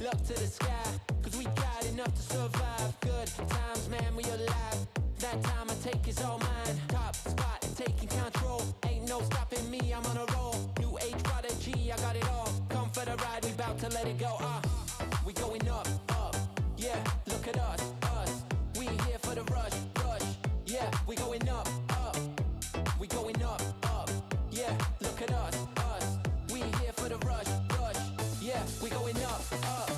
Look to the sky, cause we got enough to survive. Good times, man, we alive. That time I take is all mine. Top spot, taking control. Ain't no stopping me, I'm on a roll. New age prodigy, I got it all. Come for the ride, we bout to let it go. We going up, up. Yeah, look at us, us. We here for the rush, rush. Yeah, we going up, up. We going up, up. Yeah, look at us, us. We here for the rush, rush. Yeah, we going up, up.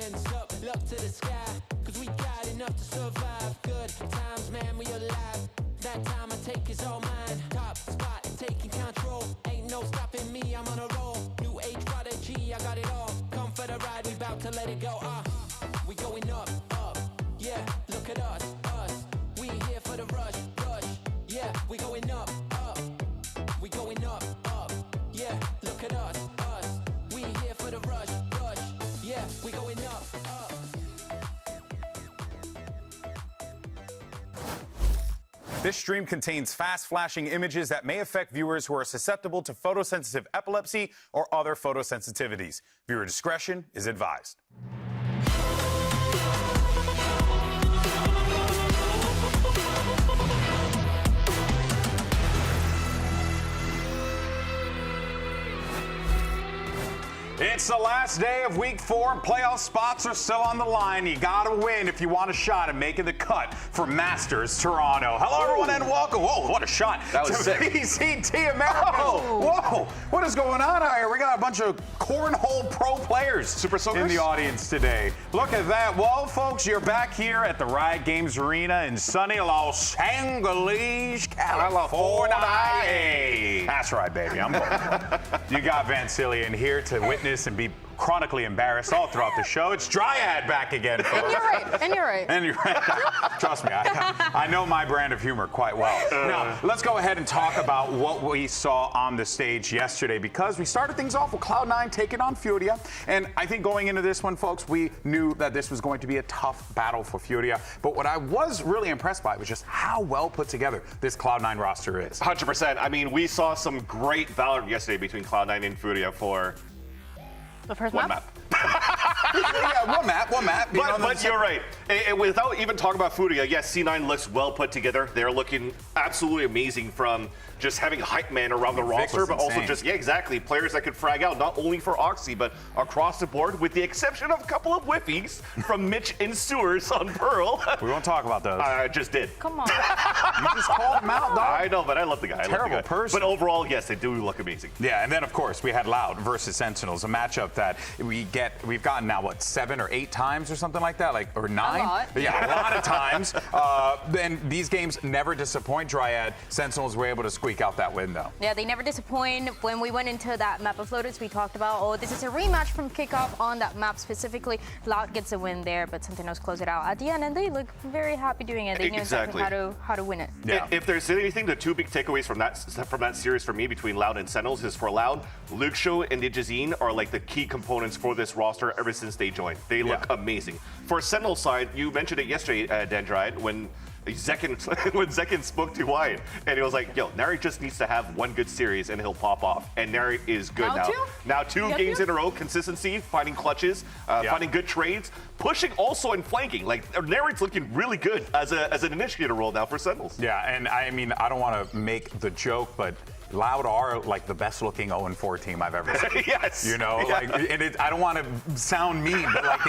hands up, look to the sky, cause we got enough to survive. Good times, man, we alive. That time I take is all mine. Top spot, taking control. Ain't no stopping me, I'm on a roll. New age prodigy, I got it all. Come for the ride, we about to let it go. We going up, up. Yeah, look at us, us. We here for the rush, rush. Yeah, we going up, up. We going up, up. Yeah, look at us, us. We here for the rush, rush. Yeah, we going up, up. This stream contains fast-flashing images that may affect viewers who are susceptible to photosensitive epilepsy or other photosensitivities. Viewer discretion is advised. It's the last day of week 4. Playoff spots are still on the line. You got to win if you want a shot at making the cut for Masters Toronto. Hello, everyone, and welcome. Whoa, what a shot. That was sick. VCT Americas. Whoa, what is going on out here? We got a bunch of cornhole pro players Super soakers in the audience today. Look at that. Well, folks, you're back here at the Riot Games Arena in sunny Los Angeles, California. That's right, baby. I'm going. You got Vancillion here to witness and be chronically embarrassed all throughout the show. It's Dryad back again, folks. And you're right. And you're right. And you're right. Trust me, I know my brand of humor quite well. Now, let's go ahead and talk about what we saw on the stage yesterday, because we started things off with Cloud9 taking on Furia. And I think going into this one, folks, we knew that this was going to be a tough battle for Furia. But what I was really impressed by was just how well put together this Cloud9 roster is. 100%. I mean, we saw some great VALORANT yesterday between Cloud9 and Furia for The first one map? Yeah, one map. But you're right. And without even talking about Furia, yes, C9 looks well put together. They're looking absolutely amazing, from just having hype man around the roster, but also just, exactly, players that could frag out, not only for Oxy, but across the board, with the exception of a couple of whiffies from Mitch and Sewers on Pearl. We won't talk about those. I just did. Come on. You just called him out, dog. I know, but I love the guy. Terrible person. But overall, yes, they do look amazing. Yeah, and then of course we had Loud versus Sentinels, a matchup that we've gotten now, what, 7 or 8 times or something like that, or 9? A lot. Yeah, a lot of times. And these games never disappoint. Dryad, Sentinels were able to squeak out that win, though. Yeah, they never disappoint. When we went into that map of Lotus, we talked about, oh, this is a rematch from Kickoff on that map specifically. Loud gets a win there, but Sentinels close it out at the end, and they look very happy doing it. They knew exactly how to win it. Yeah. If there's anything, the 2 big takeaways from that series for me between Loud and Sentinels is, for Loud, Luke Show and Nijazine are like the key components for this roster ever since they joined. They look amazing. For Sentinel side, you mentioned it yesterday, Dendride, when Zekin spoke to Wyatt, and he was like, yo, Nary just needs to have one good series and he'll pop off. And Nary is good now. Now 2 games in a row, consistency, finding clutches, finding good trades, pushing also and flanking. Like, Nary's looking really good as an initiator role now for Sentinels. Yeah, and I mean, I don't want to make the joke, but Loud are like the best looking 0-4 team I've ever seen. Yes. You know, like, and I don't want to sound mean, but like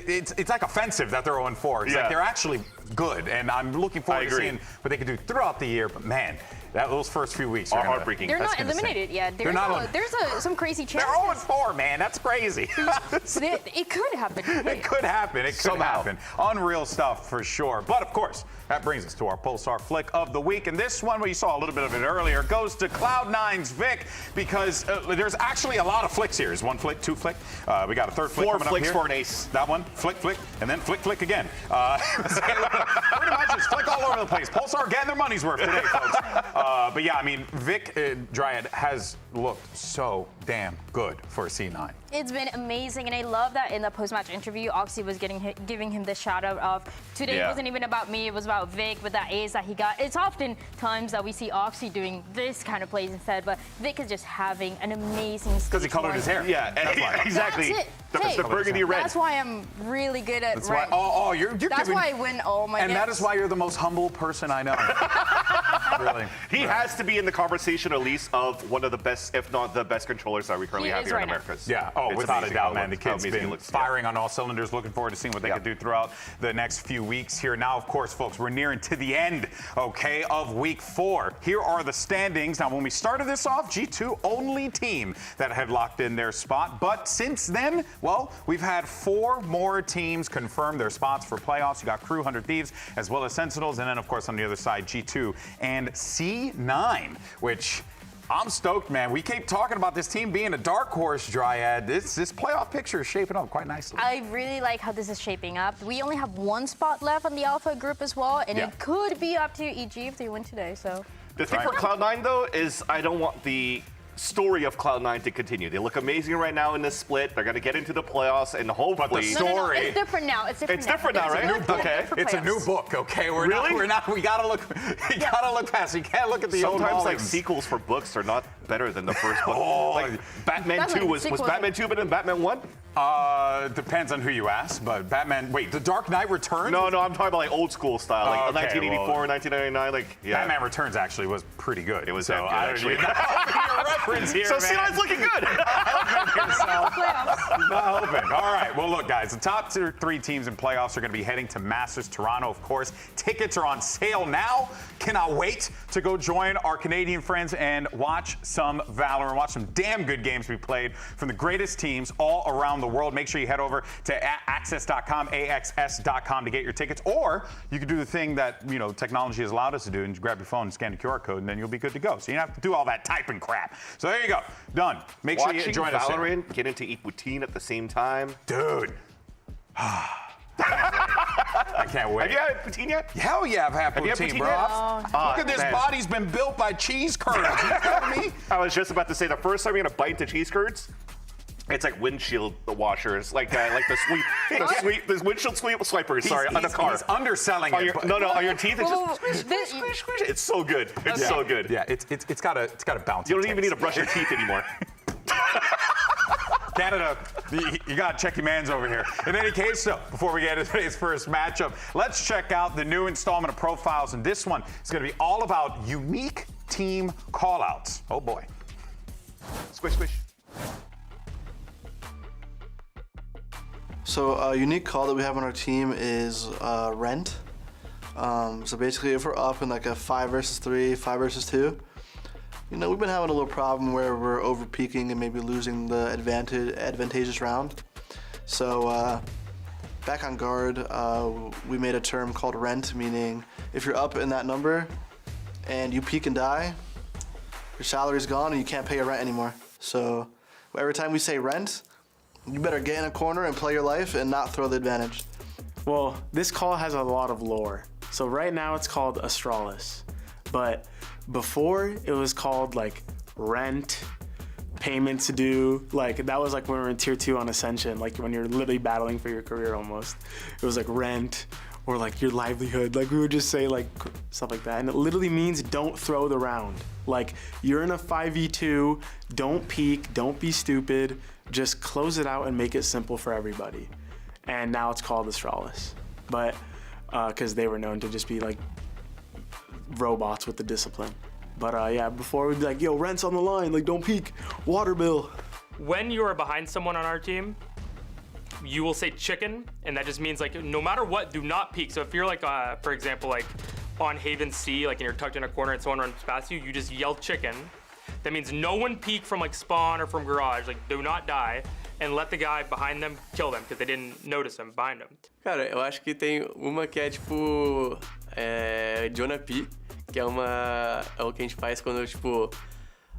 it's like offensive that they're 0-4. It's like they're actually good, and I'm looking forward to seeing what they can do throughout the year. But man, those first few weeks are heartbreaking. They're not eliminated yet. There's some crazy chances. They're 0-4, man. That's crazy. It could happen. It could happen. It could happen. Unreal stuff for sure. But of course, that brings us to our Pulsar flick of the week. And this one, we saw a little bit of it earlier, goes to Cloud9's Vic, because there's actually a lot of flicks here. There's 1 flick, 2 flick. We got a 3rd flick 4 coming flicks up here. for an ace. That one, flick, and then flick again. Pretty much just flick all over the place. Pulsar getting their money's worth today, folks. But yeah, I mean, Vic Dryad has looked so damn good for C9. It's been amazing, and I love that in the post-match interview, Oxy was giving him the shout-out of, today it wasn't even about me, it was about Vic with that ace that he got. It's often times that we see Oxy doing this kind of plays instead, but Vic is just having an amazing stage. Because he colored his hair. Yeah, exactly. That's the burgundy red. That's why I'm really good at red. You're That's why I win all my games. And that is why you're the most humble person I know. really. He has to be in the conversation at least of one of the best, if not the best controllers that we currently have here in Americas. Yeah, It's without a amazing doubt, how man. The kid's been firing on all cylinders. Looking forward to seeing what they can do throughout the next few weeks here. Now, of course, folks, we're nearing to the end, okay, of week 4. Here are the standings. Now, when we started this off, G2 only team that had locked in their spot. But since then, well, we've had 4 more teams confirm their spots for playoffs. You got Crew, 100 Thieves, as well as Sentinels. And then, of course, on the other side, G2 and C9, which I'm stoked, man. We keep talking about this team being a dark horse, Dryad. This playoff picture is shaping up quite nicely. I really like how this is shaping up. We only have 1 spot left on the Alpha group as well, and it could be up to EG if they win today. So the thing for Cloud9 though is I don't want the story of Cloud9 to continue. They look amazing right now in this split. They're going to get into the playoffs and hopefully... But the story... No, it's different now. It's different now, right? Okay. It's a new book, okay? We gotta look past it. You can't look at the old Sometimes volumes. like sequels for books are not better than the first book. Like Batman 2 was Batman 2 better than Batman 1? Depends on who you ask, but Batman... Wait, The Dark Knight Returns? No, I'm talking about like old school style, like 1984, 1999, like Batman Returns actually was pretty good. It was so good, actually. Here, so man. C9's looking good. Not open. All right. Well, look, guys, the top 3 teams in playoffs are going to be heading to Masters Toronto, of course. Tickets are on sale now. Cannot wait to go join our Canadian friends and watch some VALORANT, watch some damn good games we played from the greatest teams all around the world. Make sure you head over to access.com, AXS.com to get your tickets, or you can do the thing that, you know, technology has allowed us to do and grab your phone and scan the QR code, and then you'll be good to go. So you don't have to do all that typing crap. So there you go. Done. Make sure you join us. VALORANT, get into eat poutine at the same time. Dude. I can't wait. Have you had poutine yet? Hell yeah, I've had poutine, bro. Look at this body's been built by cheese curds. You kidding me? I was just about to say, the first time you're gonna bite into cheese curds, it's like windshield washers, like the windshield swipers. Sorry, on the car. He's underselling it. On your teeth. It's just squish. It's so good. It's so good. Yeah, it's got a bounce. You don't even need to brush your teeth anymore. Canada, you got to check your mans over here. In any case, so before we get into today's first matchup, let's check out the new installment of Profiles. And this one is going to be all about unique team callouts. Oh, boy. Squish, squish. So a unique call that we have on our team is rent. So basically if we're up in like a 5 versus 3, 5 versus 2, you know, we've been having a little problem where we're over peaking and maybe losing the advantageous round. So back on guard, we made a term called rent, meaning if you're up in that number and you peak and die, your salary's gone and you can't pay your rent anymore. So every time we say rent, you better get in a corner and play your life and not throw the advantage. Well, this call has a lot of lore. So right now it's called Astralis, but before it was called like rent, payments due. Like that was like when we were in tier 2 on Ascension, like when you're literally battling for your career almost. It was like rent or like your livelihood. Like we would just say like stuff like that. And it literally means don't throw the round. Like you're in a 5v2, don't peek, don't be stupid, just close it out and make it simple for everybody. And now it's called Astralis. But because they were known to just be like robots with the discipline. But yeah, before we'd be like, yo, rent's on the line, like don't peek, water bill. When you are behind someone on our team, you will say chicken, and that just means like no matter what, do not peek. So if you're like, for example, like on Haven C, like and you're tucked in a corner and someone runs past you, you just yell chicken. That means no one peek from like spawn or from garage, like do not die, and let the guy behind them kill them because they didn't notice him behind them. Cara, eu acho que tem uma que é tipo Jonah P, que é o que a gente faz quando tipo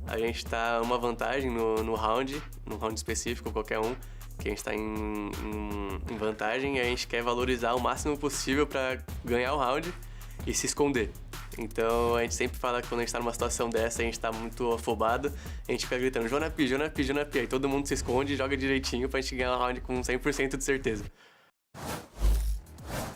a gente tá uma vantagem no round, num round específico, qualquer um, que a gente tá em vantagem e a gente quer valorizar o máximo possível para ganhar o round e se esconder. Então a gente sempre fala que quando a gente tá numa situação dessa, a gente tá muito afobado, a gente fica gritando Jonah P, Jonah P, Jonah P, aí todo mundo se esconde e joga direitinho pra gente ganhar o round com 100% de certeza.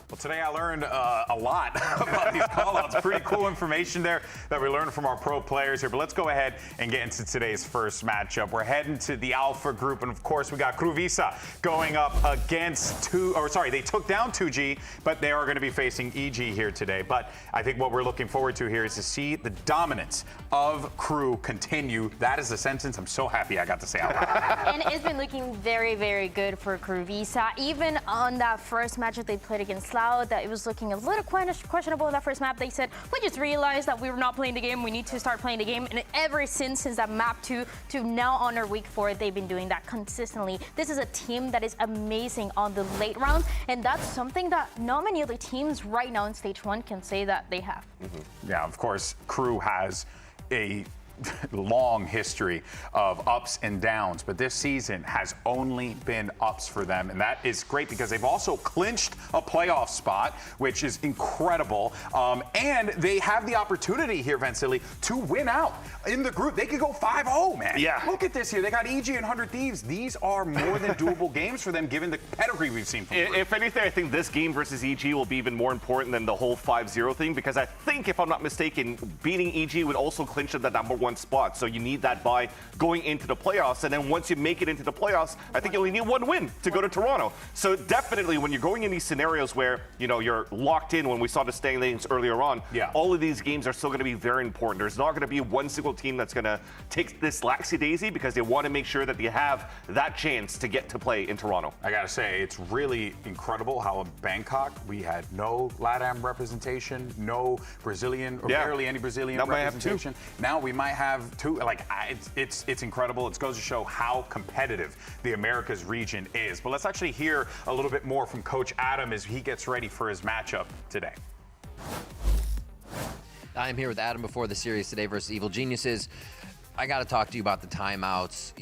Well, today I learned a lot about these callouts. Pretty cool information there that we learned from our pro players here. But let's go ahead and get into today's first matchup. We're heading to the Alpha group, and of course we got Cruvisa going up against they took down 2G, but they are going to be facing EG here today. But I think what we're looking forward to here is to see the dominance of Crew continue. That is a sentence I'm so happy I got to say out loud. And it's been looking very, very good for Cruvisa. Even on that first match that they played against Loud, that it was looking a little questionable in that first map. They said, we just realized that we were not playing the game. We need to start playing the game. And ever since that map 2 to now on our week 4, they've been doing that consistently. This is a team that is amazing on the late rounds. And that's something that not many other teams right now in Stage 1 can say that they have. Yeah, of course, Crew has a long history of ups and downs, but this season has only been ups for them, and that is great because they've also clinched a playoff spot, which is incredible, and they have the opportunity here, Vansili, to win out in the group. They could go 5-0, man. Yeah. Look at this here. They got EG and 100 Thieves. These are more than doable games for them, given the pedigree we've seen from Crew. If anything, I think this game versus EG will be even more important than the whole 5-0 thing, because I think, if I'm not mistaken, beating EG would also clinch the #1 spot. So you need that bye going into the playoffs, and then once you make it into the playoffs, I think you only need one win to go to Toronto. So definitely, when you're going in these scenarios where you're locked in, when we saw the standings earlier on, all of these games are still going to be very important. There's not going to be one single team that's going to take this laxy-daisy because they want to make sure that they have that chance to get to play in Toronto. I gotta say, it's really incredible how in Bangkok we had no LATAM representation, no Brazilian, or barely any Brazilian representation. Now we might have two. It's incredible. It goes to show how competitive the Americas region is. But let's actually hear a little bit more from Coach Adam as he gets ready for his matchup today. I'm here with Adam before the series today versus Evil Geniuses. I got to talk to you about the timeouts.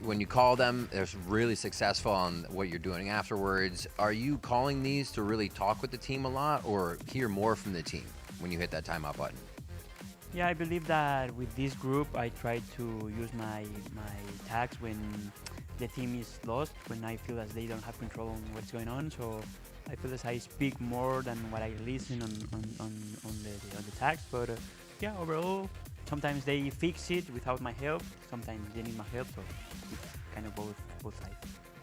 When you call them, they're really successful on what you're doing afterwards. Are you calling these to really talk with the team a lot, or hear more from the team when you hit that timeout button? Yeah, I believe that with this group, I try to use my tags when the team is lost, when I feel as they don't have control on what's going on. So I feel as I speak more than what I listen on the tags. But yeah, overall, sometimes they fix it without my help. Sometimes they need my help. So it's kind of both sides.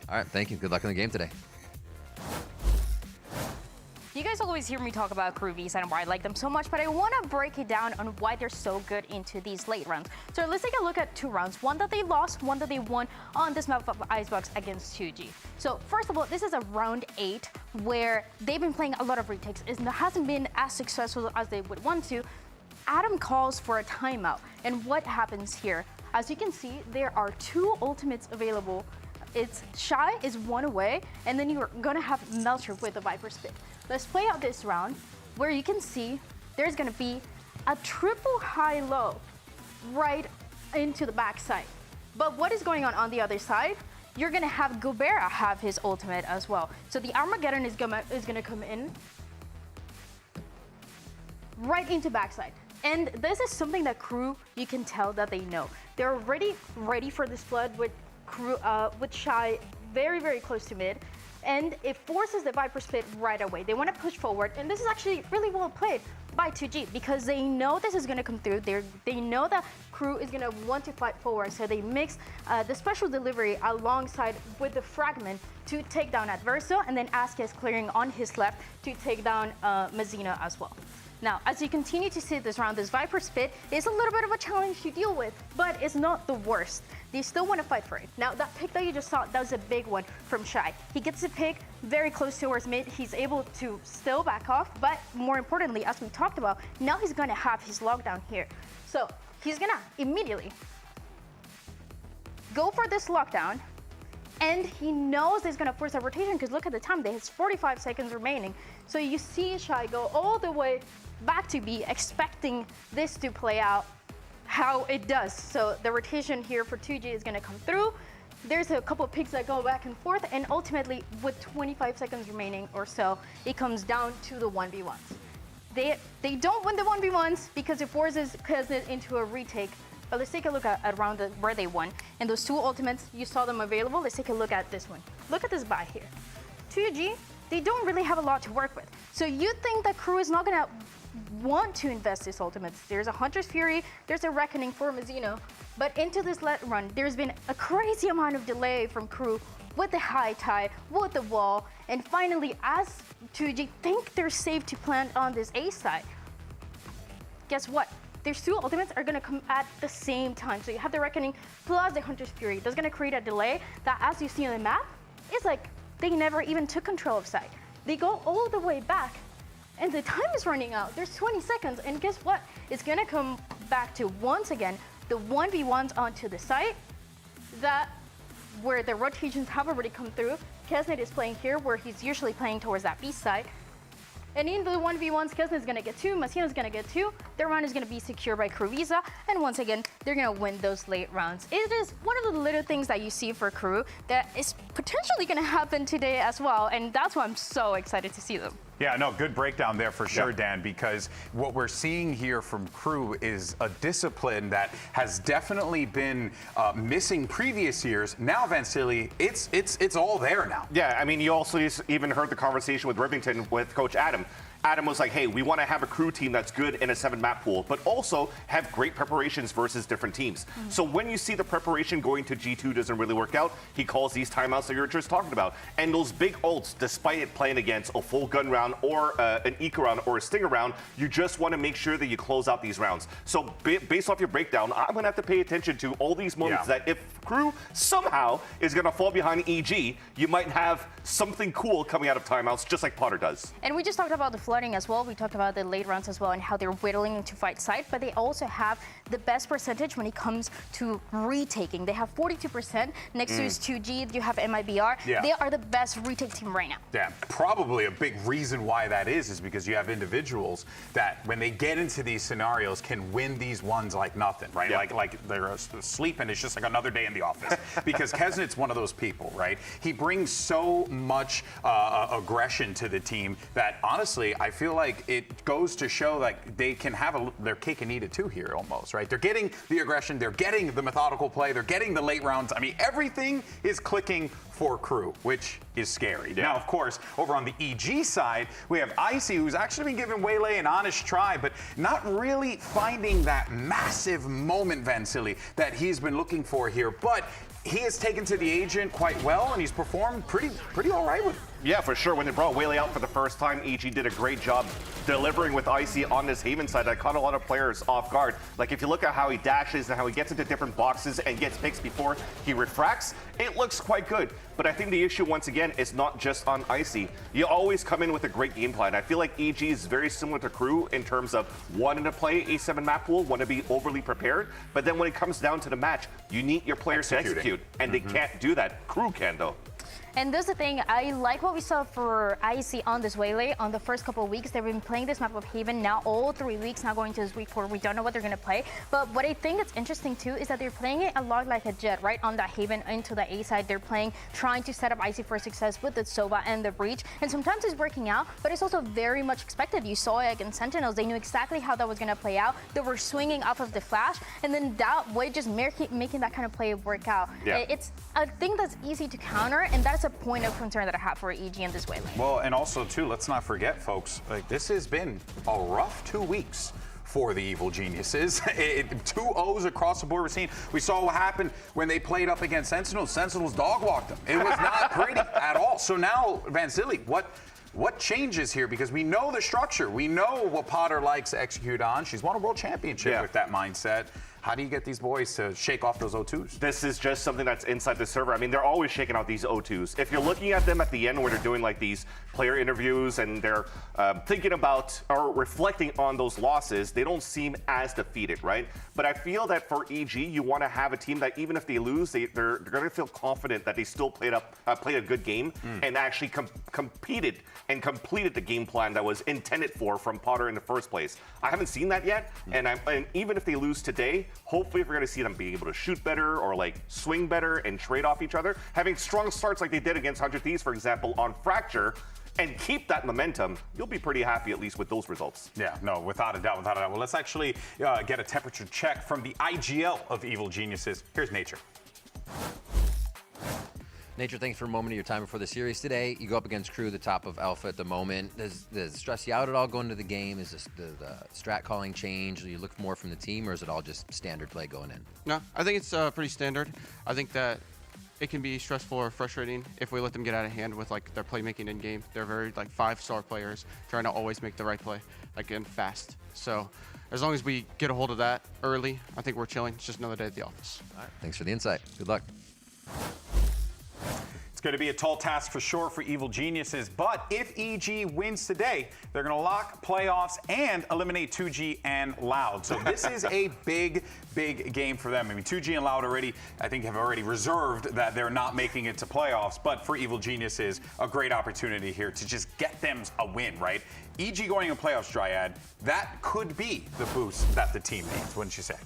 All right, thank you. Good luck in the game today. You guys always hear me talk about Cruvisa and why I like them so much, but I want to break it down on why they're so good into these late rounds. So let's take a look at 2 rounds. One that they lost, one that they won on this map of Icebox against 2G. So first of all, this is a round 8 where they've been playing a lot of retakes. It hasn't been as successful as they would want to. Adam calls for a timeout, and what happens here? As you can see, there are 2 ultimates available. It's Shy is 1 away, and then you're gonna have Melcher with a Viper Spit. Let's play out this round where you can see there's gonna be a triple high-low right into the backside. But what is going on the other side? You're gonna have Gobera have his ultimate as well. So the Armageddon is gonna come in right into backside. And this is something that Crew, you can tell that they know. They're already ready for this flood with Shy very, very close to mid. And it forces the Viper Spit right away. They want to push forward, and this is actually really well played by 2G because they know this is going to come through. They know that Crew is going to want to fight forward, so they mix the special delivery alongside with the fragment to take down Adverso, and then Aska is clearing on his left to take down Mazina as well. Now, as you continue to see this round, this Viper Spit is a little bit of a challenge to deal with, but it's not the worst. They still want to fight for it. Now, that pick that you just saw, that was a big one from Shy. He gets the pick very close towards mid. He's able to still back off, but more importantly, as we talked about, now he's going to have his lockdown here. So he's going to immediately go for this lockdown, and he knows he's going to force a rotation because look at the time. There's 45 seconds remaining. So you see Shy go all the way back to B, expecting this to play out how it does. So the rotation here for 2G is going to come through. There's a couple of picks that go back and forth, and ultimately, with 25 seconds remaining or so, it comes down to the 1v1s. They don't win the 1v1s because it forces Kaznet into a retake. But let's take a look at round where they won. And those 2 ultimates, you saw them available. Let's take a look at this one. Look at this buy here. 2G they don't really have a lot to work with. So you think that Crew is not going to want to invest his ultimates. There's a Hunter's Fury, there's a Reckoning for Mizuno, but into this let run, there's been a crazy amount of delay from Crew with the high tide, with the wall, and finally, as 2G think they're safe to plant on this A side, guess what? Their 2 ultimates are gonna come at the same time. So you have the Reckoning plus the Hunter's Fury. That's gonna create a delay that, as you see on the map, is like they never even took control of side. They go all the way back, and the time is running out. There's 20 seconds, and guess what? It's gonna come back to, once again, the 1v1s onto the site, that where the rotations have already come through. Kesnet is playing here, where he's usually playing towards that B side. And in the 1v1s, Kesnet is going to get 2, Masino is going to get 2. Their round is going to be secure by Crew Visa. And once again, they're going to win those late rounds. It is one of the little things that you see for Crew that is potentially going to happen today as well. And that's why I'm so excited to see them. Yeah, no, good breakdown there for sure, Dan, because what we're seeing here from Crew is a discipline that has definitely been missing previous years. Now, Vansili, it's all there now. Yeah, I mean, you also even heard the conversation with Rivington with Coach Adam. Adam was like, hey, we want to have a Crew team that's good in a 7-map pool, but also have great preparations versus different teams. So when you see the preparation going to G2 doesn't really work out, he calls these timeouts that you're just talking about. And those big ults, despite it playing against a full gun round or an eco round or a stinger round, you just want to make sure that you close out these rounds. So based off your breakdown, I'm going to have to pay attention to all these moments that if Crew somehow is going to fall behind EG, you might have something cool coming out of timeouts, just like Potter does. And we just talked about the flooding as well. We talked about the late rounds as well and how they're whittling to fight side, but they also have the best percentage when it comes to retaking. They have 42%. Next to is 2G, you have MIBR. Yeah. They are the best retake team right now. Yeah, probably a big reason why that is because you have individuals that, when they get into these scenarios, can win these ones like nothing, right? Yeah. Like they're asleep and it's just like another day in the office. Because Kesnet's one of those people, right? He brings so much aggression to the team that, honestly, I feel like it goes to show like they can have their cake and eat it too here almost, right? They're getting the aggression, they're getting the methodical play, they're getting the late rounds. I mean, everything is clicking for Crew, which is scary. Yeah. Now, of course, over on the EG side, we have Icy, who's actually been giving Waylay an honest try, but not really finding that massive moment, Vansili, that he's been looking for here. But he has taken to the agent quite well, and he's performed pretty all right with it. Yeah, for sure. When they brought Waylay out for the first time, EG did a great job delivering with Icy on this Haven side. That caught a lot of players off guard. Like, if you look at how he dashes and how he gets into different boxes and gets picks before he refracts, it looks quite good. But I think the issue, once again, is not just on Icy. You always come in with a great game plan. I feel like EG is very similar to Crew in terms of wanting to play a 7-map pool, want to be overly prepared. But then when it comes down to the match, you need your players to execute. And they can't do that. Crew can, though. And that's the thing, I like what we saw for IC on this Waylay. On the first couple of weeks, they've been playing this map of Haven now all 3 weeks, now going to this week 4. We don't know what they're going to play. But what I think that's interesting too is that they're playing it a lot like a Jet, right? On that Haven into the A side, they're playing, trying to set up IC for success with the Sova and the Breach. And sometimes it's working out, but it's also very much expected. You saw it against Sentinels. They knew exactly how that was going to play out. They were swinging off of the flash, and then that way just making that kind of play work out. Yeah. It's a thing that's easy to counter, and that's a point of concern that I have for EG in this Waylay. Well, and also too, let's not forget, folks, like this has been a rough 2 weeks for the Evil Geniuses. 2 O's across the board. We saw what happened when they played up against Sentinels. Sentinels dog walked them. It was not pretty at all. So now, Vansili, what changes here? Because we know the structure. We know what Potter likes to execute on. She's won a world championship with that mindset. How do you get these boys to shake off those O2s? This is just something that's inside the server. I mean, they're always shaking out these O2s. If you're looking at them at the end where they're doing like these player interviews and they're thinking about or reflecting on those losses, they don't seem as defeated, right? But I feel that for EG, you want to have a team that even if they lose, they're going to feel confident that they still played a good game and actually competed and completed the game plan that was intended from Potter in the first place. I haven't seen that yet, and even if they lose today, hopefully we're going to see them being able to shoot better or like swing better and trade off each other. Having strong starts like they did against 100 Thieves, for example, on Fracture, and keep that momentum, you'll be pretty happy at least with those results. Yeah, no, without a doubt, without a doubt. Well, let's actually get a temperature check from the IGL of Evil Geniuses. Here's Nature. Nature, thanks for a moment of your time before the series today. You go up against Crew, the top of Alpha at the moment. Does it stress you out at all going into the game? Is this the strat calling change? Do you look more from the team, or is it all just standard play going in? No, I think it's pretty standard. I think that it can be stressful or frustrating if we let them get out of hand with like their playmaking in game. They're very like 5-star players trying to always make the right play, like and fast. So as long as we get a hold of that early, I think we're chilling. It's just another day at the office. All right, thanks for the insight. Good luck. It's going to be a tall task for sure for Evil Geniuses, but if EG wins today, they're going to lock playoffs and eliminate 2G and Loud. So this is a big game for them. I mean, 2G and Loud already, I think, have already reserved that they're not making it to playoffs, but for Evil Geniuses, a great opportunity here to just get them a win, right? EG going in playoffs, Dryad, that could be the boost that the team needs, wouldn't you say?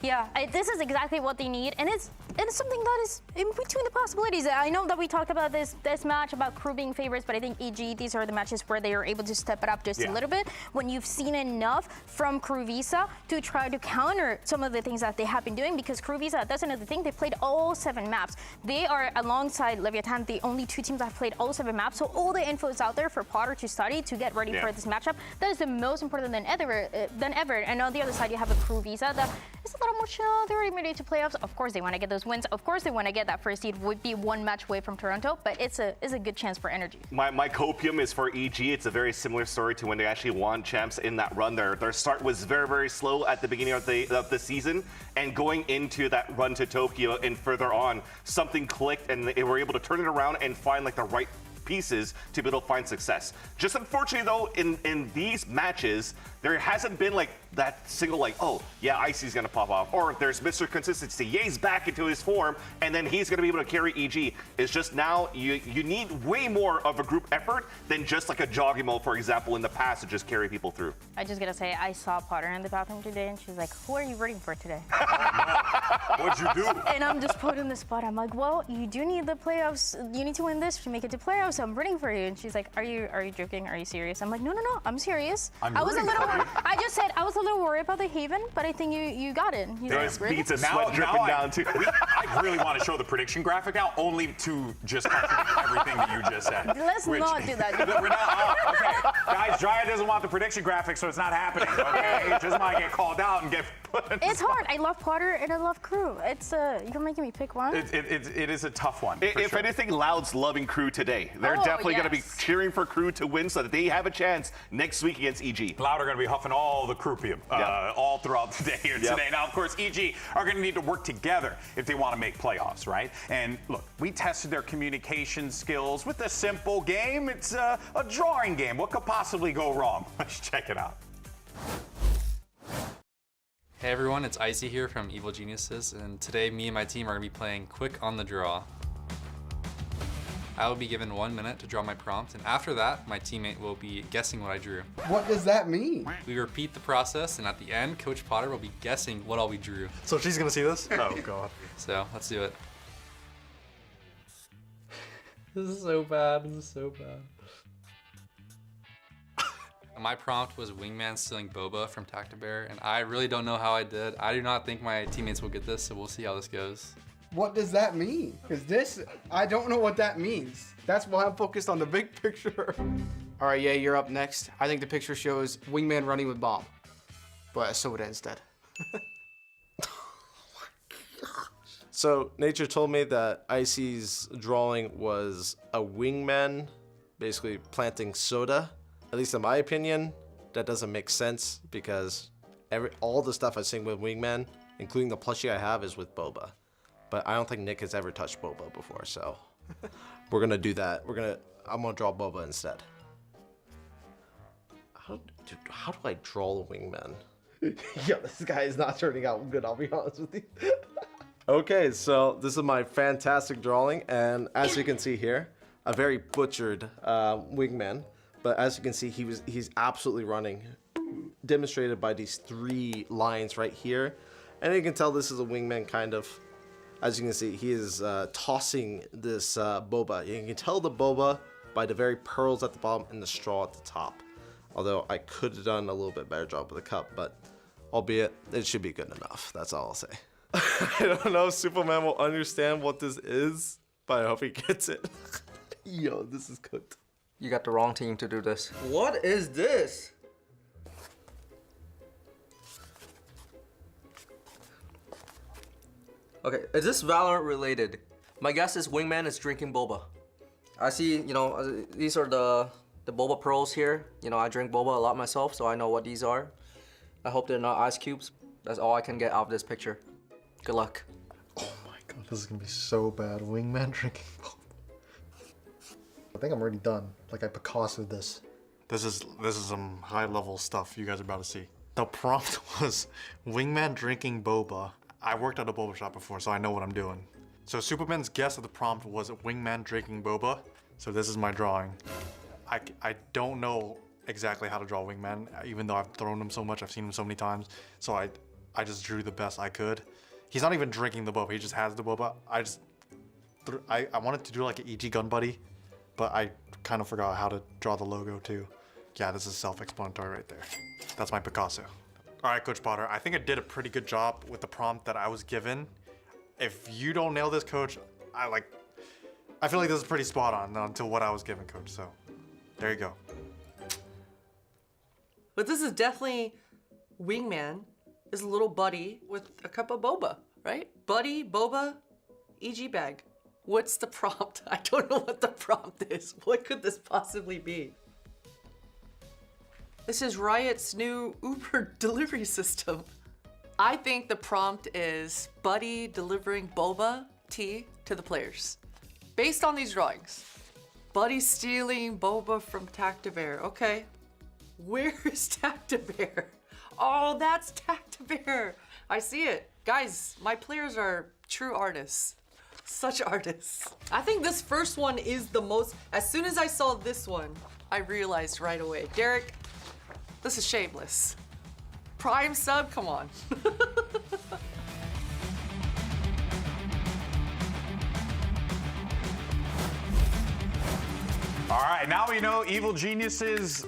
Yeah, this is exactly what they need, and it's something that is in between the possibilities. I know that we talked about this match about Crew being favorites, but I think EG, these are the matches where they are able to step it up just a little bit when you've seen enough from Crew Visa to try to counter some of the things that they have been doing, because Crew Visa, that's another thing, they played all 7 maps. They are, alongside Leviathan, the only 2 teams that have played all 7 maps, so all the info is out there for Potter to study to get ready for this matchup. That is the most important than ever. And on the other side, you have a Crew Visa that is a little more chill. They're already made it to playoffs. Of course, they want to get those wins. Of course, they want to get that first seed. Would be 1 match away from Toronto, but it's a good chance for NRG. My copium is for EG. It's a very similar story to when they actually won champs in that run. Their start was very slow at the beginning of the season, and going into that run to Tokyo and further on, something clicked, and they were able to turn it around and find like the right pieces to be able to find success. Just unfortunately though, in these matches, there hasn't been like that single like, oh yeah, Icy's gonna pop off, or there's Mr. Consistency, Ye's back into his form, and then he's gonna be able to carry EG. It's just now you need way more of a group effort than just like a jogging mode, for example, in the past to just carry people through. I just gotta say, I saw Potter in the bathroom today, and she's like, "Who are you rooting for today?" What'd you do? And I'm just put in the spot. I'm like, "Well, you do need the playoffs. You need to win this to make it to playoffs. So I'm rooting for you." And she's like, "Are you joking? Are you serious?" I'm like, "No, I'm serious." I was a little. I just said I was a little worried about the Haven, but I think you got it. There's beats of sweat dripping down too. I really want to show the prediction graphic now, only to just contradict everything that you just said. Let's not do that. We're not. Okay, guys, Dryad doesn't want the prediction graphic, so it's not happening. Okay, it just might get called out and get put in. It's hard. I love Potter and I love Crew. It's you're making me pick one. It is a tough one. If anything, Loud's loving Crew today. They're definitely going to be cheering for Crew to win so that they have a chance next week against EG. Loud are going to be huffing all the Crewpium all throughout the day here today. Now, of course, EG are going to need to work together if they want to make playoffs, right? And look, we tested their communication skills with a simple game. It's a drawing game. What could possibly go wrong? Let's check it out. Hey everyone, it's Icy here from Evil Geniuses, and today me and my team are going to be playing Quick on the Draw. I will be given 1 minute to draw my prompt, and after that, my teammate will be guessing what I drew. What does that mean? We repeat the process, and at the end, Coach Potter will be guessing what all we drew. So she's gonna see this? Oh god. So, let's do it. This is so bad, this is so bad. My prompt was Wingman stealing Boba from Tactibear, and I really don't know how I did. I do not think my teammates will get this, so we'll see how this goes. What does that mean? Because this, I don't know what that means. That's why I'm focused on the big picture. All right, yeah, you're up next. I think the picture shows Wingman running with bomb, but soda instead. So Nature told me that Icy's drawing was a wingman basically planting soda. At least in my opinion, that doesn't make sense because all the stuff I've seen with wingman, including the plushie I have, is with Boba. But I don't think Nick has ever touched Boba before, so we're gonna do that. I'm gonna draw Boba instead. How do I draw the wingman? Yo, this guy is not turning out good, I'll be honest with you. Okay, so this is my fantastic drawing, and as you can see here, a very butchered wingman. But as you can see, he's absolutely running, demonstrated by these 3 lines right here. And you can tell this is a wingman kind of. As you can see, he is tossing this boba. You can tell the boba by the very pearls at the bottom and the straw at the top. Although I could have done a little bit better job with the cup, but albeit it should be good enough. That's all I'll say. I don't know if Superman will understand what this is. but I hope he gets it. Yo, this is cooked. You got the wrong team to do this. What is this? Okay, is this Valorant related? My guess is Wingman is drinking boba. I see, you know, these are the boba pros here. You know, I drink boba a lot myself, so I know what these are. I hope they're not ice cubes. That's all I can get out of this picture. Good luck. Oh my god, this is gonna be so bad. Wingman drinking boba. I think I'm already done. Like I Picasso'd this. This is some high level stuff you guys are about to see. The prompt was Wingman drinking boba. I worked at a boba shop before, so I know what I'm doing. So Superman's guess of the prompt was Wingman drinking boba. So this is my drawing. I don't know exactly how to draw Wingman, even though I've thrown him so much, I've seen him so many times. So I just drew the best I could. He's not even drinking the boba, he just has the boba. I wanted to do like an EG gun buddy, but I kind of forgot how to draw the logo too. Yeah, this is self-explanatory right there. That's my Picasso. All right, Coach Potter, I think I did a pretty good job with the prompt that I was given. If you don't nail this, Coach, I feel like this is pretty spot on until what I was given, Coach, so there you go. But this is definitely Wingman, his little buddy with a cup of boba, right? Buddy, boba, EG bag. What's the prompt? I don't know what the prompt is. What could this possibly be? This is Riot's new Uber delivery system. I think the prompt is Buddy delivering boba tea to the players. Based on these drawings, Buddy stealing boba from Tactibear. Okay, where is Tactibear? Oh, that's Tactibear. I see it. Guys, my players are true artists. Such artists. I think this first one is the most, as soon as I saw this one, I realized right away. Derek, this is shameless. Prime sub, come on. All right, now we know Evil Genius's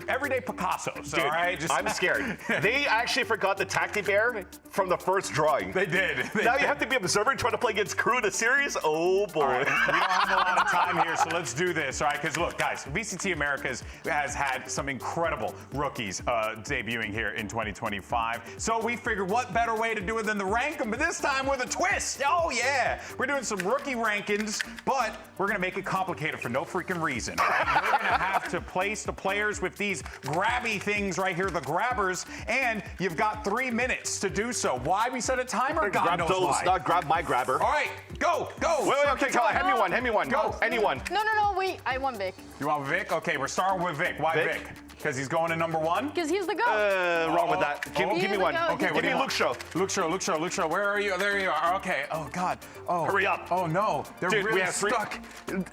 everyday Picassos, Dude, all right? I'm scared. They actually forgot the Tactibear from the first drawing. They did. Now you have to be observant trying to play against crew in a series? Oh boy. All right, we don't have a lot of time here, so let's do this, all right? Because look, guys, VCT Americas has had some incredible rookies debuting here in 2025. So we figured what better way to do it than to rank them, but this time with a twist. Oh yeah, we're doing some rookie rankings, but we're gonna make it complicated for no freaking reason. Right? We're gonna have to place the players with these grabby things right here, the grabbers, and you've got 3 minutes to do so. Why we set a timer? God grab knows those, why. not grab my grabber. All right, go. Wait, okay, hand me one. Go. Anyone. No, wait, I want Vic. You want Vic? Okay, we're starting with Vic. Why Vic? Because he's going to number one? Because he's the GOAT. Wrong with that. Give me one. Okay, give me Luke Show. Luke Show, where are you? There you are. Okay. Oh, God. Oh. Hurry up. Oh, no. They're Dude, really we have stuck.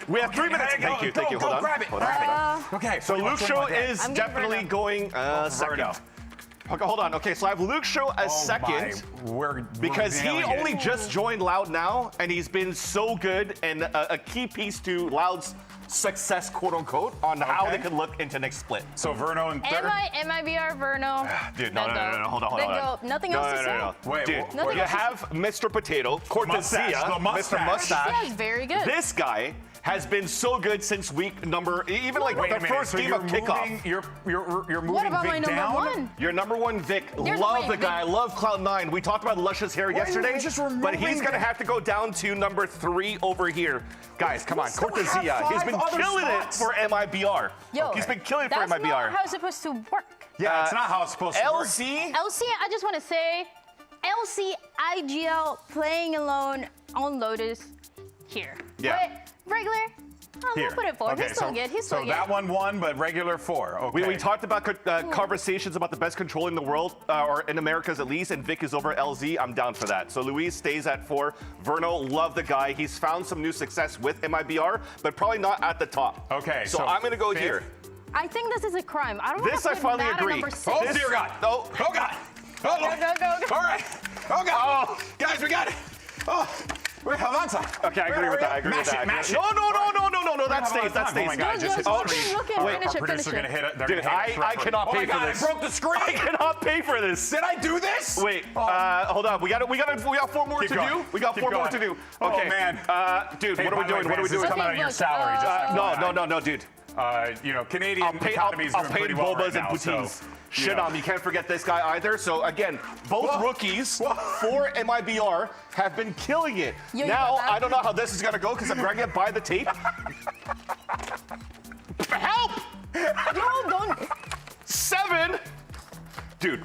We have 3 minutes. Thank you. Hold on. Grab it. Okay. So Luke Show is definitely going second. Verno. Okay, hold on. Okay, so I have Luke Show as second because he only just joined Loud now, and he's been so good and a key piece to Loud's success, quote unquote, on how they could look into next split. So Verno in third. MIBR, Verno. Dude, no, hold on. Nothing else to say. No. Wait, dude, you have Mr. Potato, Cortezia, the mustache. Mr. Mustache. Mustache is very good. This guy has been so good since week number, even like the first game of Kickoff. You're moving What about Vic my down? number one? Your number one, Vic. There's Love wait, the guy. I love Cloud9. We talked about luscious hair yesterday, just but he's removing going to them? have to go down to number 3 over here. Guys, come on. still have Cortezia. He's 5 been other killing spots. it for MIBR. Yo, He's been killing it for that's MIBR. not how it's supposed to work. Yeah, it's not how it's supposed to work. LC? LC, I just want to say, LC IGL playing alone on Lotus here. Yeah. But regular, Here. I'll put it 4. Okay, He's still good. He's still so good. that one won, but regular 4. Okay. We talked about conversations about the best controller in the world, or in Americas at least, and Vic is over LZ. I'm down for that. So Luis stays at 4. Verno, love the guy. He's found some new success with MIBR, but probably not at the top. Okay, So I'm going to go fifth. here. I think this is a crime. I don't want This to I put finally that at agree. number 6. Oh, dear God. No. Oh, God. Oh, Go. All right. Oh, God. Oh. Guys, we got it. Oh. Wait, Avanza. Okay, I agree with that. Mash it. No. No, that stays. That stays. Oh my God, just hit the screen. Wait, our producer gonna hit it. Dude, I cannot pay for this. I broke the screen. I cannot pay for this. Did I do this? Wait, hold on. We got 4 more to do. We got 4 more to do. Okay, man. Dude, what are we doing? What are we doing? This is coming out of your salary. No, dude. Canadian economy is doing pretty well right now. I'll pay Bobas and poutines. You can't forget this guy either. So again, both rookies for MIBR have been killing it. Now, I don't know how this is going to go because I'm going to get by the tape. Help! No, don't. 7. Dude.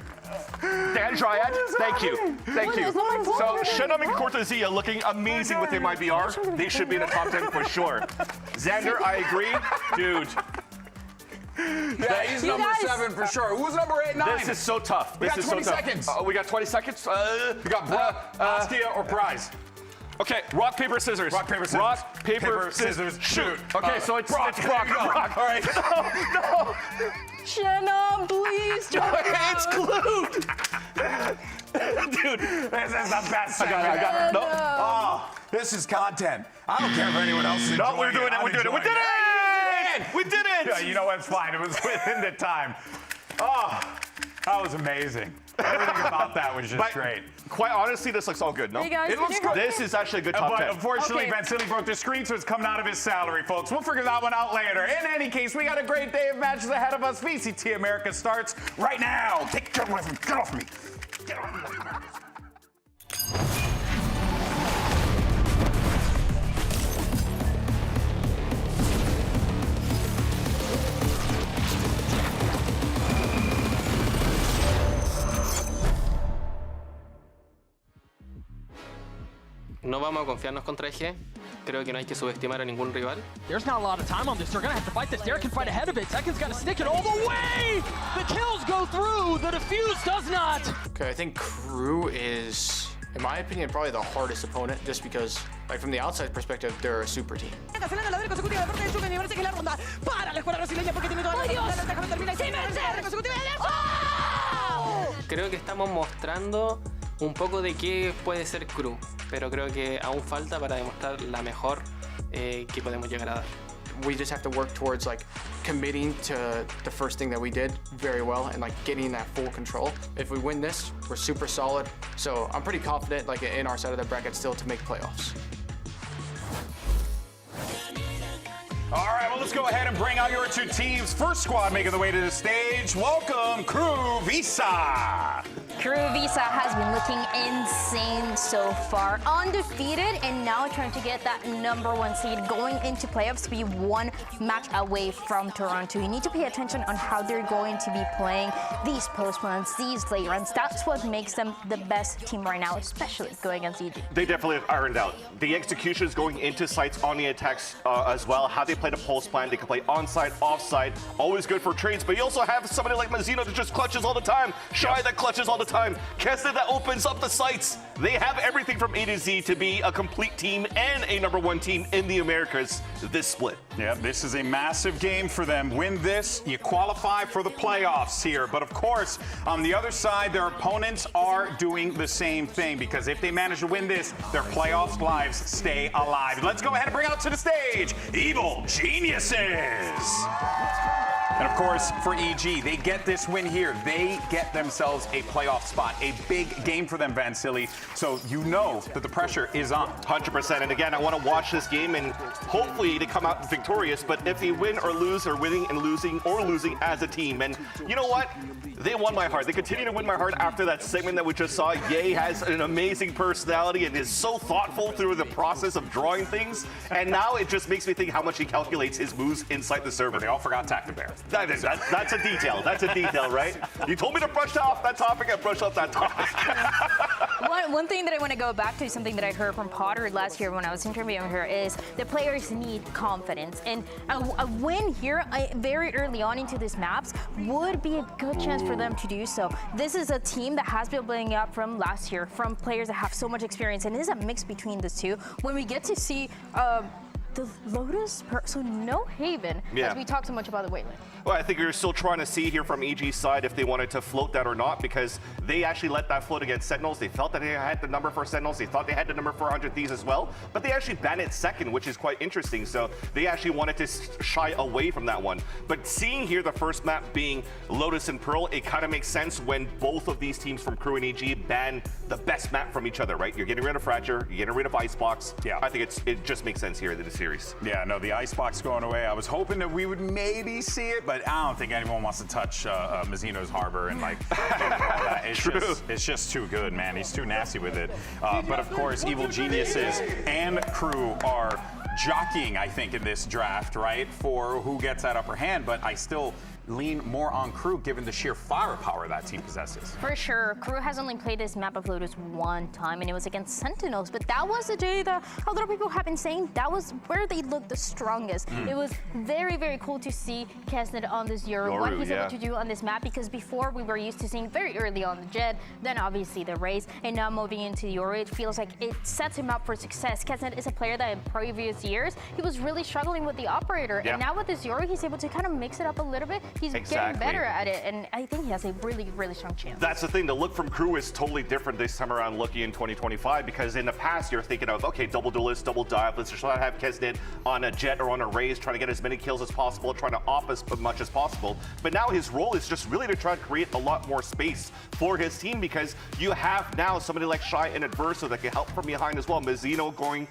Dan Dryad, thank you. Thank you. So, Shannon and Cortezia looking amazing with MIBR. They should be in the top 10 for sure. Xander, I agree. Dude. Yeah, he's number 7 for sure. Who's number 8, 9? This is so tough. We got 20 seconds. We got 20 seconds. We got Astia or Prize. Okay, rock, paper, scissors. Rock, paper, scissors. Rock, paper, scissors, shoot. Okay, so it's Brock. Brock. All right. No. Shannon, please. It's glued. Dude, this is the best. I got it. No. Oh, this is content. I don't care if anyone else is enjoying it. No, we're doing it. We did it. We did it. Yeah, you know what's fine. It was within the time. Oh, that was amazing. Everything about that was just great. Quite honestly, this looks all good, no? Hey guys, it looks good. This is actually a good top 10. But unfortunately, Vansili broke the screen, so it's coming out of his salary, folks. We'll figure that one out later. In any case, we got a great day of matches ahead of us. VCT America starts right now. Get off me. Get off me. No vamos a confiarnos contra EG. Creo que no hay que subestimar a ningún rival. There's not a lot of time on this. They're going to have to fight this. Derek can fight ahead of it. Second's got to stick it all the way. The kills go through. The defuse does not. Okay, I think Crew is, in my opinion, probably the hardest opponent just because, like, from the outside perspective, they're a super team. Creo que estamos mostrando un poco de qué puede ser Crew, pero creo que aún falta para demostrar la mejor que podemos llegar a dar. We just have to work towards like committing to the first thing that we did very well and like getting that full control. If we win this, we're super solid. So I'm pretty confident like in our side of the bracket still to make playoffs. All right, well, let's go ahead and bring out your 2 teams. First squad making the way to the stage. Welcome, Crew Visa. Crew Visa has been looking insane so far. Undefeated and now trying to get that #1 seed going into playoffs to be 1 match away from Toronto. You need to pay attention on how they're going to be playing these post-runs, these late runs. That's what makes them the best team right now, especially going against EG. They definitely have ironed out. The execution is going into sites on the attacks as well. How they play the pulse plan. They can play onside, offside. Always good for trades. But you also have somebody like Mazzino that just clutches all the time. Shy that clutches all the time. Kessa that opens up the sights. They have everything from A to Z to be a complete team and a #1 team in the Americas this split. Yeah, this is a massive game for them. Win this, you qualify for the playoffs here. But of course, on the other side, their opponents are doing the same thing because if they manage to win this, their playoffs lives stay alive. Let's go ahead and bring out to the stage Evil Geniuses. And of course, for EG, they get this win here. They get themselves a playoff spot. A big game for them, Vansili. So you know that the pressure is on. 100%. And again, I want to watch this game and hopefully they come out victorious. But if they win or lose, or winning and losing, or losing as a team. And you know what? They won my heart. They continue to win my heart after that segment that we just saw. Ye has an amazing personality and is so thoughtful through the process of drawing things. And now it just makes me think how much he calculates his moves inside the server. They all forgot Tactic Bear. That's a detail. That's a detail, right? You told me to brush off that topic, I brushed off that topic. One thing that I want to go back to, something that I heard from Potter last year when I was interviewing her, is the players need confidence. And a win here very early on into these maps would be a good chance for them to do so. This is a team that has been building up from last year, from players that have so much experience, and it is a mix between the two. When we get to see the Lotus, so no Haven, Yeah. as we talk so much about the Wayland. Well, I think you're still trying to see here from EG's side if they wanted to float that or not, because they actually let that float against Sentinels. They felt that they had the number for Sentinels. They thought they had the number for 100 Thieves as well, but they actually banned it second, which is quite interesting. So they actually wanted to shy away from that one. But seeing here the first map being Lotus and Pearl, it kind of makes sense when both of these teams from Crew and EG ban the best map from each other, right? You're getting rid of Fracture, you're getting rid of Icebox. Yeah. I think it just makes sense here in the series. Yeah, no, the Icebox going away. I was hoping that we would maybe see it, but I don't think anyone wants to touch Mazzino's Harbor and like all that. It's just too good, man. He's too nasty with it. But of course, Evil Geniuses and Crew are jockeying, I think, in this draft, right, for who gets that upper hand. But I still lean more on Crew given the sheer firepower that team possesses. For sure, Crew has only played this map of Lotus one time, and it was against Sentinels, but that was the day that a lot of people have been saying that was where they looked the strongest. It was very, very cool to see Kesnet on this Euro, what he's able to do on this map, because before we were used to seeing very early on the Jet, then obviously the Raze, and now moving into the Euro, it feels like it sets him up for success. Kesnet is a player that in previous years, he was really struggling with the Operator, and now with this Euro, he's able to kind of mix it up a little bit. He's getting better at it, and I think he has a really, really strong chance. That's the thing. The look from Crew is totally different this time around looking in 2025, because in the past you're thinking of, okay, double duelist, double dive, let's just try to have Kesnet on a Jet or on a Raze, trying to get as many kills as possible, trying to off as much as possible. But now his role is just really to try to create a lot more space for his team, because you have now somebody like Shy and Adverso that can help from behind as well. Mazzino going,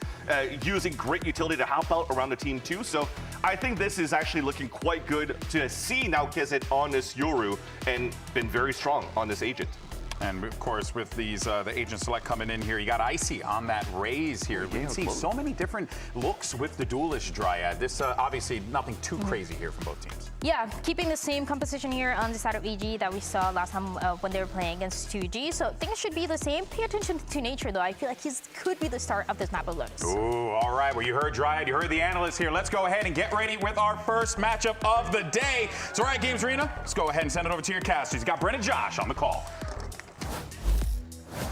using great utility to help out around the team too. So I think this is actually looking quite good to see now Kesnet on this Yoru and been very strong on this agent. And of course, with these the agent select coming in here, you got Icy on that Raze here. We can see so many different looks with the Duelist Dryad. This obviously nothing too crazy here from both teams. Yeah, keeping the same composition here on the side of EG that we saw last time when they were playing against 2G. So things should be the same. Pay attention to Nature though. I feel like he could be the start of this map of Lotus. Ooh, all right. Well, you heard Dryad, you heard the analysts here. Let's go ahead and get ready with our first matchup of the day. So, all right, Games Arena, let's go ahead and send it over to your casters. You got Brent and Josh on the call.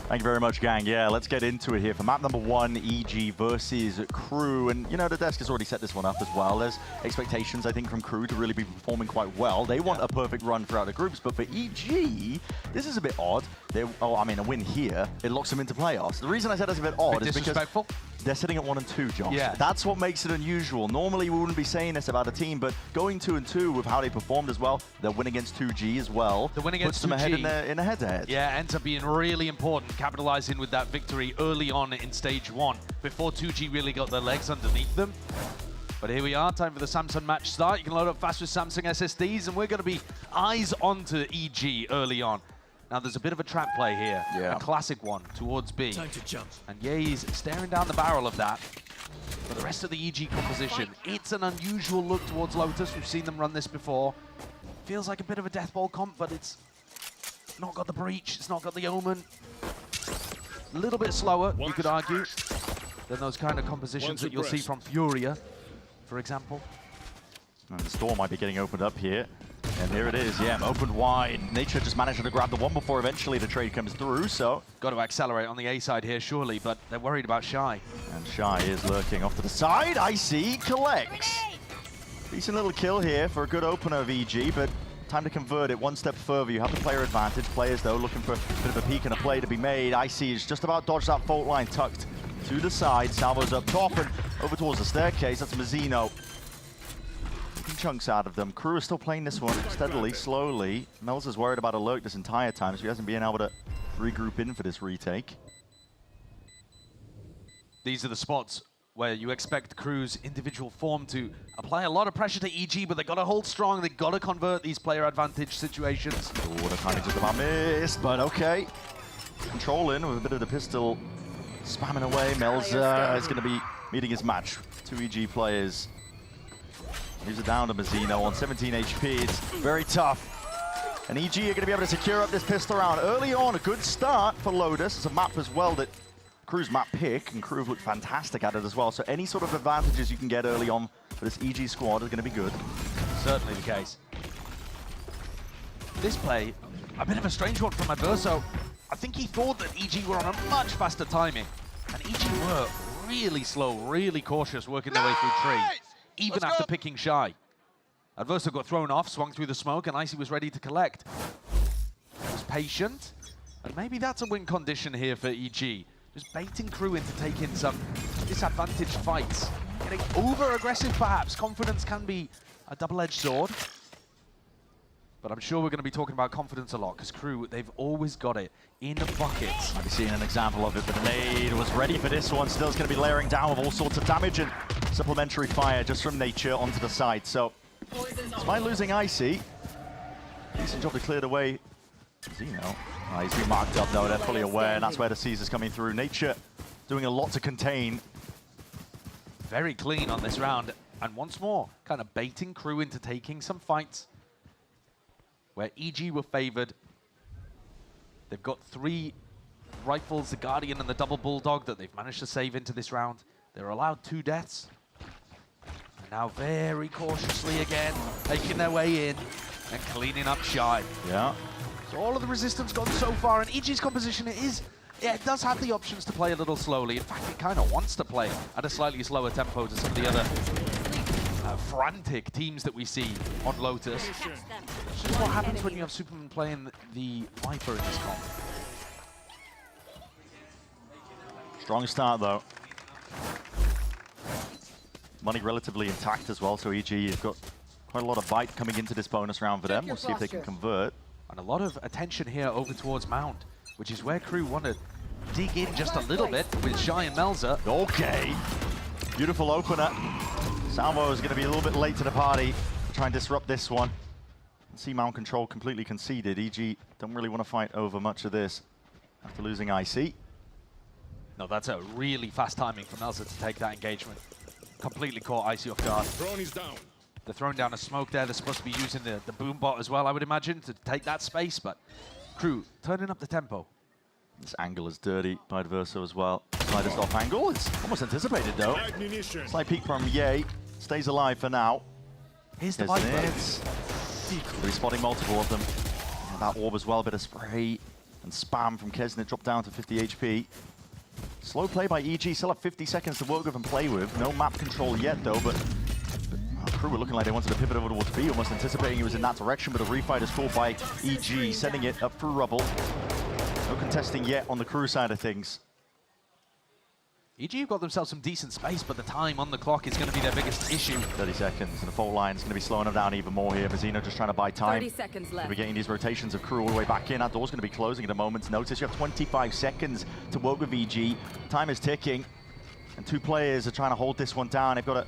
Thank you very much, gang. Yeah, let's get into it here for map number 1, EG versus Crew. And, you know, the desk has already set this one up as well. There's expectations, I think, from Crew to really be performing quite well. They want a perfect run throughout the groups, but for EG, this is a bit odd. A win here, it locks them into playoffs. The reason I said that's a bit odd is because they're sitting at 1 and 2, Josh. Yeah. That's what makes it unusual. Normally, we wouldn't be saying this about a team, but going 2 and 2 with how they performed as well, their win against 2G as well, the win against puts them 2G, ahead in a head-to-head. Yeah, ends up being really important, capitalizing with that victory early on in stage 1, before 2G really got their legs underneath them. But here we are, time for the Samsung match start. You can load up fast with Samsung SSDs, and we're going to be eyes onto EG early on. Now, there's a bit of a trap play here, a classic one towards B. Time to jump. And Ye's staring down the barrel of that. For the rest of the EG composition, it's an unusual look towards Lotus. We've seen them run this before. Feels like a bit of a death ball comp, but it's not got the breach, it's not got the omen. A little bit slower, you could argue, than those kind of compositions that you'll see from Furia, for example. And the store might be getting opened up here. And here it is, yeah, opened wide. Nature just managed to grab the one before eventually the trade comes through, so... Got to accelerate on the A side here, surely, but they're worried about Shy. And Shy is lurking off to the side. Icy collects. Decent little kill here for a good opener of EG, but time to convert it one step further. You have the player advantage. Players, though, looking for a bit of a peek and a play to be made. Icy is just about dodged that fault line, tucked to the side. Salvo's up top and over towards the staircase. That's Mazzino. Chunks out of them. Crew is still playing this one steadily, slowly. Mel's is worried about a lurk this entire time, so he hasn't been able to regroup in for this retake. These are the spots where you expect Crew's individual form to apply a lot of pressure to EG, but they got to hold strong. They got to convert these player advantage situations. Oh, what a timing just about missed, but okay. Controlling with a bit of the pistol spamming away. Mel's is going to be meeting his match. 2 EG players. Moves it down to Mazzino on 17 HP. It's very tough. And EG are going to be able to secure up this pistol round. Early on, a good start for Lotus. It's a map as well that Crew's map pick, and Crew have looked fantastic at it as well. So any sort of advantages you can get early on for this EG squad is going to be good. Certainly the case. This play, a bit of a strange one from Adverso. I think he thought that EG were on a much faster timing. And EG were really slow, really cautious, working their way through tree, even after picking shy. Adverso got thrown off, swung through the smoke, and Icy was ready to collect. He was patient, and maybe that's a win condition here for EG. Just baiting crew into taking some disadvantaged fights. Getting over-aggressive, perhaps. Confidence can be a double-edged sword. But I'm sure we're going to be talking about confidence a lot, because crew, they've always got it in the buckets. Might be seeing an example of it, but the nade was ready for this one. Still, it's going to be layering down with all sorts of damage and supplementary fire just from nature onto the side. So, despite losing Icy, decent job to clear away Zeno. He's been marked up though, they're fully aware, and that's where the Caesar's coming through. Nature doing a lot to contain. Very clean on this round, and once more, kind of baiting crew into taking some fights where EG were favored. They've got 3 rifles, the Guardian and the Double Bulldog, that they've managed to save into this round. They're allowed 2 deaths. And now very cautiously again, making their way in and cleaning up shy. Yeah. So all of the resistance gone so far, and EG's composition it does have the options to play a little slowly. In fact, it kind of wants to play at a slightly slower tempo to some of the other frantic teams that we see on Lotus. It's just what happens when you have Superman playing the Viper in this comp. Strong start though. Money relatively intact as well, so EG has got quite a lot of bite coming into this bonus round for them. We'll see if they can convert. And a lot of attention here over towards Mount, which is where crew want to dig in just a little bit with Shy and Melza. Okay. Beautiful opener. Salvo is going to be a little bit late to the party. Try and disrupt this one. See Mount Control completely conceded. EG don't really want to fight over much of this after losing IC. No, that's a really fast timing for Melza to take that engagement. Completely caught Icy off guard. Drone is down. They're throwing down a smoke there. They're supposed to be using the boom bot as well, I would imagine, to take that space, but crew turning up the tempo. This angle is dirty by Adverso as well. Slightest off angle. It's almost anticipated though. Slight peek from Ye. Stays alive for now. Here's the Viper. He's spotting multiple of them. And that orb as well. A bit of spray and spam from Kesnet. Dropped down to 50 HP. Slow play by EG. Still have 50 seconds to work with and play with. No map control yet though, but crew were looking like they wanted to pivot over towards B, almost anticipating he was in that direction, but a refight is called by EG, sending it up through rubble. No contesting yet on the crew side of things. EG have got themselves some decent space, but the time on the clock is going to be their biggest issue. 30 seconds, and the fault line is going to be slowing them down even more here. Mazzino just trying to buy time. 30 seconds left. We're getting these rotations of crew all the way back in. That door's going to be closing at a moment's notice. You have 25 seconds to work with EG. Time is ticking, and 2 players are trying to hold this one down. They've got a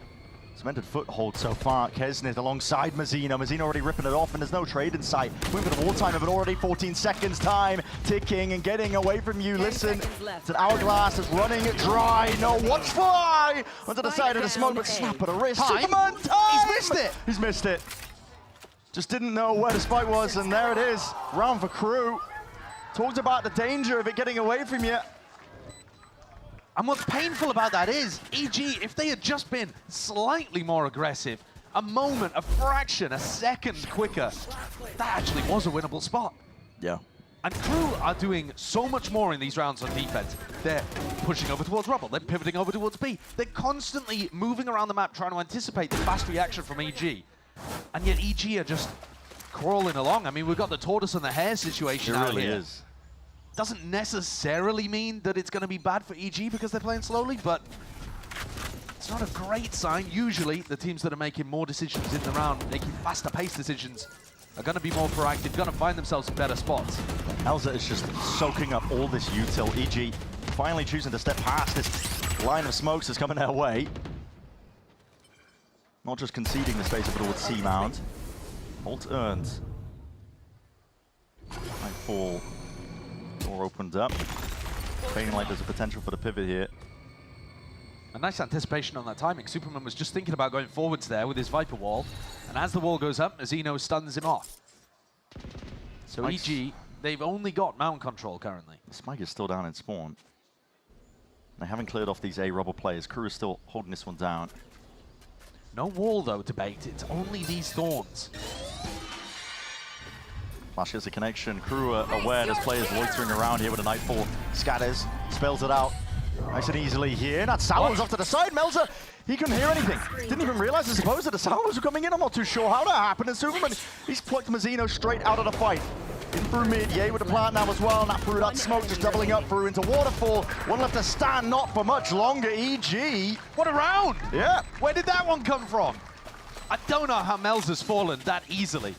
cemented foothold so far. Kesnet alongside Mazzino. Mazzino already ripping it off, and there's no trade in sight. Moving to wartime of it already. 14 seconds time ticking and getting away from you. Listen, it's an hourglass that's running dry. No, watch fly onto the side of the smoke, but snap at the wrist. Superman, time! He's missed it! He's missed it. Just didn't know where the spike was, and there it is. Round for crew. Talked about the danger of it getting away from you. And what's painful about that is, EG, if they had just been slightly more aggressive, a moment, a fraction, a second quicker, that actually was a winnable spot. Yeah. And crew are doing so much more in these rounds on defense. They're pushing over towards rubble, they're pivoting over towards B. They're constantly moving around the map trying to anticipate the fast reaction from EG. And yet EG are just crawling along. I mean, we've got the tortoise and the hare situation out here. It really is. Doesn't necessarily mean that it's going to be bad for EG because they're playing slowly, but it's not a great sign. Usually, the teams that are making more decisions in the round, making faster paced decisions, are going to be more proactive, going to find themselves in better spots. Elza is just soaking up all this util. EG finally choosing to step past this line of smokes that's coming their way. Not just conceding the space of it towards C-Mount. Ult earned. Nightfall. Door opened up. Feeling like there's a potential for the pivot here. A nice anticipation on that timing. Superman was just thinking about going forwards there with his Viper wall. And as the wall goes up, Zeno stuns him off. So EG, they've only got mount control currently. Smike is still down in spawn. They haven't cleared off these A-Rubble players. Crew is still holding this one down. No wall though to bait. It's only these thorns. Flash gets a connection. Crew are aware there's players loitering around here with a Nightfall. Scatters, spells it out. Nice and easily here. That salvo's off to the side. Melzer, he couldn't hear anything. Didn't even realize, I suppose, that the salvos were coming in. I'm not too sure how that happened. And Superman, he's plucked Mazzino straight out of the fight. In through mid, Ye with the plant now as well. Not through that smoke, just doubling up through into Waterfall. One left to stand, not for much longer. EG. What a round! Yeah. Where did that one come from? I don't know how Melzer's fallen that easily.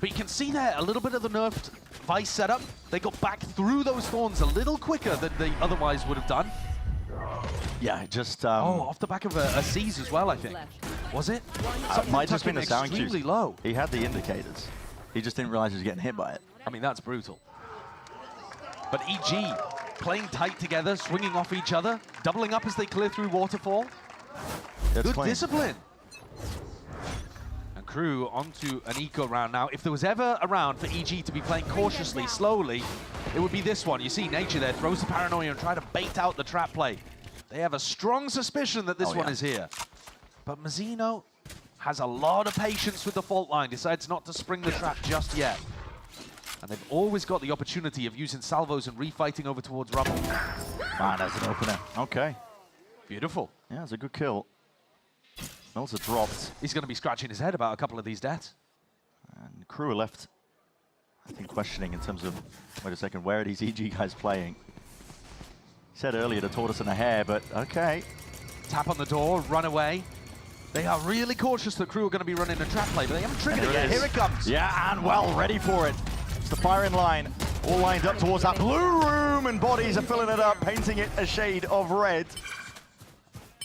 But you can see there a little bit of the nerfed Vice setup. They got back through those thorns a little quicker than they otherwise would have done. Yeah, just... oh, off the back of a C's as well, I think. Was it? Might just been the sound extremely cues. low. He had the indicators. He just didn't realize he was getting hit by it. I mean, that's brutal. But EG playing tight together, swinging off each other, doubling up as they clear through Waterfall. That's Good clean. discipline. And Crew onto an eco round now. If there was ever a round for EG to be playing cautiously, slowly, it would be this one. You see Nature there, throws the paranoia and try to bait out the trap play. They have a strong suspicion that this one is here. But Mazzino has a lot of patience with the fault line, decides not to spring the trap just yet. And they've always got the opportunity of using salvos and refighting over towards Rubble. Man, that's an opener. Okay. Beautiful. Yeah, it's a good kill. Melzer dropped. He's going to be scratching his head about a couple of these deaths. And Crew are left, I think, questioning in terms of, wait a second, where are these EG guys playing? He said earlier the tortoise and the hare, but okay. Tap on the door, run away. They are really cautious that Crew are going to be running a trap play, but they haven't triggered it yet. Here it comes. Yeah, and well, ready for it. It's the firing line, all lined up towards that blue room, and bodies are filling it up, painting it a shade of red.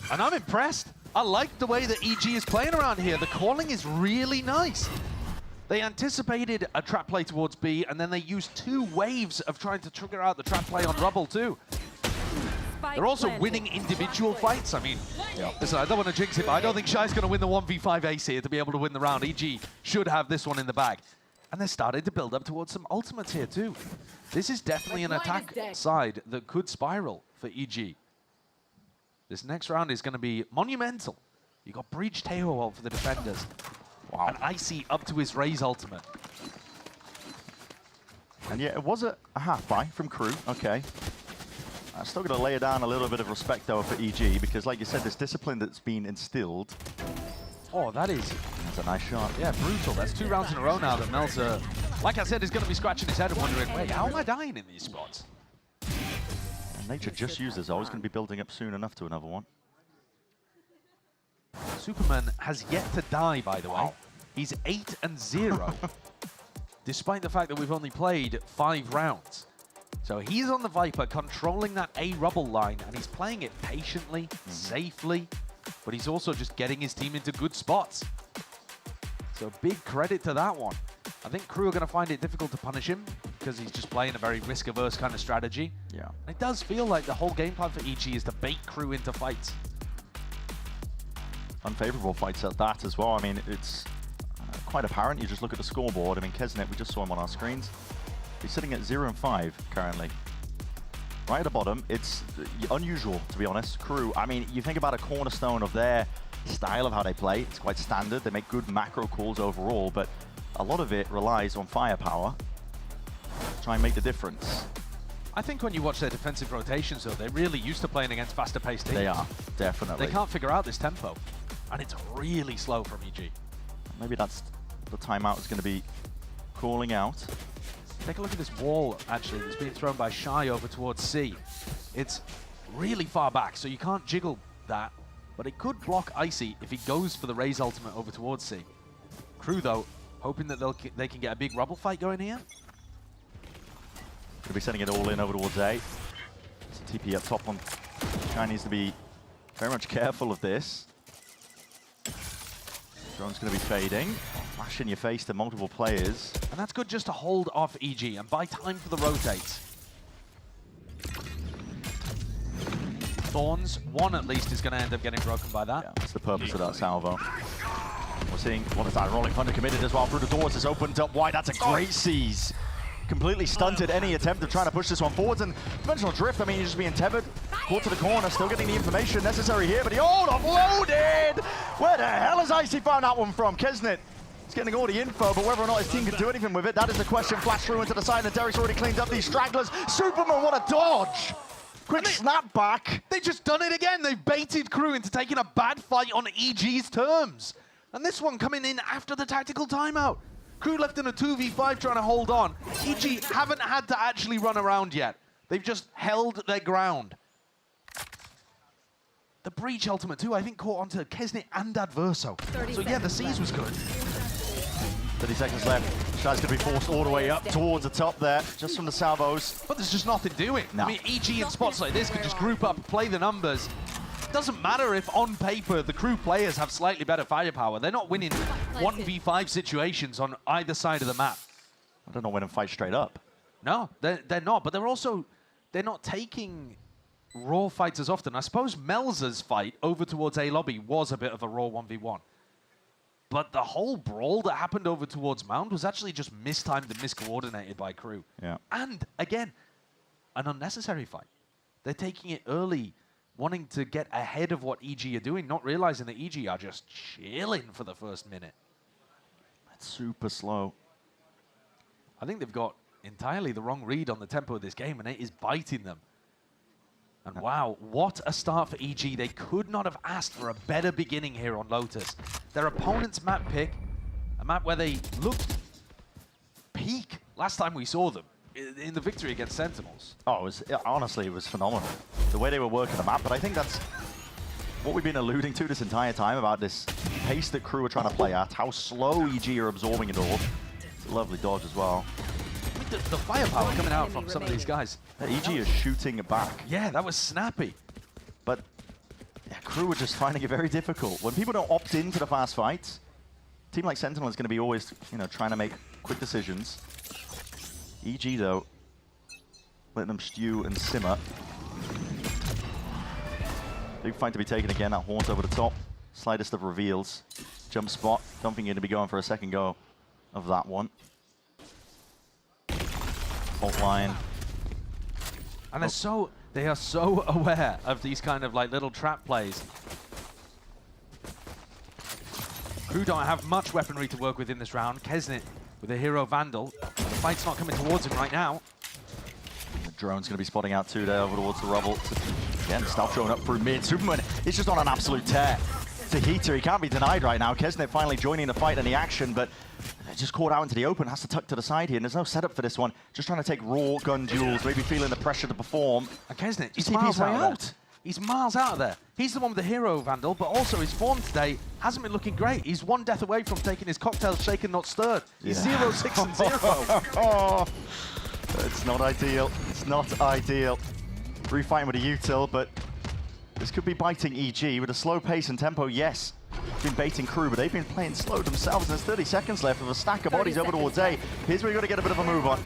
And I'm impressed. I like the way that EG is playing around here. The calling is really nice. They anticipated a trap play towards B, and then they used 2 waves of trying to trigger out the trap play on Rubble too. They're also winning individual fights. I mean, listen, I don't want to jinx it, but I don't think Shy's going to win the 1v5 ace here to be able to win the round. EG should have this one in the bag. And they're starting to build up towards some ultimates here too. This is definitely an attack side that could spiral for EG. This next round is going to be monumental. You got Breach Teho for the defenders. Wow. And Icy up to his Raze ultimate. And yeah, it was a half buy from Crew. Okay. I'm still going to lay down a little bit of respect, though, for EG, because, like you said, this discipline that's been instilled. Oh, that's a nice shot. Yeah, brutal. That's 2 rounds in a row now that Melzer, like I said, is going to be scratching his head and wondering, wait, how am I dying in these spots? And Nature just used this. Always going to be building up soon enough to another one. Superman has yet to die, by the way. He's 8-0, despite the fact that we've only played 5 rounds. So he's on the Viper, controlling that A Rubble line, and he's playing it patiently, safely, but he's also just getting his team into good spots. So big credit to that one. I think Crew are going to find it difficult to punish him because he's just playing a very risk-averse kind of strategy. Yeah. It does feel like the whole game plan for EG is to bait Crew into fights. Unfavorable fights at that as well. I mean, it's quite apparent. You just look at the scoreboard. I mean, Kesnet, we just saw him on our screens. He's sitting at 0-5 currently. Right at the bottom, it's unusual, to be honest. Crew, I mean, you think about a cornerstone of their style of how they play. It's quite standard. They make good macro calls overall, but a lot of it relies on firepower to try and make the difference. I think when you watch their defensive rotations, though, they're really used to playing against faster-paced teams. They are, definitely. They can't figure out this tempo, and it's really slow from EG. Maybe that's the timeout is going to be calling out. Take a look at this wall, actually, that's being thrown by Shy over towards C. It's really far back, so you can't jiggle that, but it could block Icy if he goes for the Raze ultimate over towards C. Crew, though, hoping that they can get a big Rubble fight going here. Going to be sending it all in over towards A. It's a TP up top on. Shy needs to be very much careful of this. Drone's going to be fading. Flash in your face to multiple players. And that's good just to hold off EG and buy time for the rotates. Thorns, 1 at least, is going to end up getting broken by that. Yeah, that's the purpose of that salvo. We're seeing what is that? Rolling Thunder committed as well through the doors. It's opened up wide. That's a great seize. Completely stunted any attempt of trying to push this one forwards. And dimensional drift, I mean, he's just being tethered. Caught to the corner, still getting the information necessary here, but he offloaded! Where the hell has Icy found that one from? Kesnet is getting all the info, but whether or not his team can do anything with it, that is the question. Flash through into the side, and Derek's already cleaned up these stragglers. Superman, what a dodge! Quick snap back. They've just done it again. They've baited Crew into taking a bad fight on EG's terms. And this one coming in after the tactical timeout. Crew left in a 2v5 trying to hold on. EG haven't had to actually run around yet. They've just held their ground. The Breach ultimate too, I think, caught onto Kesnit and Adverso. So yeah, the Siege was good. 30 seconds left. Shai's going to be forced all the way up towards the top there, just from the salvos. But there's just nothing doing. No. I mean, EG in spots like this could just group up, play the numbers. Doesn't matter if on paper the Crew players have slightly better firepower. They're not winning 1v5 situations on either side of the map. I don't know when to fight straight up. No, they're not. But they're not taking raw fights as often. I suppose Melza's fight over towards A lobby was a bit of a raw 1v1. But the whole brawl that happened over towards Mound was actually just mistimed and miscoordinated by Crew. Yeah. And again, an unnecessary fight. They're taking it early, wanting to get ahead of what EG are doing, not realizing that EG are just chilling for the first minute. That's super slow. I think they've got entirely the wrong read on the tempo of this game, and it is biting them. And wow, what a start for EG. They could not have asked for a better beginning here on Lotus. Their opponent's map pick, a map where they looked peak last time we saw them in the victory against Sentinels. Oh, honestly, it was phenomenal. The way they were working the map, but I think that's what we've been alluding to this entire time about this pace that Crew are trying to play at, how slow EG are absorbing it all. It's a lovely dodge as well. The firepower coming out from some of these guys. EG is shooting it back. Yeah, that was snappy. But yeah, Crew are just finding it very difficult. When people don't opt into the fast fights, a team like Sentinel is going to be always, trying to make quick decisions. EG, though, letting them stew and simmer. Big fight to be taken again. That Haunt over the top. Slightest of reveals. Jump spot. Don't think you're going to be going for a second go of that one. Fault line. And they are so aware of these kind of like little trap plays. Crew don't have much weaponry to work with in this round. Kesnit with a hero Vandal. The fight's not coming towards him right now. The drone's going to be spotting out too there over towards the rubble. Again, Stealth drone up through mid. Superman is just on an absolute tear. Tahita, he can't be denied right now. Kesnit finally joining the fight and the action, but just caught out into the open, has to tuck to the side here, and there's no setup for this one. Just trying to take raw gun duels, maybe feeling the pressure to perform. And Kesnit, he's miles out. He's miles out of there. He's the one with the hero Vandal, but also his form today hasn't been looking great. He's one death away from taking his cocktail shaken, not stirred. He's 0-6 and 0. Oh, it's not ideal. It's not ideal. Refighting with a util, but this could be biting EG with a slow pace and tempo, yes. Been baiting Crew, but they've been playing slow themselves. There's 30 seconds left with a stack of bodies over towards A. Here's where you got to get a bit of a move on.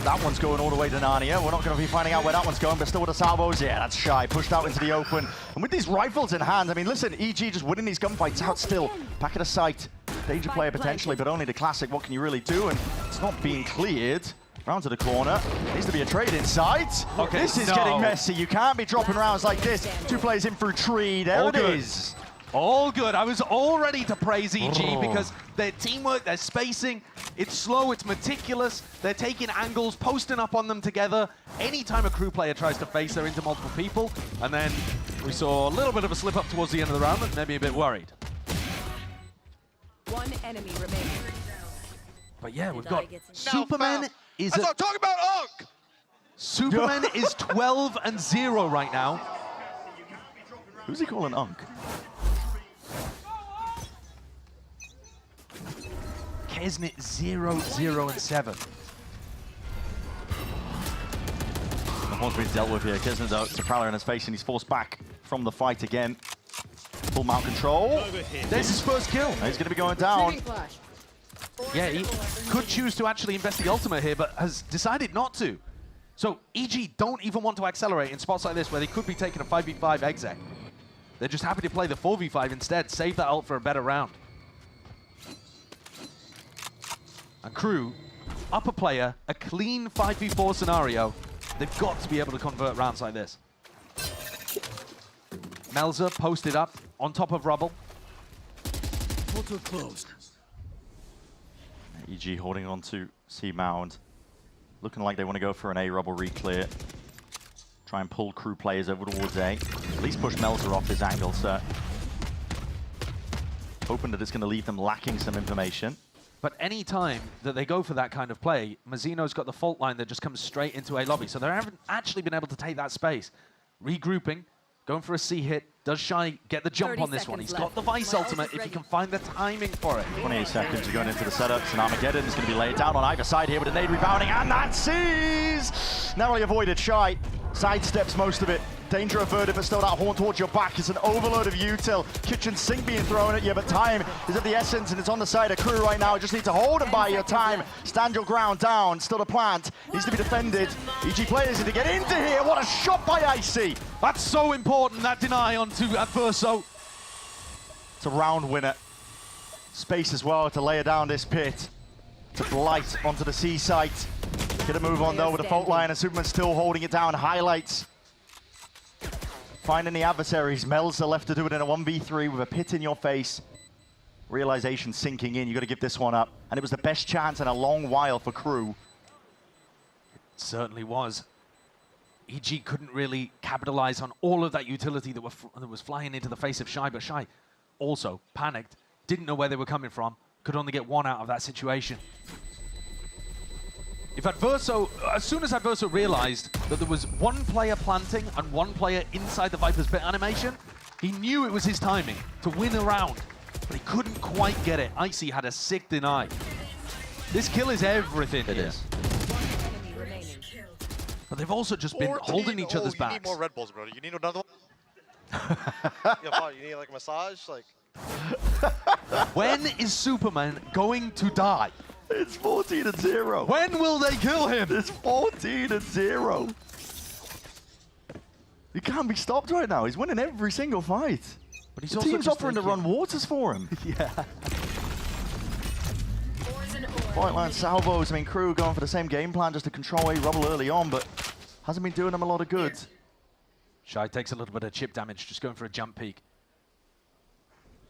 That one's going all the way to Narnia. We're not going to be finding out where that one's going, but still with the salvos. Yeah, that's Shai. Pushed out into the open. And with these rifles in hand, I mean, listen, EG just winning these gunfights out still. Back at the site. Danger player potentially, but only the classic. What can you really do? And it's not being cleared. Round to the corner. Needs to be a trade inside. Okay, this is getting messy. You can't be dropping rounds like this. Two players in through tree. There it is. All good. I was all ready to praise EG because their teamwork, their spacing, it's slow, it's meticulous. They're taking angles, posting up on them together. Anytime a Crew player tries to face, they're into multiple people. And then we saw a little bit of a slip up towards the end of the round, and maybe a bit worried. One enemy remaining. But yeah, we've got Superman is That's what I'm talking about, Unk! Superman is 12 and 0 right now. Who's he calling Unk? Kesnit 0, 0 and 7. One's been dealt with here. Kesnit, though, it's a prowler in his face, and he's forced back from the fight again. Full mount control. There's his first kill. He's going to be going down. Yeah, he could choose to actually invest the ultimate here, but has decided not to. So EG don't even want to accelerate in spots like this where they could be taking a 5v5 exec. They're just happy to play the 4v5 instead, save that ult for a better round. And Crew, up a player, a clean 5v4 scenario. They've got to be able to convert rounds like this. Melza posted up on top of rubble. Portal closed. EG holding on to C Mound. Looking like they want to go for an A rubble re-clear. Try and pull crew players over towards A. At least push Melzer off his angle, so hoping that it's going to leave them lacking some information. But any time that they go for that kind of play, Mazzino's got the fault line that just comes straight into A lobby. So they haven't actually been able to take that space. Regrouping, going for a C hit. Does Shy get the jump on this one? He's got the Vice ultimate if he can find the timing for it. 28 seconds, you're going into the setups, and Armageddon is going to be laid down on either side here with a nade rebounding, and that sees! Narrowly avoided. Shy sidesteps most of it. Danger averted, but still that horn towards your back. It's an overload of util. Kitchen sink being thrown at you, but time is of the essence, and it's on the side of crew right now. You just need to hold and buy your time. Stand your ground down. Still the plant. Needs to be defended. EG players need to get into here. What a shot by Icy. That's so important, that deny onto Adverso. It's a round winner. Space as well to layer down this pit. To blight onto the C site. Get a move on though with the fault line, and Superman still holding it down. Highlights. Finding the adversaries. Melzer left to do it in a 1v3 with a pit in your face. Realization sinking in. You got to give this one up. And it was the best chance in a long while for crew. It certainly was. EG couldn't really capitalize on all of that utility that was flying into the face of Shy, but Shy also panicked, didn't know where they were coming from, could only get one out of that situation. If Adverso, as soon as Adverso realized that there was one player planting and one player inside the Viper's pit animation, he knew it was his timing to win a round, but he couldn't quite get it. Icy had a sick deny. This kill is everything. It is. But they've also just been holding each other's backs. You need more Red Bulls, bro. You need another one? Yeah, you need like a massage? Like. When is Superman going to die? It's 14-0. When will they kill him? It's 14-0. He can't be stopped right now. He's winning every single fight. But he's the also team's offering to run waters for him. Yeah. Point line salvos. I mean, crew going for the same game plan just to control A rubble early on, but hasn't been doing them a lot of good. Shy takes a little bit of chip damage, just going for a jump peek.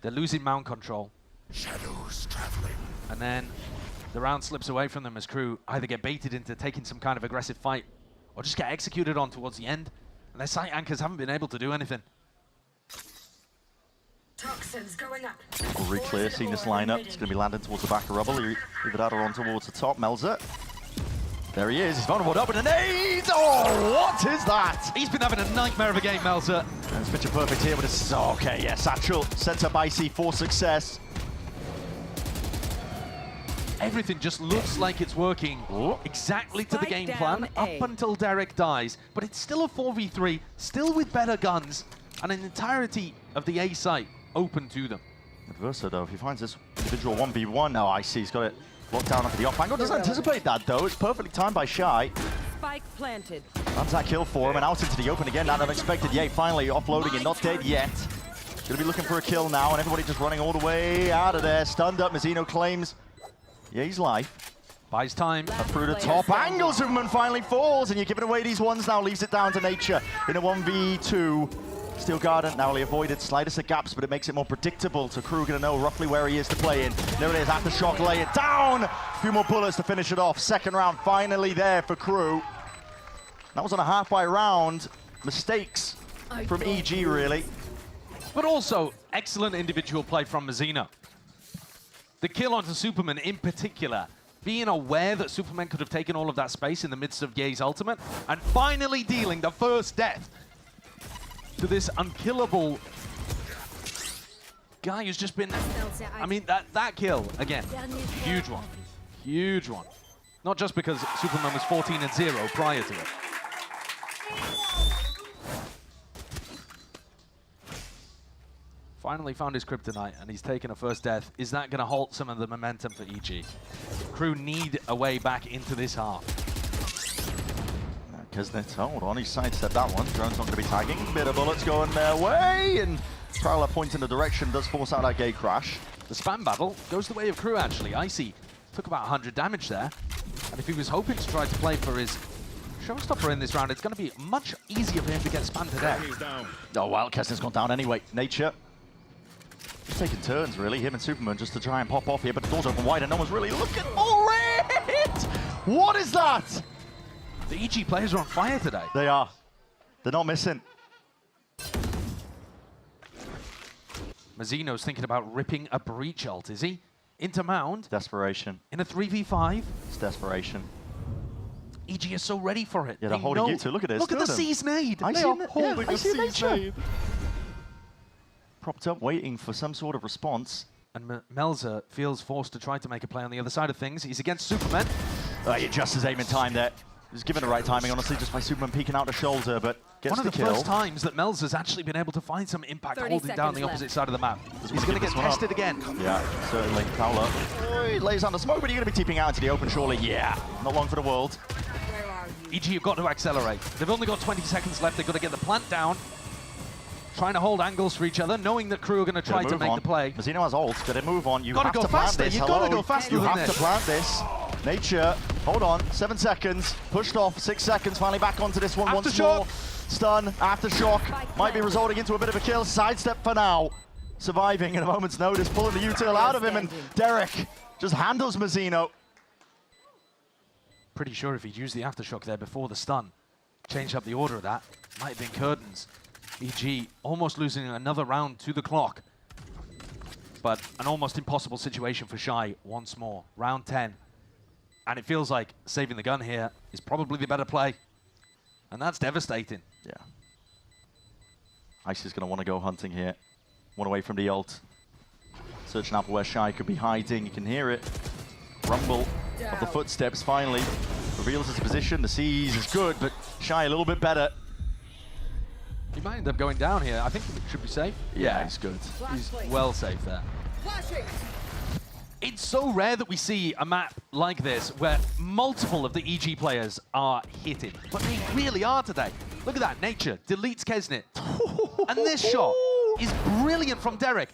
They're losing mount control. Shadows traveling. And then the round slips away from them as crew either get baited into taking some kind of aggressive fight or just get executed on towards the end. And their site anchors haven't been able to do anything. Toxins going up. Very clear, seeing this lineup. It's going to be landing towards the back of rubble. Either that or on towards the top. Melzer. There he is. He's vulnerable up in a nade. Oh, what is that? He's been having a nightmare of a game, Melzer. And it's picture perfect here, but it's okay. Yeah, Satchel sets up Icy for success. Everything just looks like it's working exactly to the game plan up until Derek dies. But it's still a 4v3, still with better guns, and an entirety of the A site open to them. Adverso, though, if he finds this individual 1v1, now Icy, he's got it locked down onto the off angle. Doesn't anticipate that, though. It's perfectly timed by Shy. Spike planted. Lands that kill for him, and out into the open again. Not unexpected. Yay, finally offloading and not dead yet. Gonna be looking for a kill now, and everybody just running all the way out of there. Stunned up, Mazzino claims Ye's life. Buys time. Up through the top angle, Superman finally falls, and you're giving away these ones now. Leaves it down to Nature in a 1v2. Steel Garden narrowly avoided slightest of gaps, but it makes it more predictable. So crew gonna know roughly where he is to play in. There it is, Aftershock, lay it down. A few more bullets to finish it off. Second round finally there for crew. That was on a half-by round. Mistakes from EG, really. But also, excellent individual play from Mazzino. The kill onto Superman in particular, being aware that Superman could have taken all of that space in the midst of Ye's ultimate, and finally dealing the first death to this unkillable guy who's just been... I mean, that kill, again, huge one. Huge one. Not just because Superman was 14-0 prior to it. Finally found his kryptonite, and he's taken a first death. Is that going to halt some of the momentum for EG? Crew need a way back into this half. Kuznets, hold on, he's sidestepped that one. Drone's not going to be tagging. Bit of bullets going their way, and Prowler points in the direction, does force out that gate crash. The spam battle goes the way of crew, actually. Icy took about 100 damage there, and if he was hoping to try to play for his showstopper in this round, it's going to be much easier for him to get spammed to death. Oh, well, Kuznets gone down anyway. Nature just taking turns, really, him and Superman, just to try and pop off here, but the door's open wide and no one's really looking for it! What is that? The EG players are on fire today. They are. They're not missing. Mazzino's thinking about ripping a breach ult, is he? Into Mound. Desperation. In a 3v5. It's desperation. EG is so ready for it. Yeah, they're holding you two. Look at this. Look at the C's nade. I They see are it. holding I the see C's nature. nade. Propped up, waiting for some sort of response. And Melzer feels forced to try to make a play on the other side of things. He's against Superman. He adjusts his aim in time there. He was given the right timing, honestly, just by Superman peeking out the shoulder, but gets One of the kill. first times that Melzer's actually been able to find some impact holding down the opposite side of the map. He's going to get tested again. Yeah, certainly. Fowler. Oh, he lays on the smoke, but you're going to be TPing out into the open, surely. Yeah, not long for the world. EG have got to accelerate. They've only got 20 seconds left. They've got to get the plant down. Trying to hold angles for each other, knowing that Crew are going to try to make the play. Mazzino has ult. Gotta move on. You gotta have go to plant faster. this. You've Hello. got to go faster You than have this. to plant this. Nature, hold on. 7 seconds. Pushed off. 6 seconds. Finally back onto this one once more. Stun. Aftershock. Might be resulting into a bit of a kill. Sidestep for now. Surviving at a moment's notice. Pulling the util out of him. And Derek just handles Mazzino. Pretty sure if he'd used the aftershock there before the stun, changed up the order of that, might have been curtains. EG almost losing another round to the clock. But an almost impossible situation for Shy once more. Round 10. And it feels like saving the gun here is probably the better play. And that's devastating. Yeah. Ice is going to want to go hunting here. One away from the ult. Searching out for where Shy could be hiding. You can hear it. Rumble of the footsteps finally. Reveals his position. The C's is good, but Shy a little bit better. He might end up going down here. I think he should be safe. Yeah, he's good. He's well safe there. It's so rare that we see a map like this where multiple of the EG players are hitting, but they really are today. Look at that, Nature deletes Kesnit. And this shot is brilliant from Derek.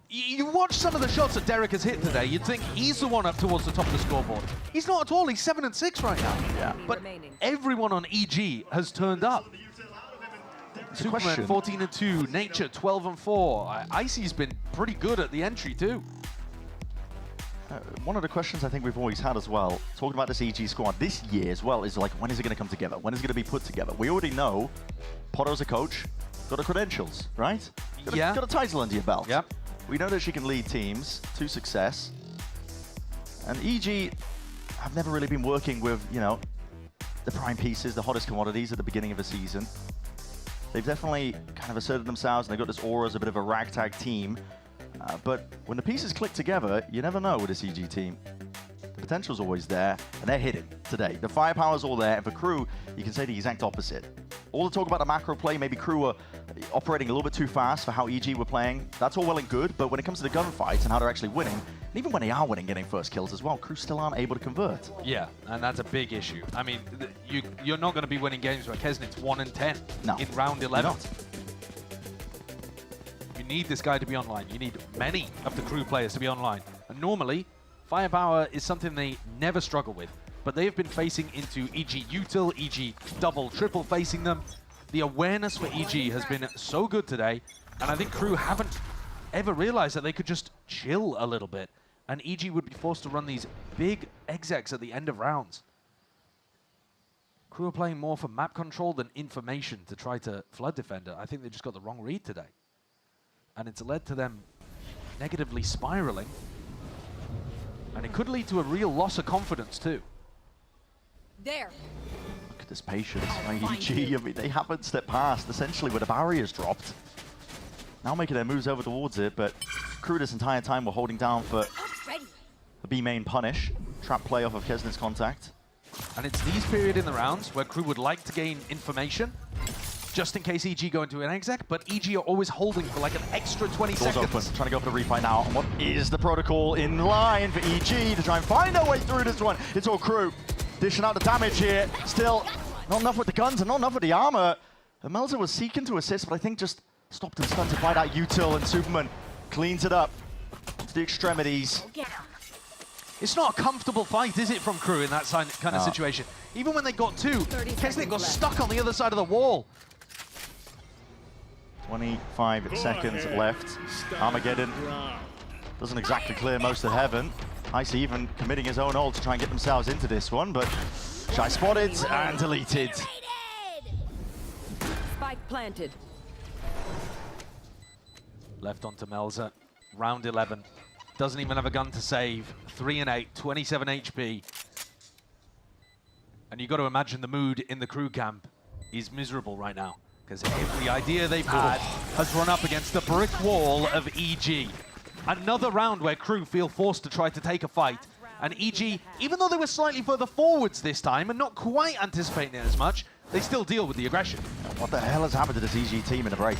You watch some of the shots that Derek has hit today, you'd think he's the one up towards the top of the scoreboard. He's not at all, he's 7 and 6 right now. Yeah. But everyone on EG has turned up. Superman 14 and 2, Nature 12 and 4. Icy's been pretty good at the entry too. One of the questions I think we've always had as well, talking about this EG squad this year as well, is like, when is it going to come together? When is it going to be put together? We already know Potto's a coach, got the credentials, right? Got a title under your belt. Yep. We know that she can lead teams to success. And EG have never really been working with, you know, the prime pieces, the hottest commodities at the beginning of a season. They've definitely kind of asserted themselves, and they've got this aura as a bit of a ragtag team. But when the pieces click together, you never know with this EG team. The potential's always there, and they're hitting today. The firepower's all there, and for Crew, you can say the exact opposite. All the talk about the macro play, maybe Crew were operating a little bit too fast for how EG were playing. That's all well and good, but when it comes to the gunfights and how they're actually winning, and even when they are winning, getting first kills as well, Crew still aren't able to convert. Yeah, and that's a big issue. I mean, you're not going to be winning games where Kesnit's 1 and 10 in round 11. You need this guy to be online. You need many of the Crew players to be online. And normally, firepower is something they never struggle with. But they have been facing into EG util, EG double, triple facing them. The awareness for EG has been so good today. And I think Crew haven't ever realized that they could just chill a little bit. And EG would be forced to run these big execs at the end of rounds. Crew are playing more for map control than information to try to flood defender. I think they just got the wrong read today. And it's led to them negatively spiraling. And it could lead to a real loss of confidence too. There. Look at this patience by EG. I mean, they haven't stepped past essentially where the barrier's dropped. Now making their moves over towards it, but Crew this entire time were holding down for the B main punish. Trap play off of Kesnit's contact. And it's these period in the rounds where Crew would like to gain information, just in case EG go into an exec, but EG are always holding for like an extra 20 Doors seconds. open, trying to go for the refind now. And what is the protocol in line for EG to try and find their way through this one? It's all Crew dishing out the damage here. Still, not enough with the guns and not enough with the armor. And Melzer was seeking to assist, but I think just stopped and stunted by that util, and Superman cleans it up to the extremities. It's not a comfortable fight, is it, from Crew in that kind of situation? Even when they got two, Kesnit got stuck on the other side of the wall. 25 seconds left. Armageddon doesn't exactly clear most of heaven. Icy even committing his own ult to try and get themselves into this one, but Shy spotted and deleted. planted. Left onto Melza. Round 11. Doesn't even have a gun to save. 3 and 8, 27 HP. And you've got to imagine the mood in the crew camp is miserable right now, because every idea they've had has run up against the brick wall of EG. Another round where crew feel forced to try to take a fight. And EG, even though they were slightly further forwards this time and not quite anticipating it as much, they still deal with the aggression. What the hell has happened to this EG team in a break?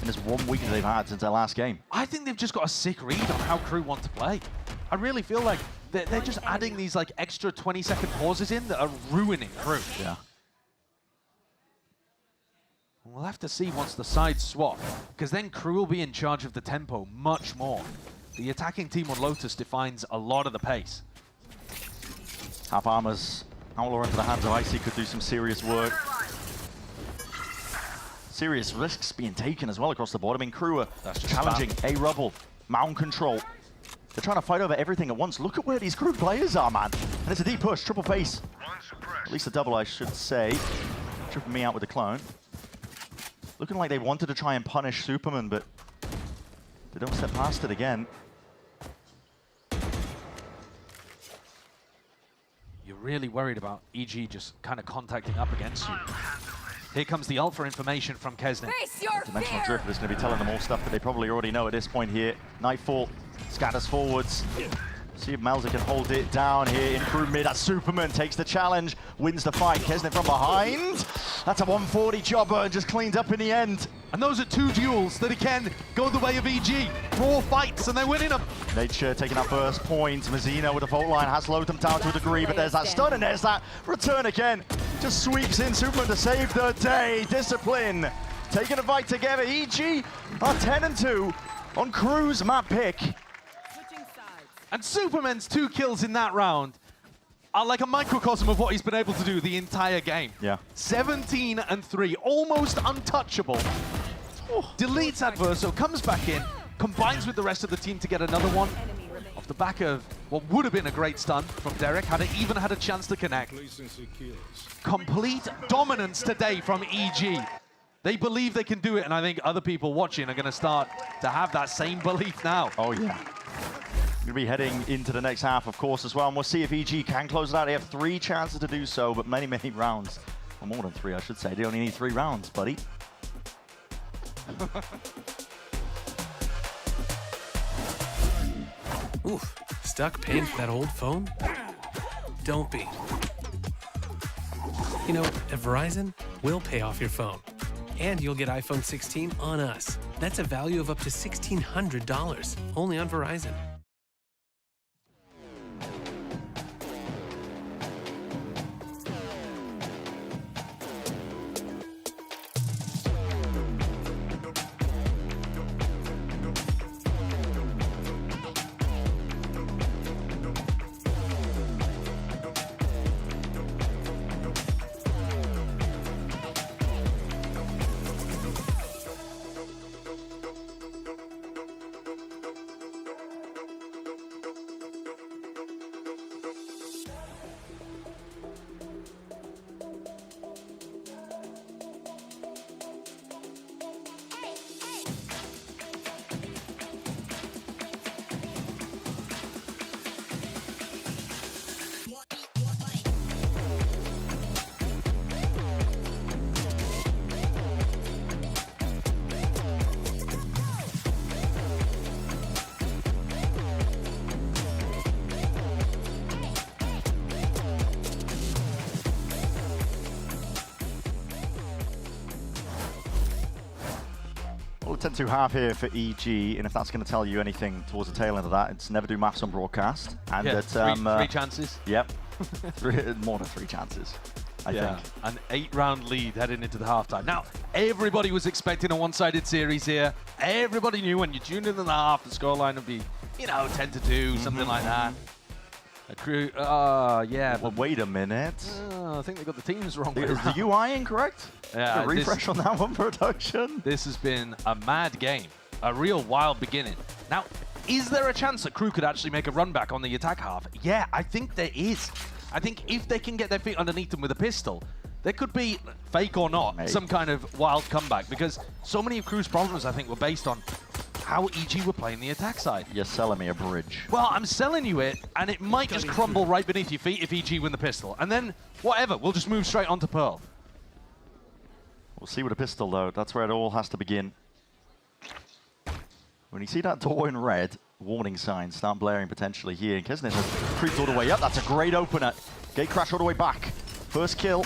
In this 1 week that they've had since their last game? I think they've just got a sick read on how crew want to play. I really feel like they're just adding these like extra 20-second pauses in that are ruining crew. Yeah. We'll have to see once the sides swap, because then crew will be in charge of the tempo much more. The attacking team on Lotus defines a lot of the pace. Half Armor's Outlaw into the hands of Icy could do some serious work. Serious risks being taken as well across the board. I mean, crew are challenging a Rubble, Mound Control. They're trying to fight over everything at once. Look at where these crew players are, man. And it's a deep push, triple face. At least a double, I should say. Tripping me out with the clone. Looking like they wanted to try and punish Superman, but they don't step past it again. You're really worried about EG just kind of contacting up against you. Here comes the Alpha information from Kesnet. Dimensional Drift is going to be telling them all stuff that they probably already know at this point here. Nightfall scatters forwards. See if Melza can hold it down here in crew mid. As Superman takes the challenge, wins the fight. Kesnet from behind. That's a 140 jobber and just cleaned up in the end. And those are two duels that again go the way of EG. Raw fights and they're winning them. Nature taking that first point. Mazzino with the fault line has slowed them down to a degree, but there's that stun and there's that return again. Just sweeps in Superman to save the day. Discipline taking a fight together. EG are 10-2 on crew's map pick. And Superman's 2 kills in that round are like a microcosm of what he's been able to do the entire game. Yeah. 17-3, almost untouchable. Deletes Adverso, comes back in, combines with the rest of the team to get another one. Off the back of what would have been a great stun from Derek, even had a chance to connect. Complete dominance today from EG. They believe they can do it, and I think other people watching are going to start to have that same belief now. Oh, yeah. Going to be heading into the next half, of course, as well. And we'll see if EG can close it out. They have 3 chances to do so, but many, many rounds. Well, more than 3, I should say. They only need 3 rounds, buddy. Oof, stuck paying for that old phone? Don't be. You know, at Verizon, we'll pay off your phone. And you'll get iPhone 16 on us. That's a value of up to $1,600, only on Verizon. Well, 10-2 half here for EG, and if that's going to tell you anything towards the tail end of that, it's never do maths on broadcast. And yeah, that, 3 chances. Yep, more than 3 chances, I think. An 8-round lead heading into the halftime. Now, everybody was expecting a one-sided series here. Everybody knew when you tuned in the half, the scoreline would be, you know, 10-2, something like that. A crew, yeah. Well, wait a minute. I think they got the teams wrong. Is the UI incorrect? Yeah. A refresh on that one, production. This has been a mad game, a real wild beginning. Now, is there a chance that crew could actually make a run back on the attack half? Yeah, I think there is. I think if they can get their feet underneath them with a pistol, there could be, fake or not, some kind of wild comeback, because so many of Crew's problems, I think, were based on how EG were playing the attack side. You're selling me a bridge. Well, I'm selling you it, and it might just crumble right beneath your feet if EG win the pistol. And then, whatever, we'll just move straight onto Pearl. We'll see with a pistol, though. That's where it all has to begin. When you see that door in red, warning signs start blaring potentially here. And Kesnet has creeped all the way up. That's a great opener. Gate crash all the way back. First kill.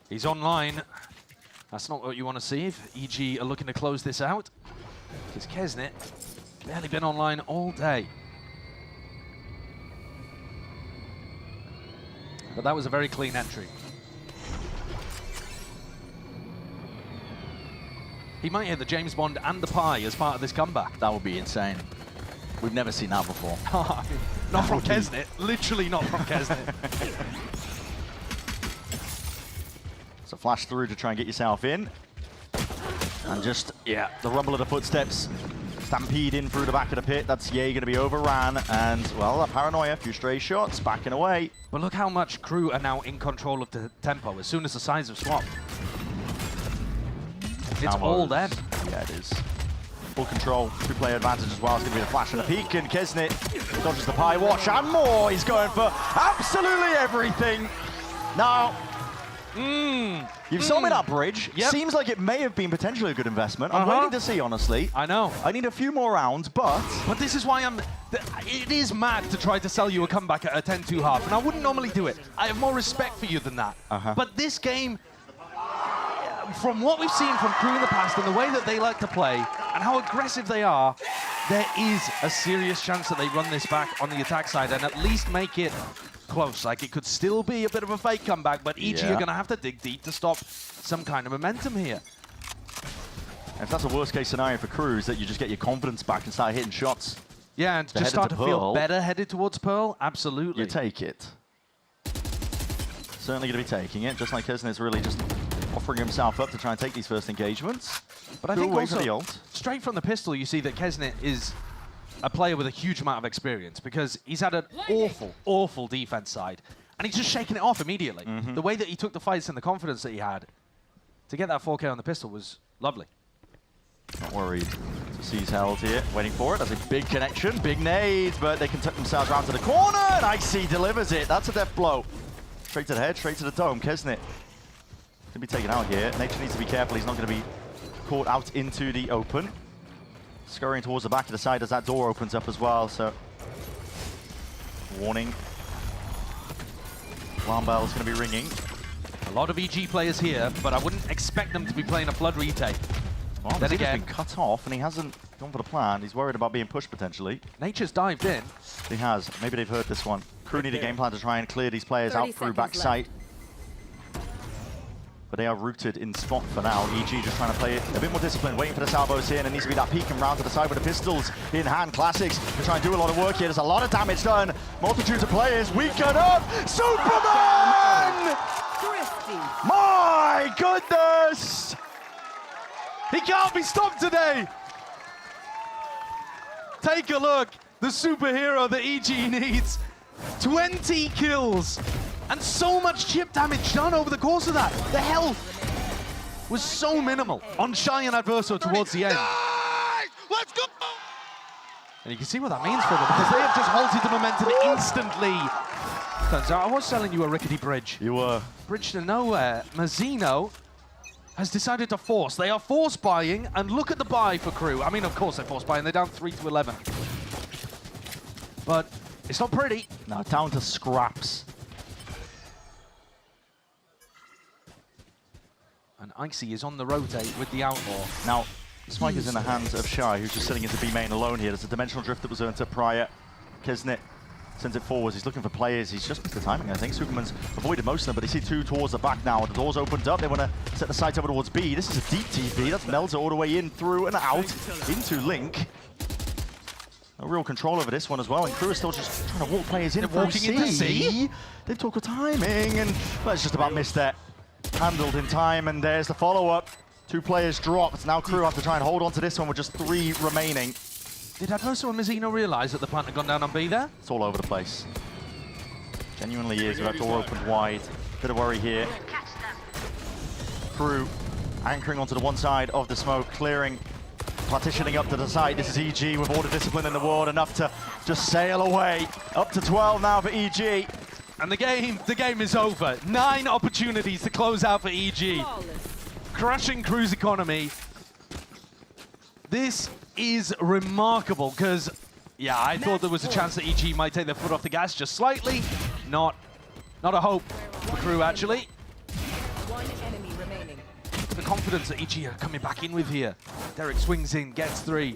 He's online. That's not what you want to see if EG are looking to close this out. Because Kesnet barely been online all day. But that was a very clean entry. He might hit the James Bond and the pie as part of this comeback. That would be insane. We've never seen that before. Not from Kesnet. Literally not from Kesnet. So flash through to try and get yourself in. And just, yeah, the rumble of the footsteps. Stampede in through the back of the pit. That's Ye going to be overran. And, well, that paranoia, a few stray shots, backing away. But look how much Crew are now in control of the tempo as soon as the sides have swapped. It's all them. Yeah, it is. Full control, two-player advantage as well. It's going to be the flash and the peek, and Kesnet dodges the pie watch and more. He's going for absolutely everything. Now, you've sold me that bridge. Yep. Seems like it may have been potentially a good investment. I'm waiting to see, honestly. I know. I need a few more rounds, but... But this is why it is mad to try to sell you a comeback at a 10-2 half, and I wouldn't normally do it. I have more respect for you than that. But this game... From what we've seen from Crew in the past and the way that they like to play and how aggressive they are, there is a serious chance that they run this back on the attack side and at least make it close. Like, it could still be a bit of a fake comeback, but EG are going to have to dig deep to stop some kind of momentum here. If that's a worst-case scenario for Crew, is that you just get your confidence back and start hitting shots. Yeah, and just start to feel better headed towards Pearl. Absolutely. You take it. Certainly going to be taking it, just like Kesnet's really just offering himself up to try and take these first engagements. But I think away from also, the ult. straight from the pistol, you see that Kesnet is a player with a huge amount of experience because he's had an awful, awful defense side. And he's just shaking it off immediately. The way that he took the fights and the confidence that he had to get that 4K on the pistol was lovely. Not worried. So C's held here, waiting for it. That's a big connection, big nade, but they can tuck themselves around to the corner, and Icy delivers it. That's a death blow. Straight to the head, straight to the dome. Kesnet going to be taken out here. Nature needs to be careful. He's not going to be caught out into the open. Scurrying towards the back of the side as that door opens up as well, so... Warning. Alarm bell is going to be ringing. A lot of EG players here, but I wouldn't expect them to be playing a flood retake. Well, then again, been cut off, and he hasn't gone for the plan. He's worried about being pushed, potentially. Nature's dived in. He has. Maybe they've heard this one. Crew need a game plan to try and clear these players out through backside. But they are rooted in spot for now. EG just trying to play it a bit more disciplined, waiting for the salvos here, and there needs to be that peek and round to the side with the pistols in hand. Classics to try and do a lot of work here. There's a lot of damage done. Multitudes of players. Weaken up. Superman! My goodness! He can't be stopped today! Take a look. The superhero that EG needs. 20 kills. And so much chip damage done over the course of that. The health was so minimal on Shy and Adverso towards the end. Let's go! And you can see what that means for them, because they have just halted the momentum instantly. Turns out I was selling you a rickety bridge. You were. Bridge to nowhere. Mazzino has decided to force. They are force buying, and look at the buy for Crew. I mean, of course they're force buying. They're down 3-11. But it's not pretty. Now down to scraps. And Icy is on the rotate with the outlaw. Now, Spike is in the hands of Shy, who's just sitting into B main alone here. There's a dimensional drift that was earned to prior. Kesnet sends it forwards. He's looking for players. He's just missed the timing, I think. Superman's avoided most of them, but they see two towards the back now. The door's opened up. They want to set the sights over towards B. This is a deep TP. That's Melza all the way in, through, and out into Link. No real control over this one as well, and Crew is still just trying to walk players in. They're walking into C. They've talked of timing, and well, it's just about missed there. Handled in time, and there's the follow-up. Two players dropped. Now Crew have to try and hold on to this one with just 3 remaining. Did Adverso and Mazzino realise that the plant had gone down on B there? It's all over the place. Genuinely is, with that door opened wide. Bit of worry here. Crew anchoring onto the one side of the smoke, clearing, partitioning up to the side. This is EG with all the discipline in the world, enough to just sail away. Up to 12 now for EG. And the game is over. 9 opportunities to close out for EG. Crushing Crew's economy. This is remarkable because, yeah, I thought there was a chance that EG might take their foot off the gas just slightly. Not a hope for Crew, actually. One enemy remaining. The confidence that EG are coming back in with here. Derek swings in, gets 3.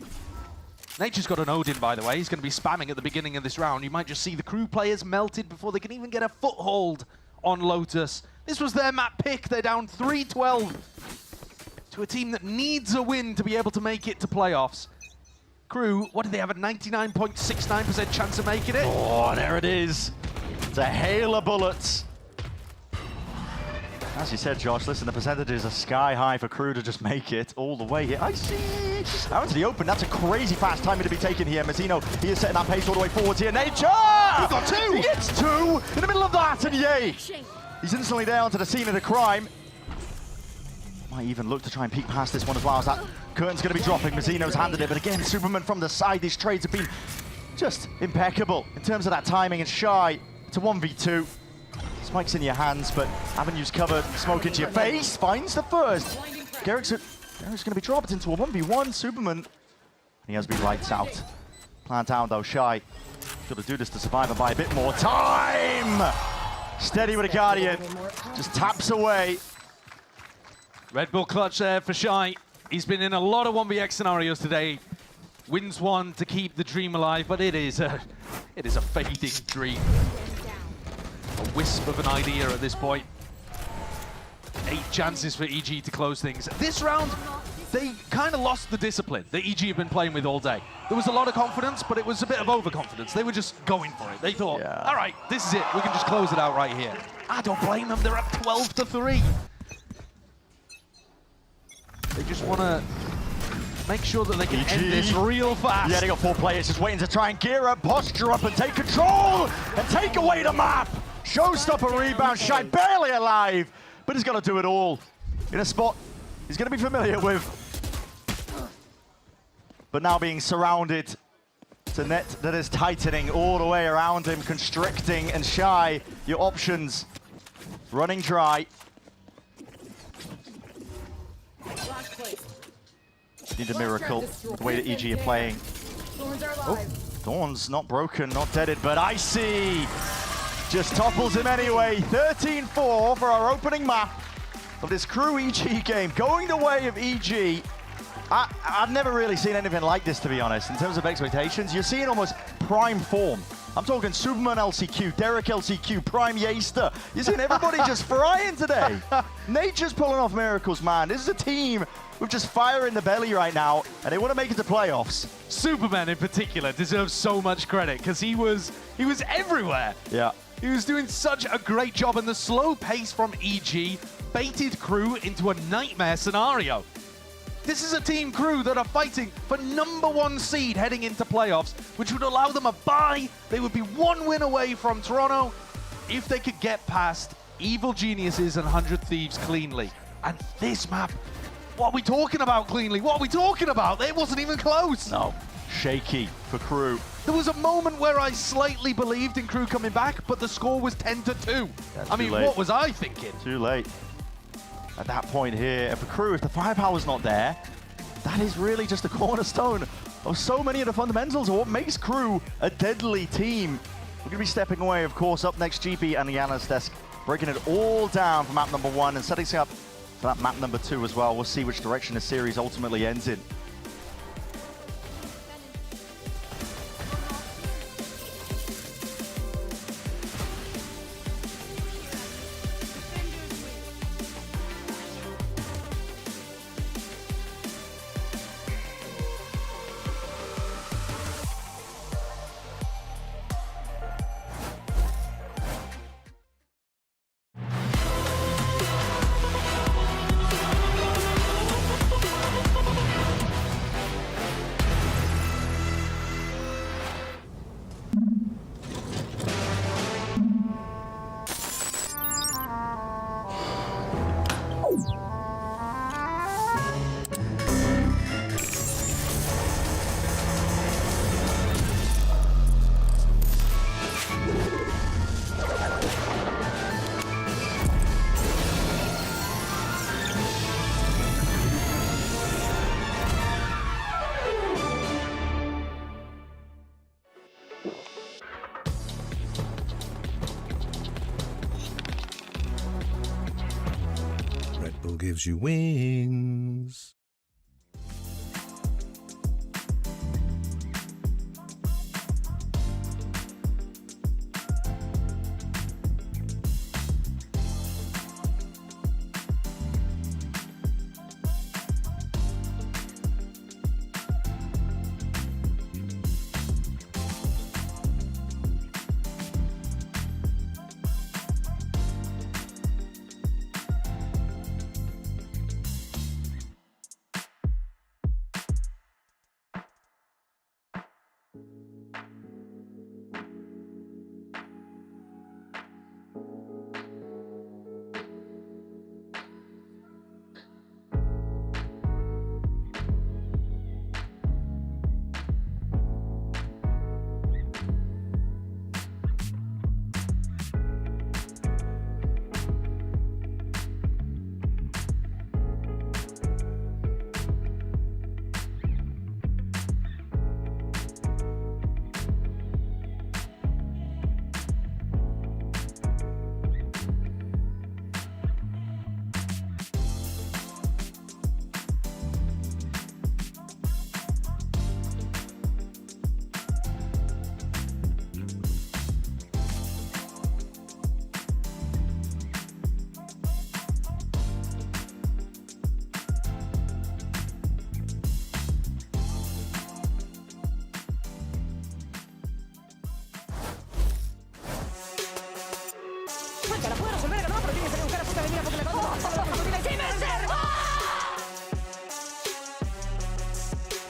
Nature's got an Odin, by the way. He's going to be spamming at the beginning of this round. You might just see the Crew players melted before they can even get a foothold on Lotus. This was their map pick. They're down 3-12 to a team that needs a win to be able to make it to playoffs. Crew, what do they have, a 99.69% chance of making it? Oh, there it is. It's a hail of bullets. As you said, Josh, listen, the percentages are sky high for Crew to just make it all the way here. I see. Out into the open. That's a crazy fast timing to be taken here. Mazzino, he is setting that pace all the way forwards here. Nature! He got 2! He gets 2 in the middle of that, and yay! He's instantly down to the scene of the crime. Might even look to try and peek past this one as well, as that curtain's going to be dropping. Mazzino's handed it, but again, Superman from the side. These trades have been just impeccable in terms of that timing, and Shy to 1v2. Spikes in your hands, but avenues covered. Smoke into your face. Finds the first. Garrick's going to be dropped into a 1v1. Superman. And he has been lights out. Plant down though. Shy. Got to do this to survive and buy a bit more time. Steady with a Guardian. Just taps away. Red Bull clutch there for Shy. He's been in a lot of 1vx scenarios today. Wins one to keep the dream alive, but it is a fading dream. A wisp of an idea at this point. 8 chances for EG to close things. This round, they kind of lost the discipline that EG have been playing with all day. There was a lot of confidence, but it was a bit of overconfidence. They were just going for it. They thought, all right, this is it. We can just close it out right here. I don't blame them. They're up 12-3. They just want to make sure that they can end this real fast. Yeah, they got 4 players just waiting to try and gear up, posture up, and take control, and take away the map. Showstopper rebound, Shy barely alive, but he's got to do it all in a spot he's going to be familiar with. But now being surrounded, it's a net that is tightening all the way around him, constricting, and Shy, your options running dry. Need a miracle, the way that EG are playing. Dawn's not broken, not deaded, but Icy just topples him anyway. 13-4 for our opening map of this Crew EG game. Going the way of EG. I've never really seen anything like this, to be honest, in terms of expectations. You're seeing almost prime form. I'm talking Superman LCQ, Derek LCQ, Prime Yeaster. You're seeing everybody just frying today. Nature's pulling off miracles, man. This is a team with just fire in the belly right now, and they want to make it to playoffs. Superman in particular deserves so much credit because he was everywhere. Yeah. He was doing such a great job, and the slow pace from EG baited Crew into a nightmare scenario. This is a team, Crew, that are fighting for #1 seed heading into playoffs, which would allow them a bye. They would be 1 win away from Toronto if they could get past Evil Geniuses and 100 Thieves cleanly. And this map, what are we talking about cleanly? What are we talking about? It wasn't even close. No, shaky for Crew. There was a moment where I slightly believed in Crew coming back, but the score was 10-2. I mean, what was I thinking? Too late. At that point here, and for Crew, if the firepower's not there, that is really just a cornerstone of so many of the fundamentals of what makes Crew a deadly team. We're going to be stepping away, of course. Up next, GP and the analyst desk, breaking it all down for map #1 and setting up for that map #2 as well. We'll see which direction the series ultimately ends in. Who gives you wings?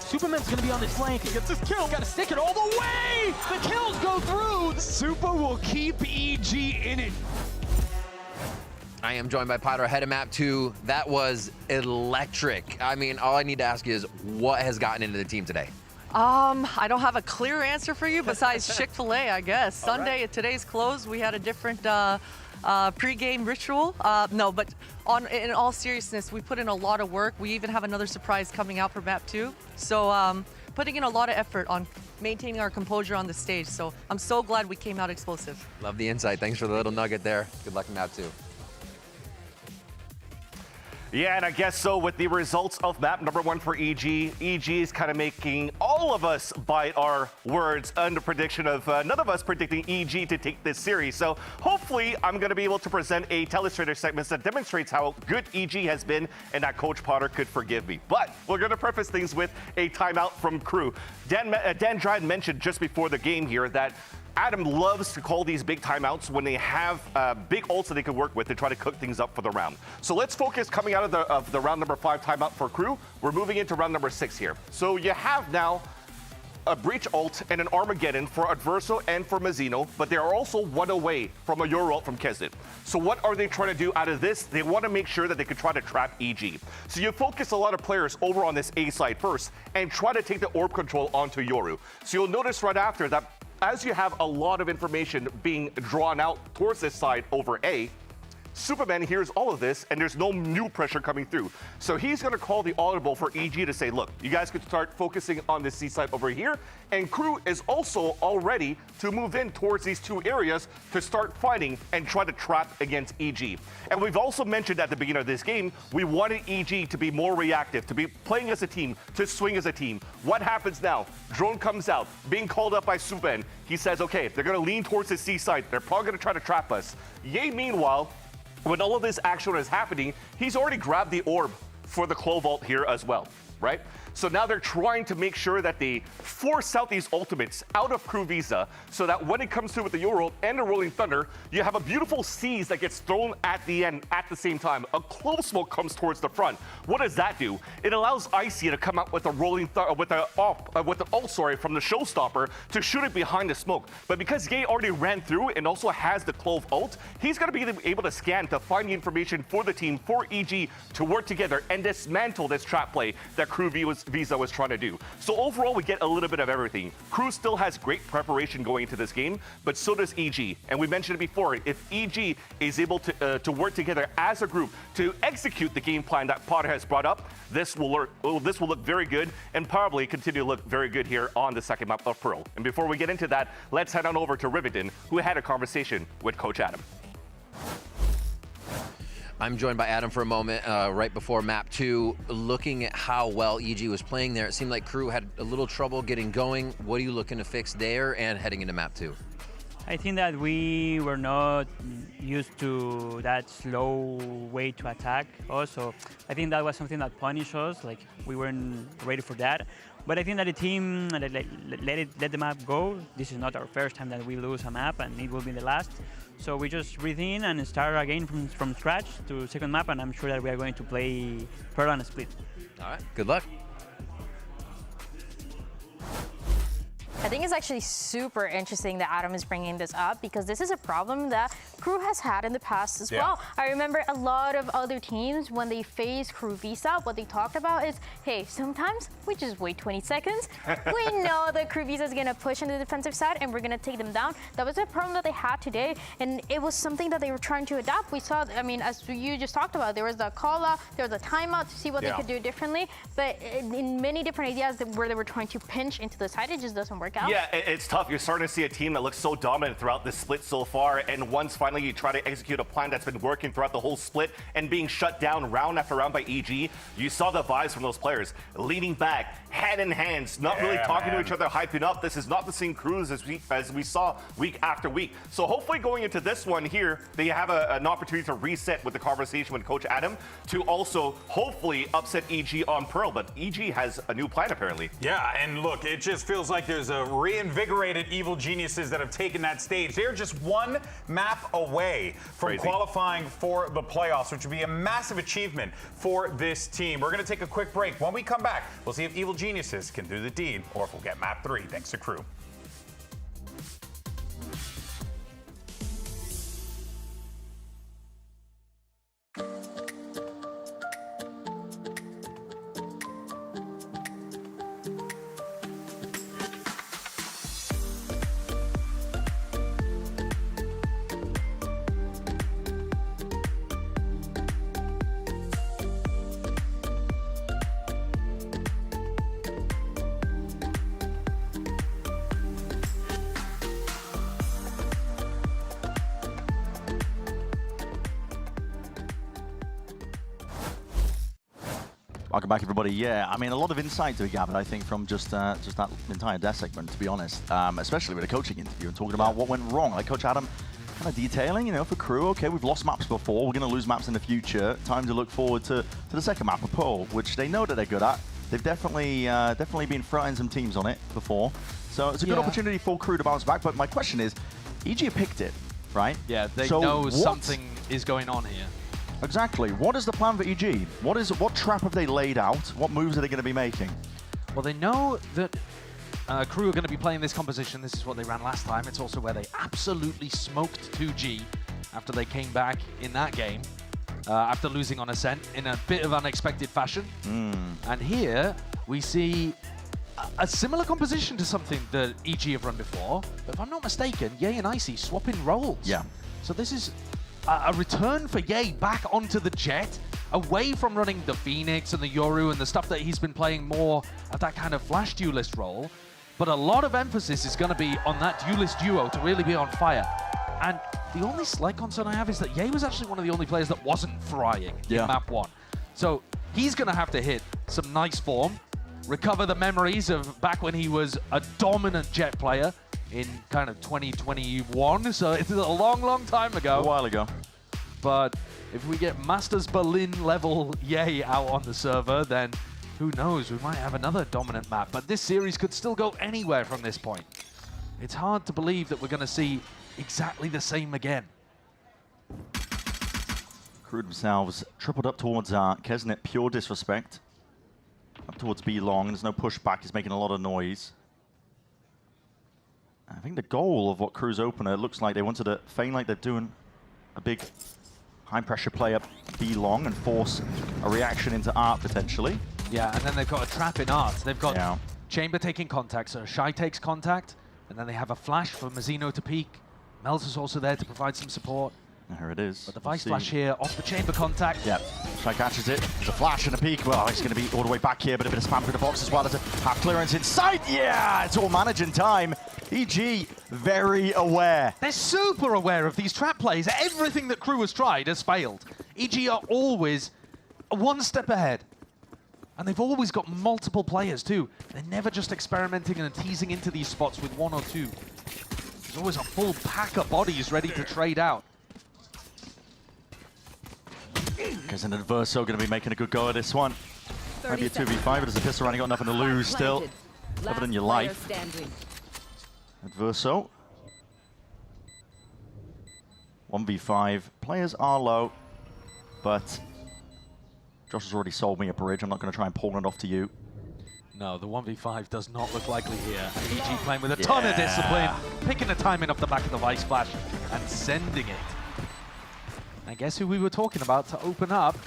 Superman's gonna be on this flank. He gets his kill. Gotta stick it all the way. The kills go through. Super will keep EG in it. I am joined by Potter ahead of map 2. That was electric. I mean, all I need to ask you is what has gotten into the team today? I don't have a clear answer for you besides Chick-fil-A, I guess. Sunday at today's close, we had a different pre-game ritual. No, but in all seriousness, we put in a lot of work. We even have another surprise coming out for map 2. So putting in a lot of effort on maintaining our composure on the stage. So I'm so glad we came out explosive. Love the insight. Thanks for the little nugget there. Good luck in map 2. Yeah, and I guess so with the results of map number 1 for EG. EG is kind of making all of us bite our words under prediction of none of us predicting EG to take this series. So hopefully I'm going to be able to present a telestrator segment that demonstrates how good EG has been and that Coach Potter could forgive me. But we're going to preface things with a timeout from crew. Dan Dryden mentioned just before the game here that Adam loves to call these big timeouts when they have big ults that they can work with to try to cook things up for the round. So let's focus coming out of the round number 5 timeout for crew. We're moving into round number 6 here. So you have now a Breach ult and an Armageddon for Adverso and for Mazzino, but they are also one away from a Euro ult from Kesnet. So what are they trying to do out of this? They want to make sure that they can try to trap EG. So you focus a lot of players over on this A side first and try to take the orb control onto Yoru. So you'll notice right after that, as you have a lot of information being drawn out towards this side over A, Superman hears all of this, and there's no new pressure coming through. So he's going to call the audible for EG to say, look, you guys could start focusing on this C side over here. And crew is also all ready to move in towards these two areas to start fighting and try to trap against EG. And we've also mentioned at the beginning of this game, we wanted EG to be more reactive, to be playing as a team, to swing as a team. What happens now? Drone comes out, being called up by Superman. He says, okay, they're going to lean towards the C side. They're probably going to try to trap us. Ye, meanwhile, when all of this action is happening, he's already grabbed the orb for the Clo Vault here as well, right? So now they're trying to make sure that they force out these ultimates out of Crew Visa so that when it comes through with the Euro and the Rolling Thunder, you have a beautiful seize that gets thrown at the end at the same time. A Clo Smoke comes towards the front. What does that do? It allows Icy to come out with a Rolling with the ult from the Showstopper to shoot it behind the smoke. But because Ye already ran through and also has the Clove ult, he's going to be able to scan to find the information for the team, for EG, to work together and dismantle this trap play that Crew Visa was trying to do. So overall, we get a little bit of everything. Crew still has great preparation going into this game, but so does EG. And we mentioned it before, if EG is able to work together as a group to execute the game plan that Potter has brought up, this will look very good and probably continue to look very good here on the second map of Pearl. And before we get into that, let's head on over to Rivington, who had a conversation with Coach Adam. I'm joined by Adam for a moment right before map 2. Looking at how well EG was playing there, it seemed like Crew had a little trouble getting going. What are you looking to fix there and heading into map 2? I think that we were not used to that slow way to attack also. I think that was something that punished us, like we weren't ready for that. But I think that the team let the map go. This is not our first time that we lose a map, and it will be the last. So we just breathe in and start again from scratch to second map, and I'm sure that we are going to play Pearl and Split. All right, good luck. I think it's actually super interesting that Adam is bringing this up because this is a problem that Crew has had in the past as well. I remember a lot of other teams, when they face Crew Visa, what they talked about is, hey, sometimes we just wait 20 seconds. We know that Crew Visa is going to push on the defensive side and we're going to take them down. That was a problem that they had today, and it was something that they were trying to adapt. We saw, I mean, as you just talked about, there was the call out, there was a timeout to see what they could do differently, but in many different ideas where they were trying to pinch into the side, it just doesn't work out. Yeah, it's tough. You're starting to see a team that looks so dominant throughout this split so far, and once finally you try to execute a plan that's been working throughout the whole split and being shut down round after round by EG, you saw the vibes from those players leaning back, hand in hands, not really talking to each other, hyping up. This is not the same Crews as we saw week after week. So hopefully going into this one here, they have an opportunity to reset with the conversation with Coach Adam to also hopefully upset EG on Pearl, but EG has a new plan apparently. Yeah, and look, it just feels like there's a reinvigorated Evil Geniuses that have taken that stage. They're just one map away from qualifying for the playoffs, which would be a massive achievement for this team. We're going to take a quick break. When we come back, we'll see if Evil Geniuses can do the deed or if we'll get map 3 thanks to Crew. Welcome back, everybody. Yeah, I mean, a lot of insight to be gathered, I think, from just that entire death segment, to be honest, especially with a coaching interview and talking about what went wrong. Like Coach Adam kind of detailing, you know, for Crew, okay, we've lost maps before, we're going to lose maps in the future. Time to look forward to the second map, a Pearl, which they know that they're good at. They've definitely been fronting some teams on it before. So it's a good opportunity for Crew to bounce back. But my question is, EG have picked it, right? Yeah, they know something is going on here. Exactly. What is the plan for EG? What trap have they laid out? What moves are they going to be making? Well, they know that Crew are going to be playing this composition. This is what they ran last time. It's also where they absolutely smoked 2G after they came back in that game, after losing on Ascent in a bit of unexpected fashion. And here we see a similar composition to something that EG have run before. But if I'm not mistaken, Ye and Icy swapping roles. Yeah. So this is a return for Ye back onto the Jet, away from running the Phoenix and the Yoru and the stuff that he's been playing more of that kind of flash duelist role. But a lot of emphasis is going to be on that duelist duo to really be on fire. And the only slight concern I have is that Ye was actually one of the only players that wasn't frying in map 1. So he's going to have to hit some nice form, recover the memories of back when he was a dominant Jet player in kind of 2021, so it's a long, long time ago. A while ago. But if we get Masters Berlin level Ye out on the server, then who knows, we might have another dominant map. But this series could still go anywhere from this point. It's hard to believe that we're going to see exactly the same again. Crew themselves tripled up towards Kesnet, pure disrespect. Up towards B long, there's no pushback, he's making a lot of noise. I think the goal of what Crew's opener looks like they wanted to feign like they're doing a big high-pressure play up B long and force a reaction into Art potentially. Yeah, and then they've got a trap in Art. They've got Chamber taking contact, so Shy takes contact, and then they have a flash for Mazzino to peek. Mel's is also there to provide some support. There it is. But the Vice flash here off the Chamber contact. Yep, Shy catches it. There's a flash and a peek. Well, he's going to be all the way back here, but a bit of spam through the box as well as a half clearance inside. Yeah, it's all managing time. EG very aware. They're super aware of these trap plays. Everything that Crew has tried has failed. EG are always one step ahead. And they've always got multiple players too. They're never just experimenting and teasing into these spots with one or two. There's always a full pack of bodies ready to trade out. Because an Adverso going to be making a good go at this one. Might be a 2v5, but as a pistol running, got nothing to lose still. Other than your life. Adverso. 1v5. Players are low, but Josh has already sold me a bridge. I'm not going to try and pawn it off to you. No, the 1v5 does not look likely here. And EG playing with a ton of discipline, picking the timing off the back of the Vice Flash and sending it. I guess who we were talking about to open up,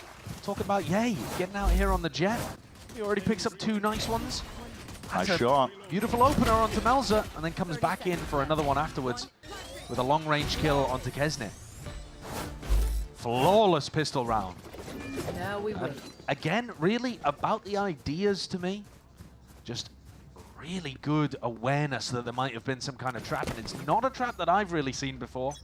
talking about Yay, getting out here on the jet. He already picks up 2 nice ones. Nice shot. Beautiful opener onto Melza, and then comes back in for another one afterwards with a long-range kill onto Kesnit. Flawless pistol round. Now we win. Again, really about the ideas to me. Just really good awareness that there might have been some kind of trap, and it's not a trap that I've really seen before.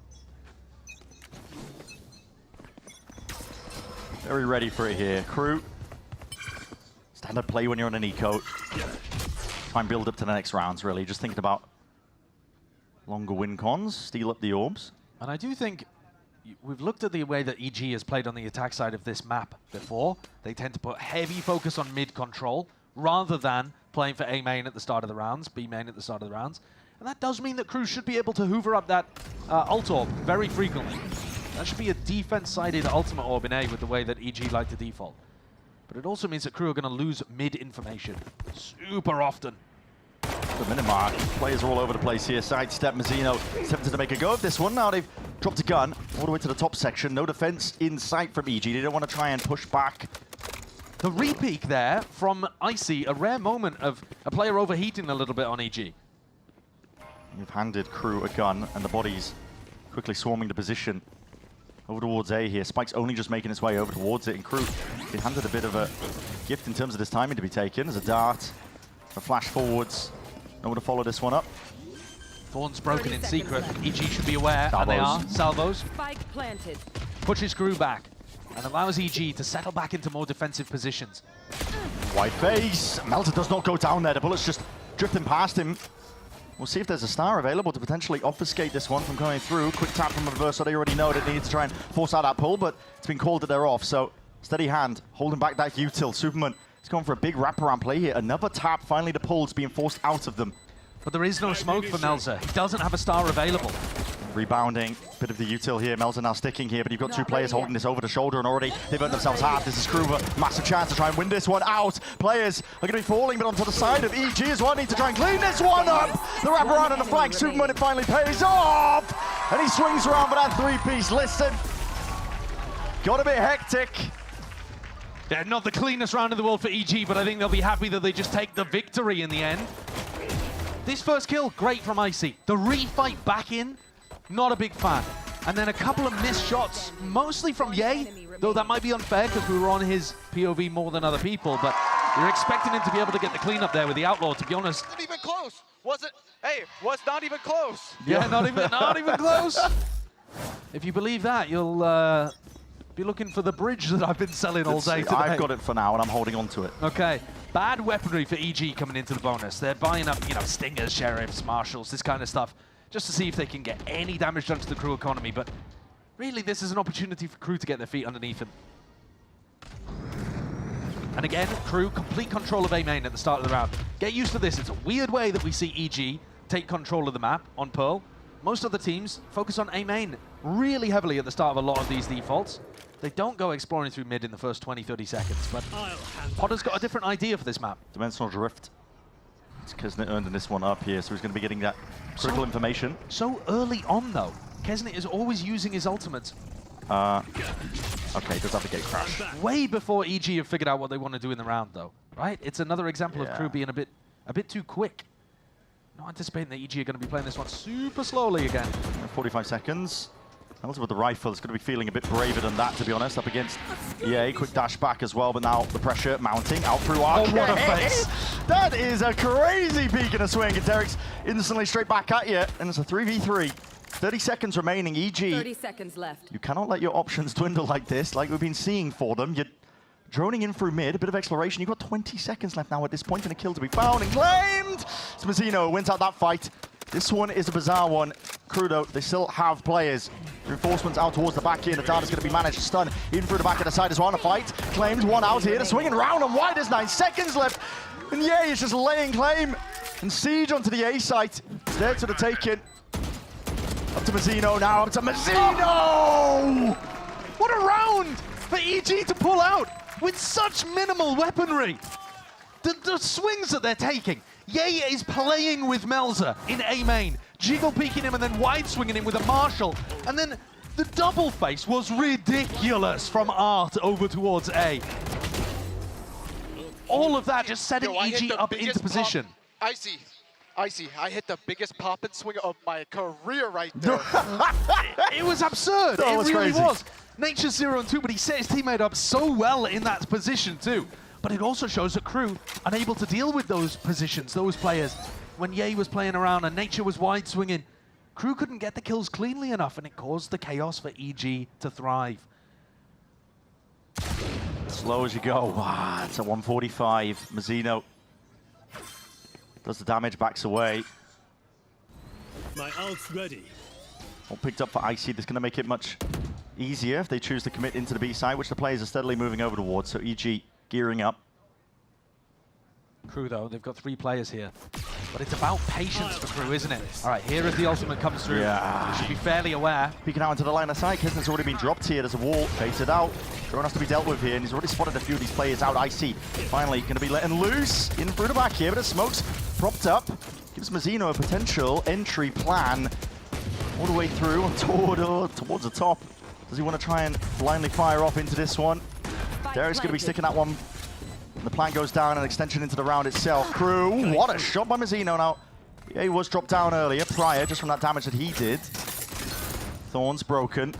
Very ready for it here. Crew, standard play when you're on an eco. Try and build up to the next rounds, really. Just thinking about longer win cons, steal up the orbs. And I do think we've looked at the way that EG has played on the attack side of this map before. They tend to put heavy focus on mid control rather than playing for A main at the start of the rounds, B main at the start of the rounds. And that does mean that Crew should be able to hoover up that ult orb very frequently. That should be a defense-sided ultimate orb in A with the way that EG like to default. But it also means that Crew are going to lose mid information super often. The minute mark. Players are all over the place here. Sidestep, Mazzino attempted to make a go of this one. Now they've dropped a gun all the way to the top section. No defense in sight from EG. They don't want to try and push back. The repeak there from Icy, a rare moment of a player overheating a little bit on EG. You've handed Crew a gun, and the body's quickly swarming the position over towards A here. Spike's only just making his way over towards it, and Crew been handed a bit of a gift in terms of this timing to be taken. There's a dart, a flash forwards. No one to follow this one up. Thorn's broken in secret. EG should be aware, and they are. Salvos. Spike planted. Pushes Crew back and allows EG to settle back into more defensive positions. White face. Melta does not go down there. The bullet's just drifting past him. We'll see if there's a star available to potentially obfuscate this one from coming through. Quick tap from Adverso, so they already know that they need to try and force out that pull, but it's been called that they're off. So steady hand, holding back that util. Superman is going for a big wraparound play here. Another tap, finally the pull's being forced out of them. But there is no smoke for Melza. He doesn't have a star available. Rebounding, bit of the util here. Melza now sticking here, but you've got 2 players holding this over the shoulder, and already they've earned themselves half. This is Kruber, massive chance to try and win this one out. Players are going to be falling, but onto the side of EG as well. Need to try and clean this one up. The wraparound on the flank, Superman, it finally pays off, and he swings around for that 3-piece. Listen, got a bit hectic. Yeah, not the cleanest round in the world for EG, but I think they'll be happy that they just take the victory in the end. This first kill, great from Icy. The refight back in, not a big fan. And then a couple of missed shots, mostly from Yay, though that might be unfair because we were on his POV more than other people, but you're expecting him to be able to get the cleanup there with the Outlaw, to be honest. Wasn't even close. Was it? Hey, was not even close. Yeah, not even close. If you believe that, you'll be looking for the bridge that I've been selling all day today. I've got it for now, and I'm holding on to it. Okay. Bad weaponry for EG coming into the bonus. They're buying up, you know, stingers, sheriffs, marshals, this kind of stuff, just to see if they can get any damage done to the Crew economy. But really, this is an opportunity for Crew to get their feet underneath them. And again, Crew, complete control of A main at the start of the round. Get used to this. It's a weird way that we see EG take control of the map on Pearl. Most other teams focus on A main really heavily at the start of a lot of these defaults. They don't go exploring through mid in the first 20-30 seconds, but Potter's got a different idea for this map. Dimensional Drift. It's Kesnit earning this one up here, so he's going to be getting that critical information. So early on, though. Kesnit is always using his ultimates. Okay, does have the gate crash. Way before EG have figured out what they want to do in the round, though. Right? It's another example of Crew being a bit too quick. Not anticipating that EG are going to be playing this one super slowly again. 45 seconds. Also with the rifle, it's going to be feeling a bit braver than that, to be honest, up against EA. Quick dash back as well, but now the pressure mounting out through Arc. Oh, what a face. That is a crazy peek and a swing, and Derek's instantly straight back at you, and it's a 3v3. 30 seconds remaining, EG. 30 seconds left. You cannot let your options dwindle like this, like we've been seeing for them. You're droning in through mid, a bit of exploration. You've got 20 seconds left now at this point, and a kill to be found and claimed. Smazino wins out that fight. This one is a bizarre one. Crudo, they still have players. Reinforcements out towards the back here. Natana's going to be managed to stun in through the back of the side as well. On a fight, claimed one out here. The swinging round and wide. There's 9 seconds left. And yeah, he's just laying claim. And siege onto the A site. It's there to the taking. Up to Mazzino now. Up to Mazzino! What a round for EG to pull out with such minimal weaponry. The swings that they're taking. Ye is playing with Melzer in A main, jiggle peeking him and then wide swinging him with a Marshall. And then the double face was ridiculous from Art over towards A. All of that just setting EG up into position. I see. I hit the biggest pop and swing of my career right there. It was absurd. That was really crazy. was. Nature's 0-2, but he set his teammate up so well in that position too. But it also shows that Crew unable to deal with those positions, those players. When Ye was playing around and Nature was wide swinging, Crew couldn't get the kills cleanly enough, and it caused the chaos for EG to thrive. Slow as you go. Wow, it's at 145. Mazzino does the damage, backs away. My ult's ready. All picked up for Icy. That's going to make it much easier if they choose to commit into the B side, which the players are steadily moving over towards. So EG gearing up. Crew, though, they've got 3 players here. But it's about patience for Crew, isn't it? All right, here as the ultimate comes through. Yeah. You should be fairly aware. Peeking out into the line of sight. Kisner's already been dropped here. There's a wall baited out. Drone has to be dealt with here, and he's already spotted a few of these players out. Icy finally going to be letting loose in through the back here, but the smoke's propped up. Gives Mazzino a potential entry plan all the way through towards the top. Does he want to try and blindly fire off into this one? Derek's going to be sticking that one. The plan goes down, an extension into the round itself. Crew, what a shot by Mazzino now. Yeah, he was dropped down earlier, prior, just from that damage that he did. Thorns broken.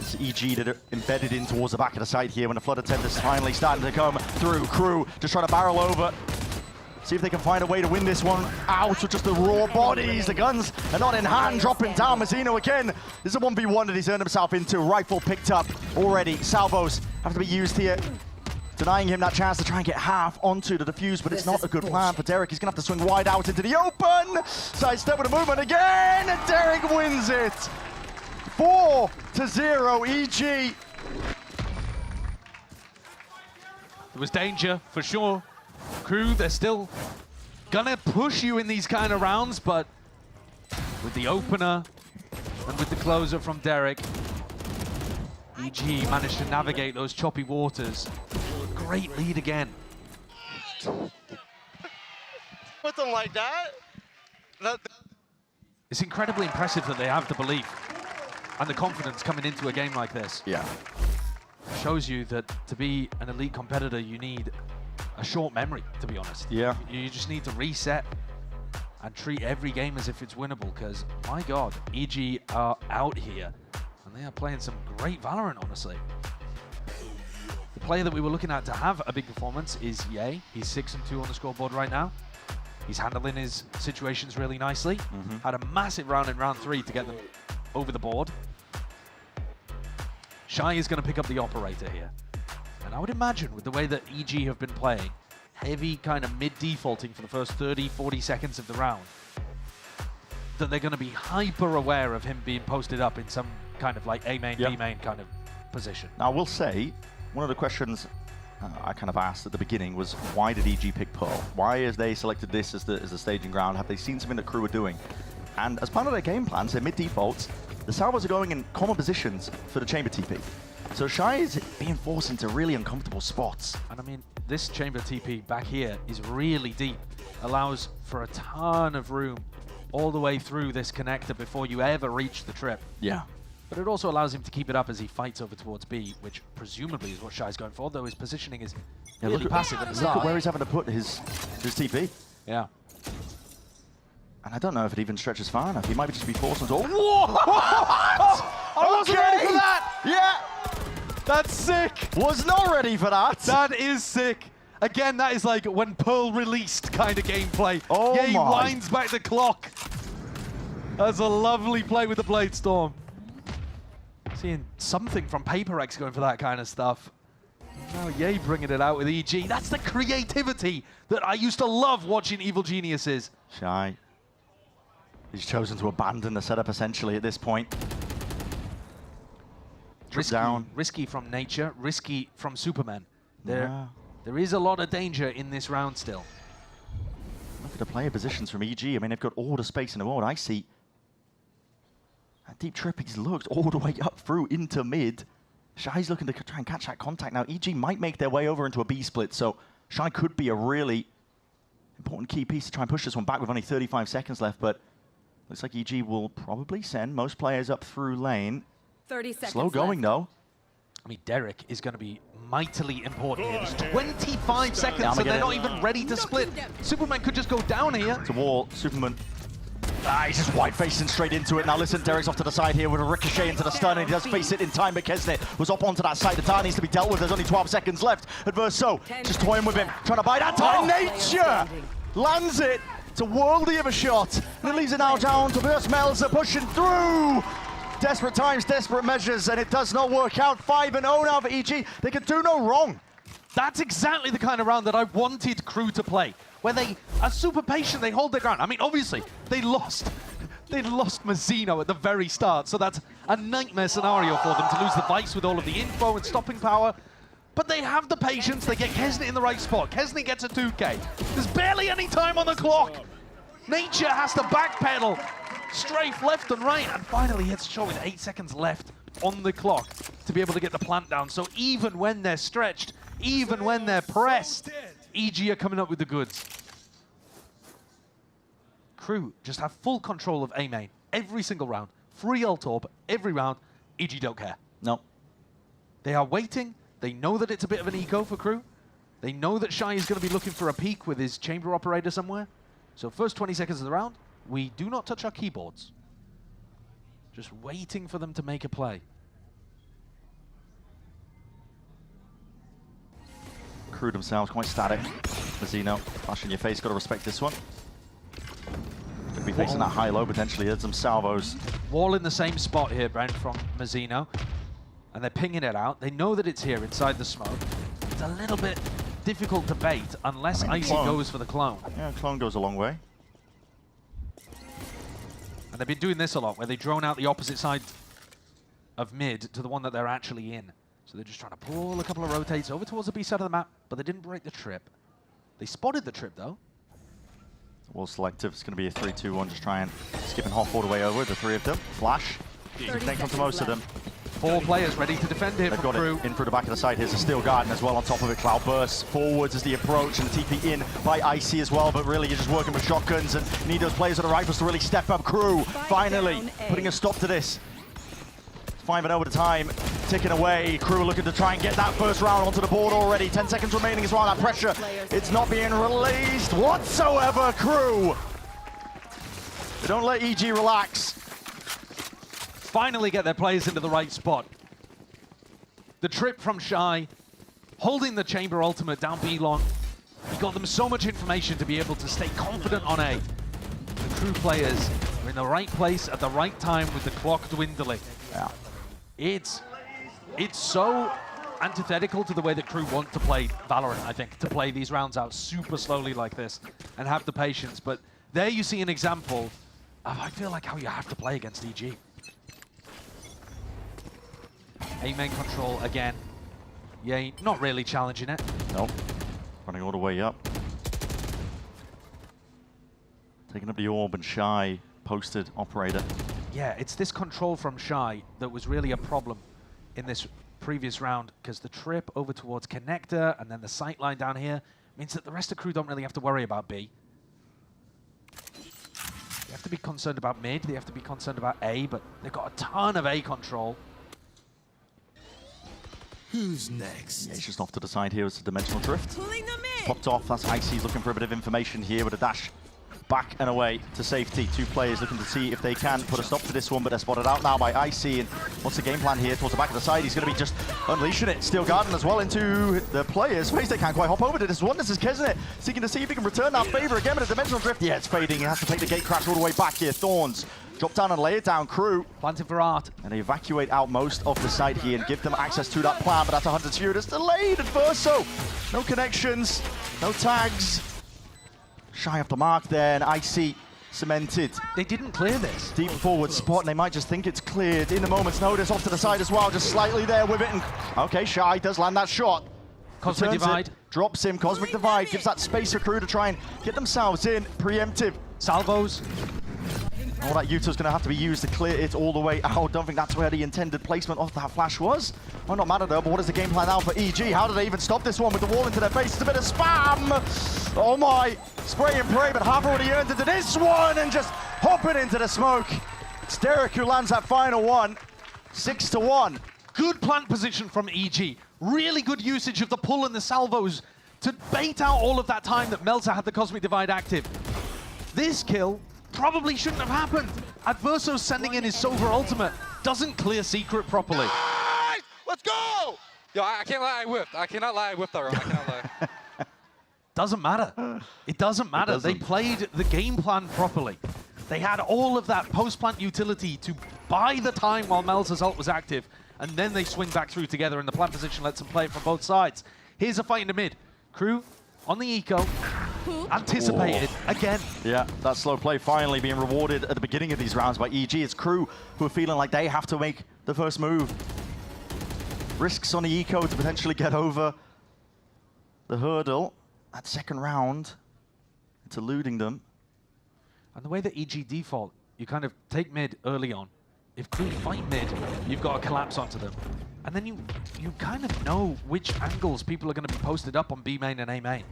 It's EG that are embedded in towards the back of the site here when the flood attempt is finally starting to come through. Crew just trying to barrel over. See if they can find a way to win this one out with just the raw bodies. The guns are not in hand, dropping down. Mazzino again. This is a 1v1 that he's earned himself into. Rifle picked up already. Salvos have to be used here. Denying him that chance to try and get half onto the defuse, but it's not a good plan for Derek. He's going to have to swing wide out into the open. Sidestep with a movement again, and Derek wins it. 4-0 EG. There was danger, for sure. Crew, they're still gonna push you in these kind of rounds, but with the opener and with the closer from Derek, EG managed to navigate those choppy waters. Great lead again. With them like that? It's incredibly impressive that they have the belief and the confidence coming into a game like this. Yeah. It shows you that to be an elite competitor, you need a short memory, to be honest. Yeah. You just need to reset and treat every game as if it's winnable, because, my God, EG are out here, and they are playing some great Valorant, honestly. The player that we were looking at to have a big performance is Ye. He's 6-2 on the scoreboard right now. He's handling his situations really nicely. Had a massive round in round 3 to get them over the board. Shy is going to pick up the operator here. And I would imagine, with the way that EG have been playing, heavy kind of mid-defaulting for the first 30, 40 seconds of the round, that they're going to be hyper aware of him being posted up in some kind of like A-main, B-main kind of position. Now, I will say, one of the questions I kind of asked at the beginning was, why did EG pick Pearl? Why has they selected this as the staging ground? Have they seen something that Crew are doing? And as part of their game plans, their mid-defaults, the Salvos are going in common positions for the chamber TP. So Shy is being forced into really uncomfortable spots. And I mean, this chamber TP back here is really deep. Allows for a ton of room all the way through this connector before you ever reach the trip. Yeah. But it also allows him to keep it up as he fights over towards B, which presumably is what Shy's going for, though his positioning is really passive at the start. Look at where he's having to put his TP. Yeah. And I don't know if it even stretches far enough. He might just be forced into... What? I wasn't ready for that! Yeah! That's sick! Was not ready for that! That is sick! Again, that is like when Pearl released kind of gameplay. Oh yeah, he my. winds back the clock. That's a lovely play with the Blade Storm. Seeing something from Paper X going for that kind of stuff. Now Ye bringing it out with EG. That's the creativity that I used to love watching Evil Geniuses. Shy. He's chosen to abandon the setup essentially at this point. Risky from Nature, risky from Superman. There is a lot of danger in this round still. Look at the player positions from EG. I mean, they've got all the space in the world. I see that deep trip. He's looked all the way up through into mid. Shy's looking to try and catch that contact now. EG might make their way over into a B split, so Shy could be a really important key piece to try and push this one back with only 35 seconds left, but looks like EG will probably send most players up through lane. 30 seconds Slow going, though. I mean, Derek is going to be mightily important here. There's 25 seconds, and they're not even ready to split. Superman could just go down here. It's a wall. Superman. He's just white-facing straight into it. Now listen, Derek's off to the side here with a ricochet into the stun, and he does face it in time, but Kesnet was up onto that side. The tower needs to be dealt with. There's only 12 seconds left. Adverso just toying with him, trying to buy that time. Nature lands it. It's a worldly of a shot. And it leaves it now down to Burst Melzer pushing through. Desperate times, desperate measures, and it does not work out. 5-0 now for EG. They can do no wrong. That's exactly the kind of round that I wanted Crew to play, where they are super patient, they hold their ground. I mean, obviously, they lost Mazzino at the very start, so that's a nightmare scenario for them to lose the Vice with all of the info and stopping power. But they have the patience, they get Kesnet in the right spot. Kesnet gets a 2K. There's barely any time on the clock. Nature has to backpedal, strafe left and right, and finally hits shot with 8 seconds left on the clock to be able to get the plant down. So even when they're stretched, even when they're pressed, EG are coming up with the goods. Crew just have full control of A main every single round. Free ult orb every round. EG don't care. No. They are waiting. They know that it's a bit of an eco for Crew. They know that Shy is going to be looking for a peek with his chamber operator somewhere. So first 20 seconds of the round, we do not touch our keyboards. Just waiting for them to make a play. Crew themselves quite static. Mazzino, flash in your face, got to respect this one. Could be facing that high-low potentially. There's some salvos. Wall in the same spot here, Brent, from Mazzino. And they're pinging it out. They know that it's here inside the smoke. It's a little bit difficult to bait unless Icy goes for the clone. Yeah, clone goes a long way. And they've been doing this a lot, where they drone out the opposite side of mid to the one that they're actually in. So they're just trying to pull a couple of rotates over towards the B side of the map, but they didn't break the trip. They spotted the trip, though. Wall selective. It's going to be a 3-2-1. Just try and skip and hop all the way over, the three of them. Flash. Take onto most of them. 4 players ready to defend here. They've got it in through the back of the side. Here's a Steel Garden as well on top of it. Cloud bursts forwards as the approach, and the TP in by Icy as well. But really, you're just working with shotguns and you need those players with the rifles to really step up. Crew finally putting a stop to this. 5-0 at a time, ticking away. Crew looking to try and get that first round onto the board already. 10 seconds remaining as well. That pressure, it's not being released whatsoever. Crew, they don't let EG relax. Finally get their players into the right spot. The trip from Shy, holding the chamber ultimate down B long. He got them so much information to be able to stay confident on A. The Crew players are in the right place at the right time with the clock dwindling. Yeah. It's so antithetical to the way that Crew want to play Valorant, I think, to play these rounds out super slowly like this and have the patience. But there you see an example of, I feel like, how you have to play against EG. A main control again. Yeah, not really challenging it. Nope. Running all the way up. Taking up the orb and Shy posted operator. Yeah, it's this control from Shy that was really a problem in this previous round, because the trip over towards Connector and then the sight line down here means that the rest of Crew don't really have to worry about B. They have to be concerned about mid, they have to be concerned about A, but they've got a ton of A control. Who's next? Yeah, he's just off to the side here. It's a dimensional drift. Popped off. That's Icy's looking for a bit of information here with a dash back and away to safety. 2 players looking to see if they can put a stop to this one, but they're spotted out now by Icy. And what's the game plan here? Towards the back of the side, he's going to be just unleashing it. Steel Garden as well into the players' face. They can't quite hop over to this one. This is Kesnet seeking to see if he can return that favor again, but a dimensional drift. Yeah, it's fading. He has to take the gate crash all the way back here. Thorns Drop down and lay it down, Crew. Planting for Art. And they evacuate out most of the site here and give them access to that plan, but that's 100 Fury. It's delayed, and Verso. No connections, no tags. Shy off the mark there, and Icy cemented. They didn't clear this. Deep forward spot, and they might just think it's cleared in a moment's notice. Off to the side as well, just slightly there with it. And okay, Shy does land that shot. Cosmic Returns Divide. It, drops him, Cosmic Divide, gives that space for Crew to try and get themselves in. Preemptive. Salvos. All that Utah's going to have to be used to clear it all the way out. Don't think that's where the intended placement of that flash was. Might not matter though, but what is the game plan now for EG? How do they even stop this one with the wall into their face? It's a bit of spam! Oh my! Spray and pray, but half already earned into this one and just hopping into the smoke. It's Derek who lands that final one. 6-1. Good plant position from EG. Really good usage of the pull and the salvos to bait out all of that time that Melza had the Cosmic Divide active. This kill probably shouldn't have happened. Adverso sending in his Silver ultimate doesn't clear Secret properly. Nice! Let's go! Yo, I can't lie, I whipped. I cannot lie, I whipped that round. I cannot lie. Doesn't matter. It doesn't matter. They played the game plan properly. They had all of that post-plant utility to buy the time while Melza's ult was active, and then they swing back through together, and the plant position lets them play it from both sides. Here's a fight in the mid. Crew on the eco. Anticipated again. Yeah, that slow play finally being rewarded at the beginning of these rounds by EG. It's Crew who are feeling like they have to make the first move. Risks on the eco to potentially get over the hurdle. That second round, it's eluding them. And the way that EG default, you kind of take mid early on. If Crew fight mid, you've got to collapse onto them. And then you kind of know which angles people are going to be posted up on B main and A main.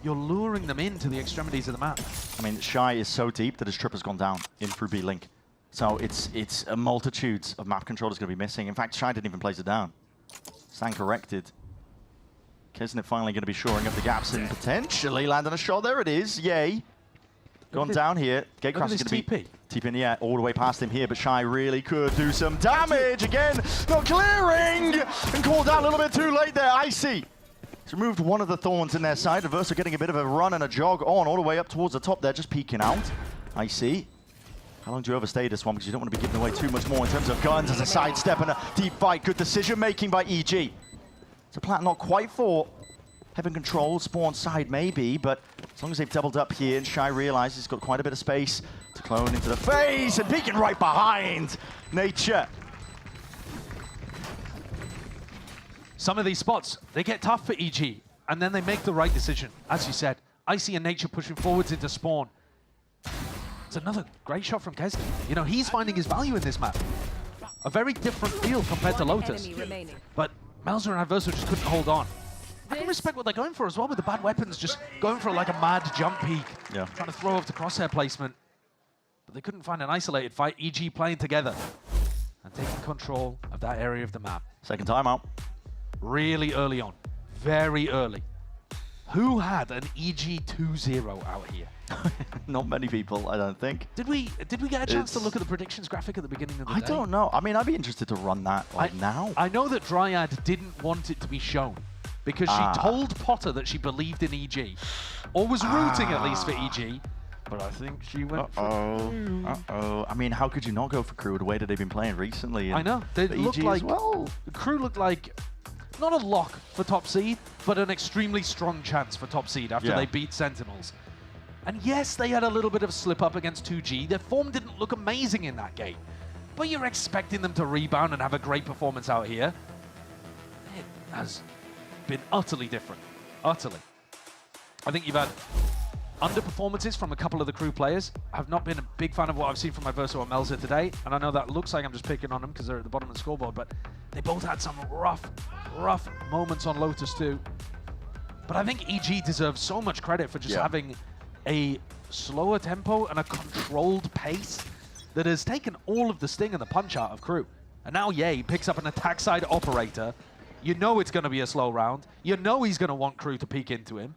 You're luring them into the extremities of the map. I mean, Shy is so deep that his trip has gone down in through B-Link. So it's a multitude of map controllers going to be missing. In fact, Shy didn't even place it down. Stand corrected. Kisnet finally going to be shoring up the gaps and potentially landing a shot. There it is. Yay. Gone down here. Gatecrash is going to be TP in the air all the way past him here, but Shy really could do some damage. Again, not clearing! And called out a little bit too late there. Icy. He's removed one of the thorns in their side. Adverso getting a bit of a run and a jog on all the way up towards the top there, just peeking out. Icy. How long do you overstay this one? Because you don't want to be giving away too much more in terms of guns as a sidestep and a deep fight. Good decision making by EG. It's a plant not quite for Heaven Control, spawn side maybe, but as long as they've doubled up here and Shy realizes he's got quite a bit of space to clone into the face and peeking right behind Nature. Some of these spots, they get tough for EG, and then they make the right decision. As you said, Icy and Nature pushing forwards into spawn. It's another great shot from Keski. You know, he's finding his value in this map. A very different field compared to Lotus. But Melza and Adverso just couldn't hold on. I can respect what they're going for as well with the bad weapons, just going for like a mad jump peek. Yeah. Trying to throw up the crosshair placement. But they couldn't find an isolated fight. EG playing together and taking control of that area of the map. Second timeout. Really early on. Very early. Who had an EG 2-0 out here? Not many people, I don't think. Did we get a chance to look at the predictions graphic at the beginning of the day? I don't know. I mean, I'd be interested to run that now. I know that Dryad didn't want it to be shown because she told Potter that she believed in EG, or was rooting at least for EG. But I think she went for Crew. I mean, how could you not go for Crew the way that they've been playing recently? I know. They looked like well. Crew looked like not a lock for top seed, but an extremely strong chance for top seed after they beat Sentinels. And yes, they had a little bit of a slip up against 2G. Their form didn't look amazing in that game, but you're expecting them to rebound and have a great performance out here. It has been utterly different. Utterly. I think you've had underperformances from a couple of the Crew players. I've not been a big fan of what I've seen from Adverso and Melza today, and I know that looks like I'm just picking on them because they're at the bottom of the scoreboard, but they both had some rough moments on Lotus too. But I think EG deserves so much credit for just having a slower tempo and a controlled pace that has taken all of the sting and the punch out of Crew. And now Ye picks up an attack side operator. You know it's going to be a slow round. You know he's going to want Crew to peek into him.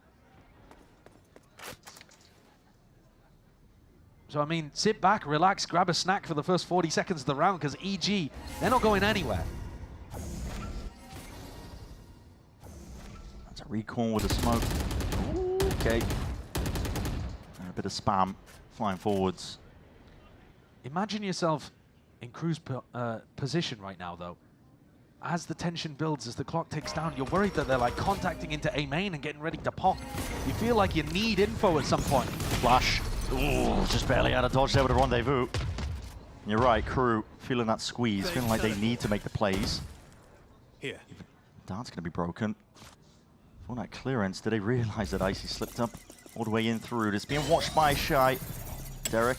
So, I mean, sit back, relax, grab a snack for the first 40 seconds of the round because EG, they're not going anywhere. That's a recall with a smoke. Ooh, okay. And a bit of spam flying forwards. Imagine yourself in Crew's position right now, though. As the tension builds, as the clock ticks down, you're worried that they're like contacting into A main and getting ready to pop. You feel like you need info at some point. Flash. Ooh, just barely out of dodge there with a rendezvous. You're right, Crew feeling that squeeze, feeling like they need to make the plays. Here. Dart's going to be broken. For that clearance, did they realize that Icy slipped up all the way in through? It's being watched by Shy. Derek,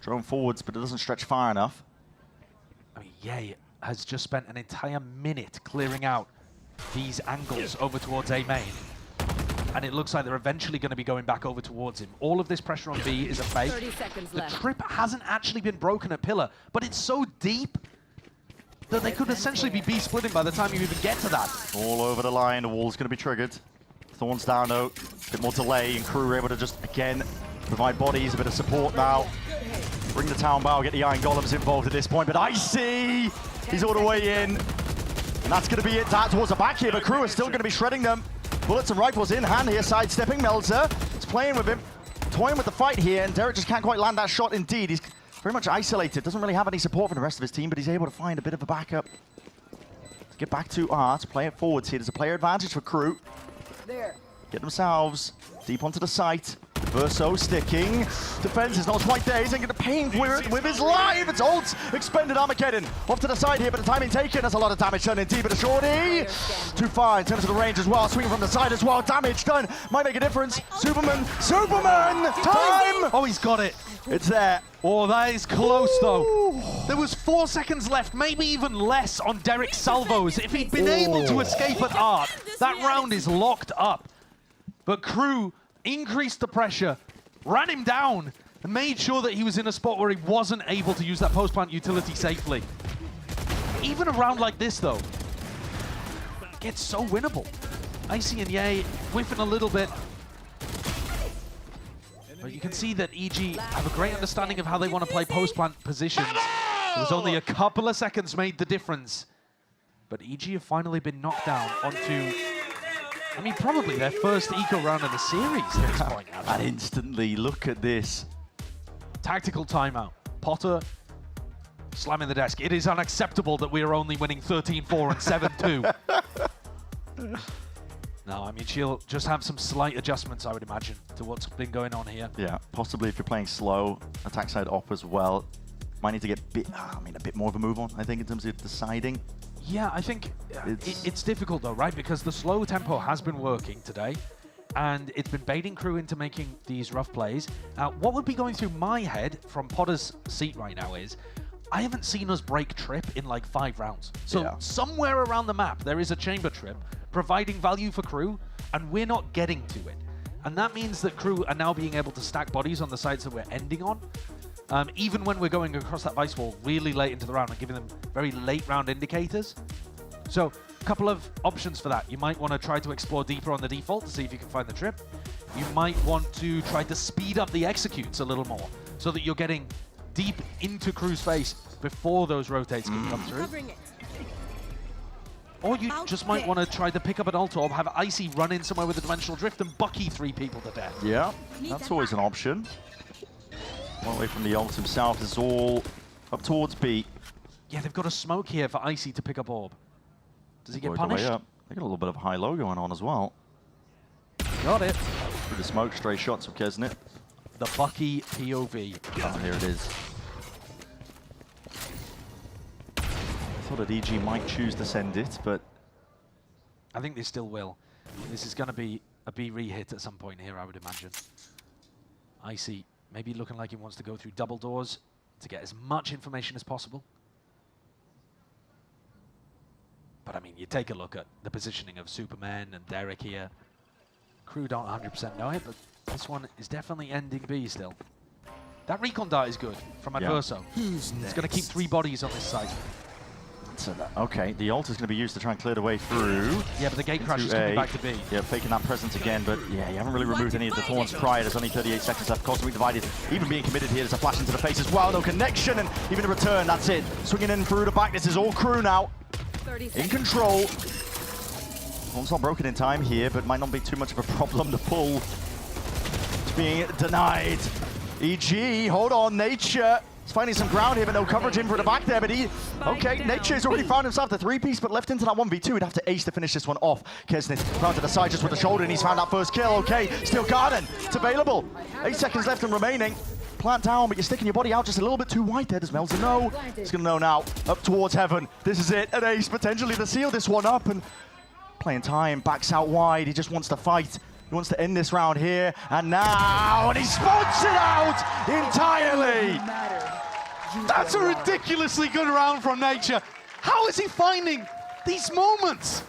drone forwards, but it doesn't stretch far enough. I mean, Ye has just spent an entire minute clearing out these angles over towards A main. And it looks like they're eventually going to be going back over towards him. All of this pressure on B is a fake. 30 seconds The left. trip hasn't actually been broken at Pillar, but it's so deep that they could essentially be B-splitting by the time you even get to that. All over the line, the wall's going to be triggered. Thorns down though, a bit more delay, and Crew are able to just, again, provide bodies, a bit of support now. Bring the town bow, get the Iron Golems involved at this point, but Icy, he's all the way in. And that's going to be it, Dart towards the back here, but Crew is still going to be shredding them. Bullets and rifles in hand here, sidestepping. Melzer is playing with him, toying with the fight here, and Derek just can't quite land that shot indeed. He's very much isolated, doesn't really have any support from the rest of his team, but he's able to find a bit of a backup. To get back to Art, play it forwards here. There's a player advantage for Crew. There. Get themselves deep onto the site. Verso sticking. Defense is not quite there. He's going to pain with his life. It's ult expended. Armageddon off to the side here, but the timing taken. That's a lot of damage done indeed. But a shorty. Too far in terms of the range as well. Swinging from the side as well. Damage done. Might make a difference. Superman. Superman. Time. Oh, he's got it. It's there. Oh, that is close, though. There was 4 seconds left, maybe even less on Derek's salvos. If he'd been able to escape at Art, that round is locked up. But Crew increased the pressure, ran him down, and made sure that he was in a spot where he wasn't able to use that post-plant utility safely. Even a round like this, though, gets so winnable. Icy and Ye whiffing a little bit. But you can see that EG have a great understanding of how they want to play post-plant positions. It was only a couple of seconds made the difference. But EG have finally been knocked down onto, I mean, probably their first eco round of the series at this point. And instantly, look at this. Tactical timeout. Potter slamming the desk. It is unacceptable that we are only winning 13-4 and 7-2. No, I mean, she'll just have some slight adjustments, I would imagine, to what's been going on here. Yeah, possibly if you're playing slow, attack side op as well. Might need to get a bit more of a move on, I think, in terms of deciding. Yeah, I think it's difficult, though, right? Because the slow tempo has been working today, and it's been baiting Crew into making these rough plays. What would be going through my head from Potter's seat right now is, I haven't seen us break trip in like 5 rounds. So somewhere around the map, there is a chamber trip providing value for Crew, and we're not getting to it. And that means that Crew are now being able to stack bodies on the sides that we're ending on, even when we're going across that vice wall really late into the round and giving them very late round indicators. So a couple of options for that. You might want to try to explore deeper on the default to see if you can find the trip. You might want to try to speed up the executes a little more so that you're getting deep into Crew's face before those rotates can come through. Or you just might want to try to pick up an ult orb, have Icy run in somewhere with a dimensional drift and Bucky 3 people to death. Yeah, that's always an option. One away from the ult himself is all up towards B. Yeah, they've got a smoke here for Icy to pick up orb. Does he get Work their way punished? up. They got a little bit of high-low going on as well. Got it. Through the smoke, stray shots of Kesnit. The Bucky POV. Oh, here it is. I thought that EG might choose to send it, but I think they still will. This is going to be a B re-hit at some point here, I would imagine. Icy maybe looking like he wants to go through double doors to get as much information as possible. But I mean, you take a look at the positioning of Superman and Derek here. Crew don't 100% know it, but this one is definitely ending B still. That recon dart is good from Adverso. Who's It's going to keep 3 bodies on this site. So okay, the ult is going to be used to try and clear the way through. Yeah, but the gate crash is coming back to B. Yeah, faking that presence again, but yeah, you haven't really removed any of the thorns prior. There's only 38 seconds left. Cosmic Divided even being committed here. There's a flash into the face as well. No connection, and even a return. That's it. Swinging in through the back. This is all Crew now. In control. Thorns not broken in time here, but might not be too much of a problem to pull. It's being denied. EG, hold on, Nature. It's finding some ground here, but no coverage in for the back there. But he, okay, Nature's already found himself the 3-piece, but left into that 1v2. He'd have to ace to finish this one off. Kesnit round to the side just with the shoulder, and he's found that first kill. Okay, still Garden. It's available. 8 seconds left and remaining. Plant down, but you're sticking your body out just a little bit too wide there. Does Melzer know? He's going to know now. Up towards heaven. This is it. An ace potentially to seal this one up. And playing time, backs out wide. He just wants to fight. He wants to end this round here. And now, and he spots it out entirely. That's a ridiculously good round from Nature. How is he finding these moments?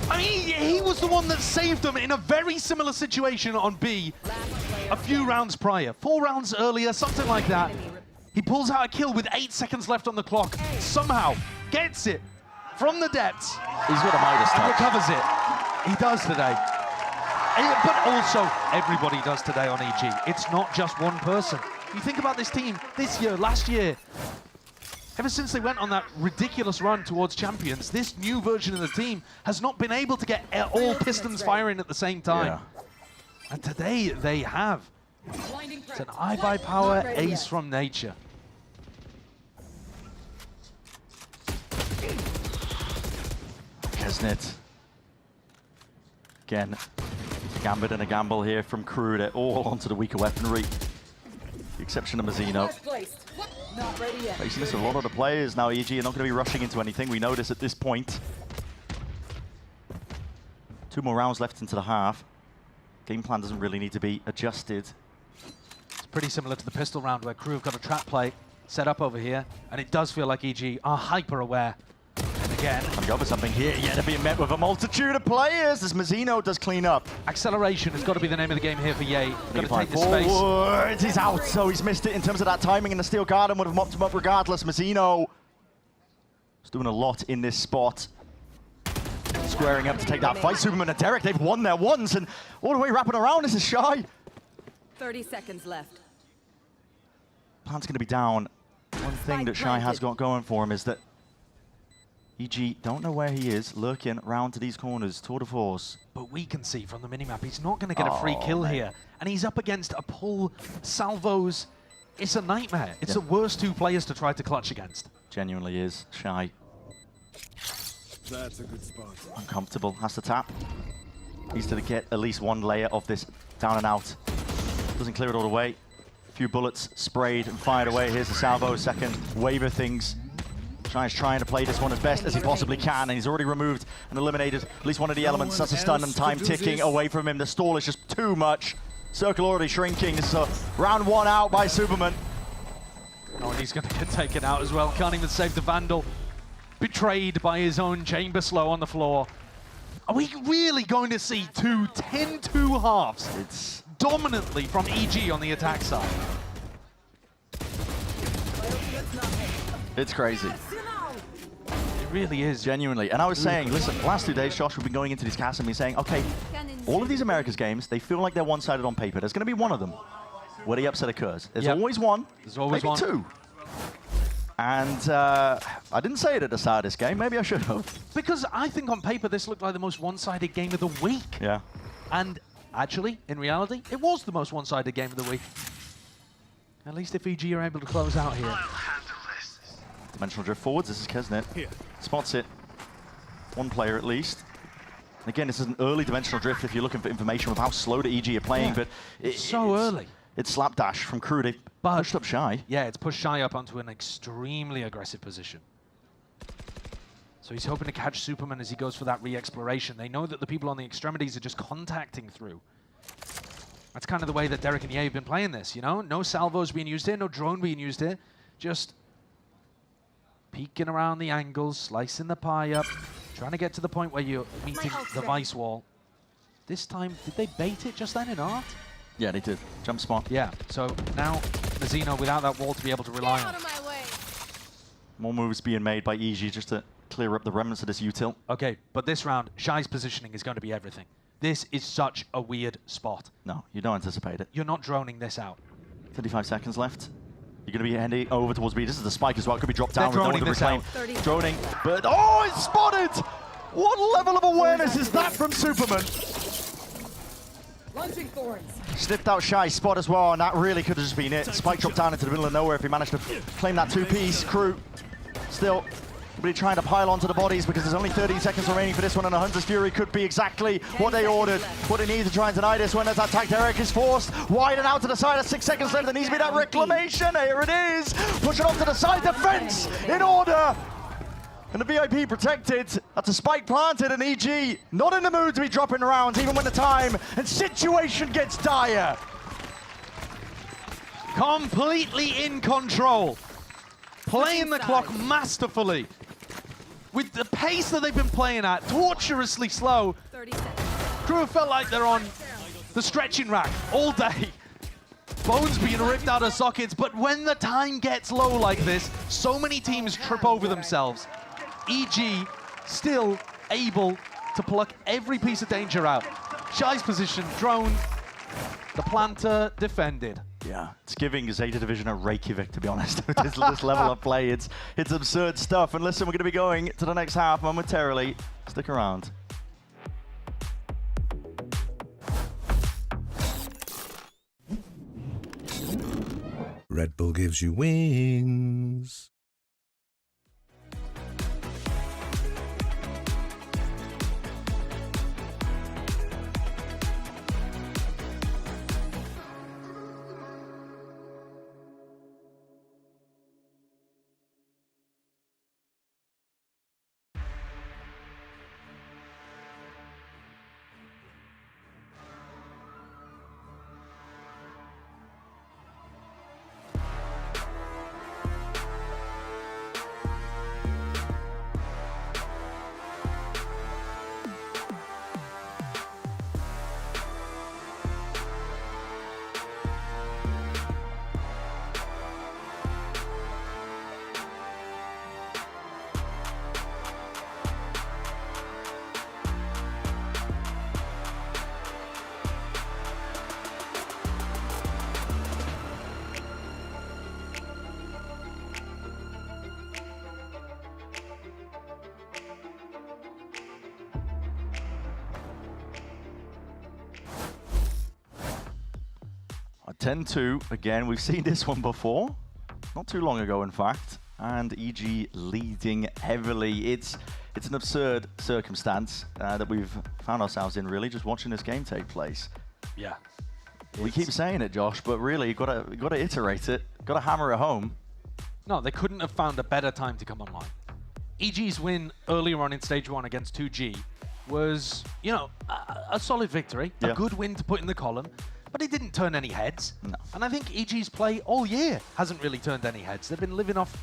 I mean, he was the one that saved them in a very similar situation on B a few rounds prior. 4 rounds earlier, something like that. He pulls out a kill with 8 seconds left on the clock. Somehow gets it from the depths. He's got a Midas touch. Recovers it. He does today. But also, everybody does today on EG. It's not just one person. You think about this team this year, last year, ever since they went on that ridiculous run towards Champions, this new version of the team has not been able to get all pistons firing at the same time. Yeah. And today they have. It's an iBuy power ace from Nature. Kesnit. Again, Gambit and a gamble here from Crew. They're all onto the weaker weaponry. The exception of Mazzino. Facing this with a lot of the players now, EG are not going to be rushing into anything. We know this at this point. 2 more rounds left into the half. Game plan doesn't really need to be adjusted. It's pretty similar to the pistol round where Crew have got a trap play set up over here, and it does feel like EG are hyper aware. And again, I'm going for something here. Yeah, they're being met with a multitude of players as Mazzino does clean up. Acceleration has got to be the name of the game here for Ye. Got to take the forward. space. He's out, so he's missed it in terms of that timing, and the Steel Garden would have mopped him up regardless. Mazzino is doing a lot in this spot. Squaring up to take that fight. Superman and Derek, they've won there once, and all the way wrapping around, this is Shy. 30 seconds left. Plan's going to be down. One thing that Shy has got going for him is that EG don't know where he is, lurking round to these corners, tour de force. But we can see from the minimap, he's not going to get a free kill here. And he's up against a pull, salvos. It's a nightmare. It's the worst 2 players to try to clutch against. Genuinely is. Shy. That's a good spot. Uncomfortable, has to tap. Needs to get at least 1 layer of this down and out. Doesn't clear it all the way. A few bullets sprayed and fired away. Here's the salvo, second wave of things. Shy's trying to play this one as best as he possibly can, and he's already removed and eliminated at least one of the elements. That's a stun, and time ticking away from him. The stall is just too much. Circle already shrinking. This is round 1 out by Superman. Oh, and he's going to get taken out as well. Can't even save the Vandal. Betrayed by his own Chamber Slow on the floor. Are we really going to see 2 10-2 halves? It's dominantly from EG on the attack side. It's crazy. It really is. Genuinely. And I was saying, listen, last 2 days, Josh, we've been going into these casts and we're saying, okay, all of these Americas games, they feel like they're one-sided on paper. There's going to be one of them where the upset occurs. There's always one. There's always maybe one. 2. And I didn't say it at the start of this game. Maybe I should have. Because I think on paper this looked like the most one-sided game of the week. Yeah. And actually, in reality, it was the most one-sided game of the week. At least if EG are able to close out here. Dimensional drift forwards. This is Kesnit. Spots it. 1 player at least. And again, this is an early dimensional drift if you're looking for information of how slow the EG are playing. But it's so early. It's slapdash from Crew. They pushed up Shy. Yeah, it's pushed Shy up onto an extremely aggressive position. So he's hoping to catch Superman as he goes for that re-exploration. They know that the people on the extremities are just contacting through. That's kind of the way that Derek and Ye have been playing this, you know? No salvos being used here, no drone being used here. Just peeking around the angles, slicing the pie up, trying to get to the point where you're meeting the vice wall. This time, did they bait it just then in art? Yeah, they did. Jump spot. Yeah, so now Mazzino without that wall to be able to rely on. More moves being made by EG just to clear up the remnants of this util. Okay, but this round, Shy's positioning is going to be everything. This is such a weird spot. No, you don't anticipate it. You're not droning this out. 35 seconds left. You're going to be heading over towards B. This is the spike as well. It could be dropped down. They're droning this out. Droning, but oh, it's spotted! What level of awareness is that from Superman? Launching thorns. Sniffed out Shy's spot as well, and that really could have just been it. Spike dropped down into the middle of nowhere if he managed to claim that two-piece. Crew still really trying to pile onto the bodies because there's only 30 seconds remaining for this one, and a Hunter's Fury could be exactly what they ordered, what they need to try and deny this one as that attack. Derek is forced wide and out to the side. At 6 seconds left, there needs to be that reclamation. Here it is. Push it off to the side. Defense in order. And the VIP protected. That's a spike planted, and EG not in the mood to be dropping rounds even when the time and situation gets dire. Completely in control. Playing the clock masterfully. With the pace that they've been playing at, torturously slow. Crew felt like they're on the stretching rack all day. Bones being ripped out of sockets, but when the time gets low like this, so many teams trip over themselves. EG still able to pluck every piece of danger out. Shy's position droned, the planter defended. Yeah, it's giving Zeta Division a Reykjavik, to be honest, with this level of play. It's absurd stuff. And listen, we're going to be going to the next half momentarily. Stick around. Red Bull gives you wings. A 10-2, again, we've seen this one before, not too long ago in fact, and EG leading heavily. It's an absurd circumstance that we've found ourselves in, really, just watching this game take place. Yeah. We keep saying it, Josh, but really, you've got to iterate it, got to hammer it home. No, they couldn't have found a better time to come online. EG's win earlier on in Stage 1 against 2G was, you know, a solid victory, a good win to put in the column. But it didn't turn any heads. No. And I think EG's play all year hasn't really turned any heads. They've been living off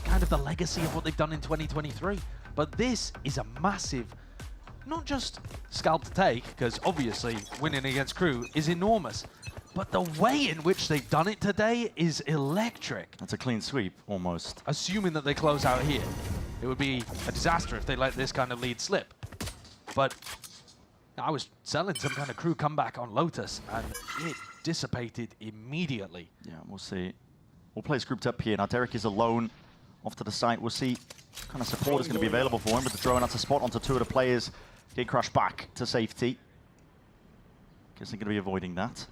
kind of the legacy of what they've done in 2023. But this is a massive, not just scalp to take, because obviously winning against Crew is enormous, but the way in which they've done it today is electric. That's a clean sweep, almost. Assuming that they close out here. It would be a disaster if they let this kind of lead slip. But I was selling some kind of Crew comeback on Lotus, and it dissipated immediately. Yeah, we'll see. All players grouped up here. Now Derek is alone off to the site. We'll see what kind of support is going to be available for him with the drone. That's a spot onto two of the players. Gate crash back to safety. Guess they're going to be avoiding that.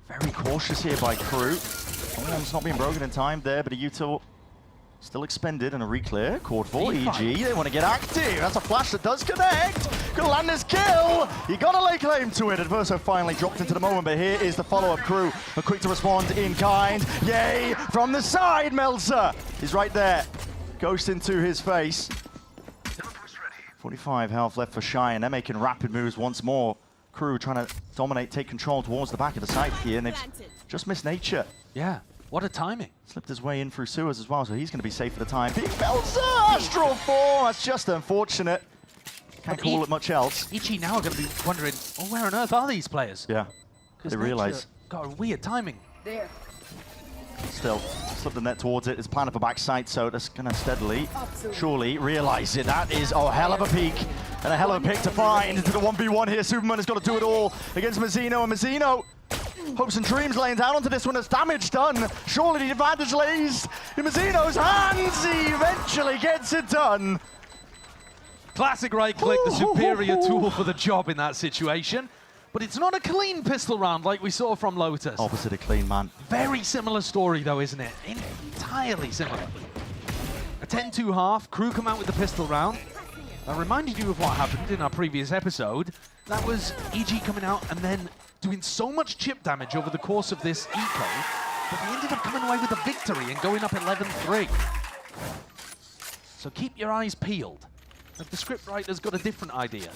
Very cautious here by Crew. It's not being broken in time there, but a util still expended and a reclear. Called for EG. They want to get active. That's a flash that does connect. Gonna land this kill. You gotta lay claim to it. Adverso finally dropped into the moment, but here is the follow-up. Crew are quick to respond in kind. Yay! From the side, Meltzer is right there. Ghost into his face. 45 health left for Shy, and they're making rapid moves once more. Crew trying to dominate, take control towards the back of the site here, and they've just missed Nature. Yeah. What a timing. Slipped his way in through sewers as well, so he's going to be safe for the time. Big Meltzer! Astral form! That's just unfortunate. Can't call it much else. EG now are going to be wondering, oh, where on earth are these players? Yeah, they realize. Got a weird timing. There. Still, slip the net towards it. It's planned for backside, so that's going to steadily, surely realize it. That is a hell of a peak and a hell of a pick to find into the 1v1 here. Superman has got to do it all against Mazzino, and Mazzino hopes and dreams laying down onto this one. As damage done, surely the advantage lays in Mazzino's hands. He eventually gets it done. Classic right click, the superior tool for the job in that situation. but it's not a clean pistol round like we saw from Lotus. Opposite a clean, man. Very similar story though, isn't it? Entirely similar. A 10-2 half, Crew come out with the pistol round. I reminded you of what happened in our previous episode. That was EG coming out and then doing so much chip damage over the course of this eco that they ended up coming away with a victory and going up 11-3. So keep your eyes peeled. If the script writer's got a different idea.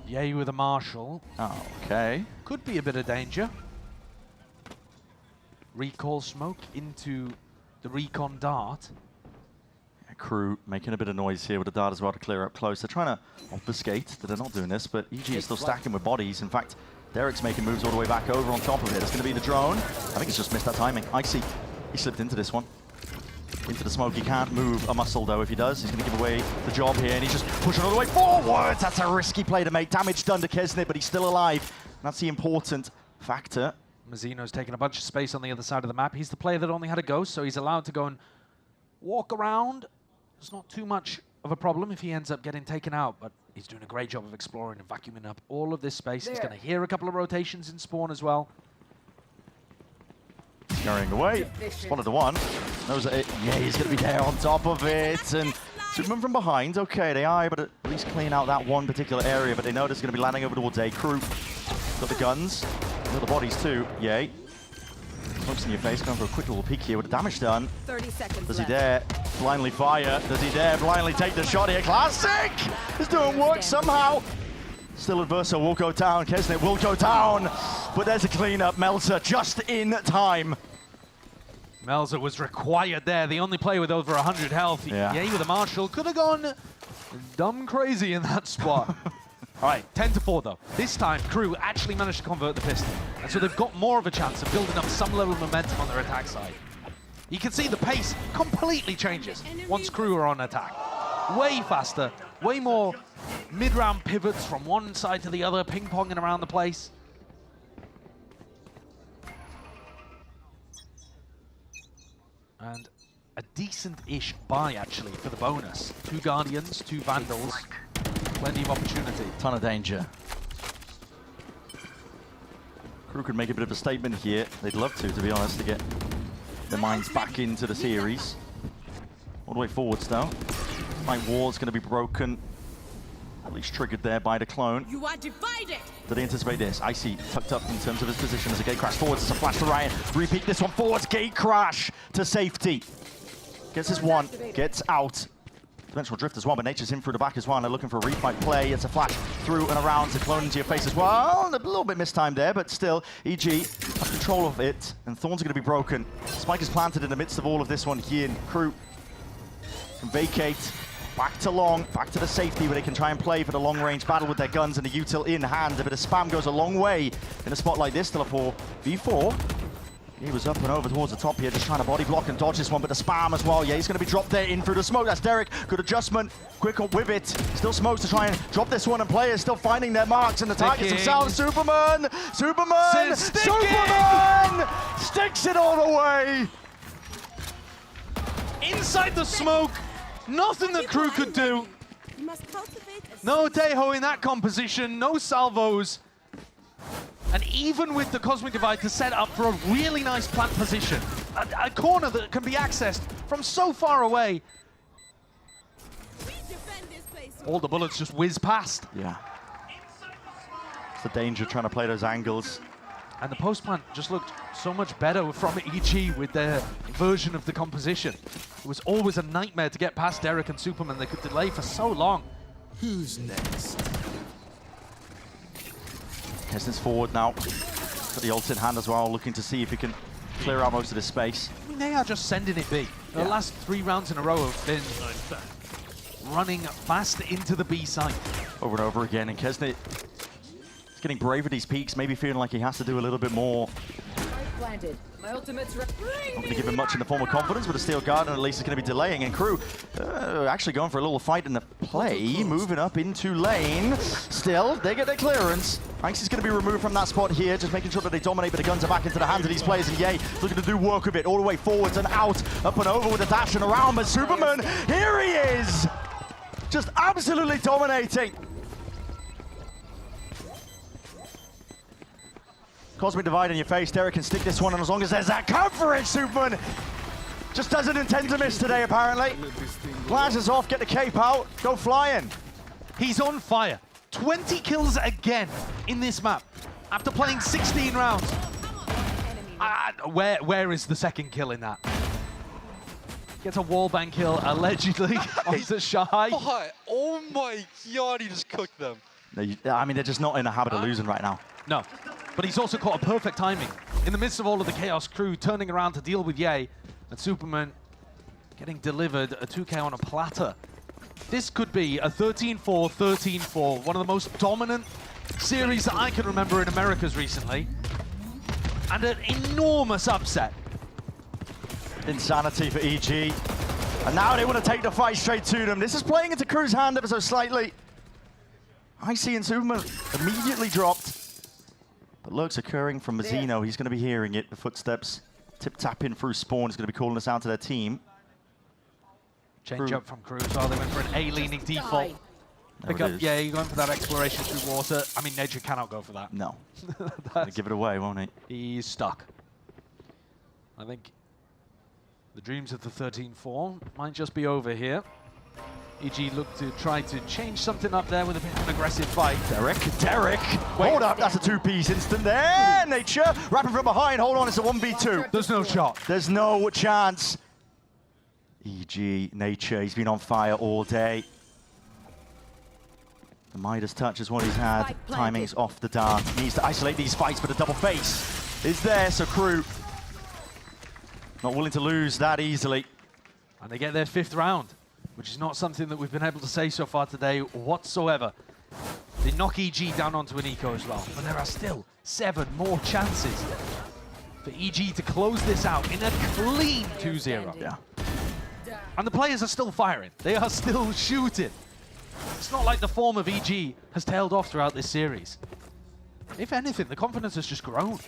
Yay with a Marshall. Okay. Could be a bit of danger. Recall smoke into the recon dart. Crew making a bit of noise here with the dart as well to clear up close. They're trying to obfuscate that they're not doing this, but EG is still stacking with bodies. In fact, Derek's making moves all the way back over on top of it. It's going to be the drone. I think he's just missed that timing. Icy, he slipped into this one. Into the smoke. He can't move a muscle, though. If he does, he's going to give away the job here, and he's just pushing all the way forward. That's a risky play to make. Damage done to Kesnit, but he's still alive. And that's the important factor. Mazzino's taking a bunch of space on the other side of the map. He's the player that only had a ghost, so he's allowed to go and walk around. It's not too much of a problem if he ends up getting taken out, but he's doing a great job of exploring and vacuuming up all of this space. He's going to hear a couple of rotations in spawn as well. Carrying away. Spotted the one. Knows that yeah, he's going to be there on top of it. And Superman from behind. Okay, they are, but at least clean out that one particular area. But they know it's going to be landing over towards A. Crew. Got the guns. Got the bodies too. Yay. Smokes in your face. Going for a quick little peek here with the damage done. 30 seconds Does he left. dare blindly fire? Does he dare blindly take the shot here? Classic! It's doing work somehow. Still Adverso will go down. Kesnit will go down. But there's a cleanup. Melzer just in time. Melzer was required there. The only player with over 100 health. Yeah. Yay with a Marshall. Could have gone dumb crazy in that spot. All right, 10-4 though. This time, Crew actually managed to convert the pistol. And so they've got more of a chance of building up some level of momentum on their attack side. You can see the pace completely changes once Crew are on attack. Way faster, way more mid-round pivots from one side to the other, ping-ponging around the place. And a decent-ish buy, actually, for the bonus. 2 Guardians, 2 Vandals. Plenty of opportunity. Ton of danger. Crew could make a bit of a statement here. They'd love to be honest, to get their minds back into the series. All the way forwards, though. Night wall's going to be broken. At least triggered there by the clone. You are divided. Did they anticipate this? Icy tucked up in terms of his position as a gate crash forwards. It's a flash to Ryan. Repeat this one forwards. Gate crash to safety. Gets his one. Gets out. Dimensional drift as well, but Nature's in through the back as well, and they're looking for a refight play. It's a flash through and around to clone into your face as well. A little bit mistimed there, but still, EG has control of it, and Thorns are going to be broken. Spike is planted in the midst of all of this one here, and Crew can vacate. Back to long, back to the safety where they can try and play for the long-range battle with their guns and the util in hand. A bit of spam goes a long way in a spot like this. Still a 4v4. He was up and over towards the top here, just trying to body block and dodge this one, but the spam as well. Yeah, he's going to be dropped there in through the smoke. That's Derek. Good adjustment. Quick up with it. Still smokes to try and drop this one, and players still finding their marks and the targets themselves. Superman! Superman! Superman! Sticks it all the way! Inside the smoke. Nothing the Crew could do. No Teho in that composition, no salvos. And even with the Cosmic Divide to set up for a really nice plant position, a corner that can be accessed from so far away, all the bullets just whiz past. Yeah. It's the danger trying to play those angles. And the post plant just looked so much better from EG with their version of the composition. It was always a nightmare to get past Derek and Superman. They could delay for so long. Who's next? Kesnit's forward now. Got the ult in hand as well, looking to see if he can clear out most of this space. I mean, they are just sending it B. The last 3 rounds in a row have been running fast into the B site. Over and over again, and Kesnit is getting brave with these peaks, maybe feeling like he has to do a little bit more. Planted. My ultimate's Not going to give him much in the form of confidence, but a Steel Guardian at least is going to be delaying. And Crew actually going for a little fight in the play, moving up into lane. Still, they get their clearance. Hanks is going to be removed from that spot here, just making sure that they dominate, but the guns are back into the hands of these players. And Yay looking to do work with it, all the way forwards and out, up and over with a dash and around. But Superman, here he is! Just absolutely dominating. Cosmic Divide in your face. Derek can stick this one, and as long as there's that coverage, Superman just doesn't intend to miss today, apparently. Glasses off, get the cape out, go flying. He's on fire. 20 kills again in this map after playing 16 rounds. Where is the second kill in that? Gets a wallbang kill, allegedly, onto Shy. Oh my god, he just cooked them. I mean, they're just not in a habit of losing right now. No, but he's also caught a perfect timing. In the midst of all of the Chaos crew turning around to deal with Ye, and Superman getting delivered a 2K on a platter. This could be a 13-4, 13-4, one of the most dominant series that I can remember in Americas recently. And an enormous upset. Insanity for EG. And now they want to take the fight straight to them. This is playing into Crew's hand ever so slightly. Icy and Superman immediately dropped. But lurks occurring from Mazzino. He's going to be hearing it. The footsteps tip-tapping through Spawn is going to be calling us out to their team. Change up from Crew as well. They went for an A-leaning default. Pick up, yeah, you're going for that exploration through water. I mean, Nature cannot go for that. No. Gonna give it away, won't he? He's stuck. I think the dreams of the 13-4 might just be over here. EG look to try to change something up there with a bit of an aggressive fight. Derek! Hold up, that's a two-piece instant there! Nature, wrapping from behind, hold on, it's a 1v2. There's no shot. There's no chance. EG, Nature, he's been on fire all day. The Midas touch is what he's had. Timing's off the dart. He needs to isolate these fights, but a double face is there, so Crew not willing to lose that easily. And they get their 5th round, which is not something that we've been able to say so far today whatsoever. They knock EG down onto an eco as well, but there are still 7 more chances for EG to close this out in a clean 2-0. Yeah. And the players are still firing. They are still shooting. It's not like the form of EG has tailed off throughout this series. If anything, the confidence has just grown.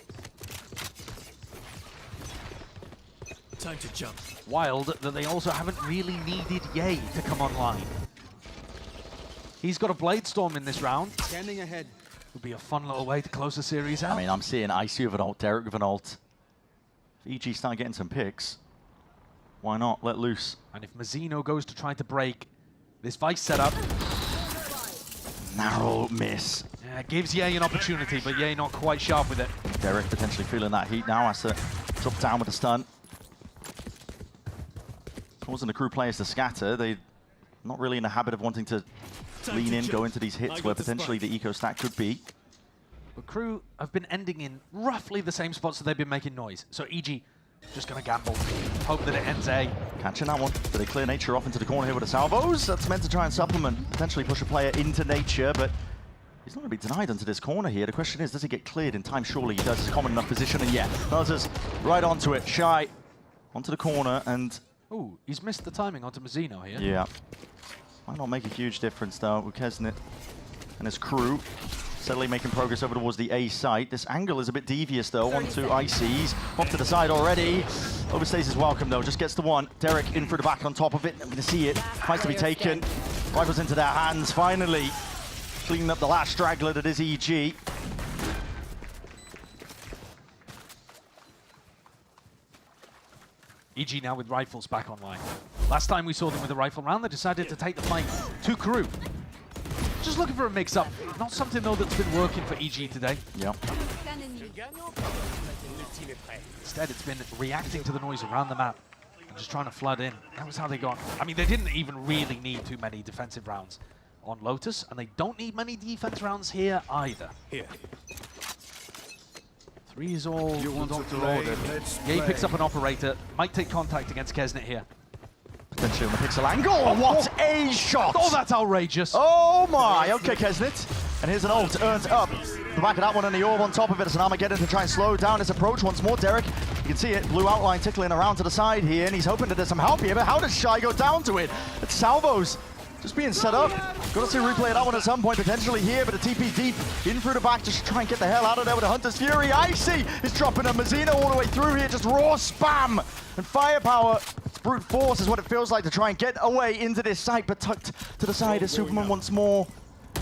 Time to jump. Wild that they also haven't really needed Ye to come online. He's got a Blade Storm in this round. Standing ahead. Would be a fun little way to close the series out. I mean, I'm seeing Icy with an ult, Derek with an ult. If EG start getting some picks, why not? Let loose. And if Mazzino goes to try to break this Vice setup, narrow miss. Yeah, gives Ye an opportunity, but Ye not quite sharp with it. Derek potentially feeling that heat now, has to drop down with a stun. Causing the Crew players to scatter. They're not really in the habit of wanting to lean in, go into these hits where potentially the eco stack could be. But Crew have been ending in roughly the same spots that they've been making noise. So EG just going to gamble, hope that it ends A. Catching that one. Do they clear Nature off into the corner here with the salvos? That's meant to try and supplement, potentially push a player into Nature, but he's not going to be denied into this corner here. The question is, does he get cleared in time? Surely he does. It's a common enough position, and yeah, Buzzers right onto it. Shy onto the corner, and... Ooh, he's missed the timing onto Mazzino here. Yeah. Might not make a huge difference, though, with Kesnit and his Crew steadily making progress over towards the A site. This angle is a bit devious, though, onto Icy's. Off to the side already. Overstays his welcome, though. Just gets the one. Derek in through the back on top of it. I'm going to see it. Fights to be taken. Rifles into their hands, finally. Cleaning up the last straggler that is EG. EG now with rifles back online. Last time we saw them with a rifle round, they decided to take the fight to Crew. Just looking for a mix-up. Not something, though, that's been working for EG today. Yep. Instead, it's been reacting to the noise around the map and just trying to flood in. That was how they got... I mean, they didn't even really need too many defensive rounds on Lotus, and they don't need many defense rounds here either. Here. 3 is all Dr. Ordered. Ye picks up an operator. Might take contact against Kesnit here. Potentially on the pixel angle. Oh, what a shot! Oh, that's outrageous. Oh my! Okay, Kesnit. And here's an ult earned up. The back of that one and the orb on top of it as an Armageddon to try and slow down his approach once more. Derek, you can see it. Blue outline tickling around to the side here, and he's hoping that there's some help here, but how does Shy go down to it? It's salvos. Just being set up. Got to see a replay of that one at some point potentially here, but a TP deep in through the back. Just try and get the hell out of there with a Hunter's Fury. Icy is dropping a Mazzino all the way through here. Just raw spam and firepower. It's brute force is what it feels like to try and get away into this site, but tucked to the side is Superman once more.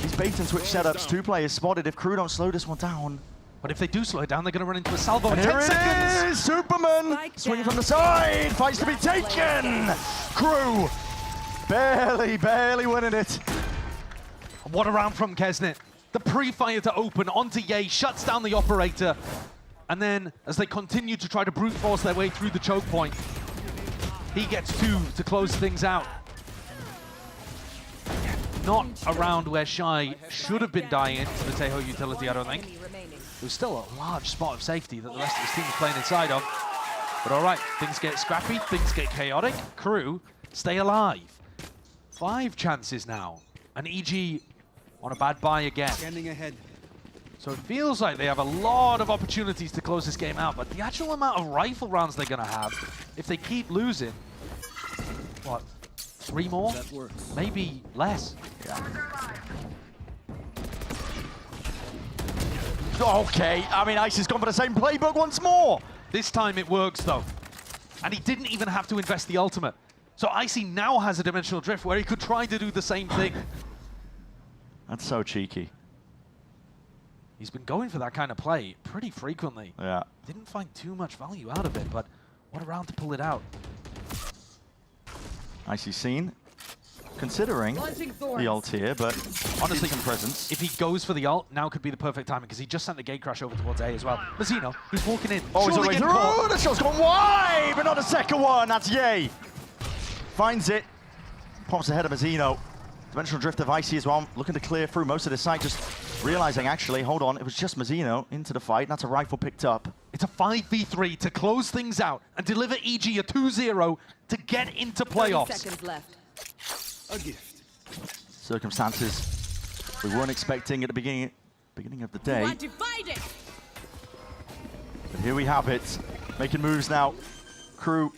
These bait and switch setups. 2 players spotted. If Crew don't slow this one down. But if they do slow it down, they're going to run into a salvo And in 10 here it seconds. is! Superman swinging from the side. Fights to be taken. Crew barely winning it. What a round from Kesnet. The pre-fire to open onto Ye, shuts down the operator. And then, as they continue to try to brute force their way through the choke point, he gets 2 to close things out. Not a round where Shy should have been dying into the Teho utility, I don't think. There's still a large spot of safety that the rest of his team is playing inside of. But all right, things get scrappy, things get chaotic. Crew stay alive. 5 chances now. And EG on a bad buy again. Standing ahead. So it feels like they have a lot of opportunities to close this game out, but the actual amount of rifle rounds they're going to have, if they keep losing, what, 3 more? That works. Maybe less. Okay, I mean, Ice has gone for the same playbook once more. This time it works, though. And he didn't even have to invest the ultimate. So Icy now has a dimensional drift where he could try to do the same thing. That's so cheeky. He's been going for that kind of play pretty frequently. Yeah. Didn't find too much value out of it, but what a round to pull it out. Icy seen. Considering the ult here, but honestly, some presence. If he goes for the ult, now could be the perfect timing because he just sent the gate crash over towards A as well. Mazzino, he's walking in. Oh, he's all the way through. caught. The shot's gone wide, but not a second one. That's Ye. Finds it. Pops ahead of Mazzino. Dimensional drift of Icy as well. Looking to clear through most of the site. Just realizing, actually, hold on, it was just Mazzino into the fight. That's a rifle picked up. It's a 5v3 to close things out and deliver EG a 2-0 to get into playoffs. 30 seconds left. A gift. Circumstances we weren't expecting at the beginning of the day. But here we have it. Making moves now. Crew,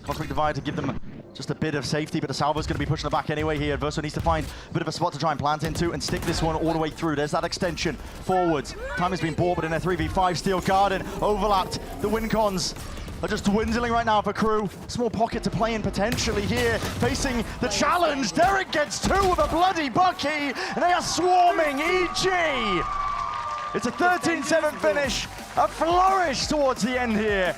Cosmic Divide to give them just a bit of safety, but the Salvo's going to be pushing the back anyway here. Verso needs to find a bit of a spot to try and plant into and stick this one all the way through. There's that extension forwards. Time has been bought, but in a 3v5, Steel Garden overlapped. The win cons are just dwindling right now for Crew. Small pocket to play in potentially here. Facing the challenge. Derek gets 2 with a bloody Bucky, and they are swarming EG. It's a 13-7 finish. A flourish towards the end here.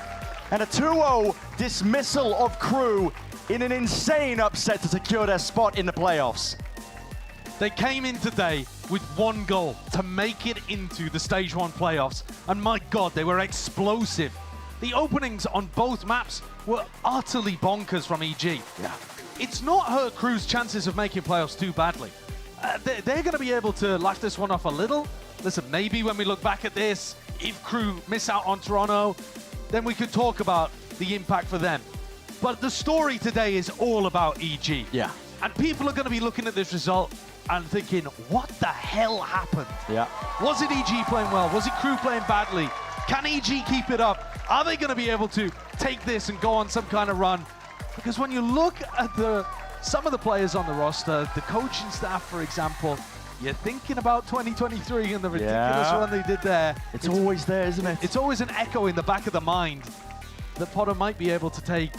And a 2-0 dismissal of Crew in an insane upset to secure their spot in the playoffs. They came in today with one goal, to make it into the Stage 1 playoffs. And my God, they were explosive. The openings on both maps were utterly bonkers from EG. Yeah. It's not hurt Crew's chances of making playoffs too badly. They're going to be able to laugh this one off a little. Listen, maybe when we look back at this, if Crew miss out on Toronto, then we could talk about the impact for them. But the story today is all about EG. Yeah. And people are going to be looking at this result and thinking, what the hell happened? Yeah. Was it EG playing well? Was it Crew playing badly? Can EG keep it up? Are they going to be able to take this and go on some kind of run? Because when you look at some of the players on the roster, the coaching staff, for example, you're thinking about 2023 and the ridiculous run they did there. It's always there, isn't it? It's always an echo in the back of the mind that Potter might be able to take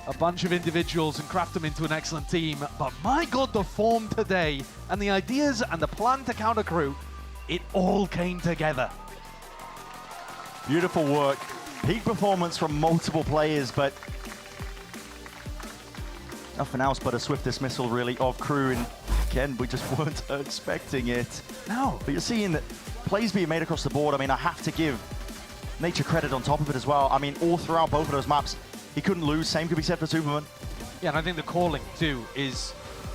a bunch of individuals and craft them into an excellent team. But my God, the form today and the ideas and the plan to counter Crew, it all came together. Beautiful work. Peak performance from multiple players, but nothing else but a swift dismissal, really, of Crew. And again, we just weren't expecting it. No. But you're seeing plays being made across the board. I mean, I have to give Nature credit on top of it as well. I mean, all throughout both of those maps, he couldn't lose. Same could be said for Superman. Yeah, and I think the calling, too,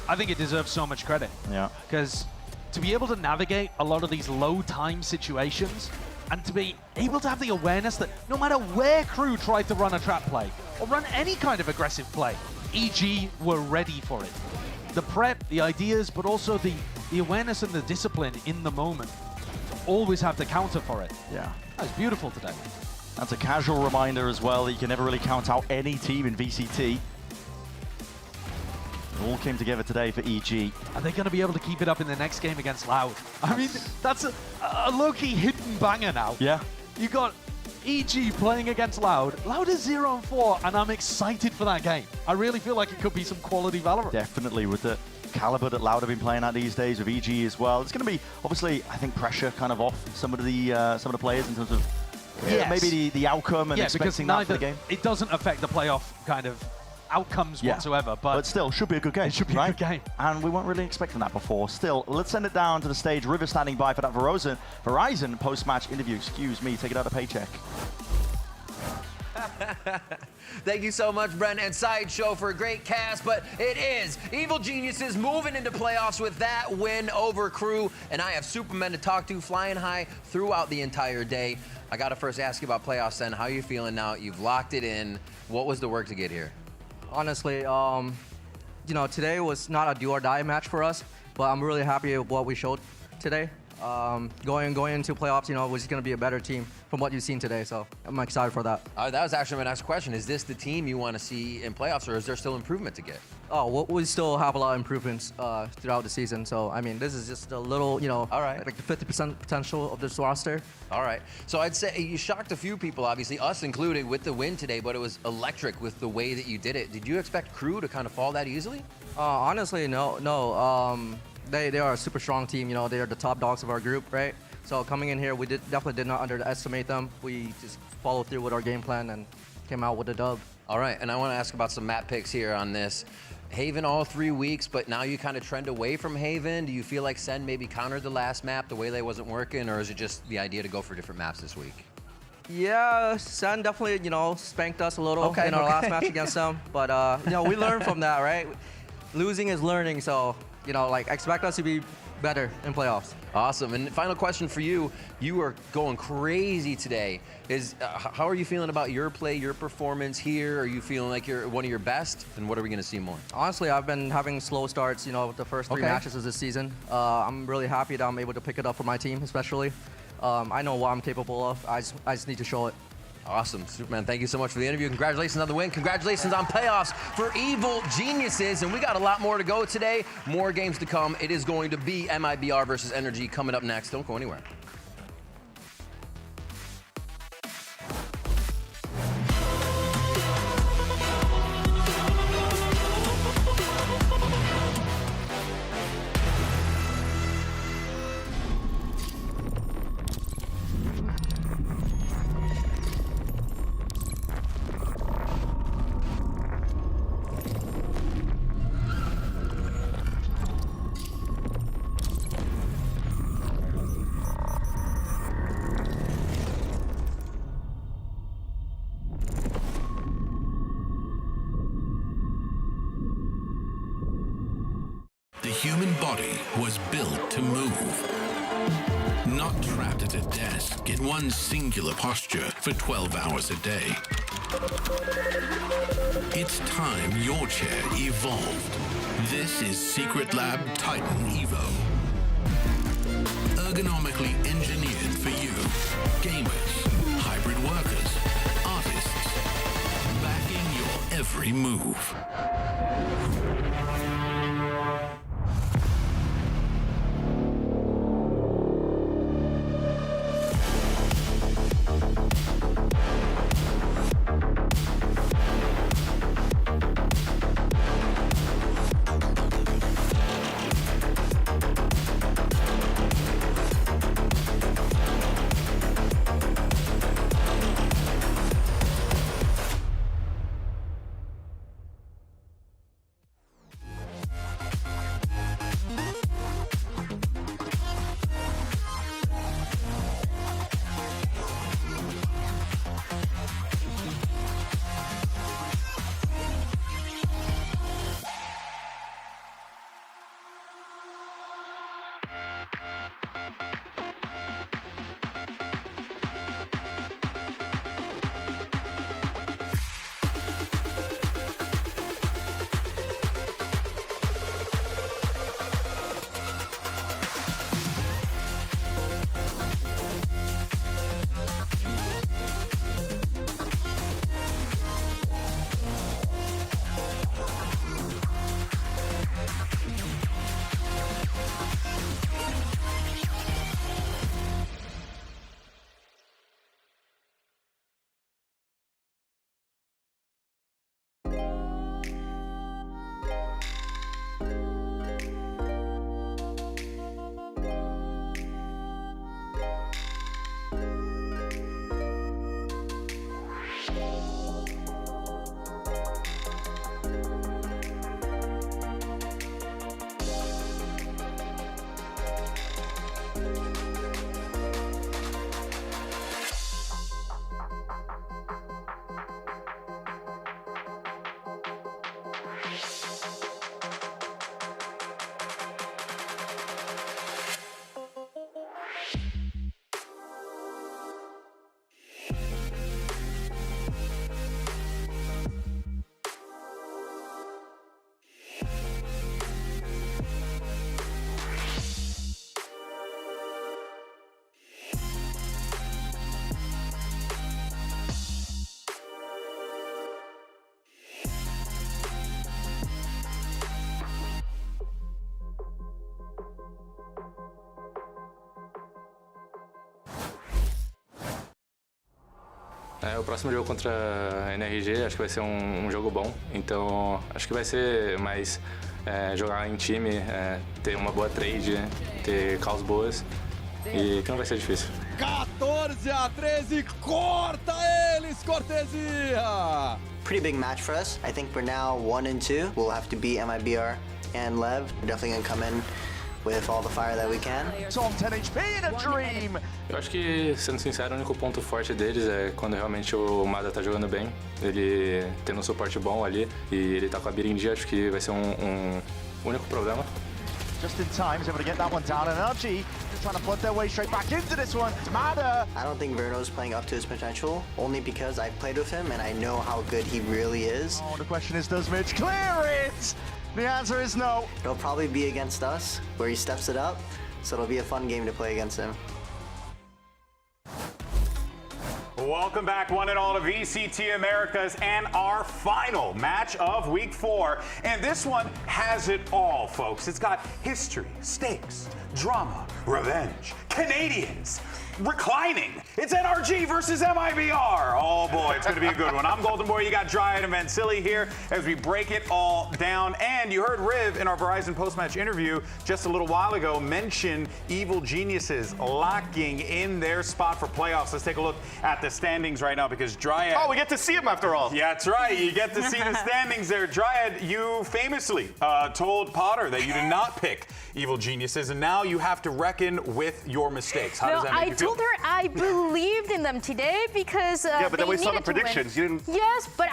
I think it deserves so much credit. Yeah. Because to be able to navigate a lot of these low-time situations and to be able to have the awareness that no matter where Crew tried to run a trap play or run any kind of aggressive play, EG were ready for it. The prep, the ideas, but also the awareness and the discipline in the moment to always have the counter for it. Yeah. That was beautiful today. That's a casual reminder as well that you can never really count out any team in VCT. It all came together today for EG. Are they going to be able to keep it up in the next game against Loud? I mean, that's a low-key hidden banger now. Yeah. You got EG playing against Loud. Loud is 0-4, and I'm excited for that game. I really feel like it could be some quality VALORANT. Definitely with the caliber that Loud have been playing at these days with EG as well. It's going to be, obviously, I think pressure kind of off some of the players in terms of maybe the outcome and expecting that for the game. It doesn't affect the playoff kind of outcomes whatsoever, but still, should be a good game. It should be a good game. And we weren't really expecting that before. Still, let's send it down to the stage. River standing by for that Verizon post-match interview. Excuse me, take it out of paycheck. Thank you so much, Brent and Sideshow, for a great cast, but it is Evil Geniuses moving into playoffs with that win over Crew, and I have Supermen to talk to flying high throughout the entire day. I got to first ask you about playoffs then. How are you feeling now? You've locked it in. What was the work to get here? Honestly, you know, today was not a do or die match for us, but I'm really happy with what we showed today. Going into playoffs, you know, we're just going to be a better team from what you've seen today, so I'm excited for that. That was actually my next question. Is this the team you want to see in playoffs, or is there still improvement to get? Oh, well, we still have a lot of improvements throughout the season, so, I mean, this is just a little, you know, like the 50% potential of this roster. All right. So I'd say you shocked a few people, obviously, us included, with the win today, but it was electric with the way that you did it. Did you expect Crew to kind of fall that easily? Honestly, no. They are a super strong team. You know, they are the top dogs of our group, right? So coming in here, we definitely did not underestimate them. We just followed through with our game plan and came out with a dub. All right, and I want to ask about some map picks here on this. Haven all 3 weeks, but now you kind of trend away from Haven. Do you feel like Sen maybe countered the last map, the Waylay wasn't working, or is it just the idea to go for different maps this week? Yeah, Sen definitely, you know, spanked us a little in our last match against them. But, you know, we learned from that, right? Losing is learning, so, you know, like, expect us to be better in playoffs. Awesome. And final question for you. You are going crazy today. How are you feeling about your play, your performance here? Are you feeling like you're one of your best? And what are we going to see more? Honestly, I've been having slow starts, you know, with the first 3 matches of this season. I'm really happy that I'm able to pick it up for my team, especially. I know what I'm capable of. I just need to show it. Awesome. Superman, thank you so much for the interview. Congratulations on the win. Congratulations on playoffs for Evil Geniuses. And we got a lot more to go today. More games to come. It is going to be MIBR versus NRG coming up next. Don't go anywhere. The human body was built to move, not trapped at a desk in one singular posture for 12 hours a day. It's time your chair evolved. This is Secret Lab Titan Evo. Ergonomically engineered for you, gamers, hybrid workers, artists, backing your every move. O próximo jogo contra a NRG acho que vai ser jogo bom, então acho que vai ser mais jogar em time, ter uma boa trade, ter calls boas e que não vai ser difícil. 14-13, corta eles, cortesia! Pretty big match for us. I think we're now 1-2. We'll have to beat MIBR and Lev. We're definitely gonna come in with all the fire that we can. Tom 10 HP in a dream. Eu acho que, sendo sincero, o único ponto forte deles é quando realmente o Mada tá jogando bem, ele tendo um suporte bom ali e ele tá com a Bira em dia, acho que vai ser único problema. Just in time, he's able to get that one down. And NRG just trying to flood their way straight back into this one. It's Mada. I don't think Verno's playing up to his potential, only because I've played with him and I know how good he really is. Oh, the question is, does Mitch clear it? The answer is no. It'll probably be against us, where he steps it up, so it'll be a fun game to play against him. Welcome back, one and all, to VCT Americas and our final match of Week 4. And this one has it all, folks. It's got history, stakes, drama, revenge, Canadians, reclining. It's NRG versus MIBR. Oh boy, it's gonna be a good one. I'm Golden Boy, you got Dryad and Vansili here as we break it all down. And you heard Riv in our Verizon post-match interview just a little while ago mention Evil Geniuses locking in their spot for playoffs. Let's take a look at the standings right now because Dryad... Oh, we get to see them after all. Yeah, that's right. You get to see the standings there. Dryad, you famously told Potter that you did not pick Evil Geniuses, and now you have to reckon with your mistakes. How does that make you feel? I told her I believed in them today because yeah, but then we saw the predictions. You didn't. Yes, but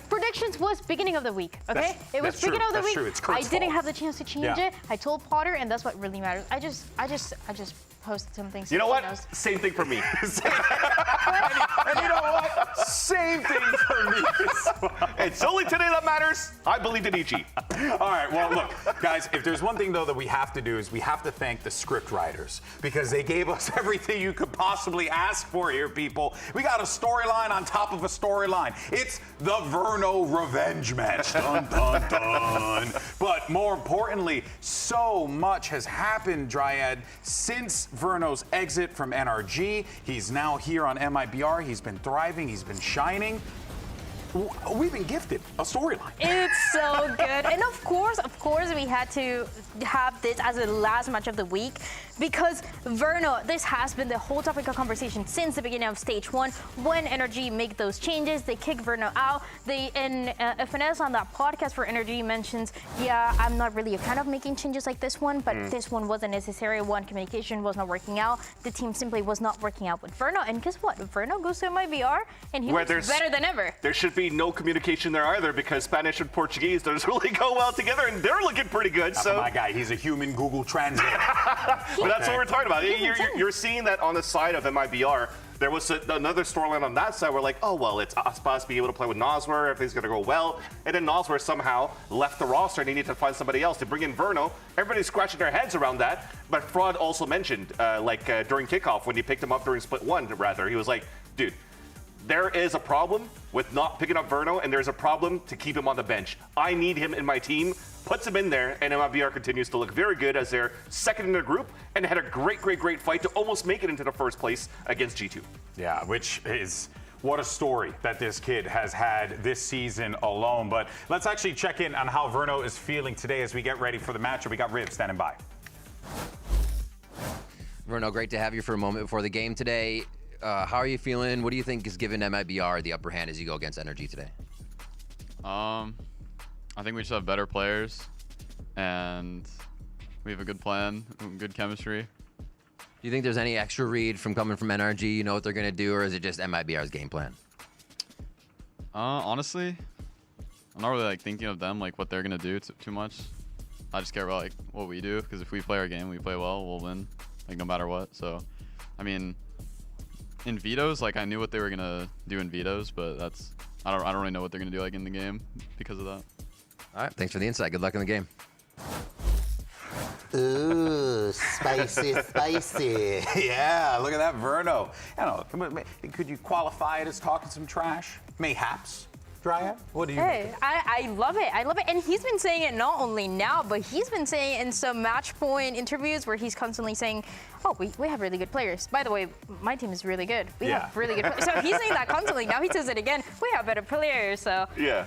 predictions was beginning of the week. Okay, it was beginning of the week. True. It's I didn't have the chance to change it. I told Potter, and that's what really matters. I just posted some things. You know what? Same thing for me. and you know what? Same thing for me. It's only today that matters. I believed in EG. All right, well, look, guys, if there's one thing, though, that we have to do is we have to thank the script writers because they gave us everything you could possibly ask for here, people. We got a storyline on top of a storyline. It's the Verno revenge match. Dun, dun, dun. But more importantly, so much has happened, Dryad, since Verno's exit from NRG. He's now here on MIBR. He's been thriving. He's been shining. We've been gifted a storyline. It's so good. And of course, we had to have this as the last match of the week because Verno, this has been the whole topic of conversation since the beginning of Stage 1. When NRG make those changes, they kick Verno out. FNS on that podcast for NRG mentions, yeah, I'm not really a fan of making changes like this one, but this one wasn't necessary. One, communication was not working out. The team simply was not working out with Verno. And guess what? Verno goes to MIBR and he looks better than ever. There should be no communication there either because Spanish and Portuguese doesn't really go well together and they're looking pretty good. So my guy, he's a human Google Translate. But that's what we're talking about. You're seeing that on the side of MIBR. There was another storyline on that side where like, oh, well, it's Aspas being able to play with Noswer, everything's going to go well. And then Noswer somehow left the roster and he needed to find somebody else to bring in Verno. Everybody's scratching their heads around that. But Fraud also mentioned, during Kickoff, when he picked him up during Split 1, rather, he was like, dude, there is a problem with not picking up Verno, and there's a problem to keep him on the bench. I need him in my team. Puts him in there, and MIBR continues to look very good as they're second in their group and had a great fight to almost make it into the first place against G2. Yeah, which is what a story that this kid has had this season alone. But let's actually check in on how Verno is feeling today as we get ready for the matchup. We got Riv standing by. Verno, great to have you for a moment before the game today. How are you feeling? What do you think is giving MIBR the upper hand as you go against NRG today? I think we just have better players, and we have a good plan, good chemistry. Do you think there's any extra read from coming from NRG? You know what they're going to do, or is it just MIBR's game plan? Honestly, I'm not really thinking of them, what they're going to do too much. I just care about what we do, because if we play our game, we play well, we'll win, no matter what. So, I mean, in vetoes, I knew what they were gonna do in vetoes, but I don't really know what they're gonna do in the game because of that. All right, thanks for the insight. Good luck in the game. Ooh, spicy, spicy. Yeah, look at that Verno. I don't know, could you qualify it as talking some trash? Mayhaps. Dryad? What do you Hey, think? I love it. I love it. And he's been saying it not only now, but he's been saying it in some match point interviews where he's constantly saying, oh, we have really good players. By the way, my team is really good. We have really good players. So he's saying that constantly. Now he says it again. We have better players. So Yeah.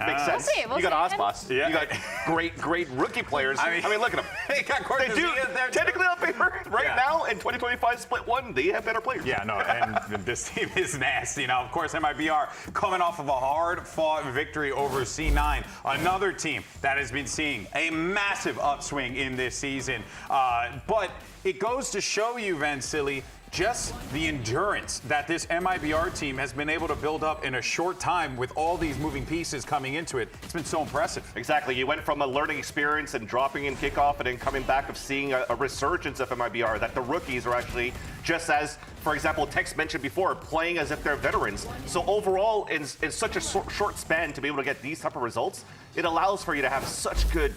Makes sense. We'll you got see. Osboss. Yeah. You got great rookie players. I mean, look at them. They got They do. Cortezia. Technically on paper, right now in 2025 Split 1, they have better players. Yeah, no, and this team is nasty. Now, of course, MIBR coming off of a hard-fought victory over C9, another team that has been seeing a massive upswing in this season. But it goes to show you, Vansili, just the endurance that this MIBR team has been able to build up in a short time with all these moving pieces coming into it. It's been so impressive. Exactly. You went from a learning experience and dropping in Kickoff and then coming back of seeing a resurgence of MIBR, that the rookies are actually just as, for example, Tex mentioned before, playing as if they're veterans. So overall, in such a short span to be able to get these type of results, it allows for you to have such good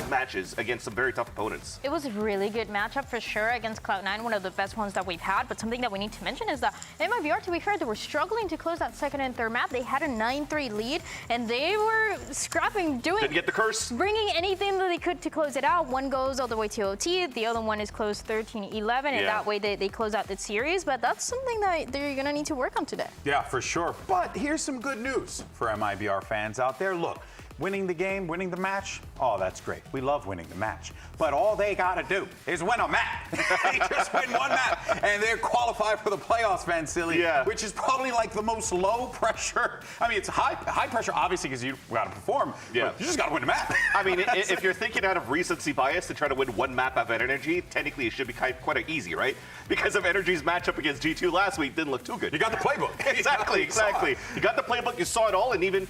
matches against some very tough opponents. it was a really good matchup for sure against Cloud9, one of the best ones that we've had. But something that we need to mention is that MIBR, to be fair, they were struggling to close that second and third map. They had a 9-3 lead, and they were scrapping, Didn't get the curse. bringing anything that they could to close it out. One goes all the way to OT, the other one is closed 13-11, and that way they close out the series. But that's something that they're gonna need to work on today. Yeah, for sure. But here's some good news for MIBR fans out there. Look, winning the game, winning the match, oh, that's great. We love winning the match. But all they got to do is win a map. They just win one map, and they're qualified for the playoffs, Vansili, which is probably like the most low pressure. I mean, it's high pressure, obviously, because you got to perform. Yeah. But you just got to win a map. I mean, if you're thinking out of recency bias to try to win one map of NRG, technically it should be quite easy, right? Because of NRG's matchup against G2 last week didn't look too good. You got the playbook. Exactly. You got the playbook, you saw it all, and even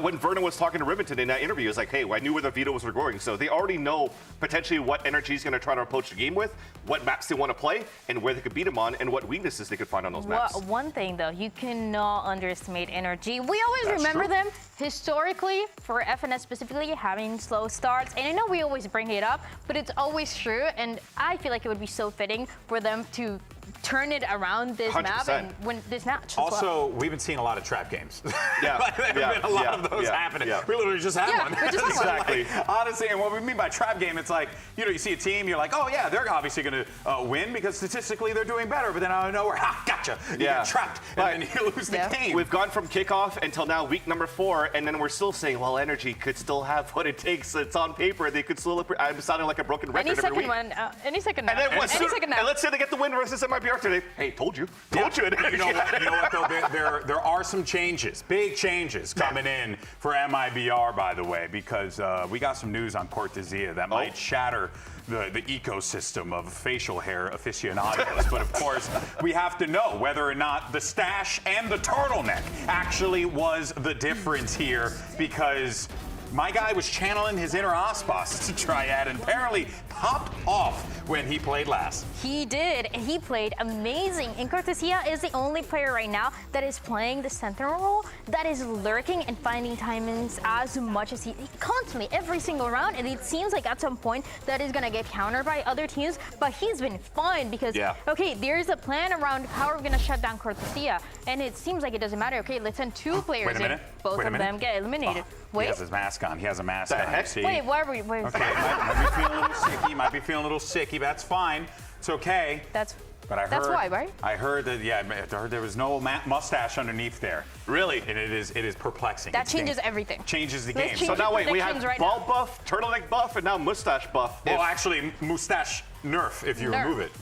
when Vernon was talking to Rivington in that interview, it was like, hey, I knew where the vetoes were going. So they already know potentially what NRG is going to try to approach the game with, what maps they want to play, and where they could beat them on, and what weaknesses they could find on those maps. One thing though, you cannot underestimate NRG. We always remember them historically, for FNS specifically, having slow starts. And I know we always bring it up, but it's always true. And I feel like it would be so fitting for them to turn it around this 100%. map and win this match as Also, well. we've been seeing a lot of trap games. Yeah, there have been a lot of those happening. We literally just had one. we just had one. Exactly. Honestly, and what we mean by trap game, it's like, you see a team, you're like, oh yeah, they're obviously going to win because statistically they're doing better, but then out of nowhere, gotcha, you get trapped, and then you lose the game. We've gone from Kickoff until now week number 4, and then we're still saying, well, NRG could still have what it takes. It's on paper. They could still. I'm sounding like a broken record Any every second week. one, any second And now. then Any second now. and let's say they get the win versus MIBR today. Hey, told you. Told you. You know what though? There are some changes, big changes coming in for MIBR, by the way, because we got some news on Cortezia that might shatter the ecosystem of facial hair aficionados. But of course, we have to know whether or not the stash and the turtleneck actually was the difference here, because my guy was channeling his inner Osboss to Triad and apparently popped off when he played last. He did, and he played amazing. And Cortezia is the only player right now that is playing the sentinel role, that is lurking and finding timings as much as he constantly, every single round. And it seems like at some point that is gonna get countered by other teams, but he's been fine because, okay, there's a plan around how we're gonna shut down Cortezia, and it seems like it doesn't matter. Okay, let's send 2 players in, both of them get eliminated. He has his mask on. He has a mask on. heck? See? Wait, why are we? Wait, Okay, might be feeling a little sicky. Might be feeling a little sicky. That's fine. It's okay. But I heard, that's why, right? I heard that. Yeah, I heard there was no mustache underneath there. Really? And it is perplexing. That changes everything. Changes the Let's game. change So now wait, we have predictions right ball now. buff, turtleneck buff, and now mustache buff. Well, actually, mustache nerf if you remove it.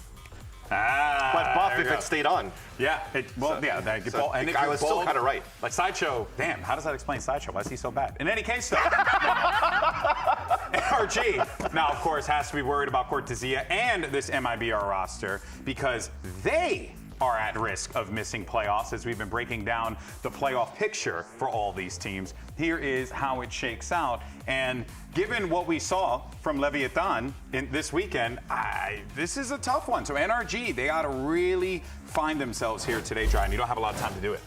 But buff if it stayed on. Yeah. And if I you're was still bald, kind of right. Like Sideshow, damn, how does that explain Sideshow? Why is he so bad? In any case, though, NRG now, of course, has to be worried about Cortezia and this MIBR roster because they are at risk of missing playoffs as we've been breaking down the playoff picture for all these teams. Here is how it shakes out. And given what we saw from Leviathan in this weekend, this is a tough one. So NRG, they got to really find themselves here today, Dry, and you don't have a lot of time to do it.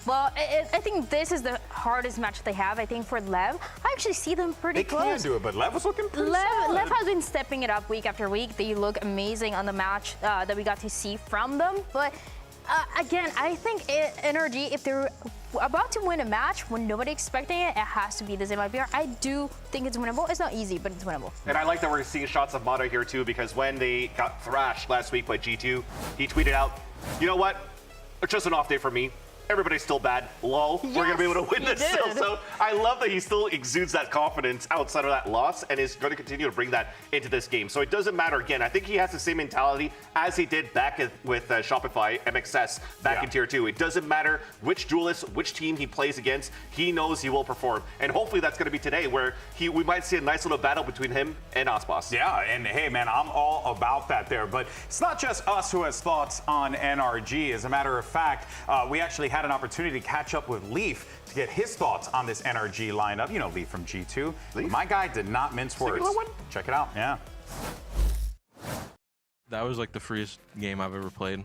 Well, I think this is the hardest match they have. I think for Lev, I actually see them pretty close. They can do it, but Lev was looking pretty solid. Lev has been stepping it up week after week. They look amazing on the match that we got to see from them. But again, I think NRG, if they're about to win a match when nobody expecting it, it has to be this MIBR. I do think it's winnable. It's not easy, but it's winnable. And I like that we're seeing shots of Mata here too, because when they got thrashed last week by G2, he tweeted out, you know what? It's just an off day for me. Everybody's still bad. Lol. We're going to be able to win this still. So I love that he still exudes that confidence outside of that loss and is going to continue to bring that into this game. So it doesn't matter. Again, I think he has the same mentality as he did back with Shopify MXS back in Tier 2. It doesn't matter which duelist, which team he plays against. He knows he will perform. And hopefully that's going to be today where we might see a nice little battle between him and Osbos. Yeah, and hey, man, I'm all about that there. But it's not just us who has thoughts on NRG. As a matter of fact, we actually had an opportunity to catch up with Leaf to get his thoughts on this NRG lineup. You know Leaf from G2. Leaf? My guy did not mince words. Check it out. Yeah. That was like the freest game I've ever played.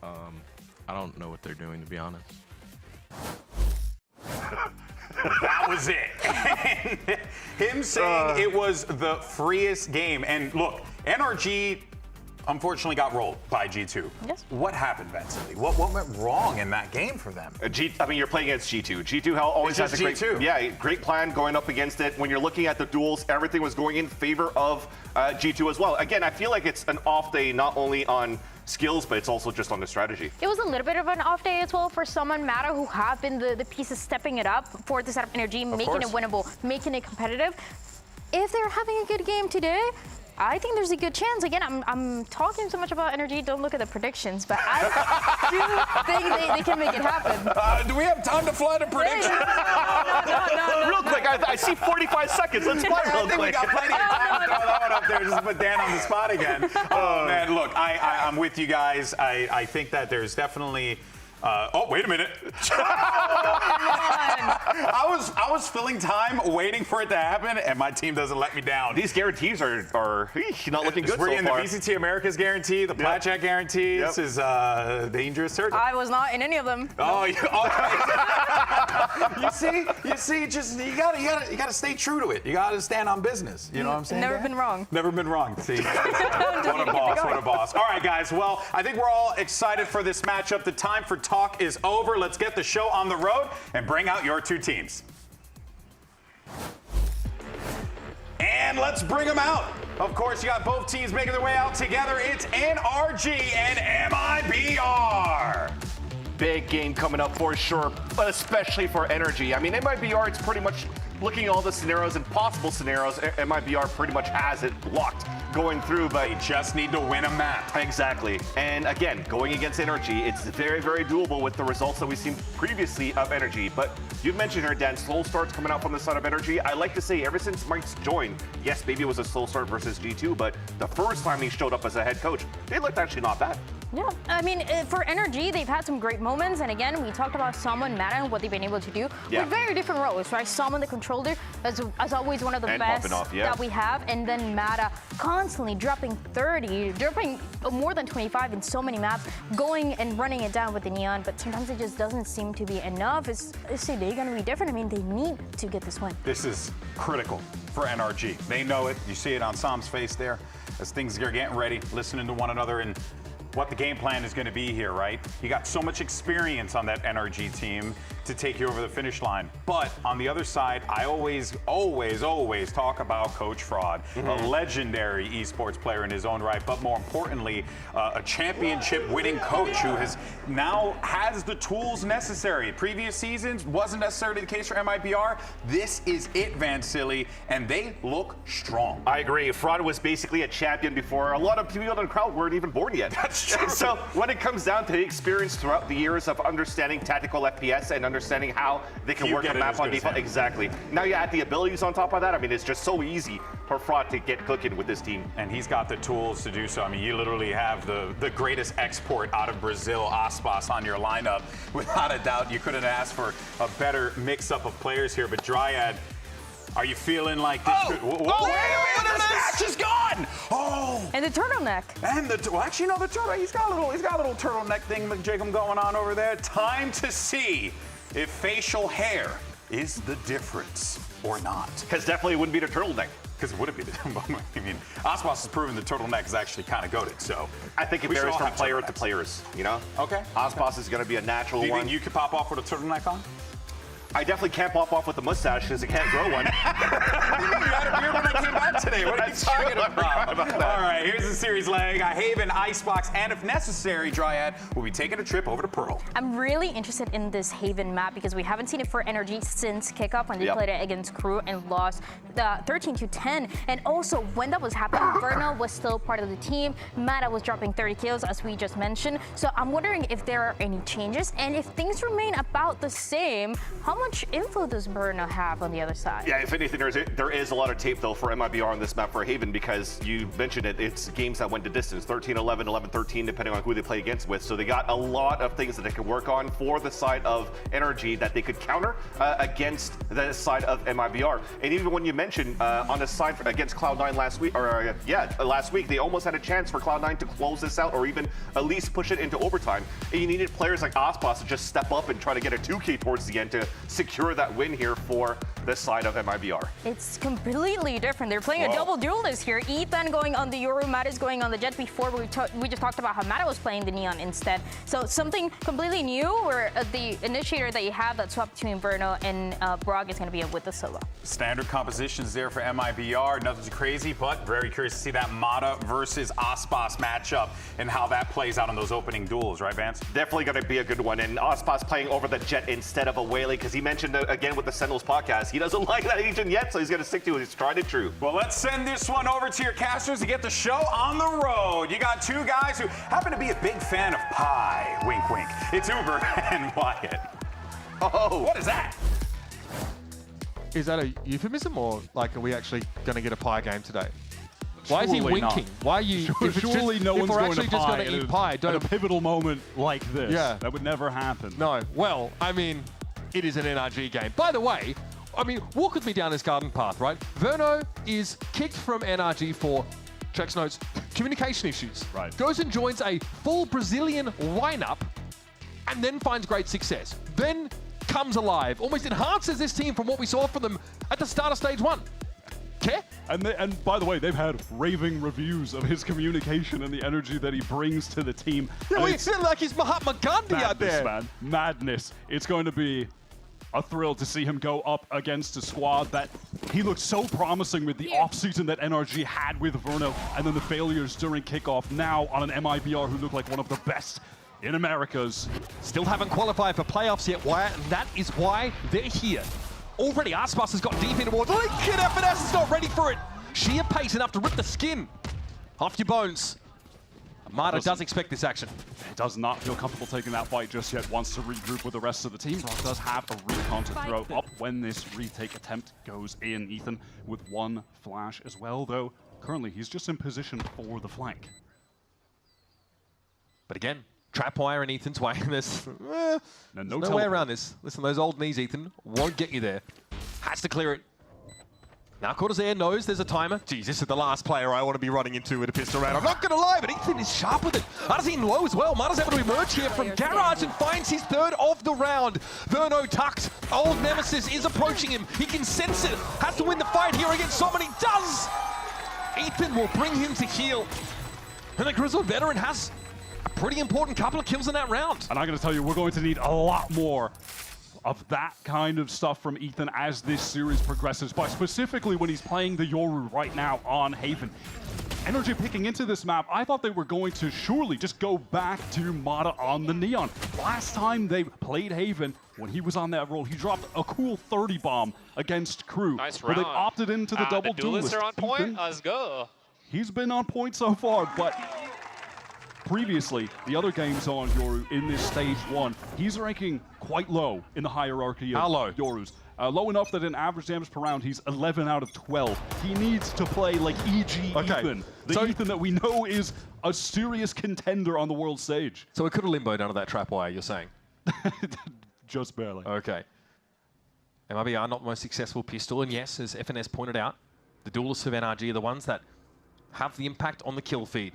I don't know what they're doing, to be honest. That was it. And him saying it was the freest game. And look, NRG unfortunately got rolled by G2. Yes. What happened, Vincent? What went wrong in that game for them? I mean, you're playing against G2. G2 always has a great plan going up against it. When you're looking at the duels, everything was going in favor of G2 as well. Again, I feel like it's an off day not only on skills, but it's also just on the strategy. It was a little bit of an off day as well for someone Mata who have been the pieces stepping it up for the setup NRG, making it winnable, making it competitive. If they're having a good game today, I think there's a good chance. Again, I'm talking so much about NRG. Don't look at the predictions, but I do think they can make it happen. Do we have time to fly to predictions? No. Real quick, I see 45 seconds. Let's fly real I think we got plenty of time to throw that one up there. Just put Dan on the spot again. Oh, man, look, I'm with you guys. I think that there's definitely... oh, wait a minute. I was filling time waiting for it to happen, and my team doesn't let me down. These guarantees are not looking good so far. We're in the VCT Americas guarantee, the Blackjack guarantee. This is dangerous territory. I was not in any of them. Oh, you see, just you gotta stay true to it. You gotta stand on business. You know what I'm saying? Never been wrong. Never been wrong. See, what a boss! What a boss! All right, guys. Well, I think we're all excited for this matchup. The time for talk is over. Let's get the show on the road and bring out your two teams. And let's bring them out. Of course, you got both teams making their way out together. It's NRG and MIBR. Big game coming up for sure, but especially for NRG. I mean, MIBR, it's pretty much looking at all the scenarios and possible scenarios. MIBR pretty much has it locked going through, but you just need to win a map. Exactly. And again, going against NRG, it's very, very doable with the results that we've seen previously of NRG. But you mentioned here, Dan, slow starts coming out from the side of NRG. I like to say ever since Mike's joined, yes, maybe it was a slow start versus G2, but the first time he showed up as a head coach, they looked actually not bad. Yeah, I mean, for NRG, they've had some great moments. And again, we talked about Salmon, Mata, and what they've been able to do with very different roles, right? Salmon, the controller, as always, one of the best that we have. And then Mata constantly dropping 30, dropping more than 25 in so many maps, going and running it down with the Neon. But sometimes it just doesn't seem to be enough. Is today going to be different? I mean, they need to get this win. This is critical for NRG. They know it. You see it on Sam's face there as things are getting ready, listening to one another and what the game plan is going to be here, right? You got so much experience on that NRG team to take you over the finish line. But on the other side, I always talk about Coach Fraud, a legendary esports player in his own right, but more importantly, a championship winning coach who now has the tools necessary. Previous seasons wasn't necessarily the case for MIBR. This is it, Vansili, and they look strong. I agree. Fraud was basically a champion before a lot of people in the crowd weren't even born yet. That's true. So when it comes down to the experience throughout the years of understanding tactical FPS and understanding how they can work a map on default, exactly. Now you add the abilities on top of that. I mean, it's just so easy for Fraud to get cooking with this team. And he's got the tools to do so. I mean, you literally have the greatest export out of Brazil, Osbos, on your lineup. Without a doubt, you couldn't ask for a better mix-up of players here. But Dryad, are you feeling like this could... Whoa, wait, this match is gone! Oh! And the turtleneck. And actually, no, the turtle, he's got a little turtleneck thing, Jacob, going on over there. Time to see if facial hair is the difference or not. Because definitely wouldn't be the turtleneck. Because it wouldn't be the I mean, Osmos has proven the turtleneck is actually kind of goated, so. I think it varies from player to players, you know? Okay. Osmos is going to be a natural one. Do you think you could pop off with a turtleneck on? I definitely can't pop off with a mustache because I can't grow one. You had a beard when I came back today. What are you talking about? All right, here's the series leg. Haven, Icebox, and if necessary, Dryad will be taking a trip over to Pearl. I'm really interested in this Haven map because we haven't seen it for NRG since Kickoff when they played it against Crew and lost 13-10. And also, when that was happening, Verno was still part of the team. Mata was dropping 30 kills, as we just mentioned. So I'm wondering if there are any changes, and if things remain about the same, how much info does Verno have on the other side? Yeah, if anything, there is a lot of tape, though, for MIBR on this map for Haven, because you mentioned it, it's games that went to distance, 13-11, 11-13, depending on who they play against with. So they got a lot of things that they could work on for the side of NRG that they could counter against the side of MIBR. And even when you mentioned on the side against Cloud9 last week, last week, they almost had a chance for Cloud9 to close this out or even at least push it into overtime. And you needed players like Osmos to just step up and try to get a 2K towards the end to secure that win here for the side of MIBR. It's completely different. They're playing a double duelist here. Ethan going on the Yoru, Mata is going on the Jet. Before we just talked about how Mata was playing the Neon instead. So something completely new, where the initiator that you have that swap between Verno and Brog is going to be with the solo. Standard compositions there for MIBR. Nothing too crazy, but very curious to see that Mata versus Ospas matchup and how that plays out in those opening duels, right, Vance? Definitely going to be a good one. And Ospas playing over the Jet instead of a Whaley, because he mentioned again with the Sentinels podcast, he doesn't like that agent yet, so he's going to stick to his tried and true. Well, let's send this one over to your casters to get the show on the road. You got two guys who happen to be a big fan of pie. Wink, wink. It's Uber and Wyatt. Oh, what is that? Is that a euphemism, or like, are we actually going to get a pie game today? Why is he winking? Not. Why are you? Surely no one's going to just going to eat pie. At a pivotal moment like this. Yeah. That would never happen. No. Well, I mean, it is an NRG game. By the way, I mean, walk with me down this garden path, right? Verno is kicked from NRG for, checks notes, communication issues. Right. Goes and joins a full Brazilian lineup and then finds great success. Then comes alive, almost enhances this team from what we saw from them at the start of stage 1. Okay? And by the way, they've had raving reviews of his communication and the energy that he brings to the team. Yeah, we feel like he's Mahatma Gandhi out there. Man. Madness. It's going to be a thrill to see him go up against a squad that he looked so promising with the offseason that NRG had with Verno, and then the failures during Kickoff, now on an MIBR who look like one of the best in Americas. Still haven't qualified for playoffs yet, Wyatt, and that is why they're here. Already, Aspas has got deep into towards Link, Kid FNS is not ready for it. Sheer pace enough to rip the skin off your bones. Mata does expect this action. He does not feel comfortable taking that fight just yet, wants to regroup with the rest of the team. Brock does have a recon to throw up when this retake attempt goes in. Ethan with one flash as well, though currently he's just in position for the flank. But again, Trapwire and Ethan's way. There's no way teleport. around this. Listen, those old knees, Ethan, won't get you there. Has to clear it. Now Corsair knows there's a timer. Geez, this is the last player I want to be running into with a pistol round. I'm not going to lie, but Ethan is sharp with it. Mata's in low as well. Mata's able to emerge here from Garage and finds his third of the round. Verno tucked. Old Nemesis is approaching him. He can sense it. Has to win the fight here against someone. He does! Ethan will bring him to heel. And the Grizzled veteran has a pretty important couple of kills in that round. And I'm going to tell you, we're going to need a lot more of that kind of stuff from Ethan as this series progresses, but specifically when he's playing the Yoru right now on Haven. NRG picking into this map, I thought they were going to surely just go back to Mata on the Neon. Last time they played Haven, when he was on that role, he dropped a cool 30 bomb against Crew. Nice but they've round. opted into the double duelist. Are on point. Let's go. He's been on point so far, but previously, the other games on Yoru in this stage 1, he's ranking quite low in the hierarchy of Yorus. Low enough that in average damage per round, he's 11 out of 12. He needs to play like EG Ethan, the Ethan that we know is a serious contender on the world stage. So it could have limboed under that trapwire, you're saying? Just barely. Okay. MIBR not the most successful pistol, and yes, as FNS pointed out, the duelists of NRG are the ones that have the impact on the kill feed.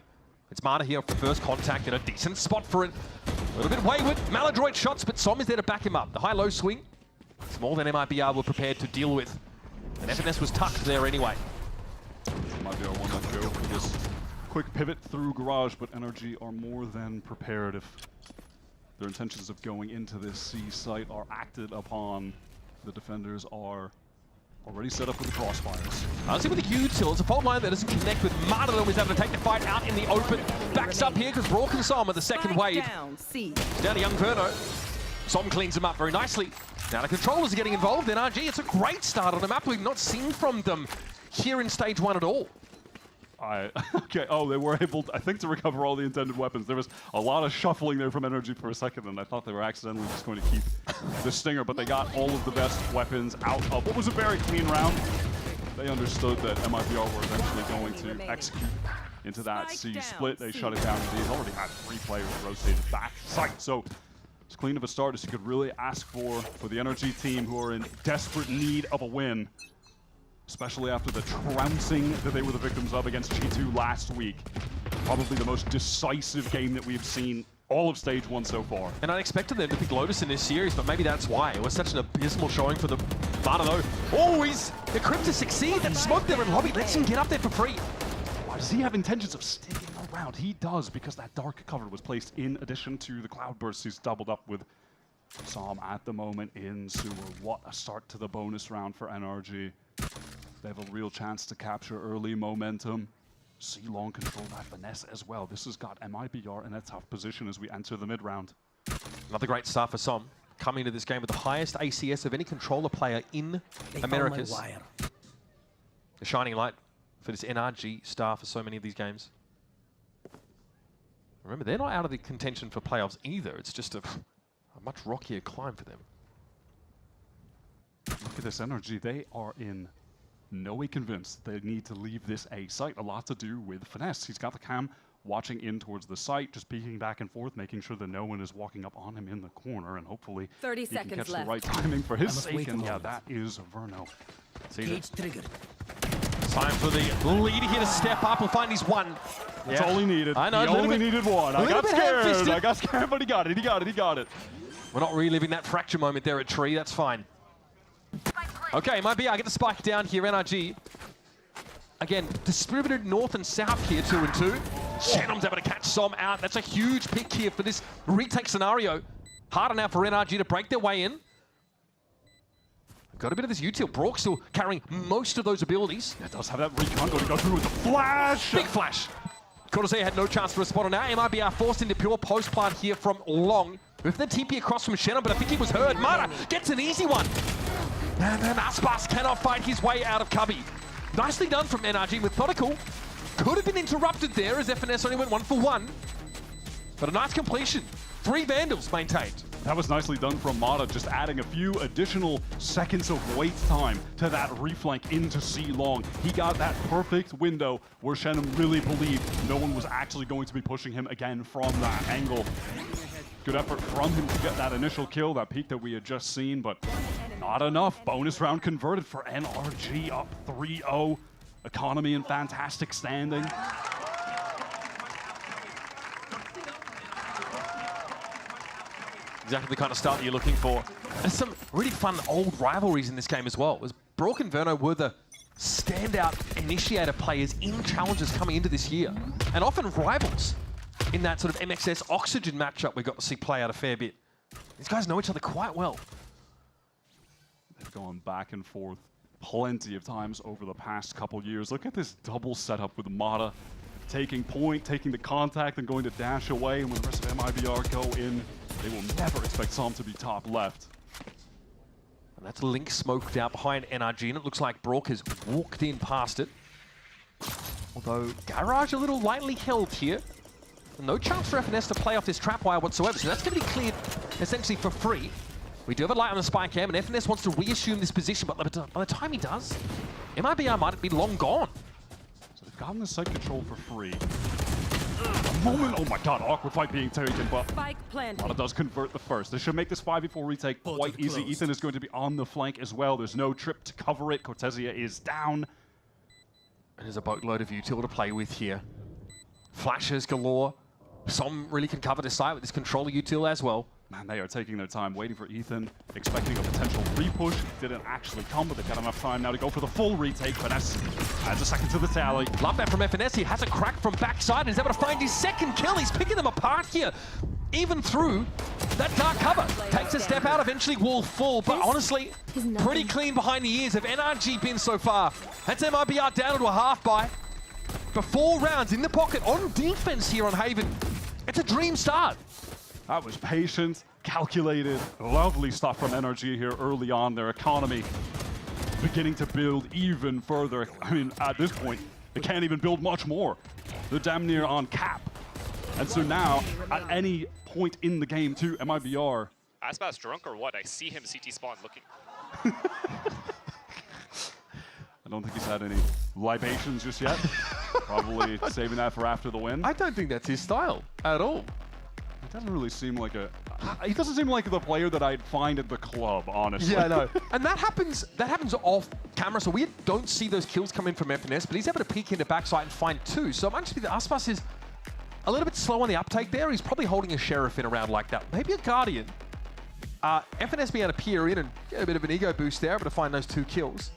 It's Mata here for first contact in a decent spot for it. A little bit wayward, maladroit shots, but Som is there to back him up. The high-low swing, it's more than MIBR were prepared to deal with. And FNS was tucked there anyway. MIBR want to go for this quick pivot through Garage, but NRG are more than prepared if their intentions of going into this C site are acted upon. The defenders are already set up with the crossfires. Honestly, with the util, it's a fault line that doesn't connect with Marta, though, is able to take the fight out in the open. Backs up here because Brock and Som are the second wave. Down to young Verno. Som cleans him up very nicely. Now the controllers are getting involved. NRG, it's a great start on a map we've not seen from them here in stage 1 at all. Okay, oh, they were able, I think, to recover all the intended weapons. There was a lot of shuffling there from NRG for a second, and I thought they were accidentally just going to keep the Stinger, but they got all of the best weapons out of what was a very clean round. They understood that MIBR were eventually going to execute into that C split. They shut it down. They already had 3 players rotated back to site, so as clean of a start as you could really ask for the NRG team, who are in desperate need of a win. Especially after the trouncing that they were the victims of against G2 last week. Probably the most decisive game that we've seen all of stage 1 so far. And I expected them to pick Lotus in this series, but maybe that's why. It was such an abysmal showing for the Marta, though. Always equipped to succeed. That smoke there in lobby lets him get up there for free. Why does he have intentions of sticking around? He does, because that dark cover was placed in addition to the cloudburst. He's doubled up with Som at the moment in sewer. What a start to the bonus round for NRG. They have a real chance to capture early momentum. C-Long control that finesse as well. This has got MIBR in a tough position as we enter the mid-round. Another great start for Som, coming into this game with the highest ACS of any controller player in Americas. The shining light for this NRG star for so many of these games. Remember, they're not out of the contention for playoffs either. It's just a much rockier climb for them. Look at this NRG. They are in no way convinced they need to leave this A site. A lot to do with finesse. He's got the cam watching in towards the site, just peeking back and forth, making sure that no one is walking up on him in the corner, and hopefully 30 he seconds can catch left. the right timing for his sake. And yeah, that is Verno. Cage triggered. Time for the leader here to step up and find his one. That's all he needed. I know. He only needed one. I got scared, but he got it. He got it. We're not reliving that fracture moment there at Tree. That's fine. Okay, MIBR get the spike down here. NRG. Again, distributed north and south here, 2 and 2. Shannon's able to catch Som out. That's a huge pick here for this retake scenario. Harder now for NRG to break their way in. Got a bit of this util. Brock still carrying most of those abilities. It does have that recon going to go through with the flash. Big flash. Cortese had no chance to respond on that. MIBR forced into pure post plant here from Long. With the TP across from Shannon, but I think he was heard. Mara gets an easy one. And then Aspas cannot fight his way out of Cubby. Nicely done from NRG. Methodical. Could have been interrupted there as FNS only went 1 for 1. But a nice completion. 3 Vandals maintained. That was nicely done from Mata, just adding a few additional seconds of wait time to that reflank into C-Long. He got that perfect window where Shannon really believed no one was actually going to be pushing him again from that angle. Good effort from him to get that initial kill, that peak that we had just seen, but not enough. Bonus round converted for NRG, up 3-0. Economy in fantastic standing. Exactly the kind of start that you're looking for. There's some really fun old rivalries in this game as well. As Brock and Verno were the standout initiator players in challenges coming into this year, and often rivals in that sort of MXS Oxygen matchup we got to see play out a fair bit. These guys know each other quite well. They've gone back and forth plenty of times over the past couple years. Look at this double setup with Mata taking point, taking the contact, and going to dash away. And when the rest of MIBR go in, they will never expect Som to be top left. And that's Link smoked out behind NRG, and it looks like Brock has walked in past it. Although Garage a little lightly held here. No chance for FNS to play off this trapwire whatsoever, so that's going to be cleared essentially for free. We do have a light on the spike cam, and FNS wants to reassume this position, but by the time he does, MIBR might be long gone. So they've gotten the site control for free. Moment, oh my god, awkward fight being taken, but Mata does convert the first. This should make this 5v4 retake quite easy. Ethan is going to be on the flank as well. There's no trip to cover it. Cortesia is down. And there's a boatload of util to play with here. Flashes galore. Som really can cover this site with this controller util as well. Man, they are taking their time, waiting for Ethan, expecting a potential re-push. Didn't actually come, but they've got enough time now to go for the full retake. Finesse adds a second to the tally. Love that from FNS. He has a crack from backside and is able to find his second kill. He's picking them apart here, even through that dark cover. Takes a step out, eventually wall full, but honestly, pretty clean behind the ears of NRG been so far. That's MIBR down to a half buy. For 4 rounds in the pocket on defense here on Haven. It's a dream start. That was patient, calculated, lovely stuff from NRG here early on. Their economy beginning to build even further. I mean, at this point, they can't even build much more. They're damn near on cap. And so now, at any point in the game too, MIBR. Aspas drunk or what? I see him CT spawn looking. I don't think he's had any libations just yet. Probably saving that for after the win. I don't think that's his style at all. He doesn't really seem like he doesn't seem like the player that I'd find at the club, honestly. Yeah, I know. And that happens off camera, so we don't see those kills come in from FNS, but he's able to peek into backside and find 2. So it might just be that Aspas is a little bit slow on the uptake there. He's probably holding a Sheriff in around like that. Maybe a Guardian. FNS being able to peer in and get a bit of an ego boost there, able to find those 2 kills.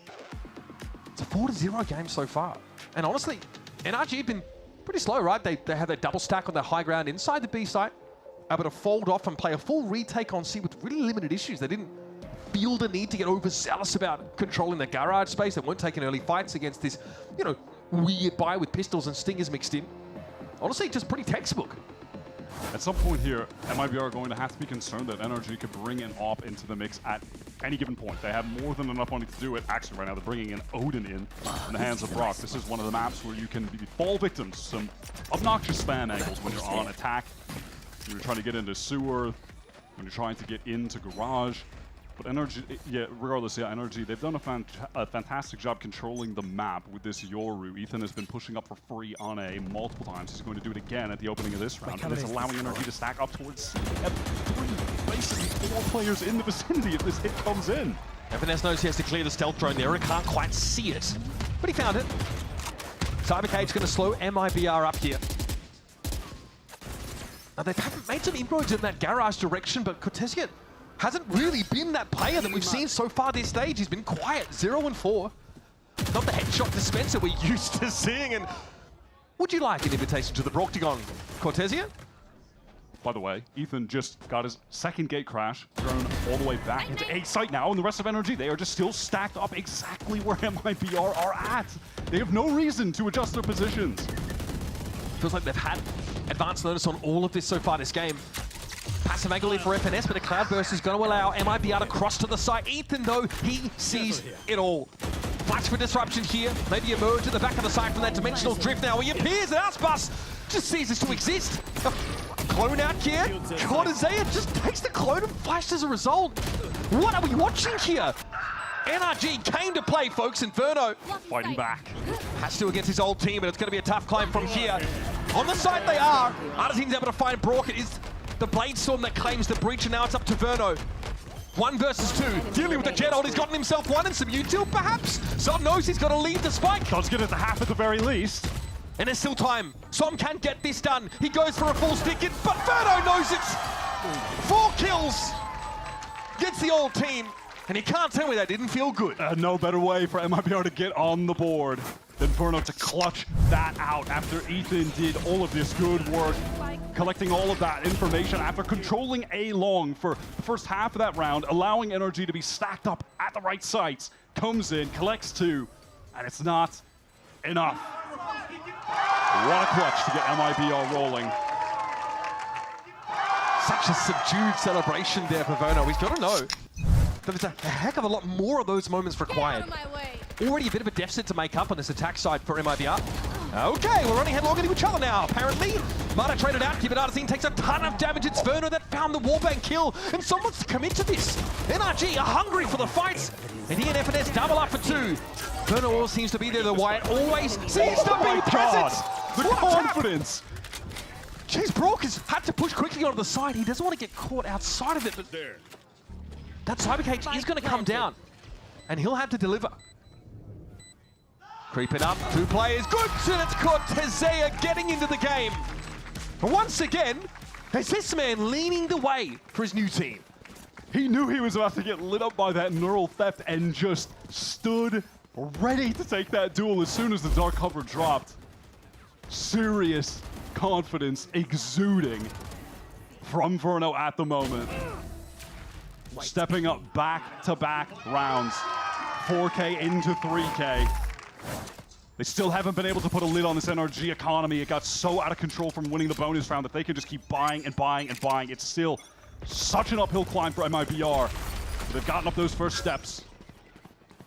It's a 4-0 game so far. And honestly, NRG have been pretty slow, right? They had their double stack on their high ground inside the B site, able to fold off and play a full retake on C with really limited issues. They didn't feel the need to get overzealous about controlling the garage space. They weren't taking early fights against this, you know, weird buy with pistols and stingers mixed in. Honestly, just pretty textbook. At some point here, MIBR are going to have to be concerned that NRG could bring an AWP into the mix at any given point. They have more than enough money to do it. Actually, right now, they're bringing in Odin in the hands of Brock. This is one of the maps where you can fall victim to some obnoxious spam angles when you're on attack, when you're trying to get into sewer, when you're trying to get into garage. But NRG, yeah, regardless, yeah, NRG, they've done a fantastic job controlling the map with this Yoru. Ethan has been pushing up for free on A multiple times. He's going to do it again at the opening of this round, and it's allowing NRG to stack up towards C. At 3, basically 4 players in the vicinity if this hit comes in. FNS knows he has to clear the stealth drone there. He can't quite see it, but he found it. Cybercade's going to slow MIBR up here. Now, they've made some inroads in that garage direction, but Cortesia hasn't really been that player that we've seen so far this stage. He's been quiet, 0-4. Not the headshot dispenser we're used to seeing. And would you like an invitation to the Broctagon, Cortesia? By the way, Ethan just got his second gate crash, thrown all the way back into A site now, and the rest of NRG, they are just still stacked up exactly where MIBR are at. They have no reason to adjust their positions. Feels like they've had advanced notice on all of this so far this game. Passive angle for FNS, but a Cloudburst is going to allow MIBR to cross to the side. Ethan, though, he sees it all. Fights for disruption here. Maybe emerge at the back of the side from that dimensional drift now. He appears, and Aspas just ceases to exist. Clone out here. Cortezea just takes the clone and flashed as a result. What are we watching here? NRG came to play, folks. Inferno fighting back. Has to against his old team, and it's going to be a tough climb from here. On the side they are. Artisan's able to find Brock. It is the Bladestorm that claims the breach, and now it's up to Verno. 1 versus 2. Dealing with the jet ult. He's gotten himself 1 and some util, perhaps. Som knows he's got to leave the spike. Does get it to half at the very least. And there's still time. Som can get this done. He goes for a full stick in, but Verno knows it. 4 kills. Gets the old team. And you can't tell me that didn't feel good. No better way for MIBR to get on the board than Verno to clutch that out after Ethan did all of this good work, collecting all of that information after controlling A long for the first half of that round, allowing NRG to be stacked up at the right sites. Comes in, collects 2, and it's not enough. What a clutch to get MIBR rolling. Such a subdued celebration there for Verno. He's got to know that there's a heck of a lot more of those moments required. Already a bit of a deficit to make up on this attack side for MIBR. Okay, we're running headlong into each other now, apparently. Marta traded out, Kibit Artisan takes a ton of damage. It's Verno that found the warbang kill, and someone's to commit to this. NRG are hungry for the fights, and he and FNS double up for 2. Verno always seems to be there, the Wyatt always seems to be present. The confidence. Jeez, Brock has had to push quickly onto the side. He doesn't want to get caught outside of it, but that Cybercage is going to come down, and he'll have to deliver. Creeping up, 2 players, good, and it's Cortezea getting into the game. And once again, Is this man leaning the way for his new team? He knew he was about to get lit up by that neural theft and just stood ready to take that duel as soon as the dark cover dropped. Serious confidence exuding from Verno at the moment. Stepping up back-to-back rounds. 4K into 3K. They still haven't been able to put a lid on this NRG economy. It got so out of control from winning the bonus round that they can just keep buying and buying and buying. It's still such an uphill climb for MIBR. But they've gotten up those first steps.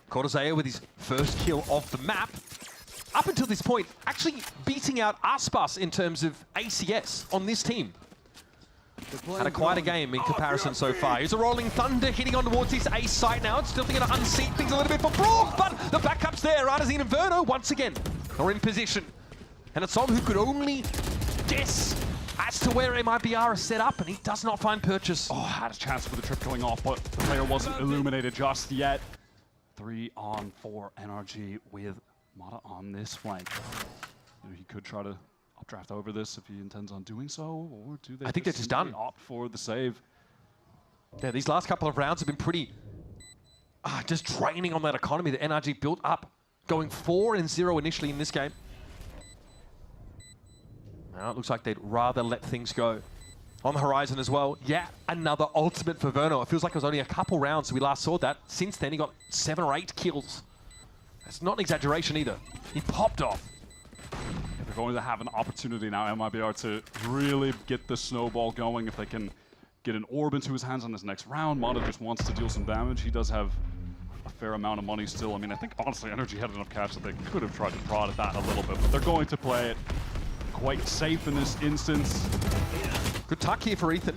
Cortazea with his first kill off the map. Up until this point, actually beating out Aspas in terms of ACS on this team. Had a quite a game in comparison so far. Here's a Rolling Thunder hitting on towards this ace site now. It's still going to unseat things a little bit for Brook, but the backup's there. Artazine and Verno, once again, are in position. And it's someone who could only guess as to where MIBR is set up, and he does not find purchase. Oh, had a chance for the trip going off, but the player wasn't illuminated just yet. 3-on-4 NRG with Mata on this flank. You know, he could try to updraft over this if he intends on doing so, or do they? I think they're just done. Opt for the save. Yeah, these last couple of rounds have been pretty just draining on that economy that NRG built up, going 4-0 initially in this game. Now it looks like they'd rather let things go. On the horizon as well, yeah, another ultimate for Verno. It feels like it was only a couple rounds we last saw that. Since then, he got 7 or 8 kills. That's not an exaggeration either. He popped off. They're going to have an opportunity now, MIBR, to really get the snowball going. If they can get an orb into his hands on this next round, Mata just wants to deal some damage. He does have a fair amount of money still. I mean, I think, honestly, NRG had enough cash that they could have tried to prod at that a little bit, but they're going to play it quite safe in this instance. Good tuck here for Ethan.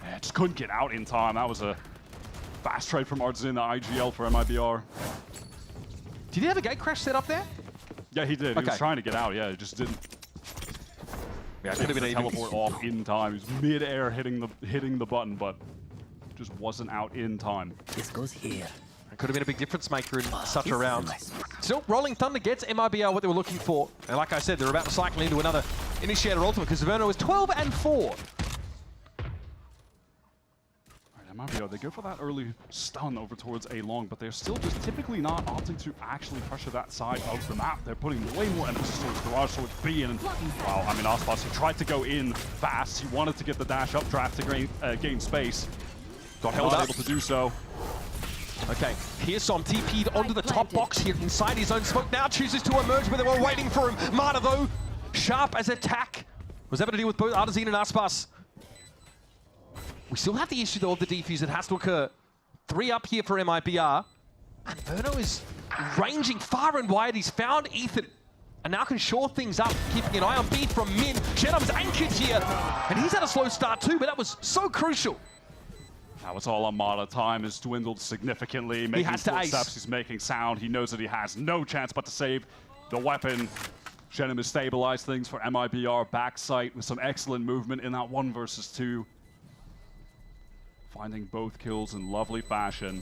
Yeah, just couldn't get out in time. That was a fast trade from Artazine, the IGL for MIBR. Did he have a gate crash set up there? Yeah, he did. Okay. He was trying to get out. Yeah, it just didn't. Yeah, could have been a teleport off in time. He was mid-air hitting the button, but just wasn't out in time. This goes here. It could have been a big difference maker in such a round. Still, Rolling Thunder gets MIBR what they were looking for. And like I said, they're about to cycle into another Initiator Ultimate because Verno is 12-4. MIBR, they go for that early stun over towards A long, but they're still just typically not opting to actually pressure that side of the map. They're putting way more emphasis towards Garage, towards B, and wow, I mean, Aspas, he tried to go in fast. He wanted to get the dash up draft to gain space. Got held up. Able to do so. Okay, Pearson TP'd onto the top box here inside his own smoke. Now chooses to emerge, but they were waiting for him. Mata, though, sharp as attack, was able to deal with both Artazine and Aspas. We still have the issue, though, of the defuse that has to occur. 3 up here for MIBR. And Verno is ranging far and wide. He's found Ethan. And now can shore things up, keeping an eye on B from mid. Jenum's anchored here. And he's had a slow start, too, but that was so crucial. Now it's all on Mata. Time has dwindled significantly. Making has to footsteps, ace. he's making sound. He knows that he has no chance but to save the weapon. Jenum has stabilized things for MIBR. Backside with some excellent movement in that 1 versus 2. Finding both kills in lovely fashion.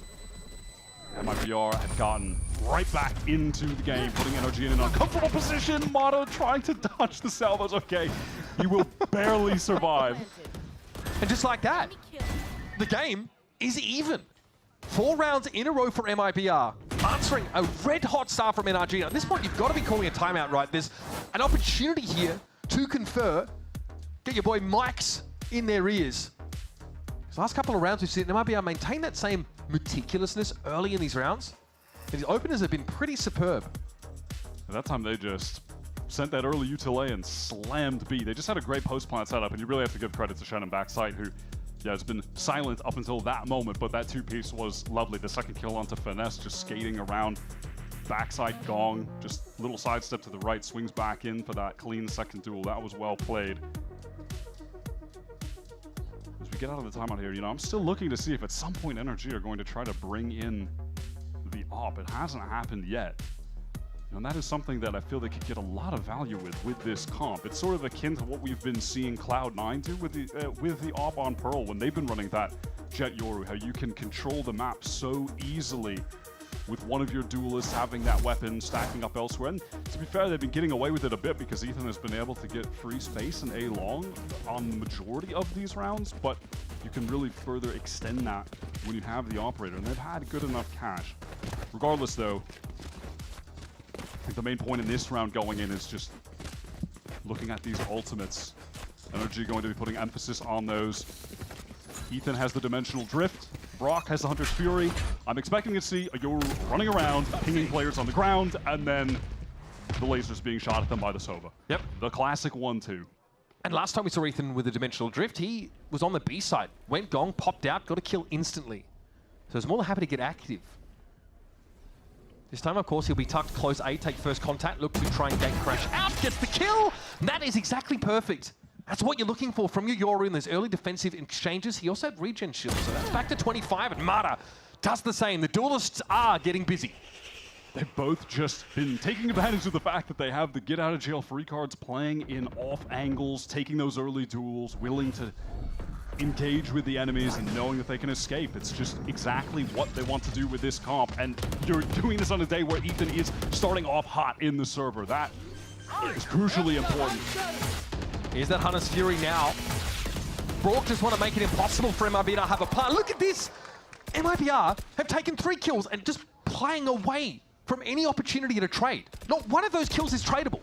MIBR had gotten right back into the game, putting NRG in an uncomfortable position. Mata trying to dodge the salvos. Okay, he will barely survive. And just like that, the game is even. 4 rounds in a row for MIBR, answering a red-hot start from NRG. At this point, you've got to be calling a timeout, right? There's an opportunity here to confer, get your boy Mike's in their ears. The last couple of rounds we've seen MIBR maintain that same meticulousness early in these rounds. And his openers have been pretty superb. At that time, they just sent that early util A and slammed B. They just had a great post-plant setup, and you really have to give credit to Shannon backside, who has been silent up until that moment, but that 2-piece was lovely. The second kill onto Finesse, just skating around. Backside gong, just little sidestep to the right, swings back in for that clean second duel. That was well played. As we get out of the timeout here, you know, I'm still looking to see if at some point NRG are going to try to bring in the op. It hasn't happened yet. And that is something that I feel they could get a lot of value with this comp. It's sort of akin to what we've been seeing Cloud9 do with the op on Pearl when they've been running that Jet Yoru, how you can control the map so easily with one of your duelists having that weapon stacking up elsewhere. And to be fair, they've been getting away with it a bit because Ethan has been able to get free space in A long on the majority of these rounds, but you can really further extend that when you have the operator, and they've had good enough cash. Regardless though, I think the main point in this round going in is just looking at these ultimates. NRG going to be putting emphasis on those. Ethan has the Dimensional Drift. Brock has the Hunter's Fury. I'm expecting to see a Yoru running around, pinging players on the ground, and then the lasers being shot at them by the Sova. Yep. The classic 1-2. And last time we saw Ethan with the Dimensional Drift, he was on the B side. Went gong, popped out, got a kill instantly. So he's more than happy to get active. This time, of course, he'll be tucked close A, take first contact, look to try and gate crash out, gets the kill! And that is exactly perfect. That's what you're looking for from your Yoru in those early defensive exchanges. He also had regen shield, so that's back to 25, and Mata does the same. The duelists are getting busy. They've both just been taking advantage of the fact that they have the get out of jail free cards, playing in off angles, taking those early duels, willing to engage with the enemies and knowing that they can escape. It's just exactly what they want to do with this comp, and you're doing this on a day where Ethan is starting off hot in the server. That is crucially important. Here's that Hunter's Fury now. Brock just want to make it impossible for MIBR to have a plan. Look at this! MIBR have taken 3 kills and just playing away from any opportunity to trade. Not one of those kills is tradable.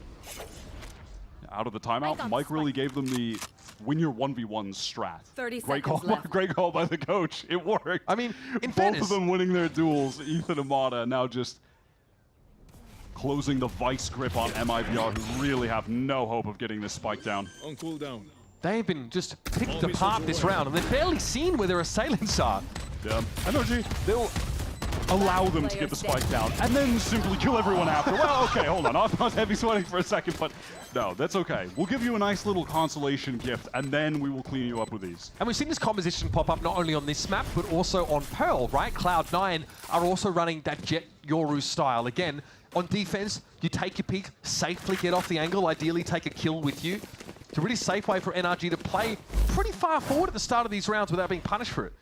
Out of the timeout, Mike really gave them the win your 1v1 strat. 30 great seconds call, left. great call by the coach. It worked. I mean, in both fairness, of them winning their duels. Ethan and Mata now just closing the vice grip on MIBR, who really have no hope of getting this spike down. On cooldown. they've been just picked apart this round, and they've barely seen where their assailants are. Yeah, NRG, they'll allow them to get the spike down and then simply kill everyone after. Well, okay, hold on. I was heavy sweating for a second, but no, that's okay. We'll give you a nice little consolation gift, and then we will clean you up with these. And we've seen this composition pop up not only on this map, but also on Pearl, right? Cloud9 are also running that Jet Yoru style. Again, on defense, you take your peek, safely get off the angle, ideally take a kill with you. It's a really safe way for NRG to play pretty far forward at the start of these rounds without being punished for it.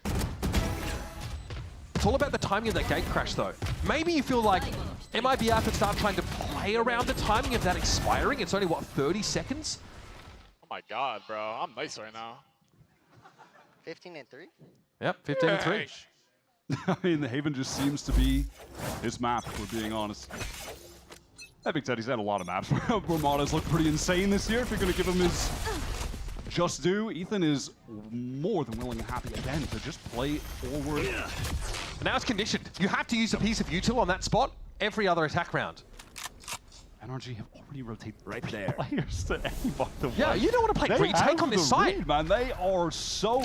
It's all about the timing of that gate crash, though. Maybe you feel like MIBR could start trying to play around the timing of that expiring. It's only, what, 30 seconds? Oh my god, bro. I'm nice right now. 15 and 3? Yep, 15 and 3. I mean, the Haven just seems to be his map, if we're being honest. That being said, he's had a lot of maps where Mata's looked pretty insane this year. If you're going to give him his just due, Ethan is more than willing and happy again to just play forward. But now it's conditioned. You have to use a piece of util on that spot every other attack round. NRG have already rotated right there players to any bottom. Yeah, you don't want to play retake on this side. Read, man. They are so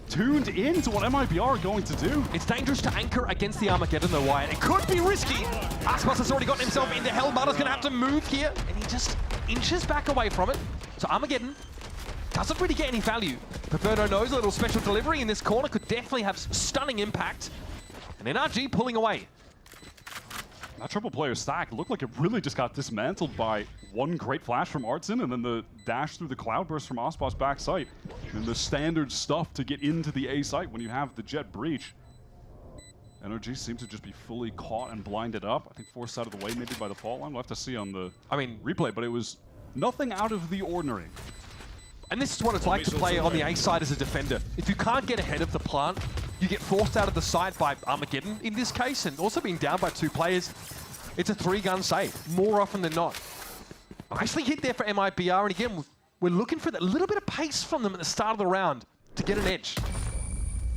tuned into what MIBR are going to do. It's dangerous to anchor against the Armageddon, though, Wyatt. It could be risky. Aspas has already gotten himself into hell. Mata's going to have to move here, and he just inches back away from it. So Armageddon doesn't really get any value. Paverno knows a little special delivery in this corner could definitely have stunning impact. And NRG pulling away. That triple player stack looked like it really just got dismantled by one great flash from Artson and then the dash through the cloudburst from Aspas back site. And the standard stuff to get into the A site when you have the jet breach. NRG seems to just be fully caught and blinded up. I think forced out of the way maybe by the fault line. We'll have to see on the replay, but it was nothing out of the ordinary. And this is what it's like to play on the A side as a defender. If you can't get ahead of the plant, you get forced out of the side by Armageddon in this case, and also being down by 2 players. It's a 3-gun save, more often than not. Nicely hit there for MIBR, and again, we're looking for that little bit of pace from them at the start of the round to get an edge.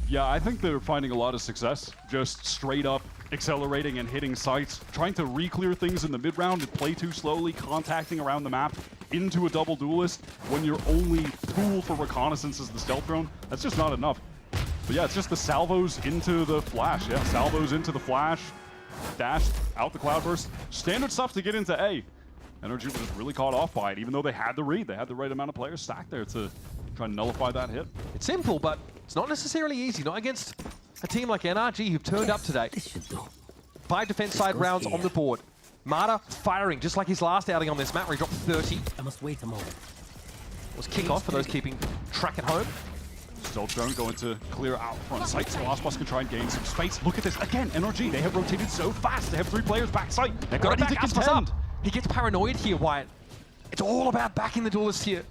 Yeah, I think they're finding a lot of success, just straight up accelerating and hitting sites, trying to re-clear things in the mid-round and play too slowly, contacting around the map into a double duelist when your only tool for reconnaissance is the stealth drone. That's just not enough. But yeah, it's just the salvos into the flash. Yeah, salvos into the flash, dash out the cloudburst. Standard stuff to get into A. NRG was really caught off by it, even though they had the read. They had the right amount of players stacked there to try and nullify that hit. It's simple, but it's not necessarily easy, not against a team like NRG who've turned up today. 5 defense side rounds on the board. Mata firing, just like his last outing on this map where he dropped 30. I must wait a moment. It was Kickoff for those keeping track at home. Still Drone going to clear out front sight, so Last Boss can try and gain some space. Look at this, again, NRG, they have rotated so fast. They have 3 players backside. They've got Ready to back to Aspas contend. up. He gets paranoid here, Wyatt. It's all about backing the duelist here.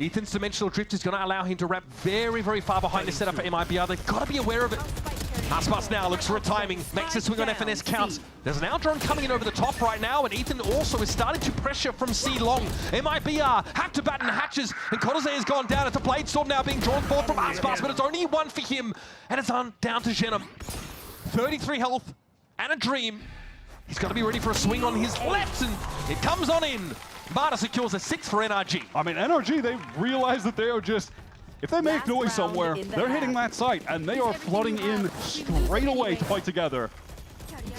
Ethan's dimensional drift is going to allow him to wrap very, very far behind the setup for MIBR. They've got to be aware of it. Aspas now looks for a timing, makes a swing on FNS counts. There's an drone coming in over the top right now, and Ethan also is starting to pressure from C long. MIBR have to batten hatches, and Kodose has gone down. It's a Blade Storm now being drawn forth from Aspas, but it's only 1 for him, and it's on down to Genom. 33 health and a dream. He's got to be ready for a swing on his left, and it comes on in. Marta secures a 6th for NRG. I mean, NRG, they realize that they are just, if they make noise somewhere, they're hitting that site, and they are flooding in straight away to fight together.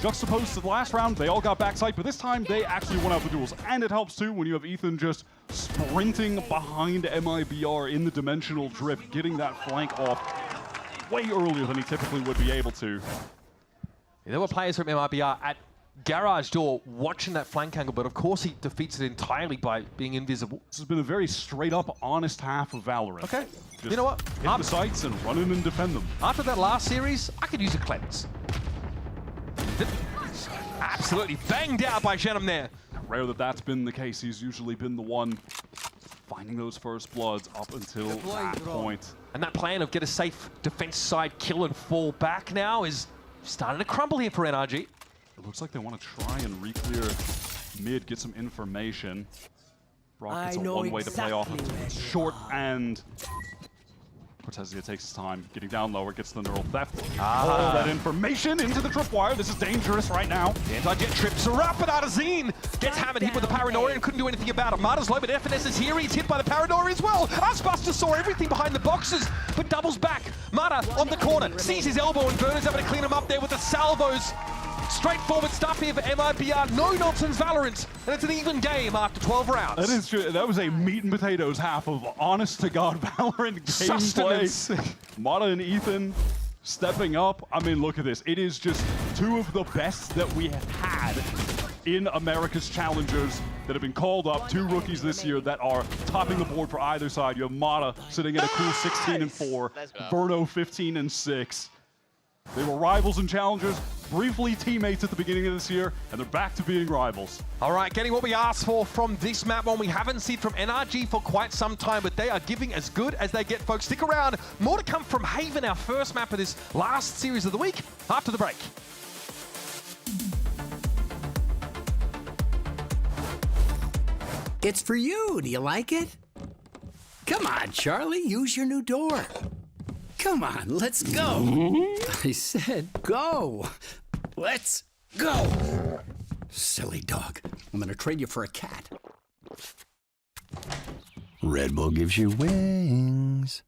Juxtaposed to the last round, they all got backside, but this time they actually won out the duels. And it helps too when you have Ethan just sprinting behind MIBR in the dimensional drift, getting that flank off way earlier than he typically would be able to. There were players from MIBR at garage door watching that flank angle, but of course he defeats it entirely by being invisible. This has been a very straight up, honest half of Valorant. Okay, just you know what? Hit the sights and run in and defend them. After that last series, I could use a cleanse. Absolutely banged out by Genom there. Rare that that's been the case. He's usually been the one finding those first bloods up until that point. And that plan of get a safe defense side kill and fall back now is starting to crumble here for NRG. It looks like they want to try and re-clear mid, get some information. Brock gets a one way to play off of short, and Cortezia takes his time, getting down lower, gets the neural theft. All that information into the tripwire. This is dangerous right now. The anti-jet trips are up, but Artazine gets hammered hit with the Paranoia and couldn't do anything about it. Marta's low, but FNS is here. He's hit by the Paranoia as well. Aspas saw everything behind the boxes, but doubles back. Marta on the corner, sees his elbow, and Verner's able to clean him up there with the salvos. Straightforward stuff here for MIBR. No nonsense Valorant, and it's an even game after 12 rounds. That is true. That was a meat and potatoes half of honest to God Valorant gameplay. Mata and Ethan stepping up. I mean, look at this. It is just 2 of the best that we have had in America's Challengers that have been called up. 2 rookies this year that are topping the board for either side. You have Mata sitting at a cool 16-4, Verno 15-6. They were rivals and challengers, briefly teammates at the beginning of this year, and they're back to being rivals. All right, getting what we asked for from this map, one we haven't seen from NRG for quite some time, but they are giving as good as they get, folks. Stick around. More to come from Haven, our first map of this last series of the week, after the break. It's for you. Do you like it? Come on, Charlie, use your new door. Come on, let's go. I said go. Let's go. Silly dog. I'm gonna trade you for a cat. Red Bull gives you wings.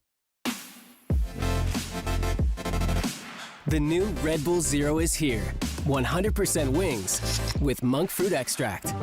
The new Red Bull Zero is here. 100% wings with monk fruit extract.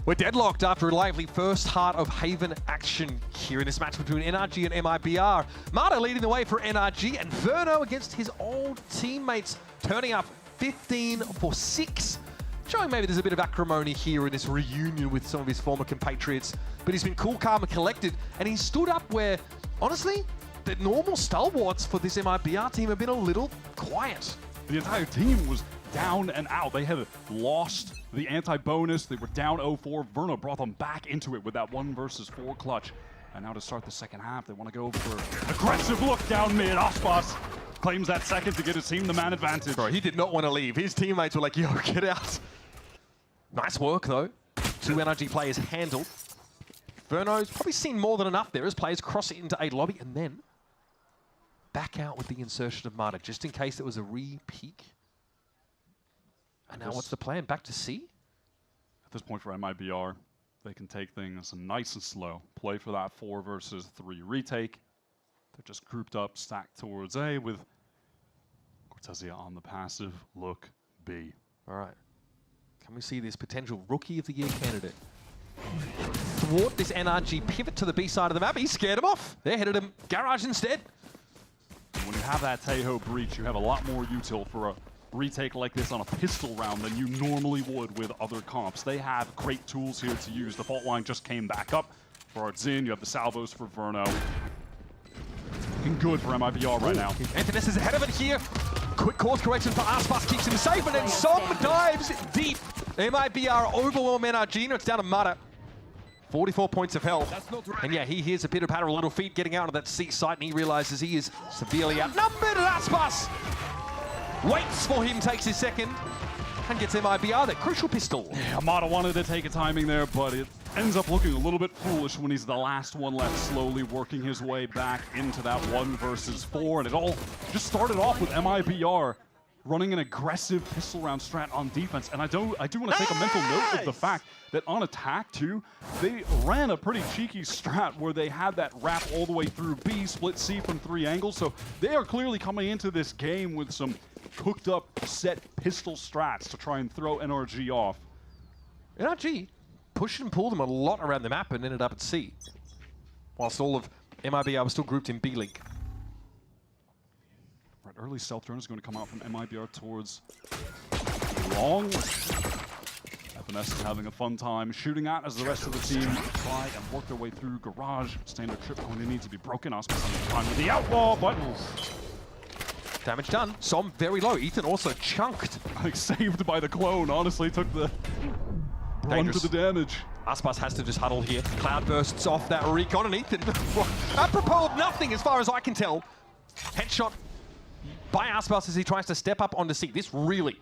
We're deadlocked after a lively first heart of Haven action here in this match between NRG and MIBR. Marta leading the way for NRG, and Verno against his old teammates, turning up 15-6. Showing maybe there's a bit of acrimony here in this reunion with some of his former compatriots. But he's been cool, calm, and collected, and he stood up where, honestly, the normal stalwarts for this MIBR team have been a little quiet. the entire team was down and out. They had lost the anti-bonus. They were down 0-4. Verno brought them back into it with that 1 versus 4 clutch. And now to start the second half, they want to go for an aggressive look down mid. Aspas claims that second to get his team the man advantage. Bro, he did not want to leave. His teammates were like, yo, get out. Nice work, though. 2 NRG players handled. Verno's probably seen more than enough there as players cross it into A lobby and then back out with the insertion of Marta, just in case it was a re-peek. And now what's the plan? Back to C? At this point for MIBR, they can take things nice and slow. Play for that 4 versus 3 retake. They're just grouped up, stacked towards A with Cortezia on the passive. Look B. All right. Can we see this potential Rookie of the Year candidate thwart this NRG pivot to the B side of the map? He scared him off. They headed him garage instead. When you have that Taeho breach, you have a lot more util for a retake like this on a pistol round than you normally would with other comps. They have great tools here to use. The fault line just came back up for Artzin. You have the salvos for Verno. Looking good for MIBR right now. Antonis is ahead of it here. Quick course correction for Aspas keeps him safe, and then Som dives deep. MIBR overwhelm NRG. It's down to Mata. 44 points of health. And yeah, he hears a pitter-patter, a little feet getting out of that C site, and he realizes he is severely outnumbered. Aspas waits for him, takes his second, and gets MIBR, that crucial pistol. Yeah, Amada wanted to take a timing there, but it ends up looking a little bit foolish when he's the last one left, slowly working his way back into that 1 versus 4. And it all just started off with MIBR running an aggressive pistol round strat on defense. And I do want to take a mental note of the fact that on attack too, they ran a pretty cheeky strat where they had that wrap all the way through B, split C from 3 angles. So they are clearly coming into this game with some cooked up set pistol strats to try and throw NRG off. NRG pushed and pulled them a lot around the map and ended up at C, whilst all of MIBR was still grouped in B League. Right, early stealth drone is going to come out from MIBR towards long. FNS is having a fun time shooting at as the rest of the team try and work their way through garage. Standard trip going to need to be broken. Aspas on the time with the outlaw, but damage done. Som very low. Ethan also chunked. Like saved by the clone. Honestly, took the brunt of the damage. Aspas has to just huddle here. Cloud bursts off that recon, and Ethan, apropos of nothing as far as I can tell. Headshot by Aspas as he tries to step up onto C. This really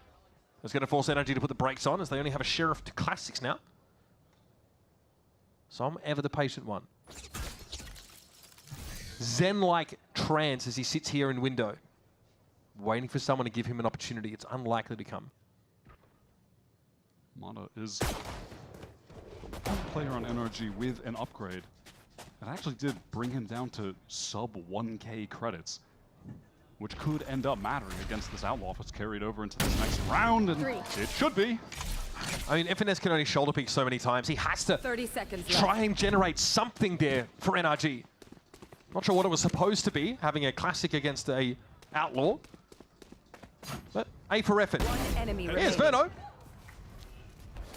is going to force NRG to put the brakes on, as they only have a Sheriff to Classics now. Som ever the patient one. Zen-like trance as he sits here in window, waiting for someone to give him an opportunity. It's unlikely to come. Mata is a player on NRG with an upgrade. It actually did bring him down to sub 1K credits, which could end up mattering against this outlaw if it's carried over into this next round, and it should be. I mean, FNS can only shoulder peek so many times. He has to 30 seconds try and generate something there for NRG. Not sure what it was supposed to be, having a classic against a outlaw. But A for effort. Here's Verno.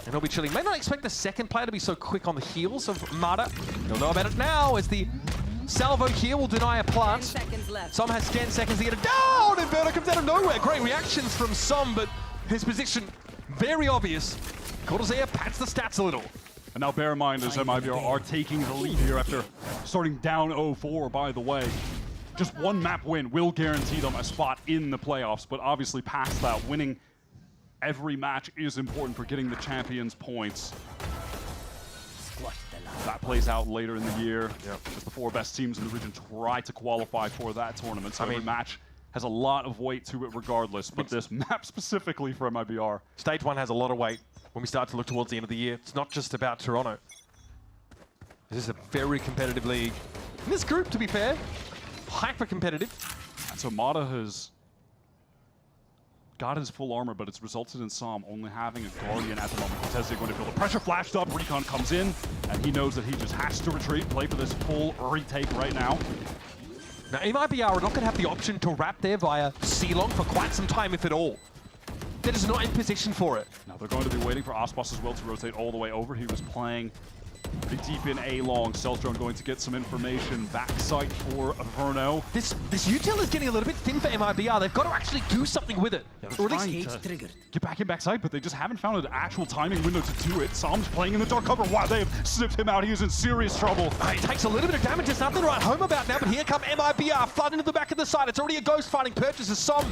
And he'll be chilling. May not expect the second player to be so quick on the heels of Mata. He'll know about it now as the salvo here will deny a plant. Som has 10 seconds to get it down, and Verno comes out of nowhere. Great reactions from Som, but his position very obvious. Cortezia pats the stats a little. And now bear in mind as MIBR are taking the lead here after starting down 0-4, by the way. Just 1 map win will guarantee them a spot in the playoffs, but obviously past that, winning every match is important for getting the champions points. That plays out later in the year as the 4 best teams in the region try to qualify for that tournament. So every match has a lot of weight to it regardless, but this map specifically for MIBR. Stage 1 has a lot of weight when we start to look towards the end of the year. It's not just about Toronto. This is a very competitive league. In this group, to be fair, hyper-competitive. So Mata has got his full armor, but it's resulted in Som only having a Guardian at the moment. Cortezia going to feel the pressure flashed up. Recon comes in, and he knows that he just has to retreat, play for this full retake right now. Now, MIBR are not going to have the option to wrap there via C-Long for quite some time, if at all. They're just not in position for it. Now, they're going to be waiting for Aspas as well to rotate all the way over. He was playing Pretty deep in A long. Stealthdrone going to get some information. Backside for Verno. This util is getting a little bit thin for MIBR. They've got to actually do something with it. Or at least get back in backside, but they just haven't found an actual timing window to do it. Psalm's playing in the dark cover. Wow, they have sniffed him out. He is in serious trouble. He takes a little bit of damage. There's nothing to write home about now, but here come MIBR. Flood into the back of the side. It's already a ghost fighting purchase as Som.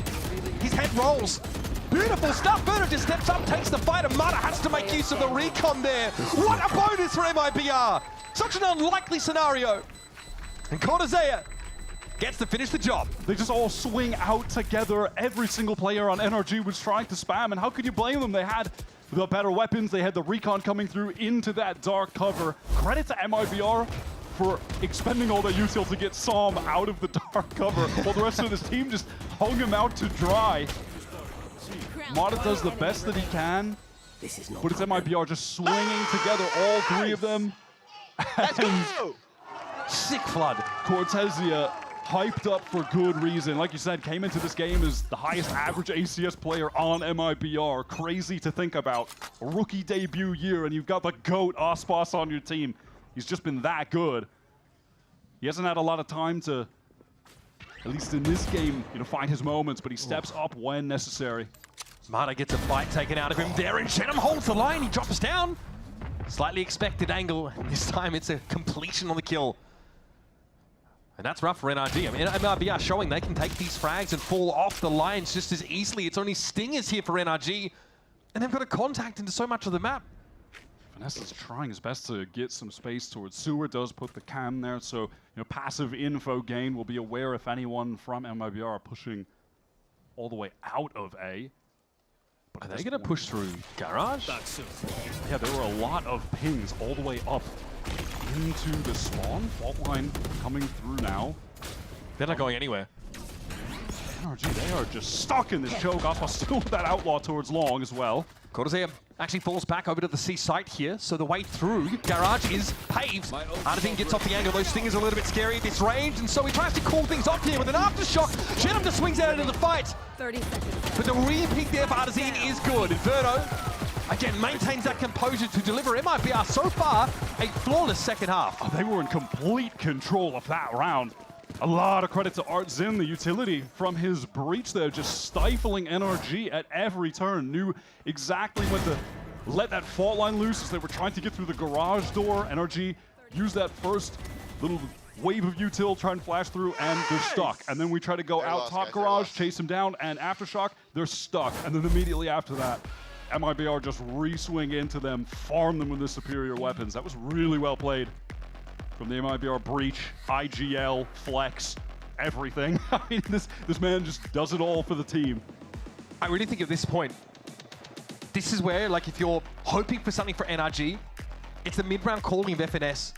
His head rolls. Beautiful stuff. Verno just steps up, takes the fight, and Mata has to make use of the recon there. What a bonus for MIBR. Such an unlikely scenario. And Cortezea gets to finish the job. They just all swing out together. Every single player on NRG was trying to spam, and how could you blame them? They had the better weapons. They had the recon coming through into that dark cover. Credit to MIBR for expending all their util to get Som out of the dark cover, while the rest of his team just hung him out to dry. Mata does the best that he can, but it's MIBR just swinging together, all three of them. Let's go! Sick flood. Cortezea hyped up for good reason. Like you said, came into this game as the highest average ACS player on MIBR. Crazy to think about. A rookie debut year, and you've got the GOAT Aspas on your team. He's just been that good. He hasn't had a lot of time to, at least in this game, find his moments, but he steps up when necessary. Mata gets a fight taken out of him there, and Shenham holds the line. He drops down. Slightly expected angle. This time it's a completion on the kill. And that's rough for NRG. I mean, MIBR showing they can take these frags and fall off the lines just as easily. It's only Stingers here for NRG, and they've got a contact into so much of the map. Vanessa's trying his best to get some space towards Sewer. Does put the cam there, so passive info gain. Will be aware if anyone from MIBR are pushing all the way out of A. Are they going to push through Garage? Yeah, there were a lot of pings all the way up into the spawn. Fault line coming through now. They're not going anywhere. NRG, they are just stuck in this choke. Aspas still with that outlaw towards long as well. Cortezea actually falls back over to the C site here, so the way through Garage is paved. Artefin gets off the angle. Those Stingers are a little bit scary at this range, and so he tries to call things off here with an aftershock. Shenham just swings out into the fight. 30 seconds. But the re-pick there for Artefin is good. Inferno, again, maintains that composure to deliver MIBR so far a flawless second half. Oh, they were in complete control of that round. A lot of credit to Art Zin, the utility from his breach there, just stifling NRG at every turn. Knew exactly when to let that fault line loose as they were trying to get through the garage door. NRG used that first little wave of util, try and flash through, and they're stuck. And then we try to go out top garage, chase him down, and aftershock, they're stuck. And then immediately after that, MIBR just re-swing into them, farm them with the superior weapons. That was really well played. From the MIBR breach, IGL, flex, everything. I mean, this man just does it all for the team. I really think at this point, this is where, like, if you're hoping for something for NRG, it's the mid-round calling of FNS,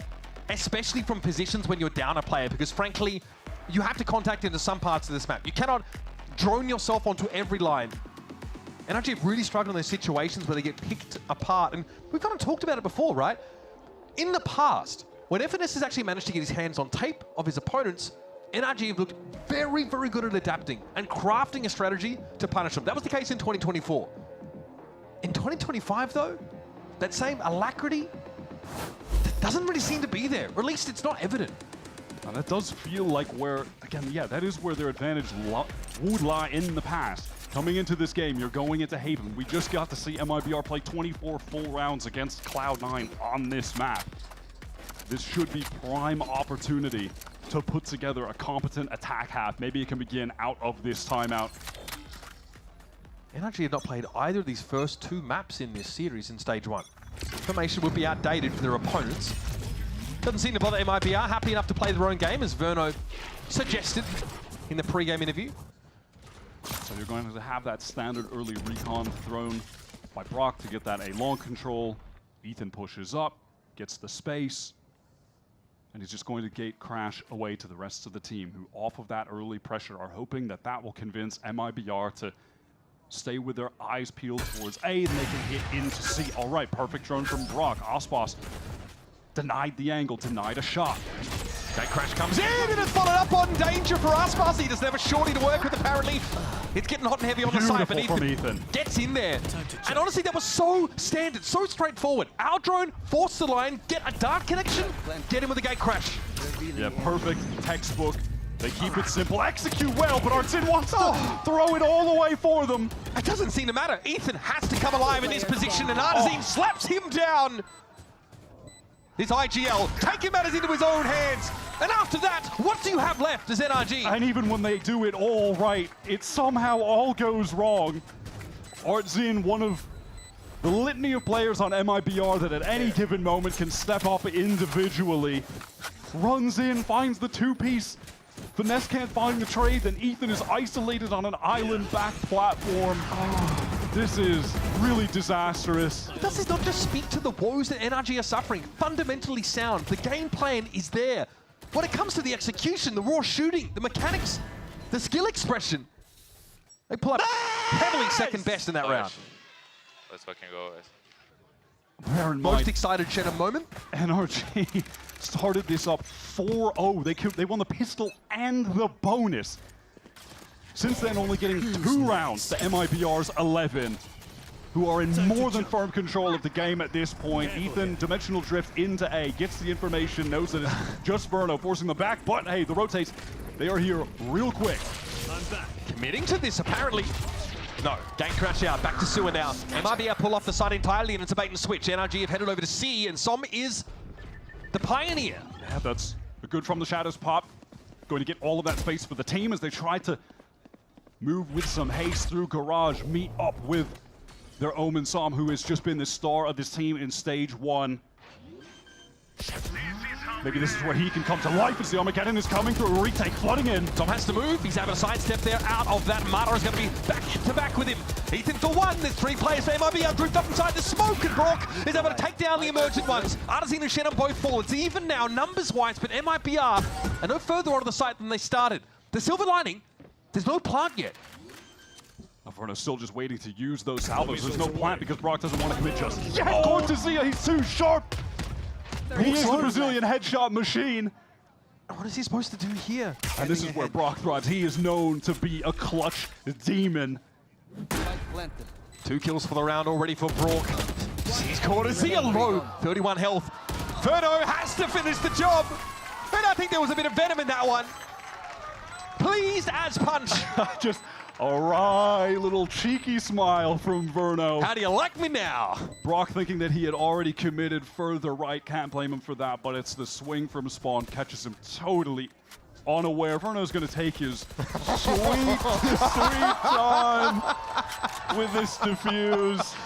especially from positions when you're down a player, because frankly, you have to contact into some parts of this map. You cannot drone yourself onto every line. NRG have really struggled in those situations where they get picked apart, and we've kind of talked about it before, right? In the past, when FNS has actually managed to get his hands on tape of his opponents, NRG have looked very, very good at adapting and crafting a strategy to punish them. That was the case in 2024. In 2025, though, that same alacrity doesn't really seem to be there, or at least it's not evident. Now that does feel like where, again, yeah, that is where their advantage would lie in the past. Coming into this game, you're going into Haven. We just got to see MIBR play 24 full rounds against Cloud9 on this map. This should be prime opportunity to put together a competent attack half. Maybe it can begin out of this timeout. NRG have not played either of these first two maps in this series in Stage 1. Information would be outdated for their opponents. Doesn't seem to bother MIBR, happy enough to play their own game, as Verno suggested in the pre-game interview. So you're going to have that standard early recon thrown by Brock to get that A long control. Ethan pushes up, gets the space, and he's just going to gate crash away to the rest of the team, who off of that early pressure are hoping that that will convince MIBR to stay with their eyes peeled towards A, and they can hit into C. All right, perfect drone from Brock. Aspas denied the angle, denied a shot. That crash comes in, and it's followed up on danger for Aspas. He doesn't have a shorty to work with, apparently. It's getting hot and heavy on the side, but Beautiful Ethan, from Ethan. gets in there. And honestly, that was so standard, so straightforward. Our drone forced the line, get a dart connection, get him with a gate crash. Yeah, perfect textbook. They keep it simple, execute well, but Artin wants to throw it all the way for them. It doesn't seem to matter. Ethan has to come alive in this position, and Artazine slaps him down. This IGL, take him matters into his own hands. And after that, what do you have left as NRG? And even when they do it all right, it somehow all goes wrong. Artzin, one of the litany of players on MIBR that at any given moment can step up individually, runs in, finds the two-piece. Finesse can't find the trade, then Ethan is isolated on an island-back platform. This is really disastrous. Does this not just speak to the woes that NRG are suffering? Fundamentally sound. The game plan is there. When it comes to the execution, the raw shooting, the mechanics, the skill expression, they pull up heavily second best in that round. Let's fucking go, guys. Bear in Most mind, excited Shannon moment. NRG started this up 4-0. They won the pistol and the bonus. Since then, only getting 2 rounds to MIBR's 11, who are in more than firm control of the game at this point. Ethan, dimensional drift into A, gets the information, knows that it's just Verno forcing them back, but hey, the rotates, they are here real quick. Committing to this, apparently. No, game crash out, back to Sewer now. MIBR pull off the side entirely, and it's a bait and switch. NRG have headed over to C, and Som is the pioneer. Yeah, that's a good from the shadows pop. Going to get all of that space for the team as they try to move with some haste through Garage, meet up with their Omen Som, who has just been the star of this team in stage 1. Maybe this is where he can come to life as the Armageddon is coming through. A retake flooding in. Som has to move. He's able to sidestep there out of that. Mara is going to be back to back with him. Ethan for 1. There's 3 players for MIBR grouped up inside the smoke, and Brock is able to take down the emergent ones. Artazine and Shannon both fall. It's even now numbers-wise, but MIBR are no further on the site than they started. The silver lining, there's no plant yet. Verno's still just waiting to use those salvos. There's no plant because Brock doesn't want to commit just yet. Going to Zia, he's too sharp. He is the Brazilian headshot machine. What is he supposed to do here? And this is where Brock thrives. He is known to be a clutch demon. 2 kills for the round already for Brock. He's caught a Zia low, 31 health. Verno has to finish the job. And I think there was a bit of venom in that one. Pleased as punch. Just a wry little cheeky smile from Verno. How do you like me now? Brock thinking that he had already committed further right. Can't blame him for that, but it's the swing from Spawn catches him totally unaware. Verno's going to take his sweet time with this defuse.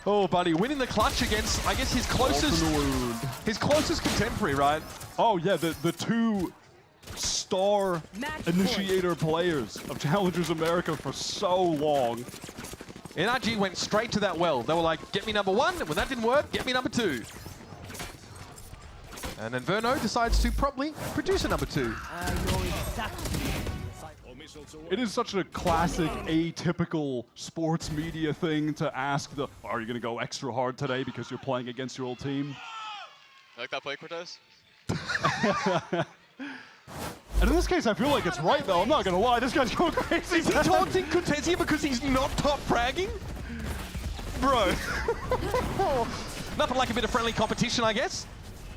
Oh, buddy, winning the clutch against, I guess, his closest contemporary, right? Oh, yeah, the 2 star initiator players of Challengers America for so long. NRG went straight to that well. They were like, get me number 1. When that didn't work, get me number 2. And then Verno decides to probably produce a number 2. It is such a classic, atypical sports media thing to ask are you going to go extra hard today because you're playing against your old team? You like that play, Cortez? And in this case, I feel like it's right, though. I'm not going to lie. This guy's going crazy. Is he taunting Cortez here because he's not top fragging? Bro. Nothing like a bit of friendly competition, I guess.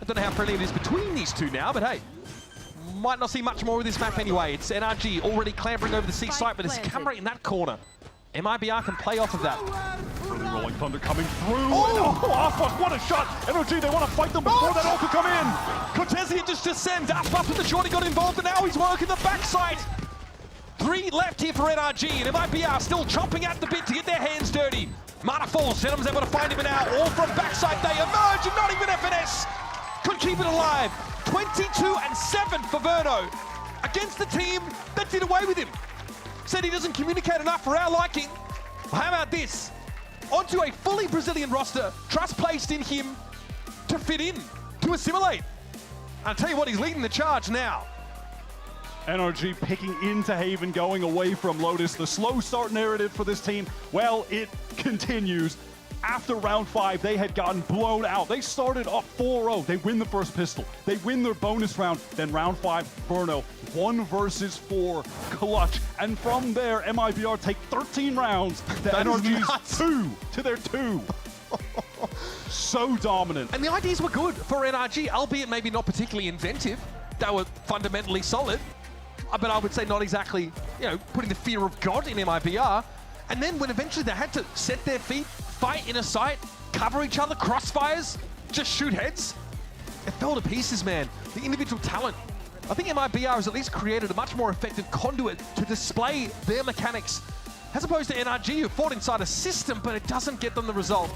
I don't know how friendly it is between these two now, but hey. Might not see much more of this map anyway. It's NRG already clambering over the C site, but there's camera in that corner. MIBR can play off of that. Early rolling thunder coming through. Oh, what a shot! NRG, they want to fight them before that all could come in. Cortezia just descends. After the shorty got involved, and now he's working the backside. 3 left here for NRG, and MIBR still chomping at the bit to get their hands dirty. Mata falls. Senum's able to find him now. All from backside. They emerge, and not even FNS could keep it alive. 22-7 for Verno against the team that did away with him. Said he doesn't communicate enough for our liking. Well, how about this? Onto a fully Brazilian roster, trust placed in him to fit in, to assimilate. I'll tell you what, he's leading the charge now. NRG picking into Haven, going away from Lotus. The slow start narrative for this team, well, it continues. after round 5, they had gotten blown out. They started up 4-0. They win the first pistol. They win their bonus round. Then round 5, Verno, 1 versus 4 clutch. And from there, MIBR take 13 rounds to NRG's 2 to their 2. So dominant. And the ideas were good for NRG, albeit maybe not particularly inventive. They were fundamentally solid, but I would say not exactly, putting the fear of God in MIBR. And then when eventually they had to set their feet, fight in a sight, cover each other, crossfires, just shoot heads, it fell to pieces, man. The individual talent. I think MIBR has at least created a much more effective conduit to display their mechanics, as opposed to NRG, who fought inside a system, but it doesn't get them the result.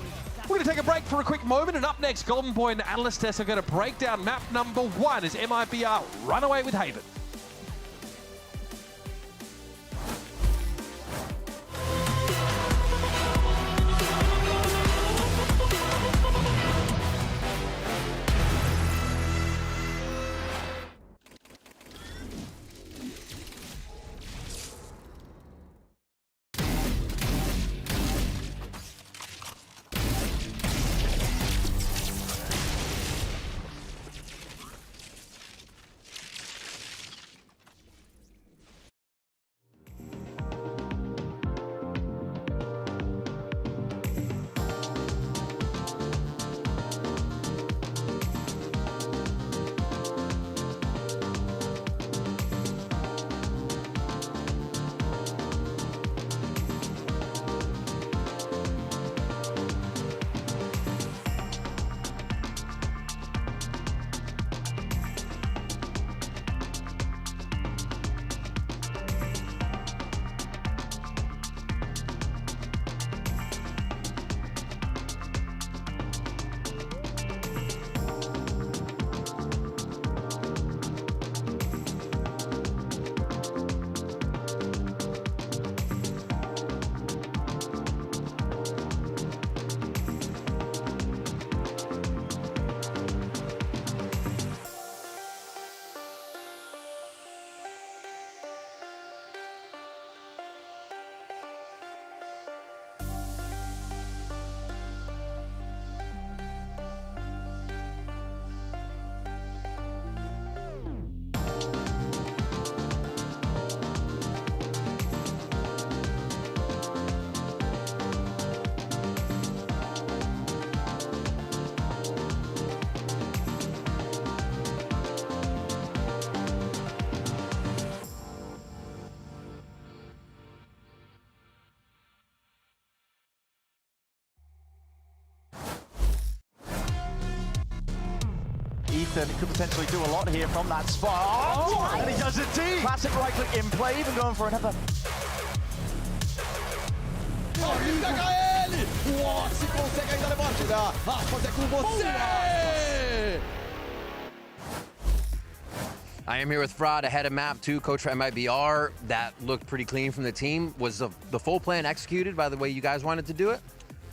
We're going to take a break for a quick moment, and up next, Golden Boy and Atlas are going to break down map number 1 as MIBR run away with Haven. Ethan could potentially do a lot here from that spot. Oh, and he does it too. Classic right click in play, even going for another. Se consegue ainda levar a partida. Aspas é com você. I am here with Fraud ahead of map 2, coach for MIBR. That looked pretty clean from the team. Was the full plan executed by the way you guys wanted to do it?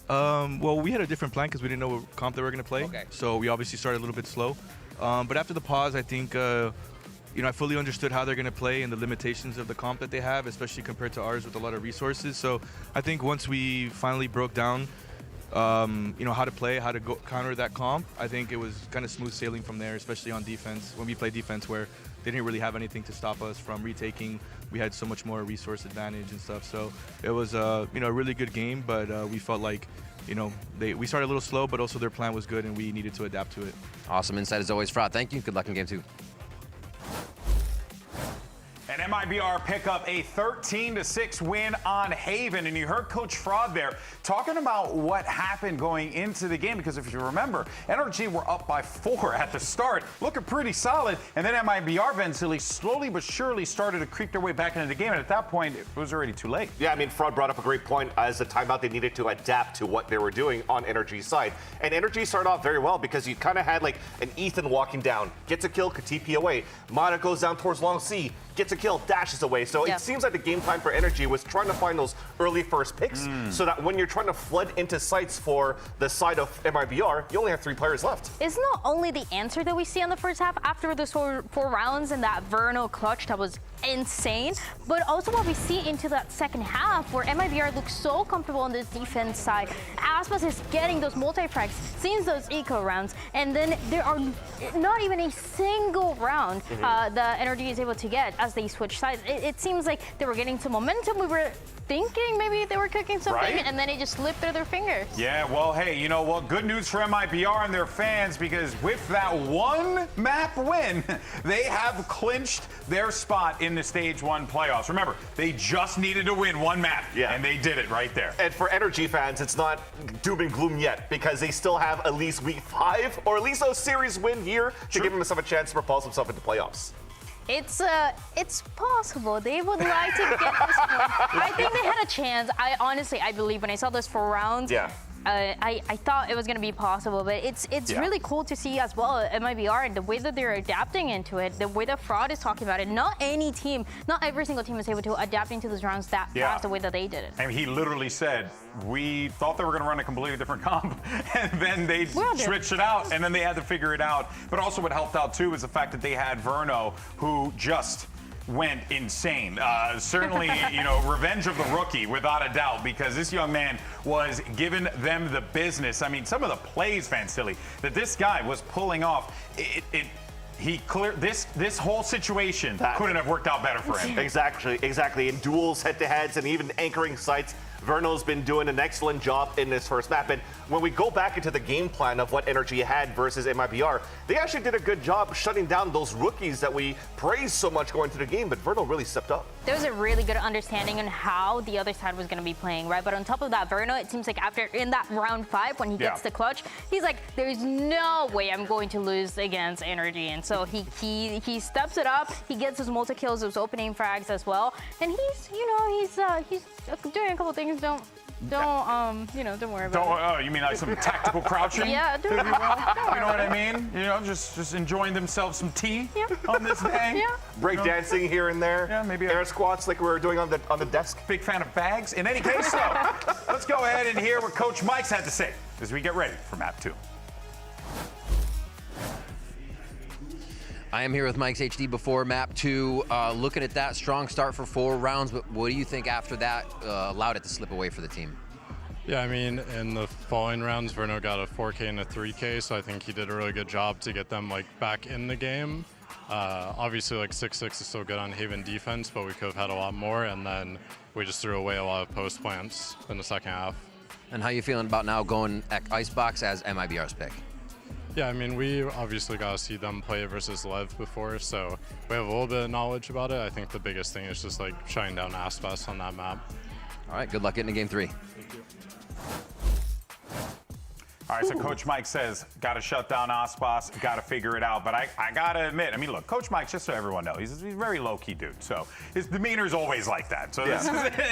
Well, we had a different plan because we didn't know what comp they were going to play. Okay. So we obviously started a little bit slow. But after the pause, I think, I fully understood how they're going to play and the limitations of the comp that they have, especially compared to ours with a lot of resources. So I think once we finally broke down, how to play, how to counter that comp, I think it was kind of smooth sailing from there, especially on defense, when we play defense where they didn't really have anything to stop us from retaking. We had so much more resource advantage and stuff. So it was, a really good game, but we felt like, we started a little slow, but also their plan was good and we needed to adapt to it. Awesome insight as always, Fraud. Thank you. Good luck in game 2. And MIBR pick up a 13-6 win on Haven. And you heard Coach Fraud there talking about what happened going into the game, because if you remember, NRG were up by 4 at the start, looking pretty solid. And then MIBR eventually slowly but surely started to creep their way back into the game. And at that point, it was already too late. Yeah, I mean, Fraud brought up a great point. As a timeout, they needed to adapt to what they were doing on NRG's side. And NRG started off very well because you kind of had like an Ethan walking down, gets a kill, could TP away. Mata goes down towards Long C, gets a kill, dashes away. So it seems like the game plan for NRG was trying to find those early first picks so that when you're trying to flood into sites for the side of MIBR, you only have 3 players left. It's not only the answer that we see on the first half after those 4 rounds and that Verno clutch that was insane. But also what we see into that second half, where MIBR looks so comfortable on this defense side. Aspas is getting those multi-frags, seeing those eco rounds, and then there are not even a single round the NRG is able to get as they switch sides. It seems like they were getting some momentum. We were thinking maybe they were cooking something, and then it just slipped through their fingers. Yeah, well, hey, you know what? Good news for MIBR and their fans, because with that one map win, they have clinched their spot in the Stage 1 playoffs. Remember, they just needed to win one map, and they did it right there. And for NRG fans, it's not doom and gloom yet, because they still have at least week 5, or at least a series win here to give themselves a chance to propulse themselves into playoffs. It's possible. They would like to get this one. I think they had a chance. I believe when I saw those 4 rounds, I thought it was going to be possible, but it's really cool to see as well MIBR and the way that they're adapting into it, the way that Fraud is talking about it. Not any team, not every single team is able to adapt into those rounds that fast the way that they did it. And he literally said, we thought they were going to run a completely different comp, and then they switched it out, and then they had to figure it out. But also what helped out too is the fact that they had Verno, who just went insane. Certainly, you know, revenge of the rookie, without a doubt, because this young man was giving them the business. I mean, some of the plays, Vansili, that this guy was pulling off, he cleared this whole situation couldn't have worked out better for him. Exactly. In duels, head-to-heads, and even anchoring sites, Verno's been doing an excellent job in this first map. And when we go back into the game plan of what NRG had versus MIBR, they actually did a good job shutting down those rookies that we praised so much going into the game, but Verno really stepped up. There was a really good understanding on how the other side was going to be playing, right? But on top of that, Verno, it seems like in that round 5, when he gets the clutch, he's like, there's no way I'm going to lose against NRG. And so he steps it up, he gets those multi-kills, those opening frags as well. And he's doing a couple things. Don't worry about it. Oh, you mean like some tactical crouching? Yeah, you know what I mean? You know, just enjoying themselves some tea on this day. Break dancing here and there. Yeah, maybe air squats like we were doing on the desk. Big fan of bags. In any case, though, let's go ahead and hear what Coach Mike's had to say as we get ready for map 2. I am here with Mike's HD before map 2. Looking at that strong start for 4 rounds, but what do you think after that allowed it to slip away for the team? Yeah, I mean, in the following rounds, Verno got a 4K and a 3K, so I think he did a really good job to get them back in the game. Obviously, 6-6 is still good on Haven defense, but we could have had a lot more, and then we just threw away a lot of post plants in the second half. And how you feeling about now going at Icebox as MIBR's pick? Yeah, I mean, we obviously got to see them play versus Lev before, so we have a little bit of knowledge about it. I think the biggest thing is just shutting down Aspas on that map. All right, good luck getting to game 3. Thank you. All right, so Coach Mike says, got to shut down Aspas, got to figure it out. But I got to admit, I mean, look, Coach Mike, just so everyone knows, he's a very low-key dude. So his demeanor is always like that. So this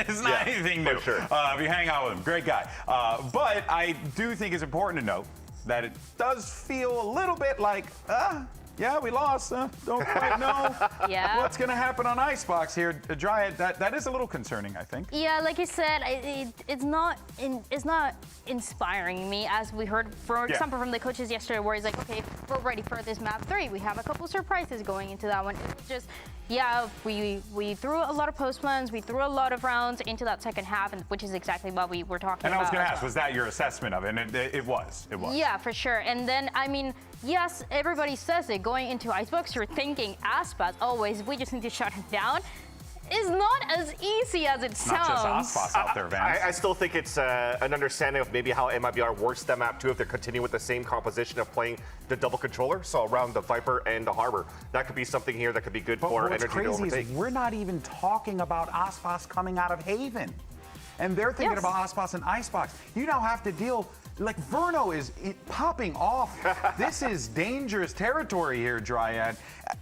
is not anything new. Sure. If you hang out with him, great guy. But I do think it's important to note that it does feel a little bit like, yeah, we lost. Don't quite know what's going to happen on Icebox here. Dryad, that is a little concerning, I think. Yeah, like you said, it's not inspiring me, as we heard, for example, from the coaches yesterday, where he's like, okay, we're ready for this map 3. We have a couple surprises going into that one. It was just, we threw a lot of post plans, we threw a lot of rounds into that second half, which is exactly what we were talking about. And I was going to ask, was that your assessment of it? And it was. Yeah, for sure. And then, I mean, yes, everybody says it. Going into Icebox, you're thinking Aspas always, we just need to shut him down. Is not as easy as it sounds. Not just Aspas out there, Vance. I still think it's an understanding of maybe how MIBR works them map too, if they're continuing with the same composition of playing the double controller, so around the Viper and the Harbor. That could be something here that could be good for what's NRG to overtake. crazy is we're not even talking about Aspas coming out of Haven. And they're thinking about Aspas and Icebox. You now have to deal, like Verno is popping off. This is dangerous territory here, Dryad.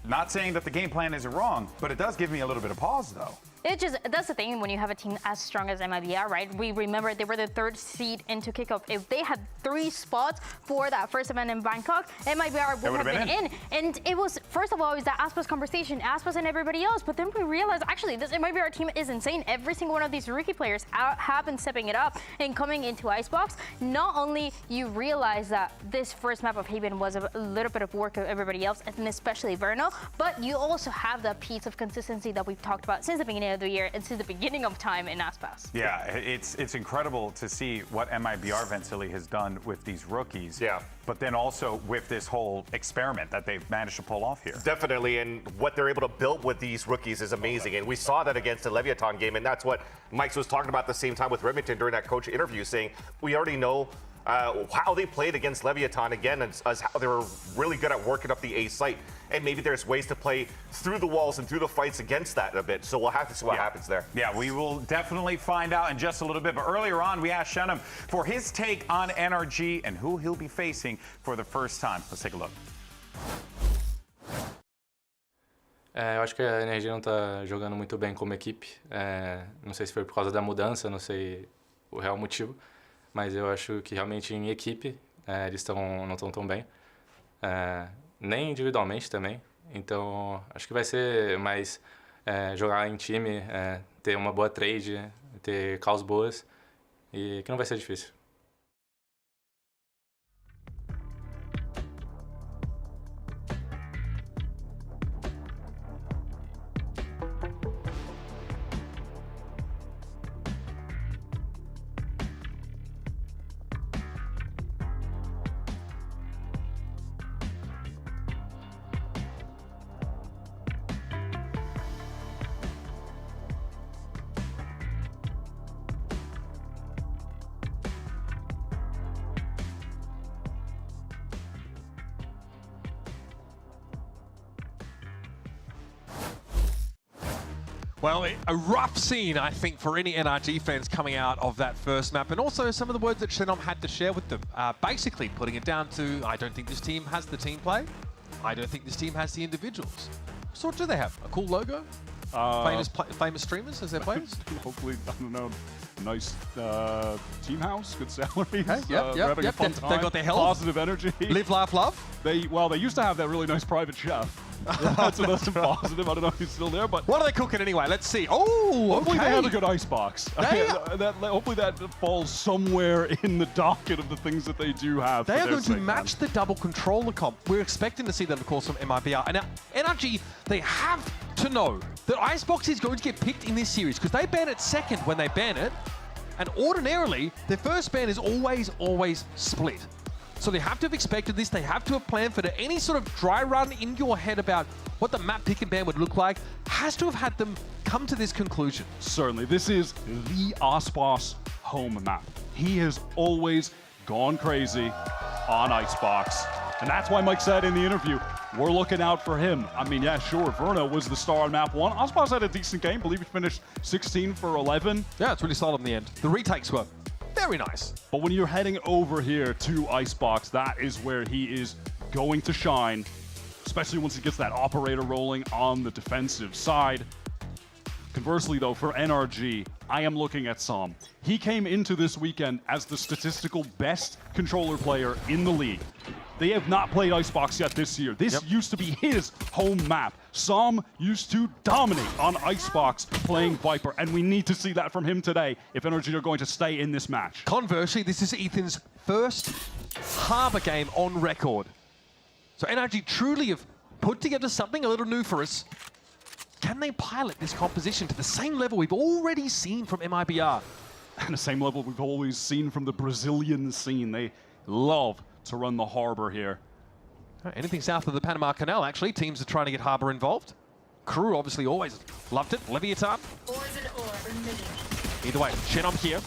Not saying that the game plan isn't wrong, but it does give me a little bit of pause, though. That's the thing when you have a team as strong as MIBR, right? We remember they were the 3rd seed into Kickoff. If they had 3 spots for that first event in Bangkok, MIBR would have been in. And it was, first of all, it was that Aspas conversation, Aspas and everybody else. But then we realized, actually, this MIBR team is insane. Every single one of these rookie players have been stepping it up and coming into Icebox. Not only you realize that this first map of Haven was a little bit of work of everybody else, and especially Verno, but you also have that piece of consistency that we've talked about since the beginning of the year and since the beginning of time in Aspas. Yeah, it's incredible to see what MIBR Ventsilli has done with these rookies. Yeah. But then also with this whole experiment that they've managed to pull off here. Definitely, and what they're able to build with these rookies is amazing. And we saw that against the Leviathan game, and that's what Mike was talking about at the same time with Remington during that coach interview, saying we already know how they played against Leviathan again, as how they were really good at working up the A site. And maybe there's ways to play through the walls and through the fights against that a bit. So we'll have to see what happens there. Yeah, we will definitely find out in just a little bit. But earlier on, we asked Shenham for his take on NRG and who he'll be facing for the first time. Let's take a look. Eu acho que a NRG não está jogando muito bem como equipe. Não sei se foi por causa da mudança, não sei o real motivo. Mas eu acho que realmente em equipe eles não estão tão bem. Nem individualmente também. Então acho que vai ser mais jogar em time, ter uma boa trade, ter calls boas e que não vai ser difícil. Well, a rough scene, I think, for any NRG fans coming out of that first map, and also some of the words that Shenham had to share with them. Basically, putting it down to, I don't think this team has the team play. I don't think this team has the individuals. So what do they have? A cool logo? Famous streamers as their players? Hopefully, I don't know, nice team house, good salaries. Hey, yep. Fun time, they got their health. Positive energy. Live, laugh, love. They used to have that really nice private chef. That's positive. I don't know if he's still there, but what are they cooking anyway? Let's see. Oh, hopefully okay. they have a good icebox. Hopefully that falls somewhere in the docket of the things that they do have. They are going to match the double controller comp. We're expecting to see that, of course, from MIBR. And now, NRG, they have to know that Icebox is going to get picked in this series because they ban it second when they ban it. And ordinarily, their first ban is always split. So they have to have expected this. They have to have planned for it. Any sort of dry run in your head about what the map pick and ban would look like has to have had them come to this conclusion. Certainly. This is the Aspas home map. He has always gone crazy on Icebox. And that's why Mike said in the interview, we're looking out for him. I mean, yeah, sure, Verno was the star on map 1. Aspas had a decent game. I believe he finished 16 for 11. Yeah, it's really solid in the end. The retakes were very nice. But when you're heading over here to Icebox, that is where he is going to shine, especially once he gets that operator rolling on the defensive side. Conversely, though, for NRG, I am looking at Sam. He came into this weekend as the statistical best controller player in the league. They have not played Icebox yet this year. This used to be his home map. Sam used to dominate on Icebox playing Viper, and we need to see that from him today if NRG are going to stay in this match. Conversely, this is Ethan's first Harbor game on record. So NRG truly have put together something a little new for us. Can they pilot this composition to the same level we've already seen from MIBR? And the same level we've always seen from the Brazilian scene. They love to run the Harbor here. Anything south of the Panama Canal, actually, teams are trying to get Harbor involved. Crew obviously always loved it. Leviathan. Either way, Shenham here.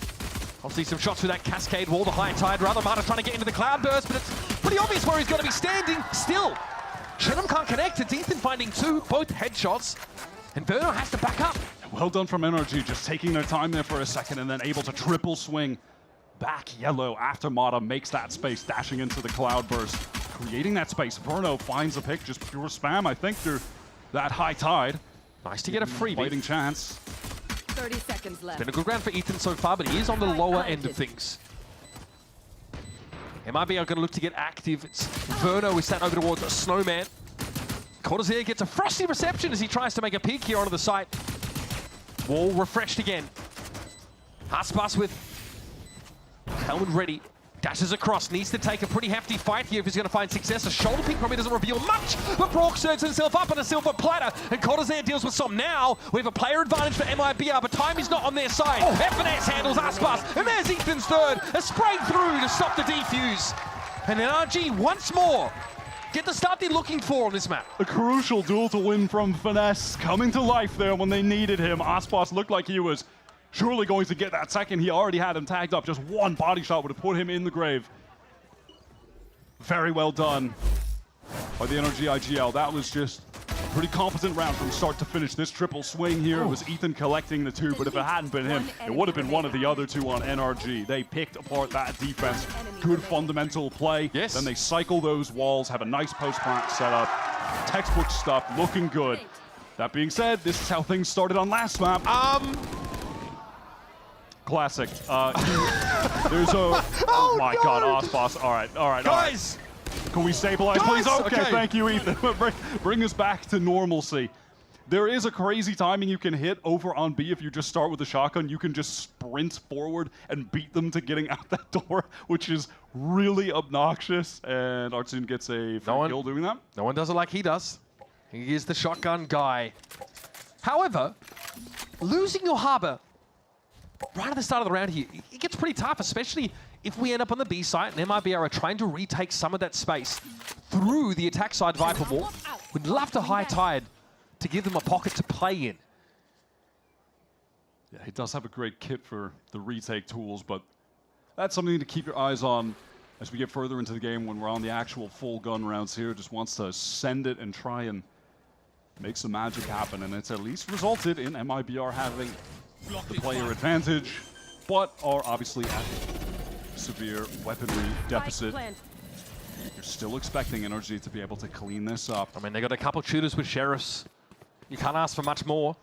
I'll see some shots with that cascade wall, the high tide. Rather, Marta's trying to get into the cloud burst, but it's pretty obvious where he's going to be standing still. Shenham can't connect. It's Ethan finding two, both headshots. And Verno has to back up. Well done from NRG, just taking their time there for a second and then able to triple swing back yellow after Mata makes that space, dashing into the cloud burst, creating that space. Verno finds a pick, just pure spam, I think, through that high tide. Nice to get a freebie. Fighting chance. 30 seconds left. Been a good round for Ethan so far, but he is on the lower end of things. MIBR are going to look to get active. It's Verno is sat over towards a Snowman. Cortazir gets a frosty reception as he tries to make a peek here onto the site. Wall refreshed again. Aspas with helmet ready. Dashes across, needs to take a pretty hefty fight here if he's going to find success. A shoulder pick probably doesn't reveal much, but Brock serves himself up on a silver platter, and Cortazir deals with some now. We have a player advantage for MIBR, but time is not on their side. FNS handles Aspas, and there's Ethan's third. A spray through to stop the defuse. And NRG once more get the start they're looking for on this map. A crucial duel to win from Finesse, coming to life there when they needed him. Aspas looked like he was surely going to get that second. He already had him tagged up. Just one body shot would have put him in the grave. Very well done by the NRG IGL. That was just a pretty competent round from start to finish. This triple swing here, it was Ethan collecting the two, but if it hadn't been him, it would have been one of the other two on NRG. They picked apart that defense. Good fundamental play. Yes. Then they cycle those walls, have a nice post-plant setup. Textbook stuff, looking good. That being said, this is how things started on last map. Classic. There's a... oh my God, Aspas. All right. Guys! Can we stabilize, Guys! please? Okay, Okay. thank you, Ethan. Bring us back to normalcy. There is a crazy timing you can hit over on B if you just start with a shotgun. You can just sprint forward and beat them to getting out that door, which is really obnoxious. And Artsun gets a free kill doing that. No one does it like he does. He is the shotgun guy. However, losing your harbor right at the start of the round here, it gets pretty tough, especially if we end up on the B site and MIBR are trying to retake some of that space through the attack side Viper Wall. We'd love to high tide to give them a pocket to play in. Yeah, he does have a great kit for the retake tools, but that's something to keep your eyes on as we get further into the game when we're on the actual full gun rounds here. Just wants to send it and try and make some magic happen, and it's at least resulted in MIBR having the player advantage, but are obviously at severe weaponry deficit. You're still expecting NRG to be able to clean this up. I mean, they got a couple shooters with Sheriffs. You can't ask for much more.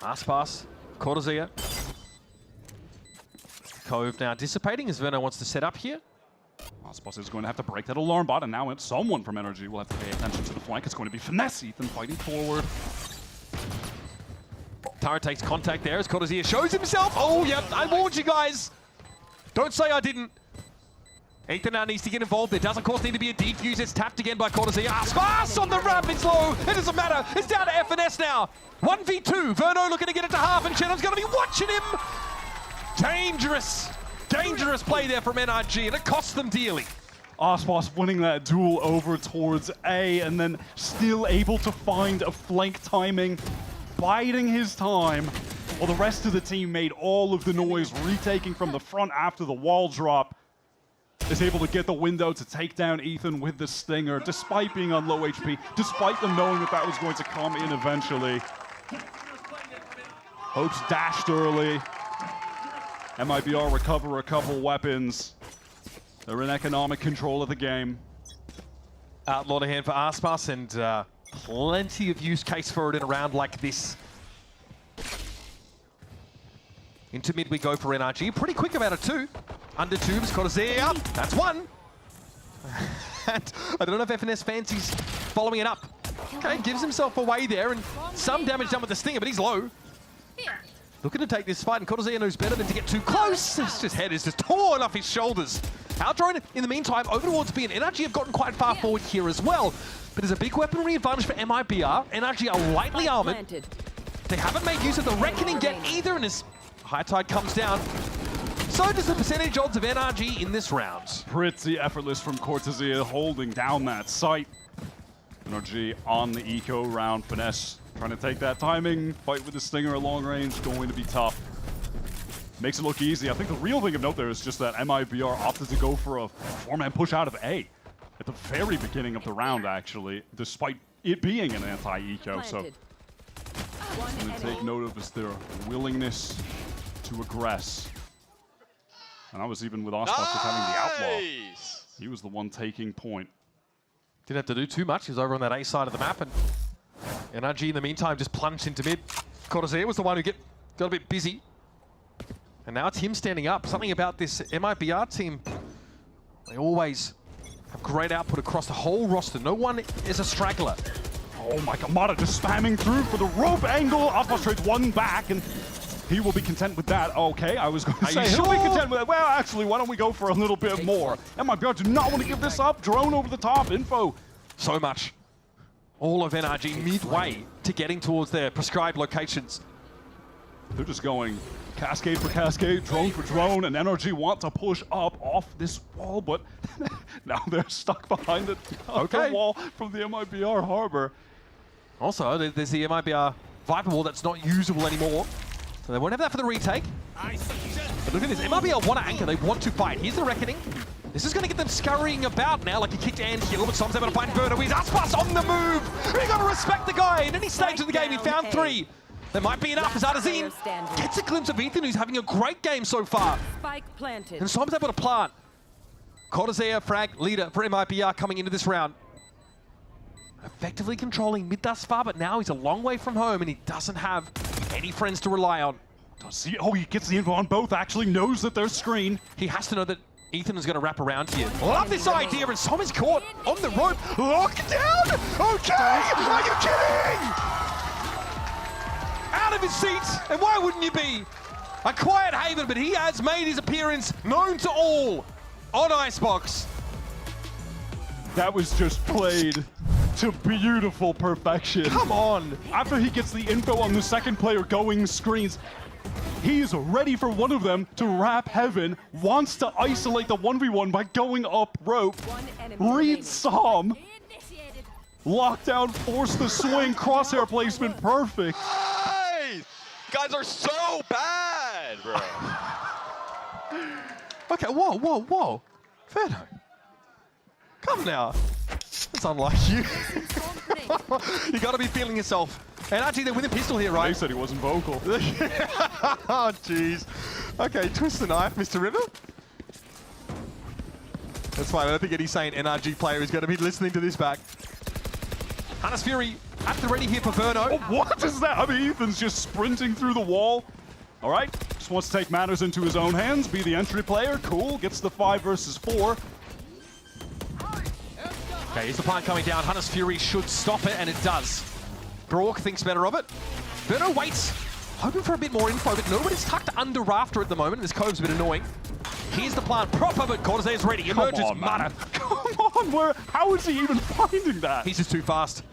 Aspas, Cortazir. Cove now dissipating as Verno wants to set up here. Aspas is going to have to break that alarm bot, and now someone from NRG will have to pay attention to the flank. It's going to be Finesse. Ethan fighting forward. Tara takes contact there as Cortazir shows himself. Oh, yep, I warned you guys. Don't say I didn't. Ethan now needs to get involved. There does, of course, need to be a defuse. It's tapped again by Cortazir. Aspas on the ramp. It's low. It doesn't matter. It's down to FNS now. 1v2. Verno looking to get it to half, and Shannon's going to be watching him. Dangerous. Dangerous play there from NRG, and it costs them dearly. Aspas winning that duel over towards A, and then still able to find a flank timing, biding his time, while the rest of the team made all of the noise, retaking from the front after the wall drop. Is able to get the window to take down Ethan with the Stinger, despite being on low HP, despite them knowing that that was going to come in eventually. Hopes dashed early. MIBR recover a couple weapons. They're in economic control of the game. Outlaw to hand for Aspas, and plenty of use case for it in a round like this. Into mid we go for NRG. Pretty quick about it too. Under tubes, Cortazir up. That's one. And I don't know if FNS fancies following it up. Okay, gives himself away there, and some damage done with the Stinger, but he's low. Looking to take this fight, and Cortazir knows better than to get too close. His head is just torn off his shoulders. Outdrawn in the meantime over towards B, and NRG have gotten quite far forward here as well. But there's a big weaponry advantage for MIBR. NRG are lightly armored. They haven't made use of the Reckoning yet either, and as high tide comes down, so does the percentage odds of NRG in this round. Pretty effortless from Cortazir holding down that site. NRG on the eco round. Finesse trying to take that timing. Fight with the Stinger at long range, going to be tough. Makes it look easy. I think the real thing of note there is just that MIBR opted to go for a four-man push out of A at the very beginning of the round, actually, despite it being an anti-eco. So something to take note of is their willingness to aggress. And I was even with Aspas just having the outlaw. He was the one taking point. Didn't have to do too much. He was over on that A side of the map, and NRG in the meantime just plunged into mid. Cortazir was the one who got a bit busy. And now it's him standing up. Something about this MIBR team, they always have great output across the whole roster. No one is a straggler. Oh my god, Mata just spamming through for the rope angle. Aspas trades one back, and he will be content with that. Okay, I was going to say he'll be content with that. Well, actually, why don't we go for a little bit more? MIBR do not want to give this up. Drone over the top, info. So much. All of NRG midway to getting towards their prescribed locations. They're just going cascade for cascade, drone for drone, and NRG want to push up off this wall, but now they're stuck behind it. Okay. Wall from the MIBR harbor. Also, there's the MIBR Viper wall that's not usable anymore. So they won't have that for the retake. But look at this, MIBR want to anchor, they want to fight. Here's the Reckoning. This is going to get them scurrying about now like a kicked and kill, but Som's able to find Verno. He's Aspas on the move. You got to respect the guy. In any stage of the game, he found 3. There might be enough as Adazine gets a glimpse of Ethan, who's having a great game so far. Spike planted. And Som's able to plant. Cortazea, frag leader for MIBR coming into this round. Effectively controlling mid thus far, but now he's a long way from home and he doesn't have any friends to rely on. Oh, he gets the info on both, actually knows that they're screened. He has to know that Ethan is going to wrap around here. Love this idea, and Som is caught on the rope. Locked down! Okay! Are you kidding? Out of his seat, and why wouldn't you be? A quiet haven, but he has made his appearance known to all on Icebox. That was just played to beautiful perfection. Come on! After he gets the info on the second player going screens, he's ready for one of them to wrap heaven, wants to isolate the 1v1 by going up rope. Reads Som. Lockdown, force the swing, crosshair placement, perfect. Nice! Guys are so bad, bro. Okay, whoa. Verno. Come now. That's unlike you. You gotta be feeling yourself. And actually, they're with a pistol here, right? They said he wasn't vocal. Oh, jeez. Okay, twist the knife, Mr. River. That's fine. I don't think any sane NRG player is going to be listening to this back. Hannes Fury at the ready here for Verno. Oh, what is that? I mean, Ethan's just sprinting through the wall. All right, just wants to take matters into his own hands, be the entry player. Cool, gets the 5 versus 4. Okay, here's the plant coming down. Hannes Fury should stop it, and it does. Brock thinks better of it. Verno waits, hoping for a bit more info, but nobody's tucked under rafter at the moment. This cove's a bit annoying. Here's the plant proper, but Cortez is ready. Emerges Mata. Come on, how is he even finding that? He's just too fast.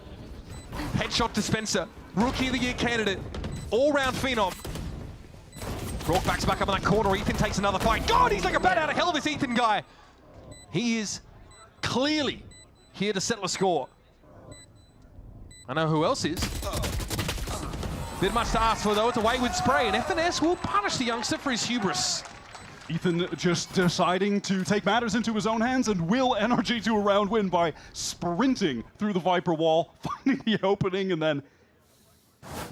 Headshot dispenser, Rookie of the Year candidate, all-round phenom. Brock backs back up in that corner. Ethan takes another fight. God, he's like a bat out of hell, this Ethan guy. He is clearly here to settle a score. I know who else is. Bit much to ask for, though. It's a wayward spray, and FNS will punish the youngster for his hubris. Ethan just deciding to take matters into his own hands and will NRG to a round win by sprinting through the Viper wall, finding the opening, and then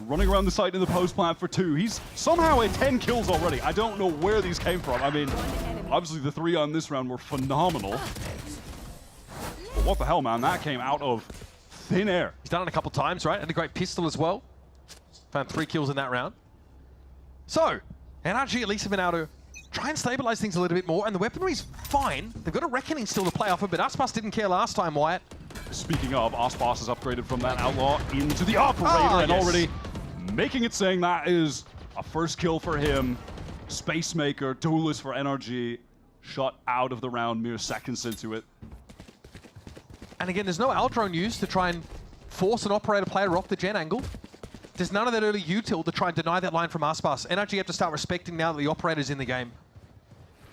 running around the site in the post plant for 2. He's somehow at 10 kills already. I don't know where these came from. I mean, obviously the 3 on this round were phenomenal. But what the hell, man? That came out of thin air. He's done it a couple times, right? And a great pistol as well. Found 3 kills in that round. So, NRG at least have been able to try and stabilize things a little bit more, and the weaponry's fine. They've got a Reckoning still to play off of, but Aspas didn't care last time, Wyatt. Speaking of, Aspas has upgraded from that Outlaw into the Operator, and already making it, saying that is a first kill for him. Spacemaker, duelist for NRG, shot out of the round mere seconds into it. And again, there's no Aldrone used to try and force an Operator player off the gen angle. There's none of that early util to try and deny that line from Aspas. NRG have to start respecting now that the Operator's in the game.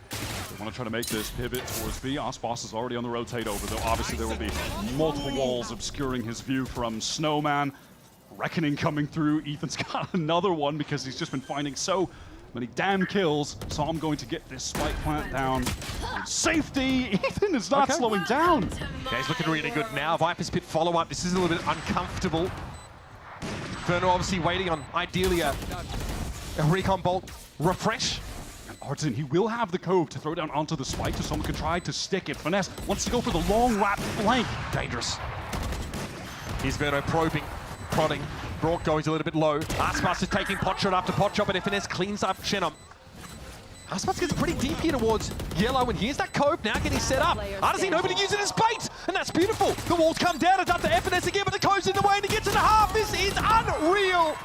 They want to try to make this pivot towards B. Aspas is already on the rotate over, though obviously there will be multiple walls obscuring his view from Snowman. Reckoning coming through. Ethan's got another one because he's just been finding so many damn kills. So I'm going to get this spike plant down. Safety! Ethan is not slowing down. Yeah, he's looking really good now. Viper's Pit follow-up. This is a little bit uncomfortable. Verno obviously waiting on, ideally, a recon bolt refresh. And Artisan, he will have the cove to throw down onto the spike so someone can try to stick it. Finesse wants to go for the long wrap flank. Dangerous. Here's Verno probing, prodding. Brock goes a little bit low. Aspas is taking pot shot after pot shot, but FNS cleans up Shenum. Aspas gets pretty deep here towards yellow, and here's that Cope now getting set up. Artazine hoping to use it as bait, and that's beautiful. The walls come down, it's up to FNS again, but the Cope's in the way, and he gets into half. This is unreal.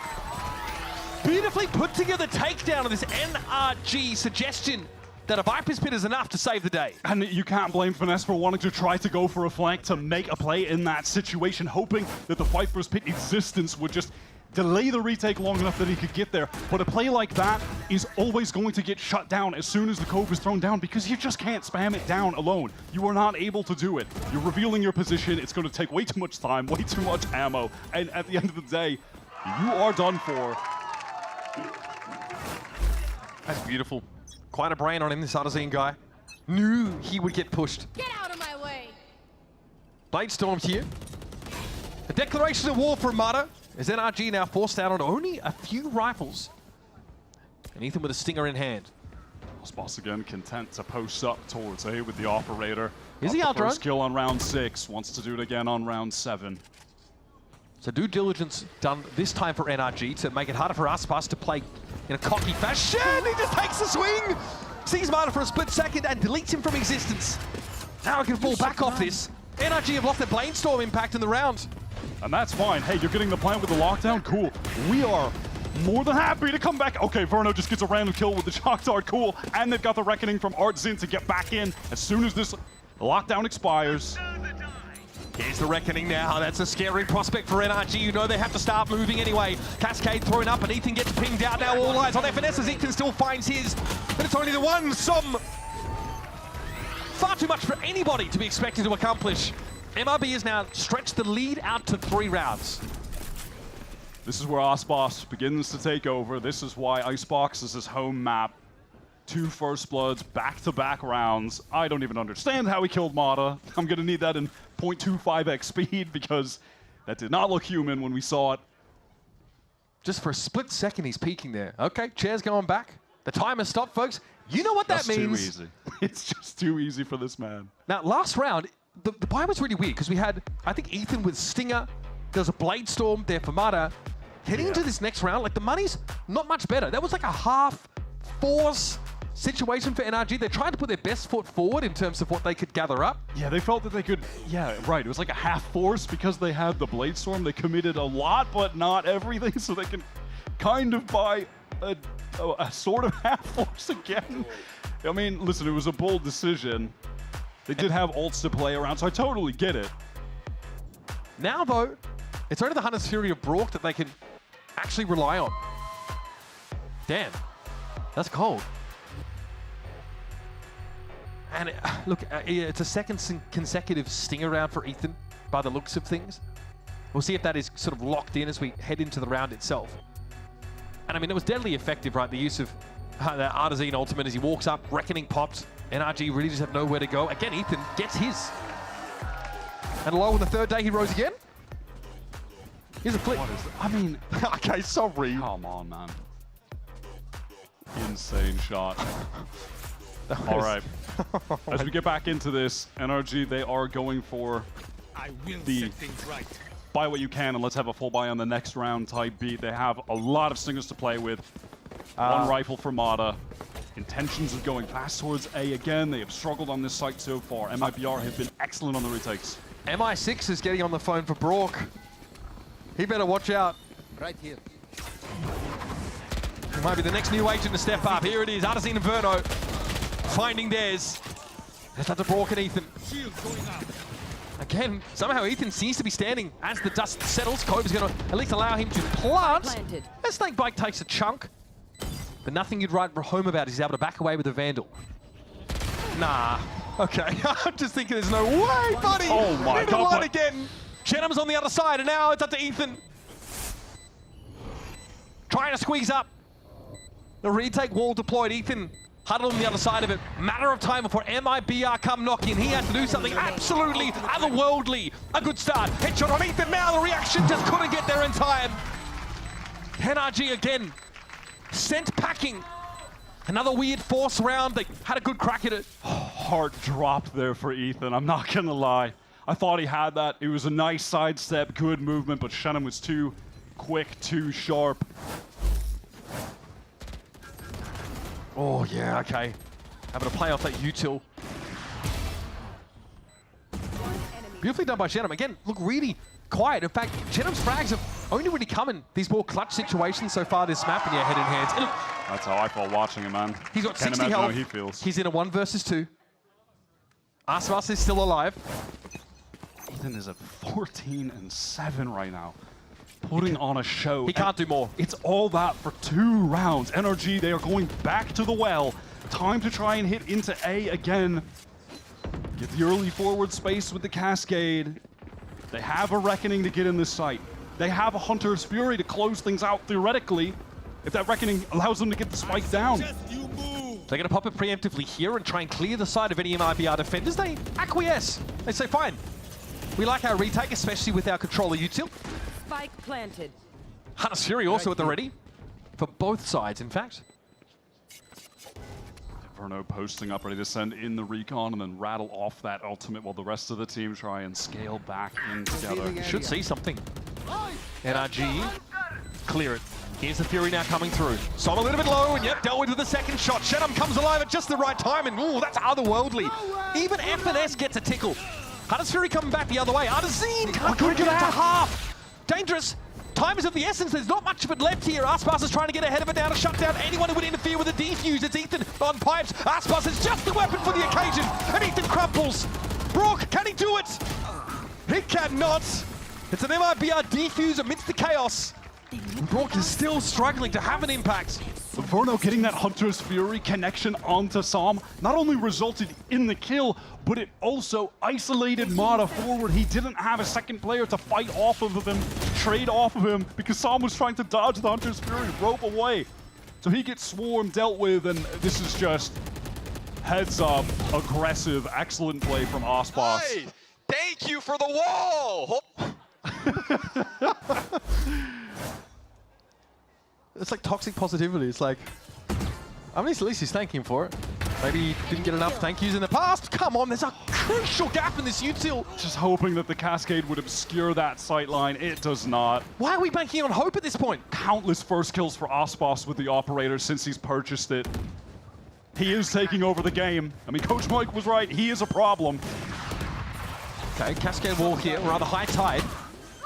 Beautifully put together takedown of this NRG suggestion that a Viper's Pit is enough to save the day. And you can't blame Finesse for wanting to try to go for a flank to make a play in that situation, hoping that the Viper's Pit existence would just delay the retake long enough that he could get there. But a play like that is always going to get shut down as soon as the Cove is thrown down, because you just can't spam it down alone. You are not able to do it. You're revealing your position. It's going to take way too much time, way too much ammo. And at the end of the day, you are done for. That's beautiful. Quite a brain on him, this Artazine guy. Knew he would get pushed. Get out of my way! Blade Storm's here. A declaration of war for Armada, as NRG now forced out on only a few rifles. And Ethan with a stinger in hand. Boss again content to post up towards A with the operator. Is he outrun? First kill on round 6, wants to do it again on round 7. So due diligence done this time for NRG to make it harder for Aspas to play in a cocky fashion. He just takes the swing, sees Marta for a split second and deletes him from existence. Now I can fall back off this. NRG have lost their Bladestorm impact in the round. And that's fine. Hey, you're getting the plant with the lockdown? Cool. We are more than happy to come back. Okay, Verno just gets a random kill with the Shock Dart. Cool. And they've got the Reckoning from Artzin to get back in as soon as this lockdown expires. Here's the Reckoning now. That's a scary prospect for NRG. You know they have to start moving anyway. Cascade thrown up, and Ethan gets pinged out. Now all eyes on FNS as Ethan still finds his. But it's only the one. Far too much for anybody to be expected to accomplish. MRB has now stretched the lead out to 3 rounds. This is where Aspas begins to take over. This is why Icebox is his home map. 2 First Bloods, back-to-back rounds. I don't even understand how he killed Mata. I'm going to need that in 0.25x speed because that did not look human when we saw it. Just for a split second, he's peeking there. Okay, chair's going back. The timer stopped, folks. You know what that means. Too easy. It's just too easy for this man. Now, last round, the buy was really weird because we had, I think, Ethan with Stinger. There was a Bladestorm there for Mata. Heading into this next round, like the money's not much better. That was like a half force situation for NRG. They tried to put their best foot forward in terms of what they could gather up. Yeah, they felt that they could, yeah, right. It was like a half force because they had the Bladestorm. They committed a lot, but not everything, so they can kind of buy a sort of half force again. I mean, listen, it was a bold decision. They did have ults to play around, so I totally get it. Now, though, it's only the Hunter's Fury of Brock that they can actually rely on. Damn, that's cold. And look, it's a second consecutive stinger round for Ethan by the looks of things. We'll see if that is sort of locked in as we head into the round itself. And I mean, it was deadly effective, right? The use of the Artazine ultimate as he walks up, Reckoning popped. NRG really just have nowhere to go. Again, Ethan gets his. And low on the 3rd day, he rose again. Here's a flip. What is that? I mean, okay, sorry. Come on, man. Insane shot. All right. As we get back into this, NRG, they are going for the buy what you can and let's have a full buy on the next round type beat. They have a lot of stingers to play with. 1 rifle for Mata. Intentions of going fast towards A again. They have struggled on this site so far. MIBR have been excellent on the retakes. MI6 is getting on the phone for Brock. He better watch out. Right here. He might be the next new agent to step up. Here it is, Artazine and Verno finding theirs. That's up to Brock and Ethan. Again, somehow Ethan seems to be standing as the dust settles. Kobe is going to at least allow him to plant. That Snake Bike takes a chunk, but nothing you'd write home about is he's able to back away with the Vandal. Nah. Okay, I'm just thinking there's no way, buddy. Oh my God. Again. Chenham's on the other side, and now it's up to Ethan. Trying to squeeze up. The retake wall deployed. Ethan huddled on the other side of it. Matter of time before MIBR come knocking. He has to do something absolutely otherworldly. A good start. Headshot on Ethan now. The reaction just couldn't get there in time. NRG again. Sent packing. Another weird force round. They had a good crack at it. Heart dropped there for Ethan. I'm not going to lie. I thought he had that. It was a nice sidestep, good movement, but Shannon was too quick, too sharp. Oh, yeah, okay. Having to play off that util. Beautifully done by Genom. Again, look really quiet. In fact, Genom's frags have only really come in these more clutch situations so far this map, and yeah, head in hands. And look, that's how I felt watching him, man. He's got Can't 60 imagine health. how he feels. He's in a 1 versus 2. Aspas is still alive. Ethan is at 14-7 right now. Putting on a show. He can't do more. It's all that for 2 rounds. NRG, they are going back to the well. Time to try and hit into A again. Get the early forward space with the Cascade. They have a Reckoning to get in this site. They have a Hunter's Fury to close things out theoretically, if that Reckoning allows them to get the spike down. They're going to pop it preemptively here and try and clear the side of any MIBR defenders. They acquiesce. They say, fine. We like our retake, especially with our controller util. Spike planted. Hunter's Fury also at the ready. For both sides, in fact. Verno posting up, ready to send in the recon and then rattle off that ultimate while the rest of the team try and scale back in together. You should see something. NRG, clear it. Here's the Fury now coming through. Som a little bit low, and yep, dealt with the second shot. Genom comes alive at just the right time, and ooh, that's otherworldly. Even FNS gets a tickle. Hunter's Fury coming back the other way. Arzine can't get it to half. Dangerous. Time is of the essence. There's not much of it left here. Aspas is trying to get ahead of it now to shut down anyone who would interfere with the defuse. It's Ethan on pipes. Aspas is just the weapon for the occasion, and Ethan crumples. Brook, can he do it? He cannot. It's an MIBR defuse amidst the chaos. Brook is still struggling to have an impact. Verno getting that Hunter's Fury connection onto Som not only resulted in the kill, but it also isolated Mata forward. He didn't have a second player to fight off of him, trade off of him, because Som was trying to dodge the Hunter's Fury, rope away. So he gets swarmed, dealt with, and this is just heads up, aggressive, excellent play from Aspas. Hey, thank you for the wall! It's like toxic positivity. It's like, I mean, at least he's thanking him for it. Maybe he didn't get enough thank yous in the past. Come on, there's a crucial gap in this util. Just hoping that the Cascade would obscure that sight line. It does not. Why are we banking on hope at this point? Countless first kills for Aspas with the operator since he's purchased it. He is taking over the game. I mean, Coach Mike was right. He is a problem. Okay, Cascade wall here, rather high tide.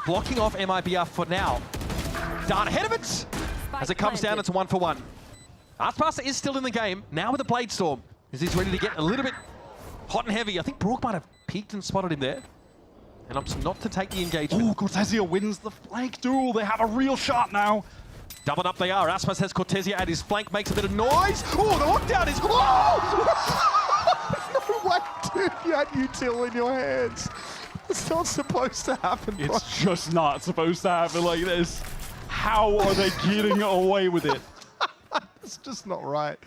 Blocking off MIBR for now. Dart ahead of it. As it comes down, it's a 1-for-1. Aspas is still in the game, now with the Blade Storm. As he's ready to get a little bit hot and heavy. I think Brook might have peeked and spotted him there. And opts not to take the engagement. Oh, Cortesia wins the flank duel. They have a real shot now. Doubled up they are. Aspas has Cortesia at his flank, makes a bit of noise. Oh, the lockdown is... Oh! No way, dude. You had util in your hands. It's not supposed to happen, bro. It's just not supposed to happen like this. How are they getting away with it? It's just not right.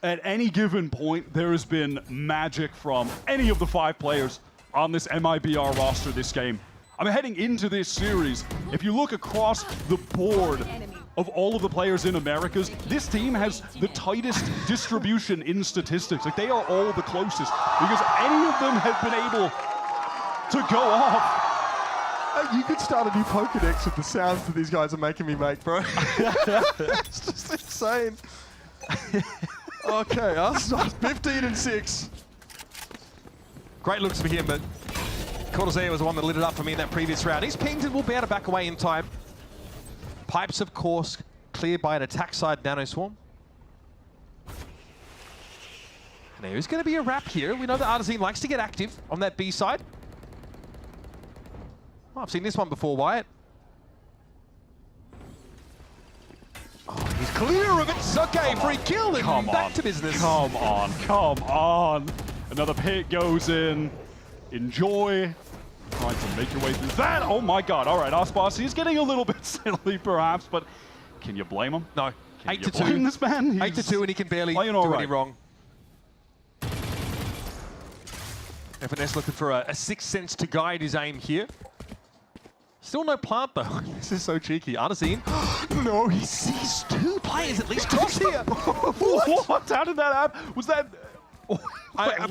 At any given point, there has been magic from any of the 5 players on this MIBR roster this game. I mean, heading into this series, if you look across the board of all of the players in Americas, this team has the tightest distribution in statistics. Like, they are all the closest because any of them have been able to go off. You could start a new Pokedex with the sounds that these guys are making me make, bro. It's just insane. Okay, us 15-6. Great looks for him, but Cortazea was the one that lit it up for me in that previous round. He's pinged and will be able to back away in time. Pipes, of course, cleared by an attack side Nano Swarm. And there is going to be a wrap here. We know that Arzine likes to get active on that B side. Oh, I've seen this one before, Wyatt. Oh, he's clear of it. It's okay, free kill and back to business. Come on, come on. Another pick goes in. Enjoy. Trying to make your way through that. Oh my god. All right, Aspas, he's getting a little bit silly perhaps, but can you blame him? No. Can 8 you to 2. blame this man? 8 to 2 and he can barely do any wrong. FNS looking for a 6th sense to guide his aim here. Still no plant though. This is so cheeky. Arzine. No, he sees 2 players at least toss here. What? How did that happen? Was that...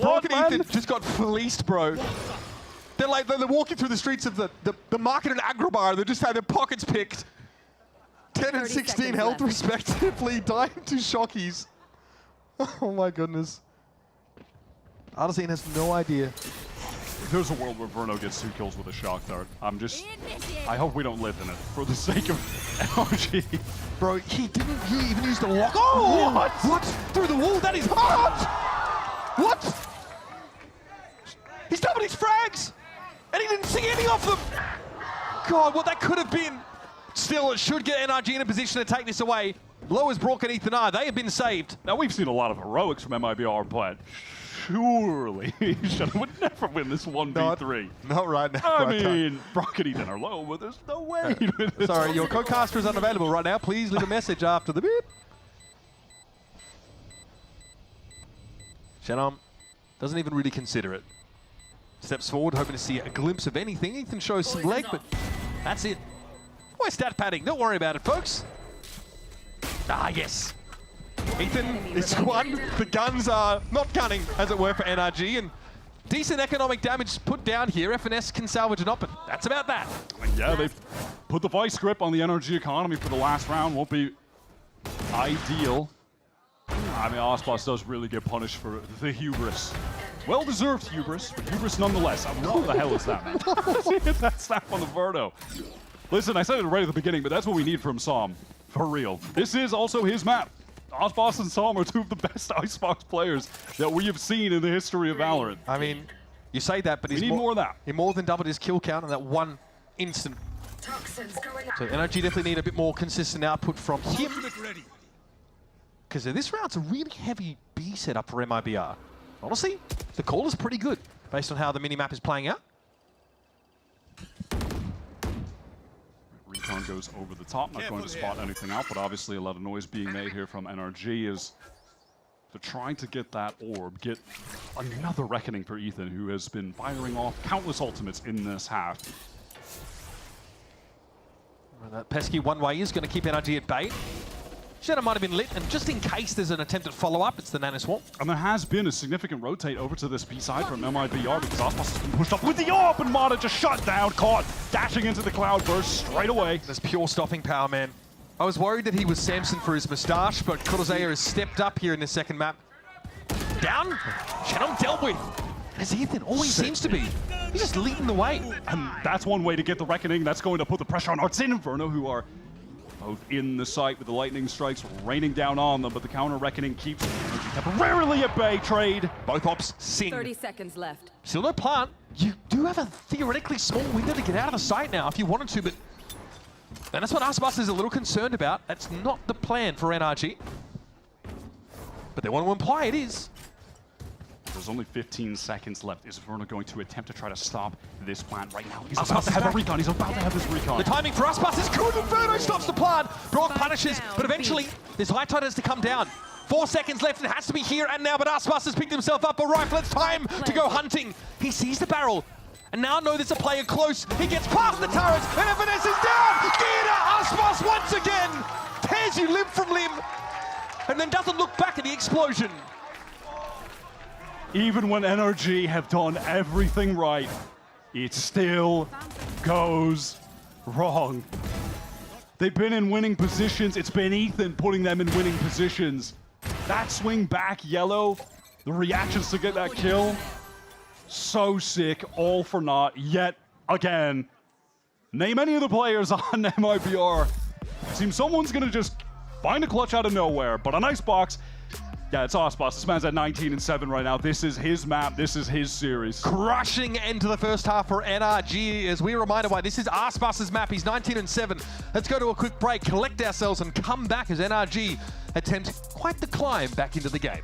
Broken Ethan just got fleeced, bro. They're walking through the streets of the market in Agrabah. They just had their pockets picked. 10 and 16 health respectively, dying to shockies. Oh my goodness. Arsene has no idea. There's a world where Verno gets 2 kills with a shock dart. I hope we don't live in it for the sake of NRG. Bro, he even use the lock. Oh! What? Through the wall? That is hard! What? He's doubled his frags! And he didn't see any of them! God, what that could have been. Still, it should get NRG in a position to take this away. Low has broken Ethan R. They have been saved. Now, we've seen a lot of heroics from MIBR, but surely Shadow would never win this 1v3. Not right now. I mean, Brock and Ethan are low, but there's no way. Sorry, your co-caster is unavailable right now. Please leave a message after the beep. Shannon doesn't even really consider it. Steps forward, hoping to see a glimpse of anything. Ethan shows some leg, but that's it. Why stat padding? Don't worry about it, folks. Ah, yes. Ethan is one. The guns are not gunning, as it were, for NRG, and decent economic damage put down here. FNS can salvage it up, but that's about that. Yeah, they've put the vice grip on the NRG economy for the last round. Won't be ideal. I mean, Ospas does really get punished for the hubris. Well-deserved hubris, but hubris nonetheless. I mean, what the hell is that, man? That snap on the Verno. Listen, I said it right at the beginning, but that's what we need from Psalm. For real. This is also his map. Ospas and Psalm are 2 of the best Icebox players that we have seen in the history of Valorant. I mean, you say that, but we need more of that. He more than doubled his kill count in that one instant. So NRG definitely need a bit more consistent output from him. Because this round's a really heavy B setup for MIBR. Honestly, the call is pretty good based on how the mini-map is playing out. Recon goes over the top, not going to spot anything out, but obviously a lot of noise being made here from NRG as they're trying to get that orb, get another reckoning for Ethan, who has been firing off countless ultimates in this half. Well, that pesky one-way is going to keep NRG at bay. Shadow might have been lit, and just in case there's an attempt at follow-up, it's the Nanoswarm. And there has been a significant rotate over to this B side from MIBR because Ospas has been pushed up with the AWP, and Mata just shut down, caught, dashing into the cloud burst straight away. There's pure stopping power, man. I was worried that he was Samson for his moustache, but Kurosea has stepped up here in the second map. Down, Shadow dealt with. As Ethan always seems to be. He's just leading the way. And that's one way to get the reckoning. That's going to put the pressure on Artsin and Verno, who are both in the site with the lightning strikes raining down on them, but the counter reckoning keeps temporarily at bay. Trade. Both ops sing. 30 seconds left. Still no plant. You do have a theoretically small window to get out of the site now if you wanted to, but and that's what Ospas is a little concerned about. That's not the plan for NRG. But they want to imply it is. There's only 15 seconds left. Is Verno going to attempt to try to stop this plant right now? He's about to have a recon. He's about to have this recon. The timing for Ospas is good. Verno stops the plant. Brock punishes, but eventually this high tide has to come down. 4 seconds left. It has to be here and now, but Ospas has picked himself up a rifle. It's time to go hunting. He sees the barrel. And now know there's a player close. He gets past the turrets, and FNS is down! Gina Ospas once again tears you limb from limb, and then doesn't look back at the explosion. Even when NRG have done everything right, it still goes wrong. They've been in winning positions. It's been Ethan putting them in winning positions. That swing back yellow, the reactions to get that kill, so sick, all for naught, yet again. Name any of the players on MIBR. Seems someone's gonna just find a clutch out of nowhere, but on Icebox, yeah, it's Ospas. This man's at 19 and 7 right now. This is his map. This is his series. Crushing end to the first half for NRG as we reminded why this is Ospas's map. He's 19 and 7. Let's go to a quick break, collect ourselves, and come back as NRG attempt quite the climb back into the game.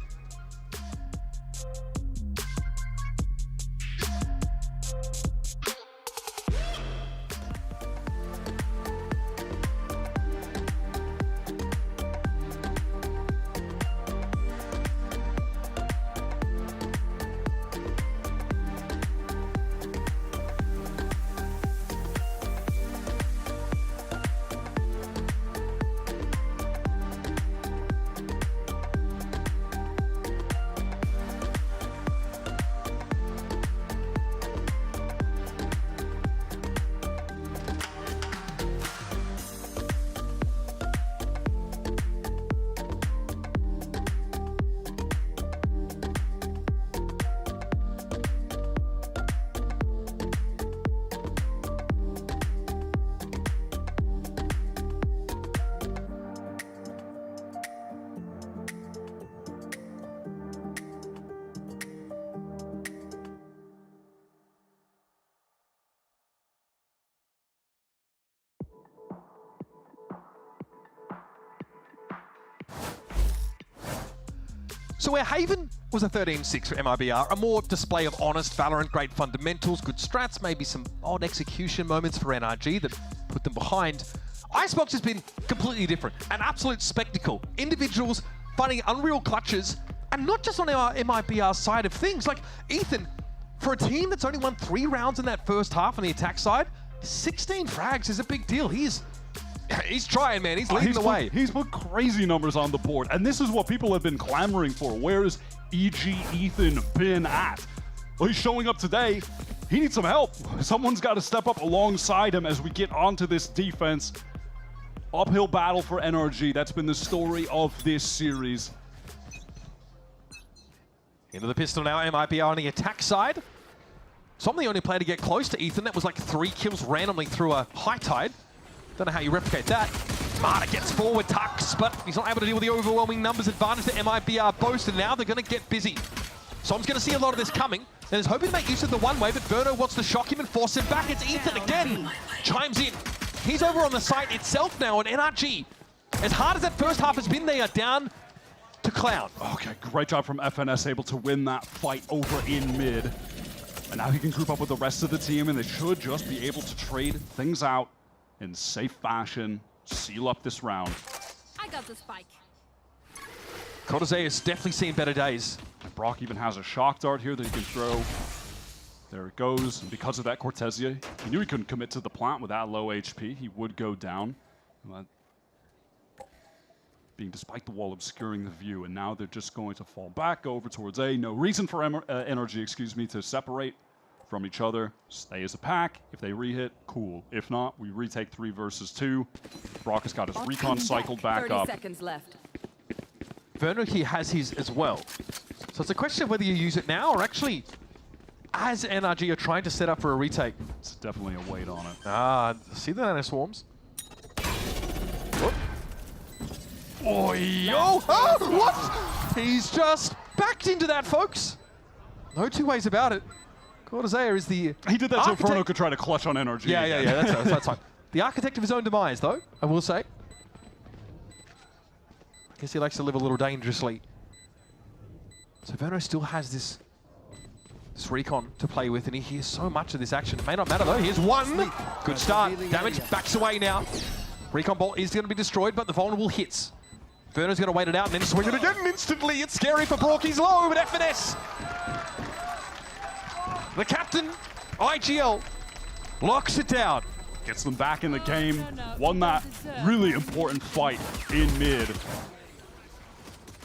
So where Haven was a 13-6 for MIBR, a more display of honest Valorant, great fundamentals, good strats, maybe some odd execution moments for NRG that put them behind. Icebox has been completely different, an absolute spectacle. Individuals finding unreal clutches, and not just on our MIBR side of things. Like Ethan, for a team that's only won 3 rounds in that first half on the attack side, 16 frags is a big deal. He's trying, man. He's leading the way. He's put crazy numbers on the board, and this is what people have been clamoring for. Where's EG Ethan been at? Well, he's showing up today. He needs some help. Someone's got to step up alongside him as we get onto this defense. Uphill battle for NRG. That's been the story of this series. Into the pistol now, MIBR on the attack side. So I'm the only player to get close to Ethan. That was like 3 kills randomly through a high tide. Don't know how you replicate that. Marta gets forward, tucks, but he's not able to deal with the overwhelming numbers advantage that MIBR boast, and now they're going to get busy. Som's going to see a lot of this coming, and is hoping to make use of the one-way, but Verno wants to shock him and force him back. It's Ethan again. Chimes in. He's over on the site itself now, and NRG, as hard as that first half has been, they are down to Cloud. Okay, great job from FNS, able to win that fight over in mid. And now he can group up with the rest of the team, and they should just be able to trade things out in safe fashion, seal up this round. I got the spike. Cortese has definitely seen better days. And Brock even has a shock dart here that he can throw. There it goes. And because of that, Cortesia, he knew he couldn't commit to the plant with that low HP. He would go down. Being despite the wall obscuring the view, and now they're just going to fall back over towards A. No reason for NRG, excuse me, to separate from each other. Stay as a pack. If they re-hit, cool. If not, we retake 3 versus 2. Brock has got his recon cycled back 30 up. seconds left. Verno here has his as well. So it's a question of whether you use it now or actually as NRG are trying to set up for a retake. It's definitely a weight on it. Ah, see the nano swarms? Whoop. Oh, yo! Oh, what? He's just backed into that, folks. No 2 ways about it. Cortese is the He did that so Verno could try to clutch on NRG. Yeah, that's fine. The architect of his own demise, though, I will say. I guess he likes to live a little dangerously. So Verno still has this recon to play with, and he hears so much of this action. It may not matter, though. Here's 1. Good start. Damage backs away now. Recon bolt is going to be destroyed, but the vulnerable hits. Verno's going to wait it out and then swing it again instantly. It's scary for Brock. He's low, but FNS. The captain, IGL, locks it down. Gets them back in the game. Won that really important fight in mid.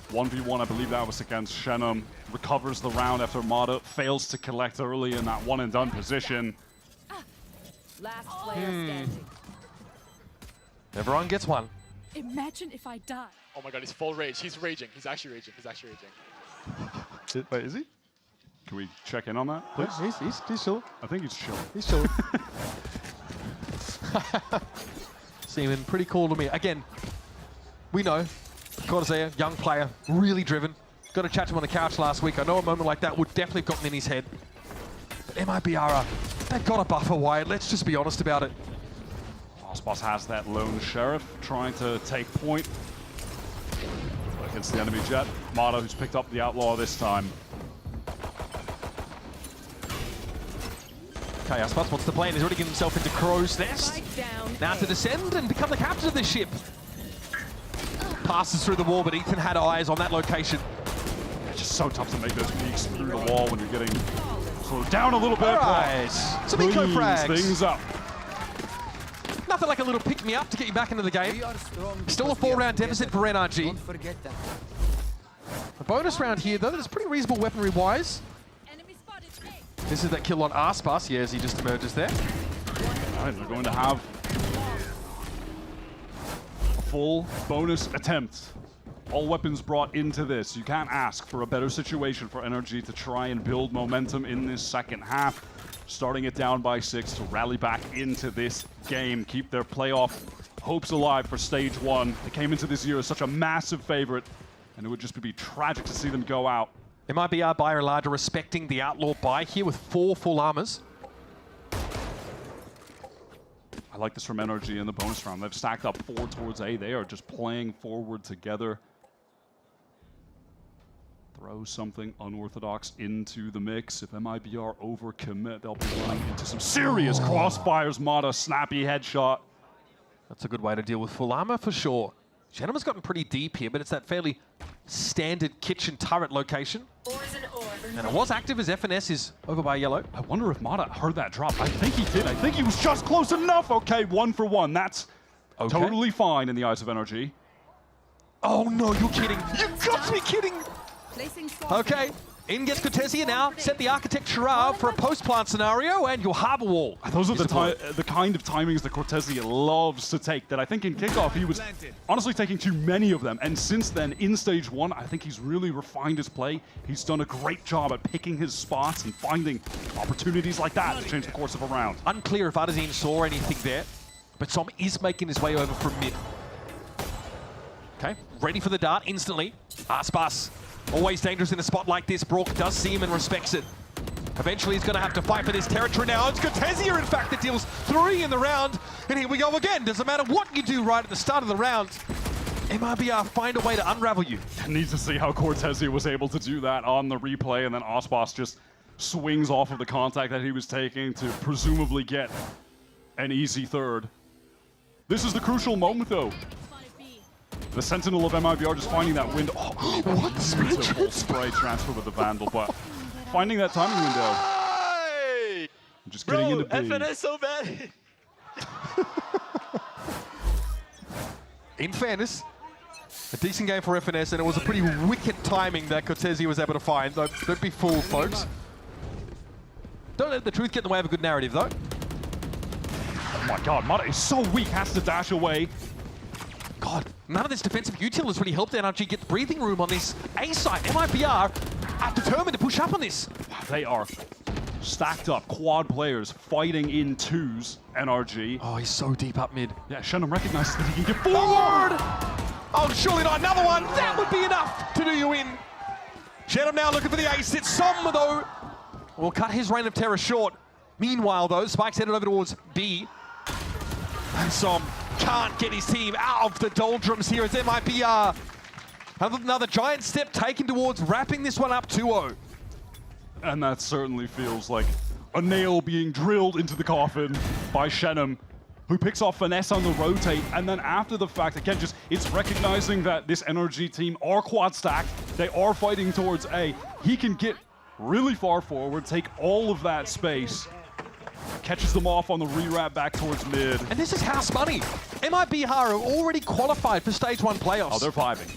1v1, I believe that was against Shenum. Recovers the round after Mata fails to collect early in that one-and-done position. Last player standing. Everyone gets 1. Imagine if I die. Oh my god, he's full rage. He's raging. He's actually raging. He's actually raging. Wait, is he? Can we check in on that, please? He's chill. I think he's chill. He's chill. Seeming pretty cool to me. Again, we know Cortese, young player, really driven. Got to chat to him on the couch last week. I know a moment like that would definitely have gotten in his head. But MIBR, they've got a buffer wide. Let's just be honest about it. Osbos has that lone sheriff trying to take point against the enemy jet. Mata, who's picked up the outlaw this time. Okay, Osbos wants to play, and he's already getting himself into Crow's Nest. Now to descend and become the captain of this ship. Passes through the wall, but Ethan had eyes on that location. It's just so tough to make those peeks through the wall when you're getting slowed down a little bit. All right, some eco frags. Things up. Nothing like a little pick-me-up to get you back into the game. Still a 4-round deficit for NRG. A bonus round here, though, that's pretty reasonable weaponry-wise. This is that kill on Aspas, yeah, as he just emerges there. All right, they're going to have a full bonus attempt. All weapons brought into this. You can't ask for a better situation for NRG to try and build momentum in this second half. Starting it down by 6 to rally back into this game. Keep their playoff hopes alive for stage 1. They came into this year as such a massive favorite, and it would just be tragic to see them go out. MIBR by and large are respecting the outlaw buy here with 4 full armors. I like this from NRG in the bonus round. They've stacked up 4 towards A. They are just playing forward together. throw something unorthodox into the mix. If MIBR overcommit, they'll be running into some serious crossfires. Mata, snappy headshot. That's a good way to deal with full armor for sure. Gentleman's gotten pretty deep here, but it's that fairly standard kitchen turret location. And it was active as FNS is over by yellow. I wonder if Mata heard that drop. I think he did. I think he was just close enough. Okay, 1 for 1. That's totally fine in the eyes of NRG. Oh no, you're kidding. You got to be kidding. Okay, in gets Cortesia now. Set the architecture up for a post-plant scenario and your harbor wall. Those are the kind of timings that Cortesia loves to take, that I think in Kickoff he was honestly taking too many of them. And since then, in Stage 1, I think he's really refined his play. He's done a great job at picking his spots and finding opportunities like that to change the course of a round. Unclear if Adazine saw anything there, but Som is making his way over from mid. Okay, ready for the dart instantly. Aspas, always dangerous in a spot like this. Brook does see him and respects it. Eventually he's going to have to fight for this territory now. It's Cortesia, in fact, that deals 3 in the round. And here we go again. Doesn't matter what you do right at the start of the round. MIBR find a way to unravel you. I need to see how Cortesia was able to do that on the replay, and then Aspas just swings off of the contact that he was taking to presumably get an easy third. This is the crucial moment, though. The Sentinel of MIBR just finding that window. Oh, what? Beautiful spray transfer with the Vandal, but finding that timing window. Just getting into B. FNS so bad. In fairness, a decent game for FNS, and it was a pretty wicked timing that Cortesia was able to find. Don't be fooled, folks. Don't let the truth get in the way of a good narrative, though. Oh my god, Mata is so weak, has to dash away. God, none of this defensive util has really helped NRG get the breathing room on this A side. MIBR are determined to push up on this. They are stacked up, quad players fighting in 2s, NRG. Oh, he's so deep up mid. Yeah, Shenum recognizes that he can get forward! Oh, surely not another one. That would be enough to do you in. Shenum now looking for the ace. It's Som, though, will cut his reign of terror short. Meanwhile, though, Spike's headed over towards B. And Som can't get his team out of the doldrums here as MIBR. Another giant step taken towards wrapping this one up 2-0. And that certainly feels like a nail being drilled into the coffin by Shenum, who picks off Finesse on the rotate. And then after the fact, again, it's recognizing that this NRG team are quad stacked. They are fighting towards A. He can get really far forward, take all of that space. Catches them off on the re-wrap back towards mid. And this is house money. MIBR are already qualified for Stage 1 playoffs. Oh, they're vibing.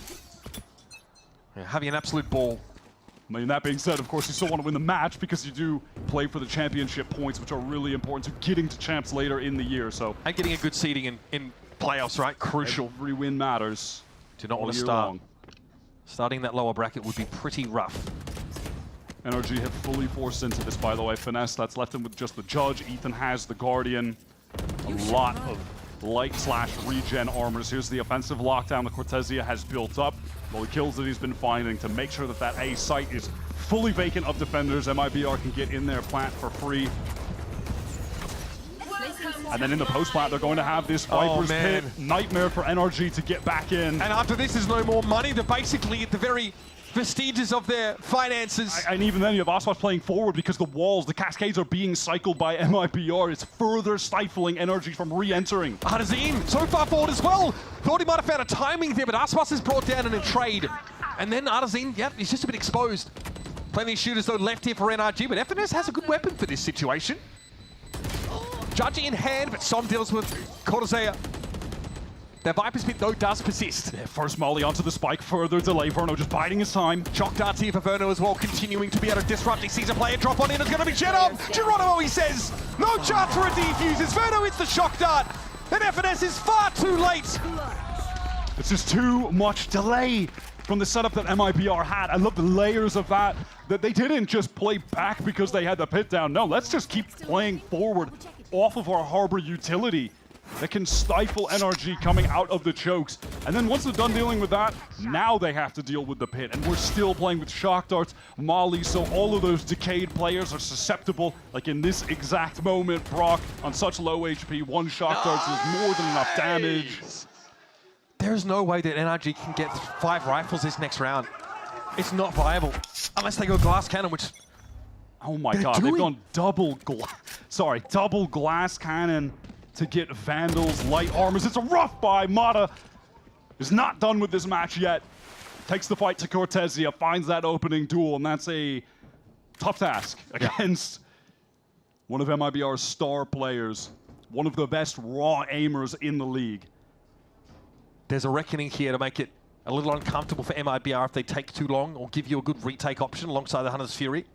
Yeah, having an absolute ball. I mean, that being said, of course, you still want to win the match because you do play for the championship points, which are really important to getting to champs later in the year. So and getting a good seeding in playoffs, right? Crucial. Every win matters. Do not want to start. Starting that lower bracket would be pretty rough. NRG have fully forced into this, by the way. Finesse, that's left him with just the Judge. Ethan has the Guardian. A lot of light/regen armors. Here's the offensive lockdown that Cortesia has built up. Well, the kills that he's been finding to make sure that that A site is fully vacant of defenders. MIBR can get in there, plant for free. And then in the post-plant, they're going to have this Viper's Pit nightmare for NRG to get back in. And after this is no more money. They're basically at the very vestiges of their finances. And even then, you have Aspas playing forward because the walls, the cascades are being cycled by MIBR. It's further stifling NRG from re-entering. Adazine, so far forward as well. Thought he might have found a timing there, but Aspas is brought down in a trade. And then Adazine, yep, he's just a bit exposed. Plenty of shooters, though, left here for NRG, but FNS has a good weapon for this situation. Judge in hand, but Som deals with Cortesia. Their Viper's Pit, though, does persist. Yeah, first molly onto the spike, further delay. Verno just biding his time. Shock darts here for Verno as well, continuing to be able to disrupt. He sees a player drop on in. It's going to be Genom. Geronimo, he says. No chance for a defuse. It's Verno, it's the shock dart. And FNS is far too late. It's just too much delay from the setup that MIBR had. I love the layers of that they didn't just play back because they had the pit down. No, let's just keep playing forward off of our harbor utility that can stifle NRG coming out of the chokes. And then once they're done dealing with that, now they have to deal with the pit. And we're still playing with shock darts, Molly, so all of those decayed players are susceptible. Like in this exact moment, Brock, on such low HP, one shock dart is more than enough damage. There's no way that NRG can get 5 rifles this next round. It's not viable unless they go glass cannon, which... Oh my god, they've gone double glass cannon to get Vandals, light armors. It's a rough buy. Mata is not done with this match yet. Takes the fight to Cortezia, finds that opening duel, and that's a tough task against one of MIBR's star players, one of the best raw aimers in the league. There's a reckoning here to make it a little uncomfortable for MIBR if they take too long or give you a good retake option alongside the Hunter's Fury.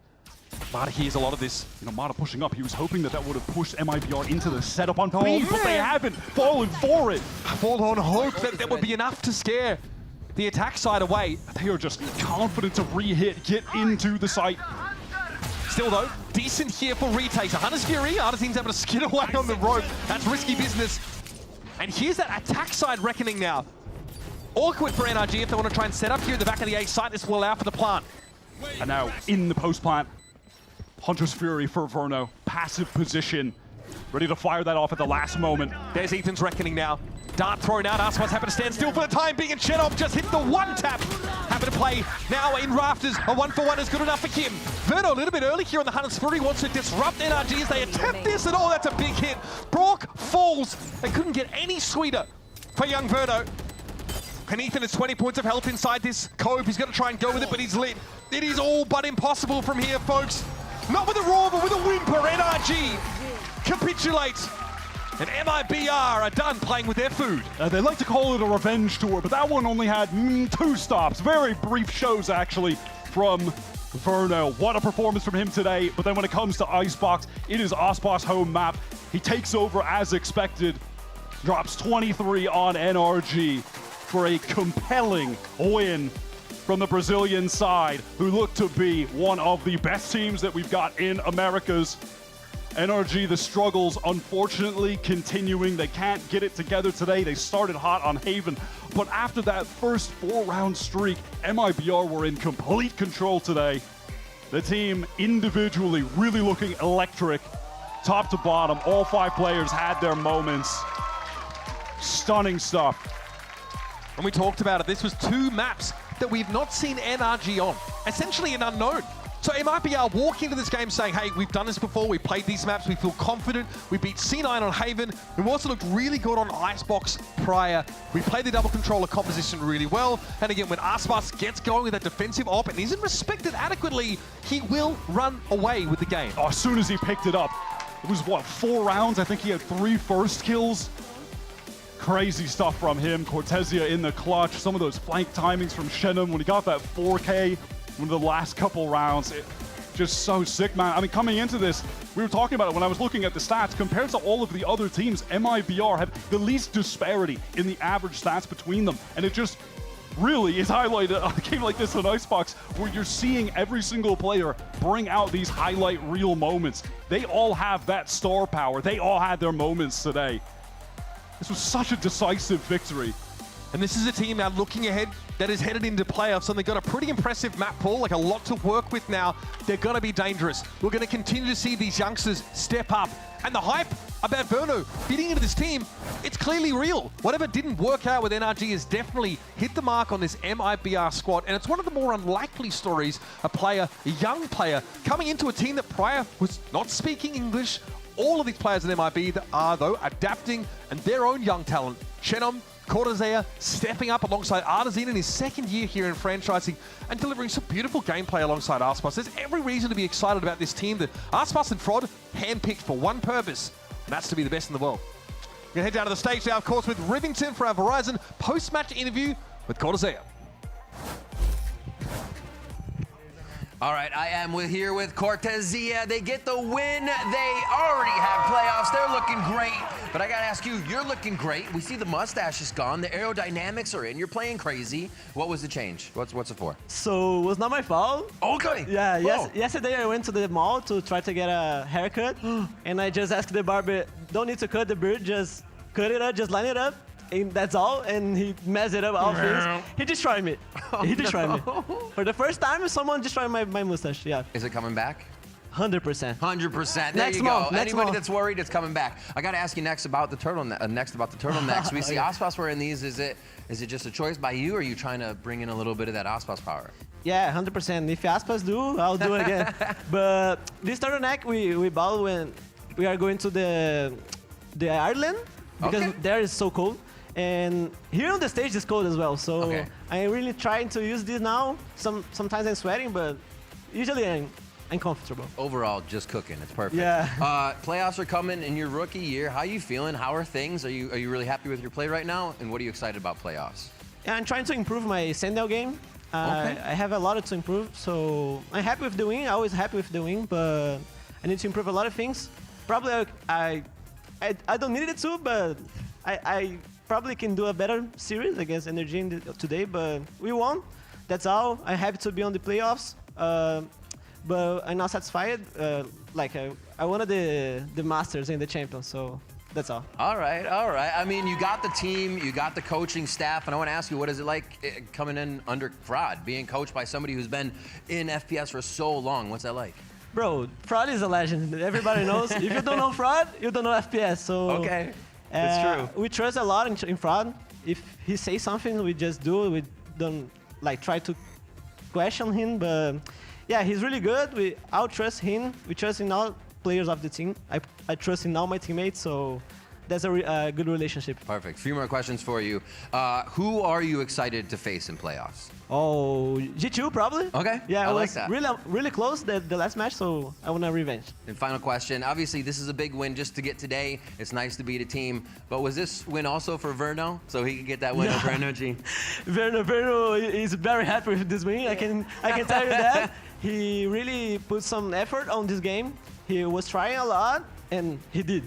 Mata hears a lot of this. You know, Mata pushing up, he was hoping that would have pushed MIBR into the setup on B, but they haven't fallen for it. Forlorn hope that there would be enough to scare the attack side away. They are just confident to re-hit, get into the site. Still though, decent here for retakes. A Hunter's Fury, Artisan's able to skid away on the rope. That's risky business. And here's that attack side reckoning now. Awkward for NRG if they want to try and set up here at the back of the A site. This will allow for the plant. And now in the post plant, Hunter's Fury for Verno, passive position, ready to fire that off at the last moment. There's Ethan's reckoning now. Dart thrown out, Aspas happy to stand still for the time being, and Chenov just hit the one tap. Happy to play now in rafters. A 1-for-1 is good enough for him. Verno a little bit early here on the Hunter's Fury, wants to disrupt NRG as they attempt this, and oh, that's a big hit. Brock falls. They couldn't get any sweeter for young Verno. And Ethan has 20 points of health inside this Cove. He's going to try and go with it, but he's lit. It is all but impossible from here, folks. Not with a roar, but with a whimper. NRG capitulates. And MIBR are done playing with their food. They like to call it a revenge tour, but that one only had 2 stops. Very brief shows, actually, from Verno. What a performance from him today. But then when it comes to Icebox, it is Aspas' home map. He takes over as expected. Drops 23 on NRG for a compelling win from the Brazilian side, who look to be one of the best teams that we've got in Americas. NRG, the struggles unfortunately continuing. They can't get it together today. They started hot on Haven, but after that first 4-round streak, MIBR were in complete control today. The team individually really looking electric, top to bottom. All 5 players had their moments. Stunning stuff. And we talked about it. This was 2 maps that we've not seen NRG on. Essentially an unknown. So MIBR walk into this game saying, hey, we've done this before, we played these maps, we feel confident, we beat C9 on Haven, we've also looked really good on Icebox prior. We played the double controller composition really well, and again, when Aspas gets going with that defensive op and isn't respected adequately, he will run away with the game. Oh, as soon as he picked it up, it was what, 4 rounds? I think he had 3 first kills. Crazy stuff from him. Cortezia in the clutch. Some of those flank timings from Shenum when he got that 4K in the last couple rounds. Just so sick, man. I mean, coming into this, we were talking about it when I was looking at the stats. Compared to all of the other teams, MIBR have the least disparity in the average stats between them. And it just really is highlighted on a game like this on Icebox, where you're seeing every single player bring out these highlight reel moments. They all have that star power. They all had their moments today. This was such a decisive victory. And this is a team now looking ahead that is headed into playoffs, and they've got a pretty impressive map pool, like a lot to work with now. They're going to be dangerous. We're going to continue to see these youngsters step up. And the hype about Verno fitting into this team, it's clearly real. Whatever didn't work out with NRG has definitely hit the mark on this MIBR squad, and it's one of the more unlikely stories, a young player, coming into a team that prior was not speaking English. All of these players in MIB that are, though, adapting and their own young talent. Chenom, Cortezia stepping up alongside Artisan in his 2nd year here in franchising and delivering some beautiful gameplay alongside Aspas. There's every reason to be excited about this team that Aspas and Frod handpicked for one purpose, and that's to be the best in the world. We're going to head down to the stage now, of course, with Rivington for our Verizon post-match interview with Cortezia. All right, I am here with Cortezia. They get the win. They already have playoffs. They're looking great. But I got to ask you, you're looking great. We see the mustache is gone. The aerodynamics are in. You're playing crazy. What was the change? What's it for? So it was not my fault. Okay. Yeah, yesterday I went to the mall to try to get a haircut. And I just asked the barber, don't need to cut the beard, just cut it up, just line it up. And that's all, and he messed it up all things. He destroyed me. He destroyed me. For the first time, someone destroyed my mustache, yeah. Is it coming back? 100%. 100%. There you go. Anybody that's worried, it's coming back. I got to ask you next about the turtlenecks. We see Aspas wearing these. Is it just a choice by you, or are you trying to bring in a little bit of that Aspas power? Yeah, 100%. If Aspas do, I'll do it again. But this turtleneck, we bought when we are going to the Ireland because there is so cold. And here on the stage is cold as well. So I'm really trying to use this now. Sometimes I'm sweating, but usually I'm comfortable. Overall, just cooking. It's perfect. Yeah. Playoffs are coming in your rookie year. How are you feeling? How are things? Are you really happy with your play right now? And what are you excited about playoffs? Yeah, I'm trying to improve my Sandel game. I have a lot to improve, so I'm happy with the win. I'm always happy with the win, but I need to improve a lot of things. Probably I don't need it to, but I probably can do a better series against NRG today, but we won. That's all. I'm happy to be on the playoffs, but I'm not satisfied. I wanted the Masters and the Champions, so that's all. All right. I mean, you got the team, you got the coaching staff, and I want to ask you, what is it like coming in under Fraud, being coached by somebody who's been in FPS for so long? What's that like? Bro, Fraud is a legend. Everybody knows. If you don't know Fraud, you don't know FPS. So it's true. We trust a lot in Fraud. If he says something, we just do it. We don't try to question him. But yeah, he's really good. I'll trust him. We trust in all players of the team. I trust in all my teammates. So that's a good relationship. Perfect. A few more questions for you. Who are you excited to face in playoffs? Oh, G2 probably. Okay. Yeah, I it like was that. really close the last match, so I want a revenge. And final question. Obviously, this is a big win just to get today. It's nice to beat a team. But was this win also for Verno, so he could get that win over NRG? Verno is very happy with this win. I can tell you that. He really put some effort on this game. He was trying a lot, and he did.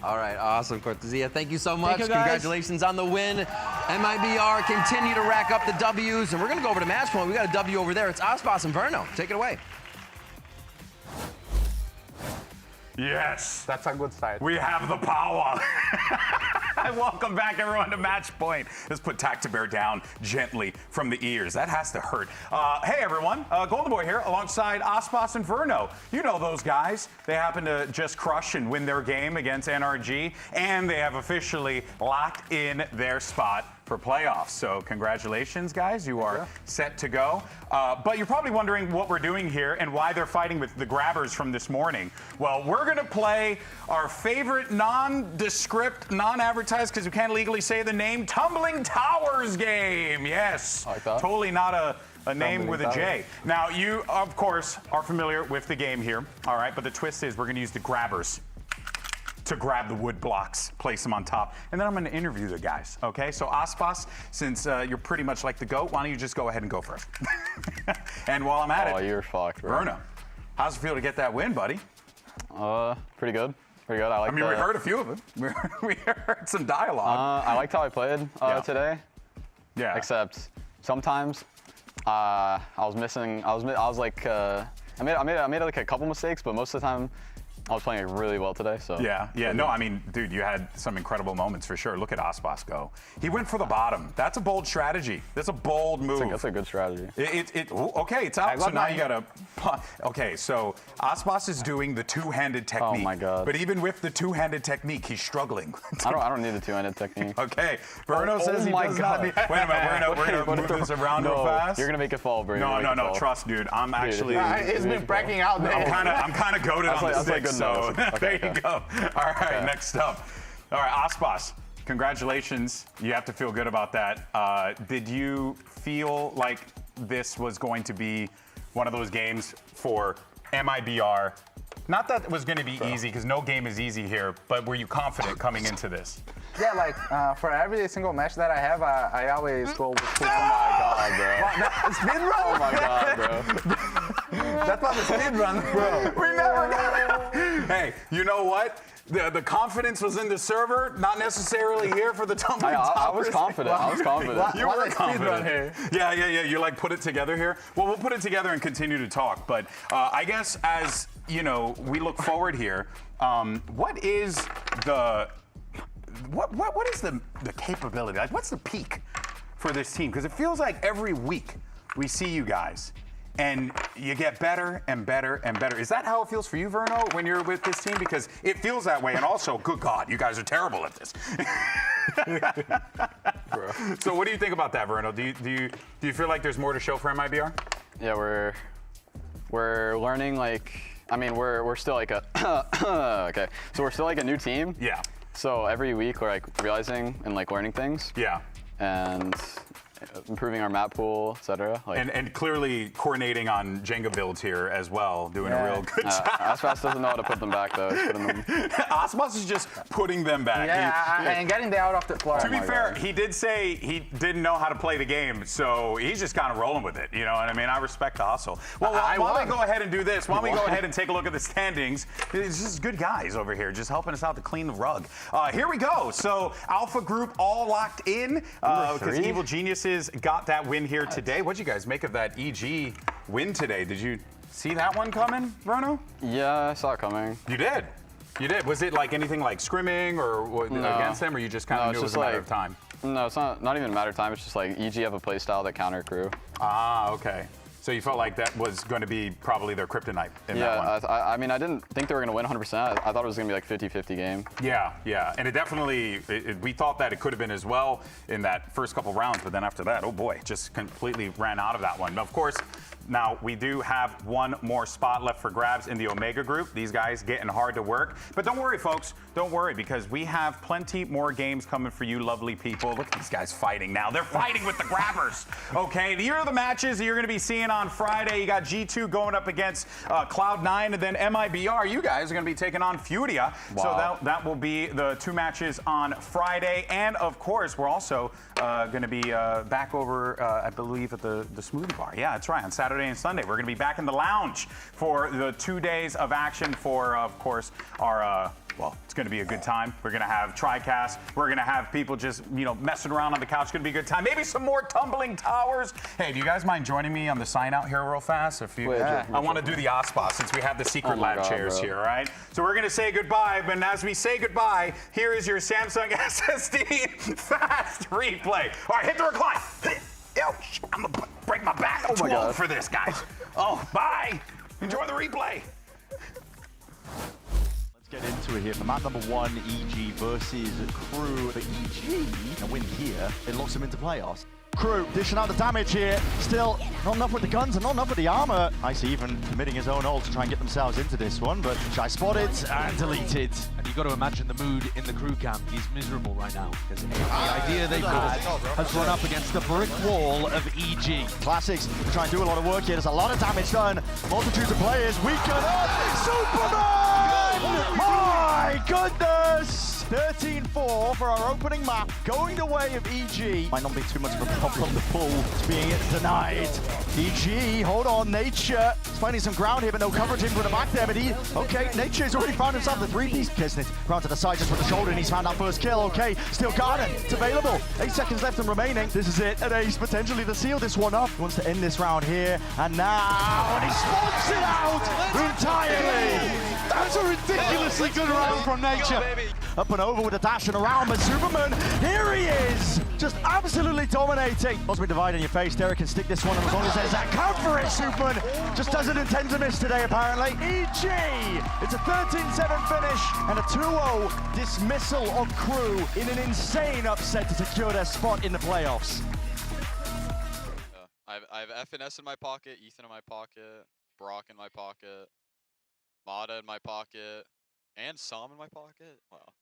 All right, awesome, Cortesia. Thank you so much. Thank you, guys. Congratulations on the win. MIBR continue to rack up the W's, and we're gonna go over to match point. We got a W over there. It's Aspas and Verno. Take it away. Yes. That's a good side. We have the power. Welcome back, everyone, to Match Point. Let's put Tactibear down gently from the ears. That has to hurt. Hey, everyone. Golden Boy here alongside Aspas and Verno. You know those guys. They happen to just crush and win their game against NRG, and they have officially locked in their spot for playoffs. So congratulations, guys. You are set to go. But you're probably wondering what we're doing here and why they're fighting with the grabbers from this morning. Well, we're going to play our favorite non-descript, non-advertised, because we can't legally say the name, Tumbling Towers game. Yes. I like that. Totally not a name with a Towers. J. Now, you, of course, are familiar with the game here. All right. But the twist is we're going to use the grabbers to grab the wood blocks, place them on top, and then I'm going to interview the guys, okay? So Aspas, since you're pretty much like the GOAT, why don't you just go ahead and go first? And while I'm at it, you're fucked, bro. Verno, how's it feel to get that win, buddy? Pretty good. Pretty good. I mean, we heard a few of them. We heard some dialogue. I liked how I played today. Yeah. Except sometimes I was missing. I was like I made like a couple mistakes, but most of the time I was playing really well today, so. Yeah. No, I mean, dude, you had some incredible moments for sure. Look at Aspas go. He went for the bottom. That's a bold strategy. That's a bold move. That's a good strategy. Okay, it's out, so now you gotta, okay, so Aspas is doing the two-handed technique. Oh my God. But even with the two-handed technique, he's struggling. I don't need the two-handed technique. Okay, Verno says he does not need, wait a minute, we're gonna move this around real fast. You're gonna make it fall, bro. No, trust, dude. I'm actually. He's been bracking out there. I'm kind of goated on the stick, so there you go. All right, next up. All right, Aspas, congratulations. You have to feel good about that. Did you feel like this was going to be one of those games for MIBR? Not that it was going to be easy, because no game is easy here, but were you confident coming into this? Yeah, like for every single match that I have, I always go with Oh my God, bro. Speed run? Oh my God, bro. That was a speed run, bro. We never got it. Hey, you know what? The confidence was in the server, not necessarily here for the tumbling towers. I was confident. You were confident. Here. Yeah. You like put it together here. Well, we'll put it together and continue to talk. But I guess as you know, we look forward here. What is the capability? Like, what's the peak for this team? Because it feels like every week we see you guys. And you get better and better and better. Is that how it feels for you, Verno, when you're with this team? Because it feels that way. And also, good God, you guys are terrible at this. Bro. So what do you think about that, Verno? Do you feel like there's more to show for MIBR? Yeah, we're learning like. I mean, we're still like a okay. So we're still like a new team. Yeah. So every week we're like realizing and like learning things. Yeah. And improving our map pool, etc. Like, and clearly coordinating on Jenga builds here as well, doing a real good job. Aspas doesn't know how to put them back though. Aspas is just putting them back. Yeah, and getting them out of the floor. To be fair, he did say he didn't know how to play the game, so he's just kind of rolling with it. You know what I mean? I respect the hustle. Well, why don't we go ahead and do this? Why don't we go ahead and take a look at the standings? It's just good guys over here, just helping us out to clean the rug. Here we go. So Alpha Group all locked in because Evil Geniuses got that win here today. What'd you guys make of that EG win today? Did you see that one coming, Bruno? Yeah, I saw it coming. You did? You did? Was it like anything like scrimming or against them, or you just kind of knew it was a matter of time? No, it's not even a matter of time. It's just like EG have a play style that counter crew. Ah, okay. So you felt like that was going to be probably their kryptonite in that one? I mean, I didn't think they were going to win 100%. I thought it was going to be like 50-50 game. Yeah, yeah. And it definitely, we thought that it could have been as well in that first couple rounds, but then after that, oh boy, just completely ran out of that one. Of course, now we do have one more spot left for grabs in the Omega group. These guys getting hard to work. But don't worry, folks. Don't worry, because we have plenty more games coming for you lovely people. Look at these guys fighting now. They're fighting with the grabbers. Okay, here are the matches that you're going to be seeing on Friday. You got G2 going up against Cloud9, and then MIBR. You guys are going to be taking on Furia. Wow. So that will be the two matches on Friday. And, of course, we're also going to be back over, I believe, at the Smoothie Bar. Yeah, that's right, on Saturday and Sunday. We're going to be back in the lounge for the 2 days of action for, of course, our... well, it's going to be a good time. We're going to have TriCast. We're going to have people just, messing around on the couch. It's going to be a good time. Maybe some more tumbling towers. Hey, do you guys mind joining me on the sign out here real fast? If you, I want to do the OSPA since we have the secret lab chairs here, all right? So we're going to say goodbye, but as we say goodbye, here is your Samsung SSD fast replay. All right, hit the recline. Yo, I'm going to break my back. I'm too old for this, guys. Oh, bye. Enjoy the replay. Get into it here for map number 1, EG versus Crew. The EG, a win here, it locks them into playoffs. Crew dishing out the damage here. Still not enough with the guns and not enough with the armor. Ice even committing his own ult to try and get themselves into this one, but Shy spotted and deleted. And you've got to imagine the mood in the crew camp is miserable right now, because the idea they've had has run up against the brick wall of EG. Classics try and do a lot of work here. There's a lot of damage done. Multitudes of players weaken up. Superman! My goodness! 13-4 for our opening map, going the way of EG. Might not be too much of a problem to pull. It's being denied. EG, hold on, Nature. He's finding some ground here, but no coverage in from the back there. But okay, Nature's already found himself the 3-piece. Kisnet round to the side just with the shoulder, and he's found that first kill. Okay, still Garden. It's available. 8 seconds left and remaining. This is it. An ace potentially to seal this one up. He wants to end this round here, and now, and he spawns it out entirely. That's a ridiculously good round from Nature. Up and over with a dash and around, but Superman, here he is! Just absolutely dominating. Osman divide in your face. Derek can stick this one, and as long as there's that count for it, Superman just doesn't intend to miss today, apparently. EG! It's a 13-7 finish and a 2-0 dismissal of Crew in an insane upset to secure their spot in the playoffs. I have FNS in my pocket, Ethan in my pocket, Brock in my pocket, Mata in my pocket, and Sam in my pocket. Wow.